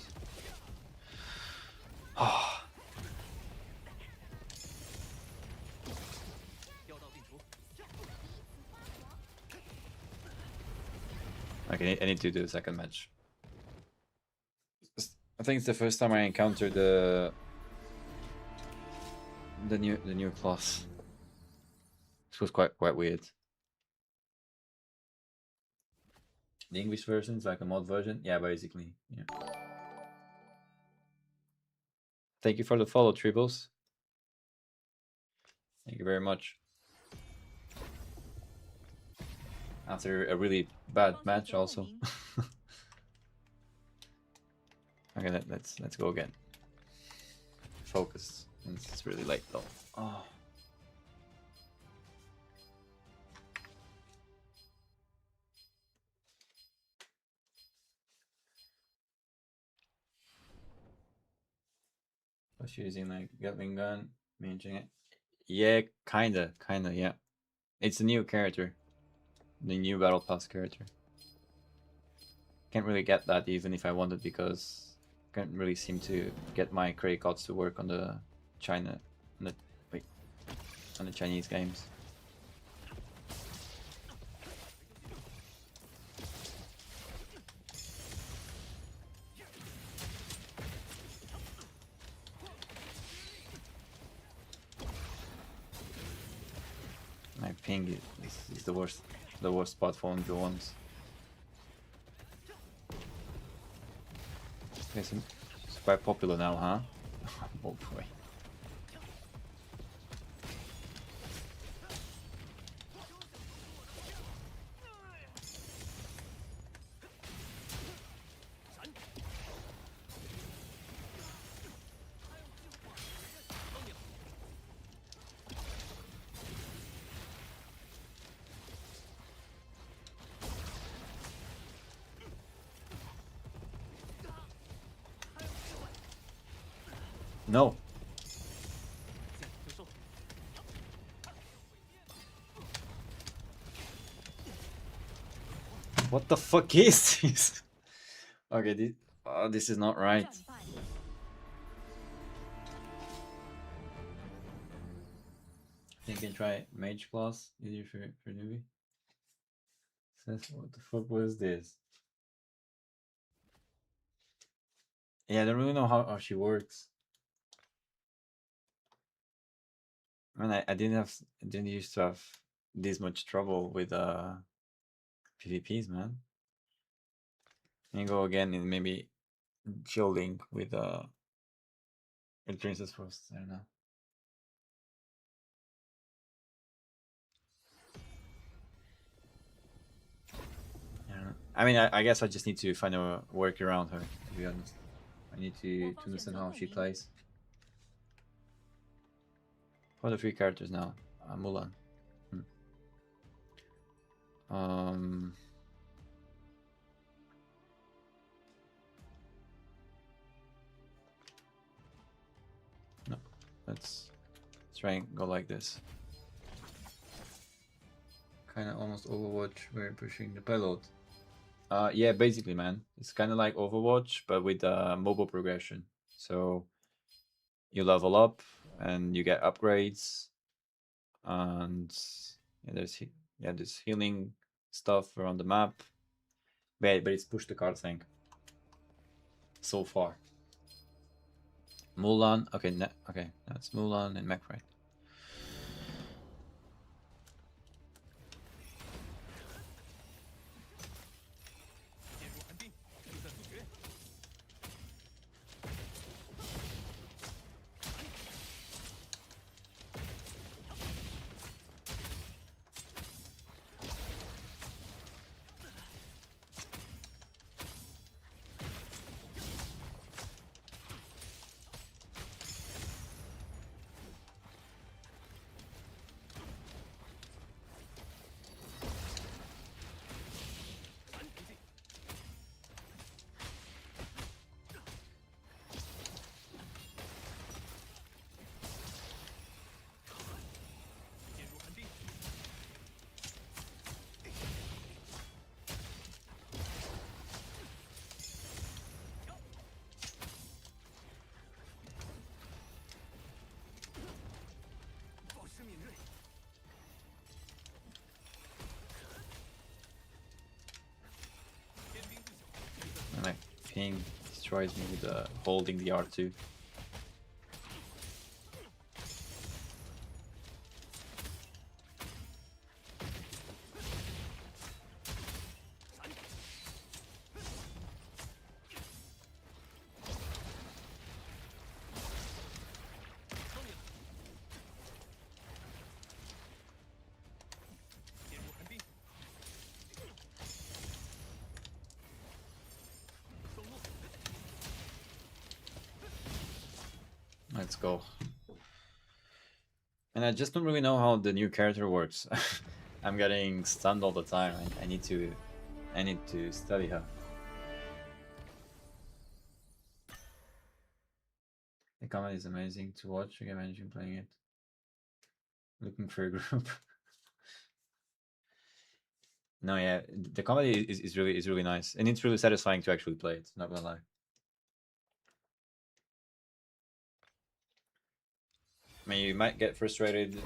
Okay, I need to do the second match. I think it's the first time I encountered the new class. This was quite weird. The English version is like a mod version, yeah, basically. Yeah. Thank you for the follow, Tribbles. Thank you very much. After a really bad match, also. Okay, let's go again. Focus. It's really late though. Oh. Was using like Gatling gun, managing it. Yeah, kinda, yeah. It's a new character. The new Battle Pass character. Can't really get that even if I wanted because can't really seem to get my credit cards to work on the on the Chinese games. My ping is the worst spot for the ones. It's quite popular now, huh? Oh boy. No. What the fuck is this? Okay, this is not right. I think I can try Mage class, easier for newbie. Says, what the fuck was this? Yeah, I don't really know how she works. I mean, I didn't used to have this much trouble with PvPs, man. And go again in maybe shielding with Princess first. I don't know. I don't know. I mean, I guess I just need to find a work around her. To be honest, I need to understand how she plays. What are the 3 characters now? Mulan. No, let's try and go like this. Kind of almost Overwatch. We're pushing the payload. Yeah, basically, man, it's kind of like Overwatch, but with mobile progression. So you level up and you get upgrades, and there's healing stuff around the map. But it's push the card thing so far. Mulan, okay, that's Mulan and Mech, right? And my ping destroys me with holding the R2. Let's go. And I just don't really know how the new character works. I'm getting stunned all the time. I need to study her. The comedy is amazing to watch. I can imagine playing it. Looking for a group. No, yeah, the comedy is really nice, and it's really satisfying to actually play it. Not gonna lie. I mean, you might get frustrated,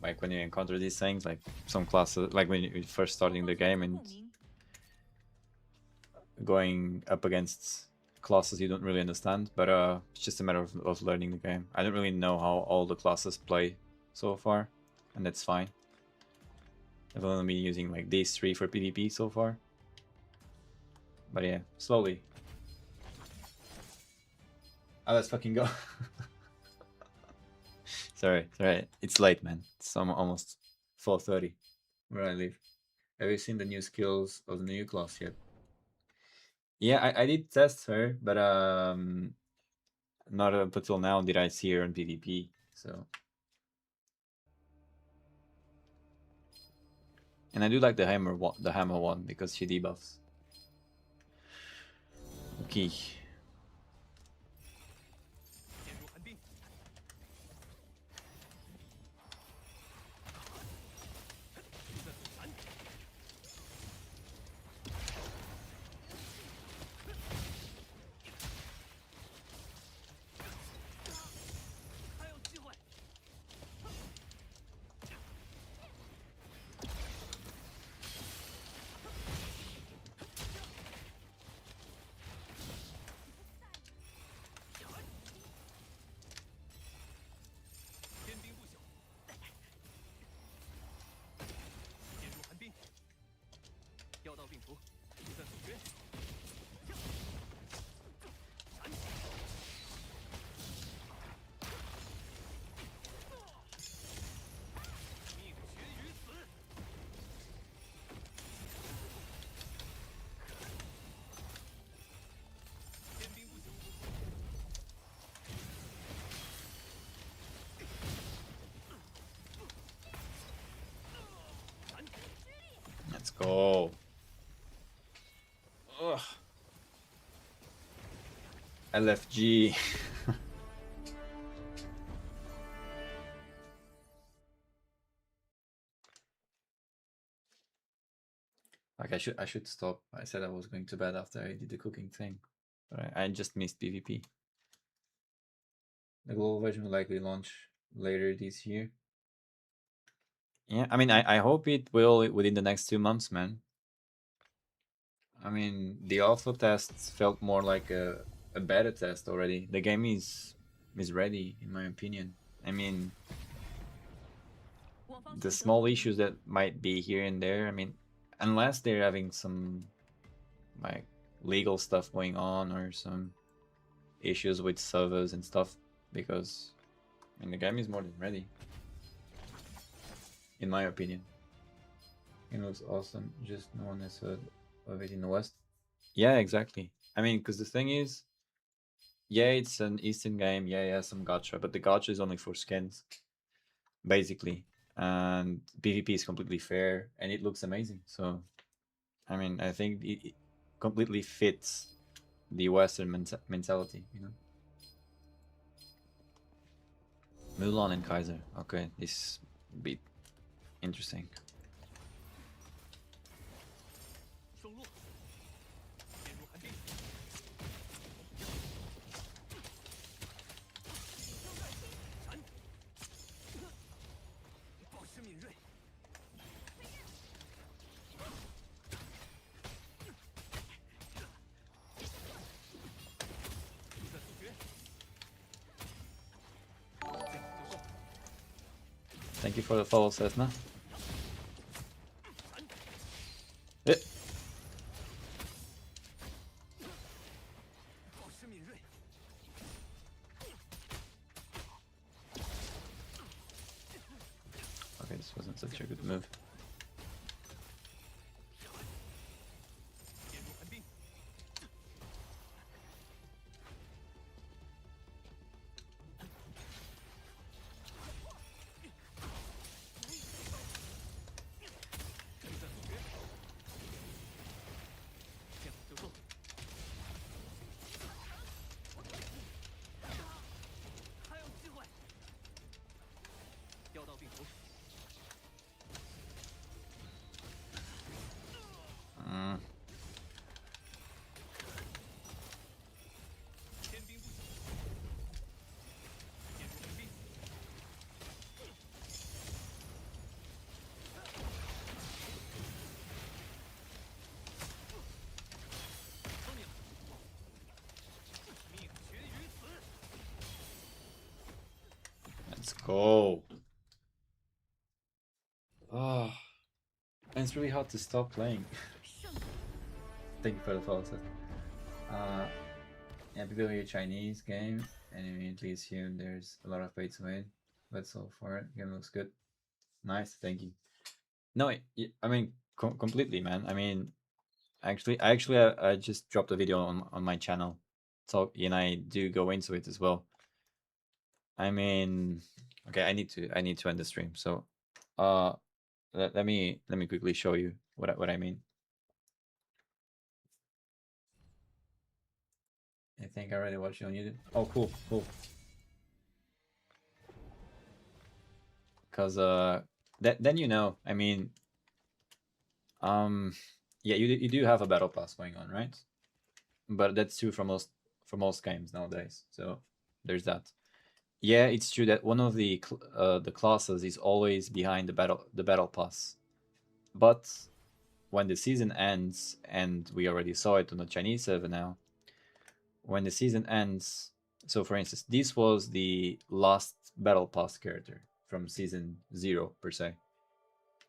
like when you encounter these things, like some classes, like when you're first starting the game and going up against classes you don't really understand. But it's just a matter of learning the game. I don't really know how all the classes play so far, and that's fine. I've only been using like these 3 for PvP so far. But yeah, slowly. Oh, let's fucking go. Sorry, it's late, man. It's almost 4:30 where I live. Have you seen the new skills of the new class yet? Yeah, I did test her, but not up until now did I see her on PvP. So, and I do like the hammer one because she debuffs. Okay. 病除，计算速决。命悬于此。天兵不朽。 Let's go. Ugh. LFG. Like I should stop. I said I was going to bed after I did the cooking thing, but I just missed PvP. The global version will likely launch later this year. Yeah, I mean, I hope it will within the next 2 months, man. I mean, the alpha tests felt more like a beta test already. The game is ready, in my opinion. I mean, the small issues that might be here and there, I mean, unless they're having some like legal stuff going on or some issues with servers and stuff, because I mean, the game is more than ready, in my opinion. It looks awesome, just no one has heard of it in the West. Yeah, exactly. I mean, because the thing is, yeah, it's an Eastern game, yeah, yeah, some gacha, but the gacha is only for skins, basically. And PvP is completely fair, and it looks amazing. So, I mean, I think it completely fits the Western mentality, you know? Mulan and Kaiser. Okay, this would be interesting. Thank you for the follow, Cessna. Eh. Okay, this wasn't such a good move. Let's go. Oh, and it's really hard to stop playing. Thank you for the follow, Seth. Yeah, people hear Chinese game and immediately assume there's a lot of pay to win. That's all for it. Game looks good. Nice, thank you. No, I mean completely, man. I mean, I just dropped a video on my channel, so and I do go into it as well. I mean, okay, I need to end the stream. So, let me quickly show you what I mean. I think I already watched you on YouTube. Oh, cool. Because then you know. I mean, yeah, you do have a battle pass going on, right? But that's true for most games nowadays. So there's that. Yeah, it's true that one of the classes is always behind the battle pass, but when the season ends, and we already saw it on the Chinese server now, when the season ends, so for instance, this was the last battle pass character from season 0 per se.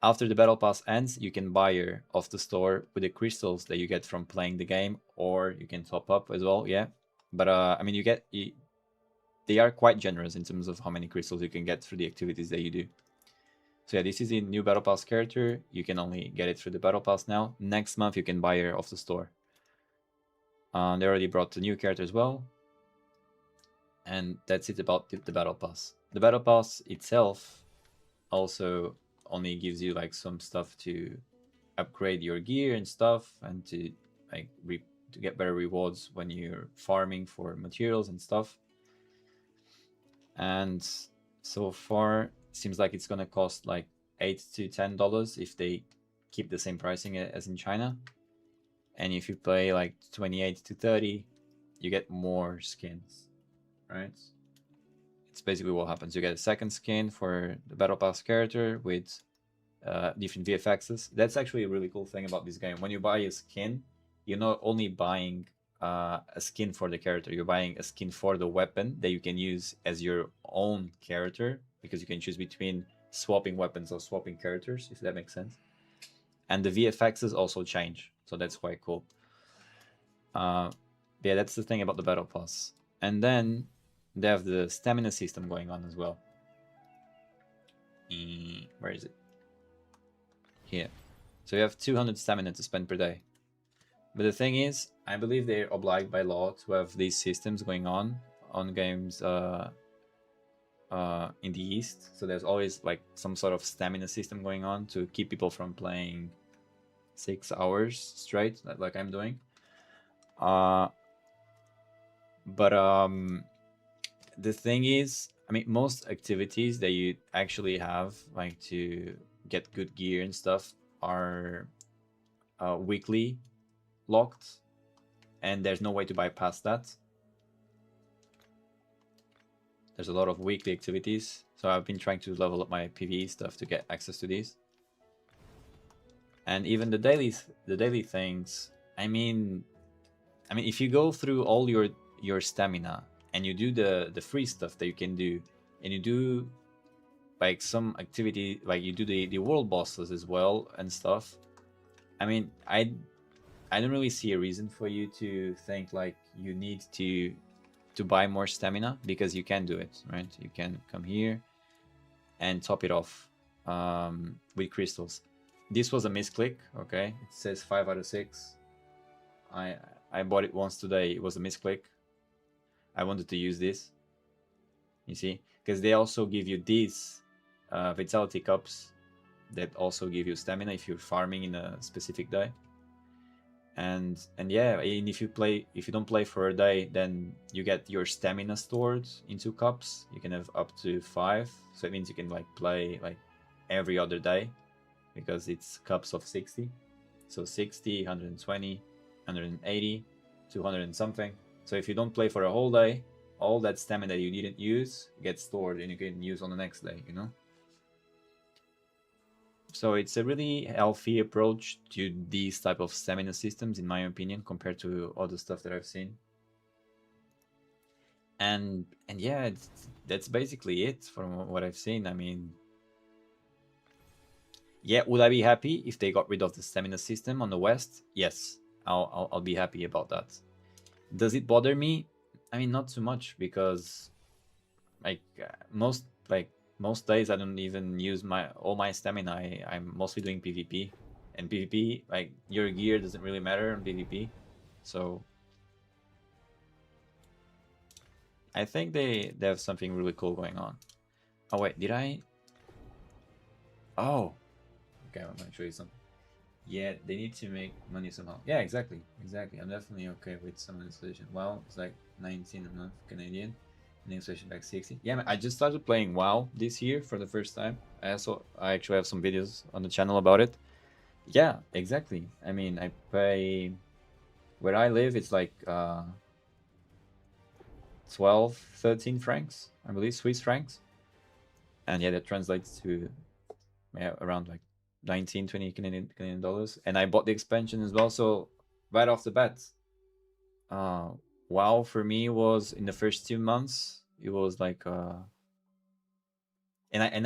after the battle pass ends, you can buy her off the store with the crystals that you get from playing the game, or you can top up as well. Yeah, but I mean, they are quite generous in terms of how many crystals you can get through the activities that you do. So yeah, this is a new battle pass character. You can only get it through the battle pass now. Next month you can buy her off the store. They already brought the new character as well. And that's it about the battle pass. The battle pass itself also only gives you like some stuff to upgrade your gear and stuff, and to like to get better rewards when you're farming for materials and stuff. And so far, seems like it's gonna cost like $8 to $10 if they keep the same pricing as in China. And if you pay like 28 to 30, you get more skins, right? It's basically what happens. You get a second skin for the Battle Pass character with different VFXs. That's actually a really cool thing about this game. When you buy a skin, you're not only buying a skin for the character, you're buying a skin for the weapon that you can use as your own character, because you can choose between swapping weapons or swapping characters, if that makes sense. And the VFXs also change, so that's quite cool. Yeah, that's the thing about the Battle Pass. And then they have the stamina system going on as well. Where is it? Here. So you have 200 stamina to spend per day. But the thing is, I believe they're obliged by law to have these systems going on games in the East. So there's always like some sort of stamina system going on to keep people from playing 6 hours straight, like I'm doing. The thing is, I mean, most activities that you actually have, like to get good gear and stuff, are weekly locked, and there's no way to bypass that. There's a lot of weekly activities, so I've been trying to level up my PvE stuff to get access to these. And even the daily things, I mean, if you go through all your stamina and you do the free stuff that you can do, and you do like some activity, like you do the world bosses as well and stuff, I mean, I don't really see a reason for you to think like you need to buy more stamina, because you can do it, right? You can come here and top it off with crystals. This was a misclick, okay? It says 5 out of 6. I bought it once today. It was a misclick. I wanted to use this, you see, because they also give you these vitality cups that also give you stamina if you're farming in a specific day. And yeah, and if you don't play for a day, then you get your stamina stored in 2 cups. You can have up to 5, so it means you can like play like every other day, because it's cups of 60. So 60, 120, 180, 200 and something. So if you don't play for a whole day, all that stamina you didn't use gets stored and you can use on the next day, you know? So it's a really healthy approach to these type of stamina systems, in my opinion, compared to other stuff that I've seen. And yeah, that's basically it from what I've seen. I mean, yeah, would I be happy if they got rid of the stamina system on the West? Yes, I'll be happy about that. Does it bother me? I mean, not too much, because like most days I don't even use all my stamina. I'm mostly doing PvP, and PvP, like, your gear doesn't really matter on PvP. So I think they have something really cool going on. Oh wait, did I? Oh, okay, I'm gonna show you something. Yeah, they need to make money somehow. Yeah, exactly. I'm definitely okay with some installation. WoW, it's like 19 a month Canadian. And installation back 60. Yeah, man, I just started playing WoW this year for the first time. I actually have some videos on the channel about it. Yeah, exactly. I mean, I pay, where I live, it's like 12, 13 francs, I believe, Swiss francs. And yeah, that translates to around like 19, 20 Canadian dollars. And I bought the expansion as well, so right off the bat, WoW for me was, in the first 2 months, it was like and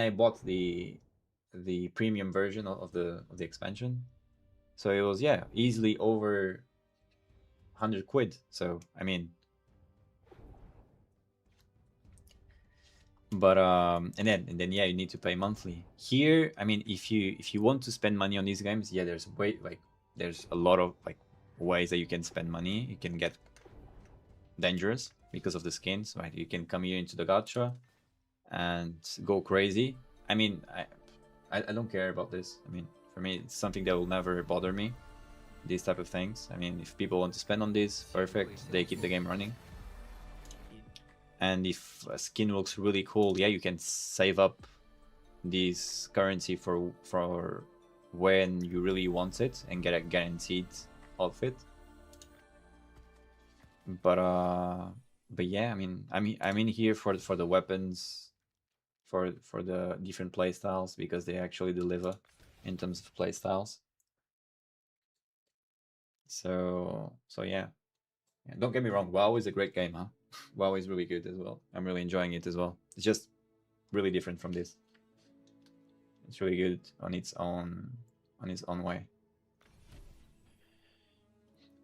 I bought the the premium version of the expansion. So it was, yeah, easily over 100 quid. So I mean, but and then yeah, you need to pay monthly. Here, I mean, if you want to spend money on these games, yeah, there's a lot of like ways that you can spend money. You can get dangerous because of the skins, right? You can come here into the gacha and go crazy. I mean, I don't care about this. I mean, for me, it's something that will never bother me. These type of things. I mean, if people want to spend on this, perfect. They keep the game running. And if a skin looks really cool, yeah, you can save up this currency for when you really want it and get a guaranteed outfit. But yeah, I mean, I'm in here for the weapons, for the different playstyles, because they actually deliver in terms of playstyles. So yeah. Don't get me wrong, WoW is a great game, huh? WoW is really good as well. I'm really enjoying it as well. It's just really different from this. It's really good on its own way.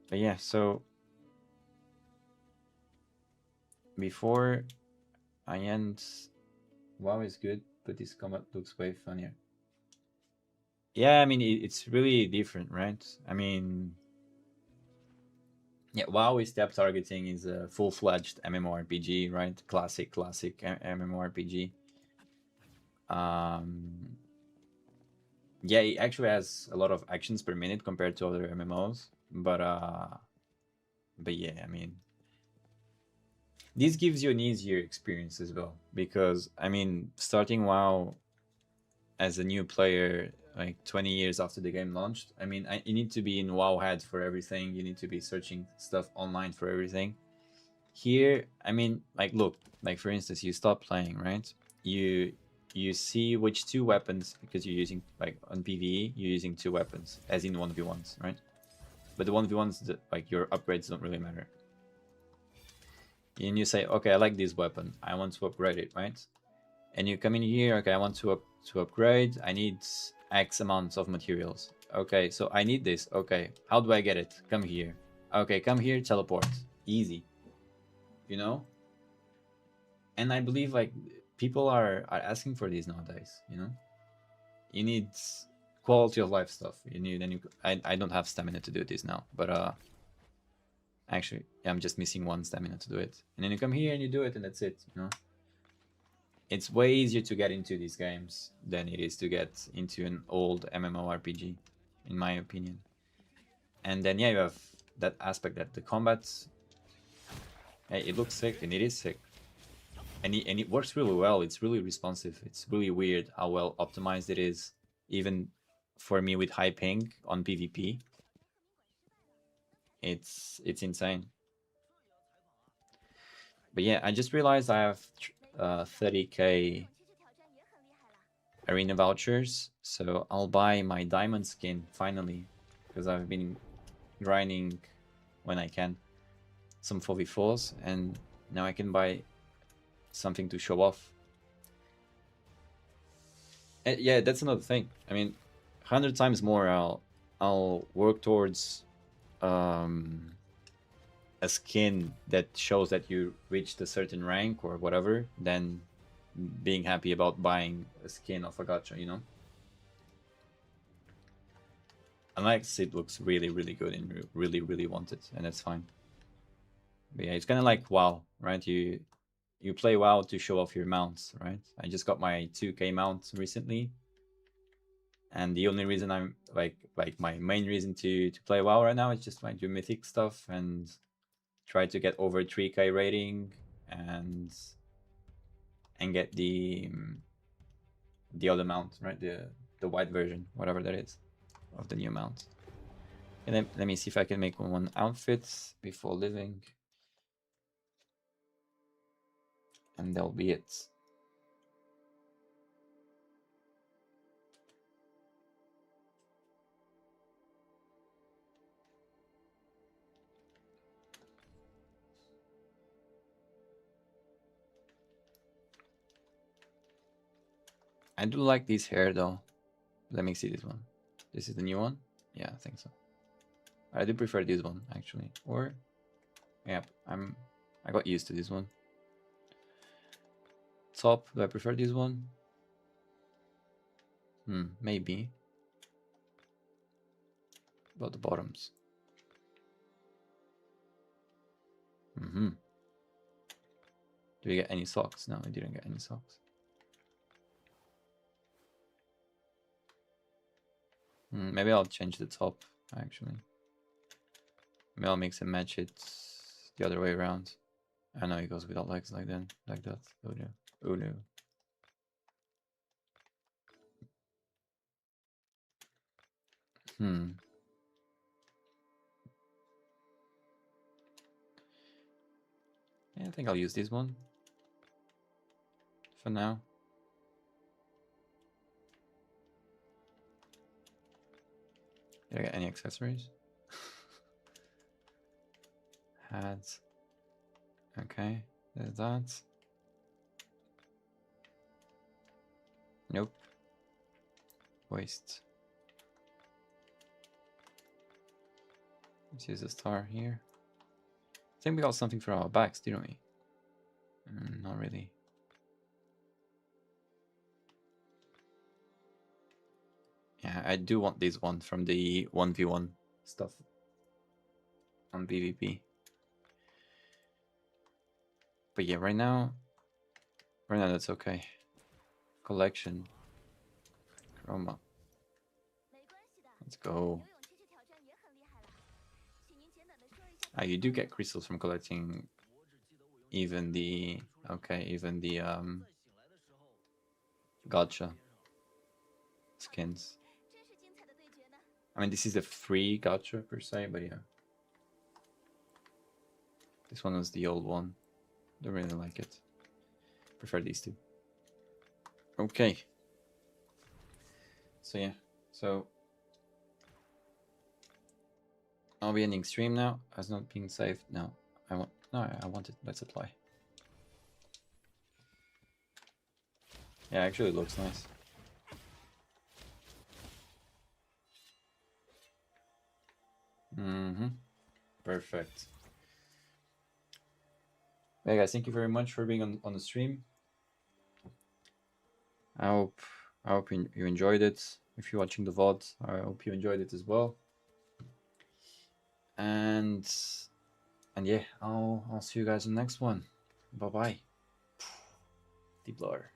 But yeah, so before I end, WoW is good, but this combat looks way funnier. Yeah, I mean, it's really different, right? I mean, yeah, WoW is step targeting is a full-fledged MMORPG, right? Classic MMORPG. Yeah, it actually has a lot of actions per minute compared to other MMOs, but yeah, I mean, this gives you an easier experience as well, because I mean, starting WoW as a new player, like 20 years after the game launched, I mean, you need to be in Wowhead for everything. You need to be searching stuff online for everything. Here, I mean, like, look, like for instance, you stop playing, right? You see which two weapons, because you're using, like on PvE, you're using two weapons, as in 1v1s, right? But the 1v1s, like your upgrades don't really matter. And you say, okay, I like this weapon, I want to upgrade it, right? And you come in here, okay, I want to upgrade, I need X amounts of materials. Okay, so I need this. Okay, how do I get it? Come here. Okay, come here, teleport. Easy. You know? And I believe like people are asking for these nowadays, you know? You need quality of life stuff. You need, and I don't have stamina to do this now, but actually I'm just missing one stamina to do it. And then you come here and you do it, and that's it, you know? It's way easier to get into these games than it is to get into an old MMORPG, in my opinion. And then yeah, you have that aspect that the combat, hey, it looks sick, and it is sick. And it works really well. It's really responsive. It's really weird how well optimized it is, even for me with high ping on PvP. It's insane. But yeah, I just realized I have 30k arena vouchers, so I'll buy my diamond skin finally, because I've been grinding when I can some 4v4s, and now I can buy something to show off. And yeah, that's another thing. I mean, 100 times more I'll work towards a skin that shows that you reached a certain rank or whatever than being happy about buying a skin of a gacha, you know? Unless it looks really, really good and really, really want it, and that's fine. But yeah, it's kind of like WoW, right? You play WoW to show off your mounts, right? I just got my 2k mount recently, and the only reason I'm like my main reason to play WoW right now is just like do mythic stuff and try to get over 3k rating and get the other mount, right? The white version, whatever that is, of the new mount. And then let me see if I can make one outfit before leaving. And that'll be it. I do like this hair though. Let me see this one. This is the new one? Yeah, I think so. I do prefer this one actually. Or yeah, I got used to this one. Top, do I prefer this one? Maybe. About the bottoms. Do we get any socks? No, we didn't get any socks. Maybe I'll change the top, actually. Maybe I'll mix and match it the other way around. I know it goes without legs like that. Oh no. Oh no. Yeah, I think I'll use this one for now. Did I get any accessories? Hats. Okay, there's that. Nope. Waist. Let's use a star here. I think we got something for our backs, didn't we? Not really. Yeah, I do want this one from the 1v1 stuff on PvP. But yeah, right now that's okay. Collection. Chroma. Let's go. You do get crystals from collecting even the gacha skins. I mean, this is a free gacha per se, but yeah. This one was the old one. Don't really like it. Prefer these two. Okay. So yeah. So I'll be ending stream now. Has not been saved. No, I want it. Let's apply. Yeah, actually it looks nice. Perfect. Hey guys, thank you very much for being on the stream. I hope you enjoyed it. If you're watching the VOD, I hope you enjoyed it as well. And yeah, I'll see you guys in the next one. Bye bye. Deep Lore.